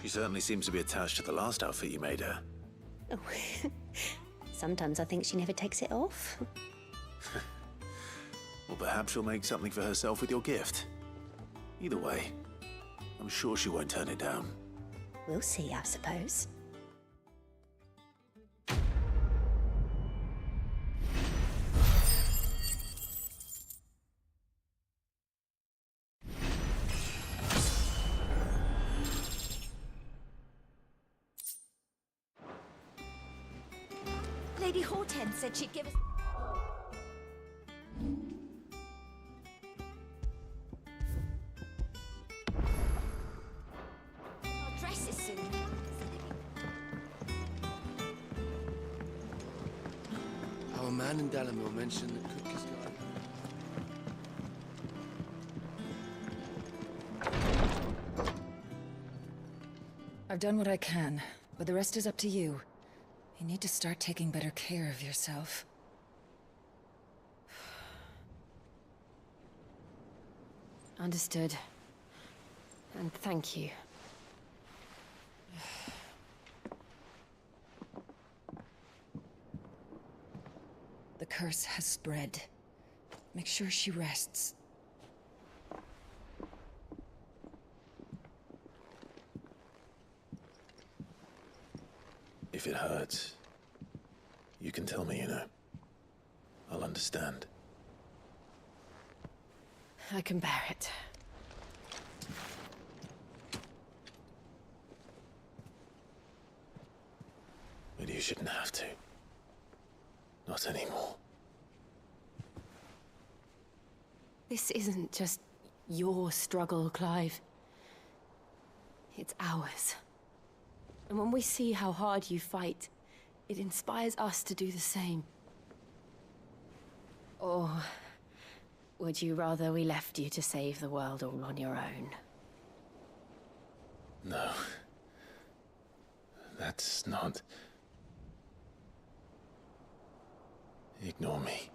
She certainly seems to be attached to the last outfit you made her. Oh, sometimes I think she never takes it off. Or perhaps she'll make something for herself with your gift. Either way, I'm sure she won't turn it down. We'll see, I suppose. Lady Hortense said she'd give us... Our dresses soon. Our man in Dalamil mentioned the cook is going. I've done what I can, but the rest is up to you. You need to start taking better care of yourself. Understood. And thank you. The curse has spread. Make sure she rests. If it hurts, you can tell me, you know. I'll understand. I can bear it. But you shouldn't have to. Not anymore. This isn't just your struggle, Clive. It's ours. And when we see how hard you fight, it inspires us to do the same. Or would you rather we left you to save the world all on your own? No. That's not... Ignore me.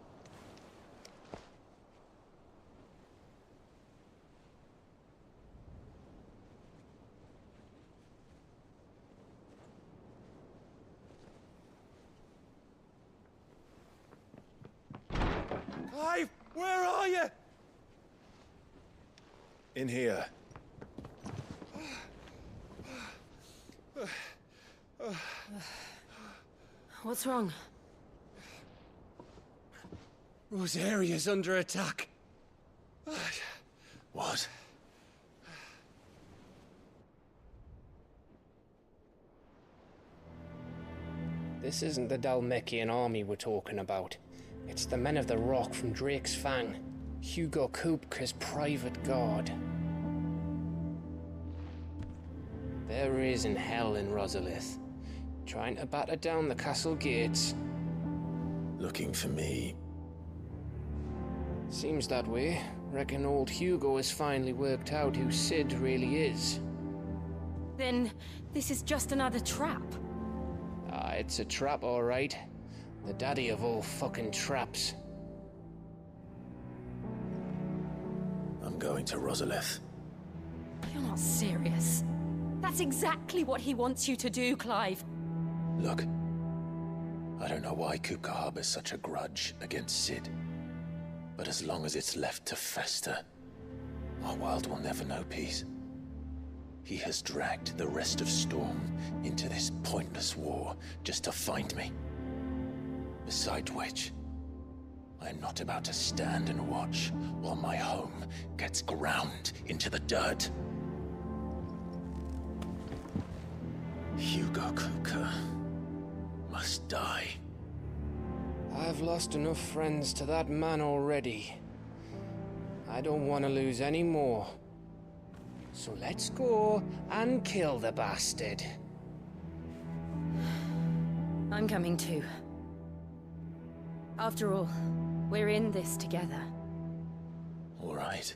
Clive, where are you? In here. What's wrong? Rosaria's under attack. What? This isn't the Dalmekian army we're talking about. It's the men of the Rock from Drake's Fang. Hugo Kupka's private guard. There is in hell in Rosalith, trying to batter down the castle gates. Looking for me. Seems that way. Reckon old Hugo has finally worked out who Sid really is. Then this is just another trap. Ah, it's a trap, all right. The daddy of all fucking traps. I'm going to Rosalith. You're not serious. That's exactly what he wants you to do, Clive. Look, I don't know why Kupka harbors such a grudge against Sid. But as long as it's left to fester, our world will never know peace. He has dragged the rest of Storm into this pointless war just to find me. Besides which, I'm not about to stand and watch while my home gets ground into the dirt. Hugo Kupka must die. I've lost enough friends to that man already. I don't want to lose any more. So let's go and kill the bastard. I'm coming too. After all, we're in this together. All right.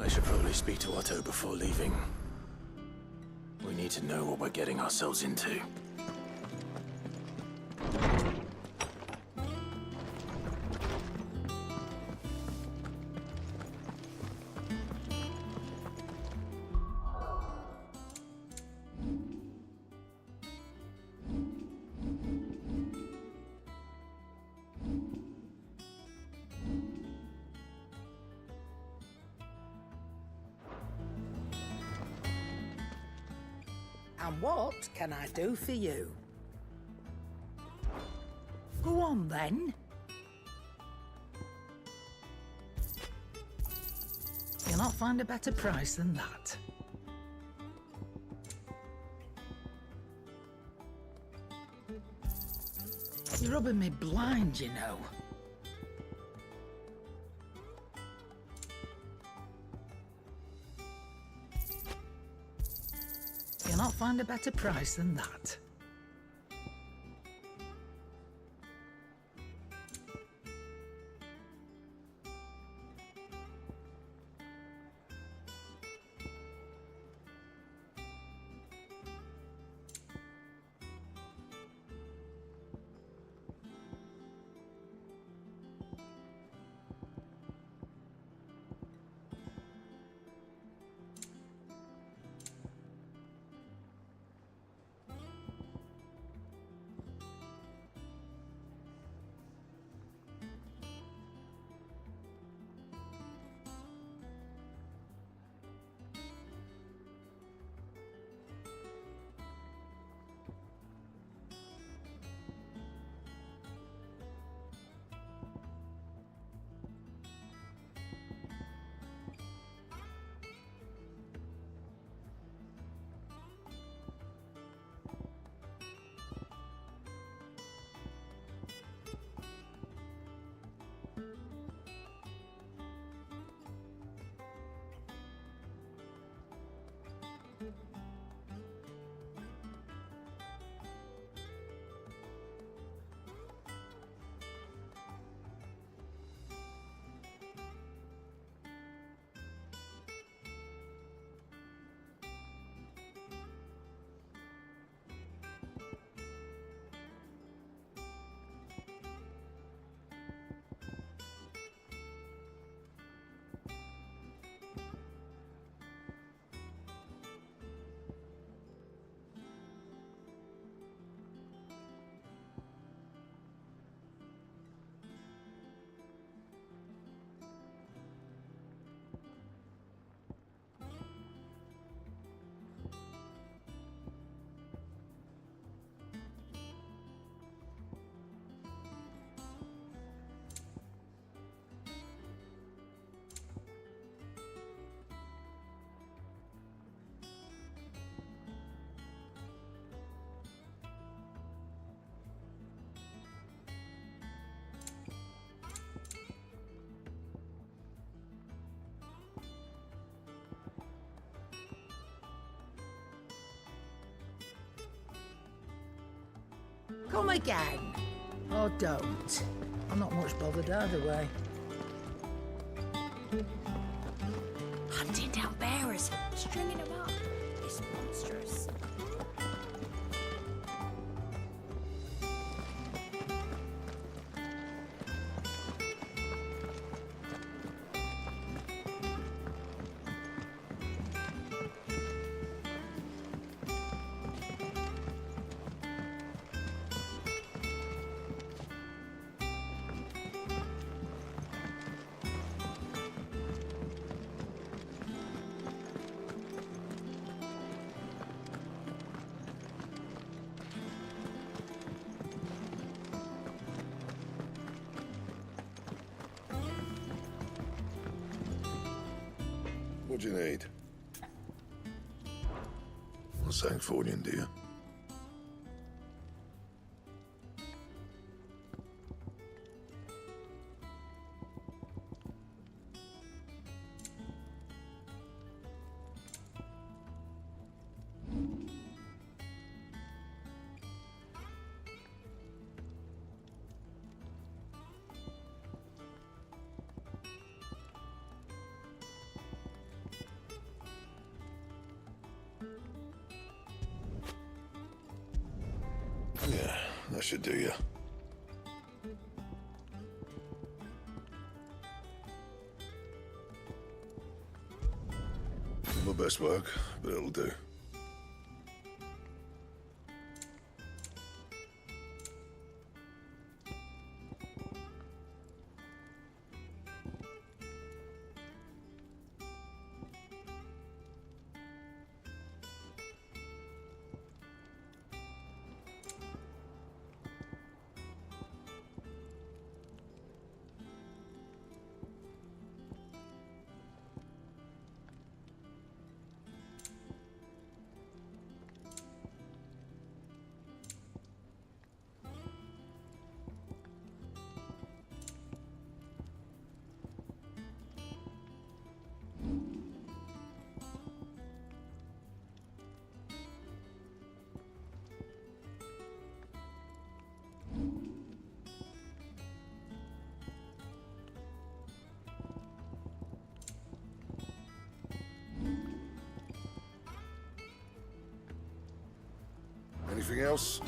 I should probably speak to Otto before leaving. We need to know what we're getting ourselves into. And what can I do for you? Go on, then. You'll not find a better price than that. You're rubbing me blind, you know. You'll not find a better price than that. Come again. Or don't. I'm not much bothered either way. Hunting down bearers, stringing them up. It's monstrous. What do you need? What's Sancfordian, do you? Yeah, that should do you. Not my best work, but it'll do. Anything else?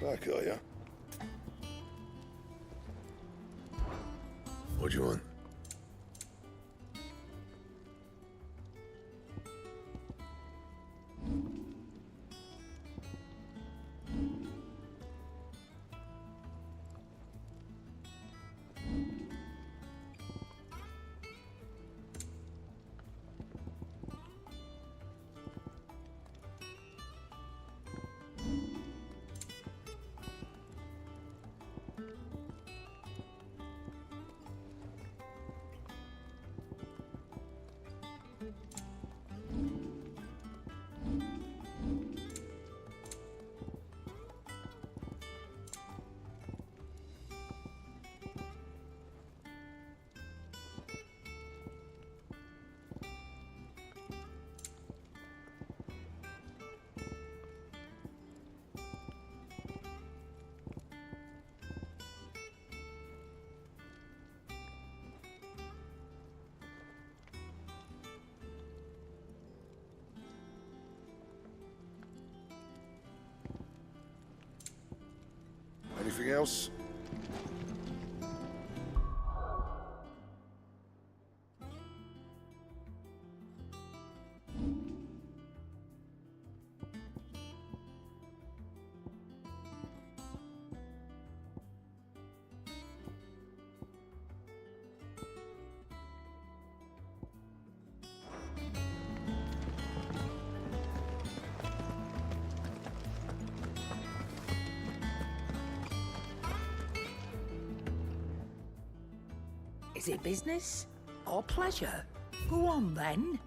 Back, are ya? What do you want? Anything else? Is it business or pleasure? Go on then.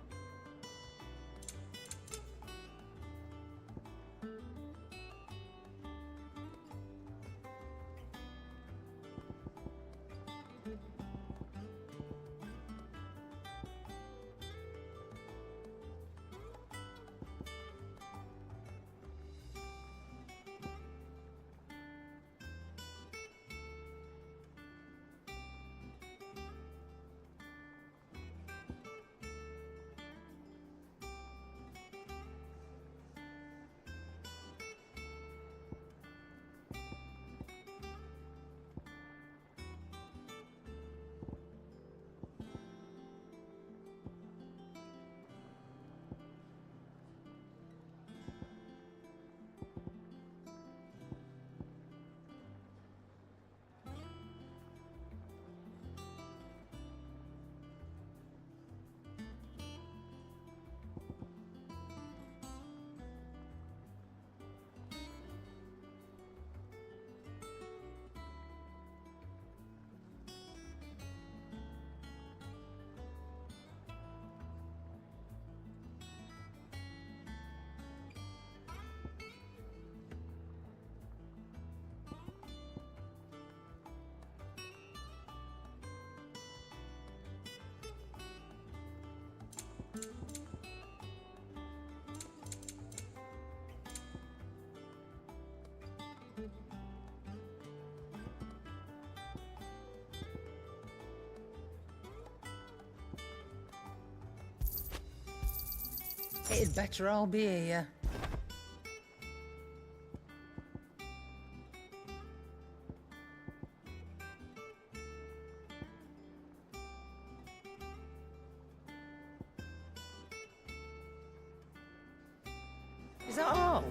It'd better all be here. Is that all?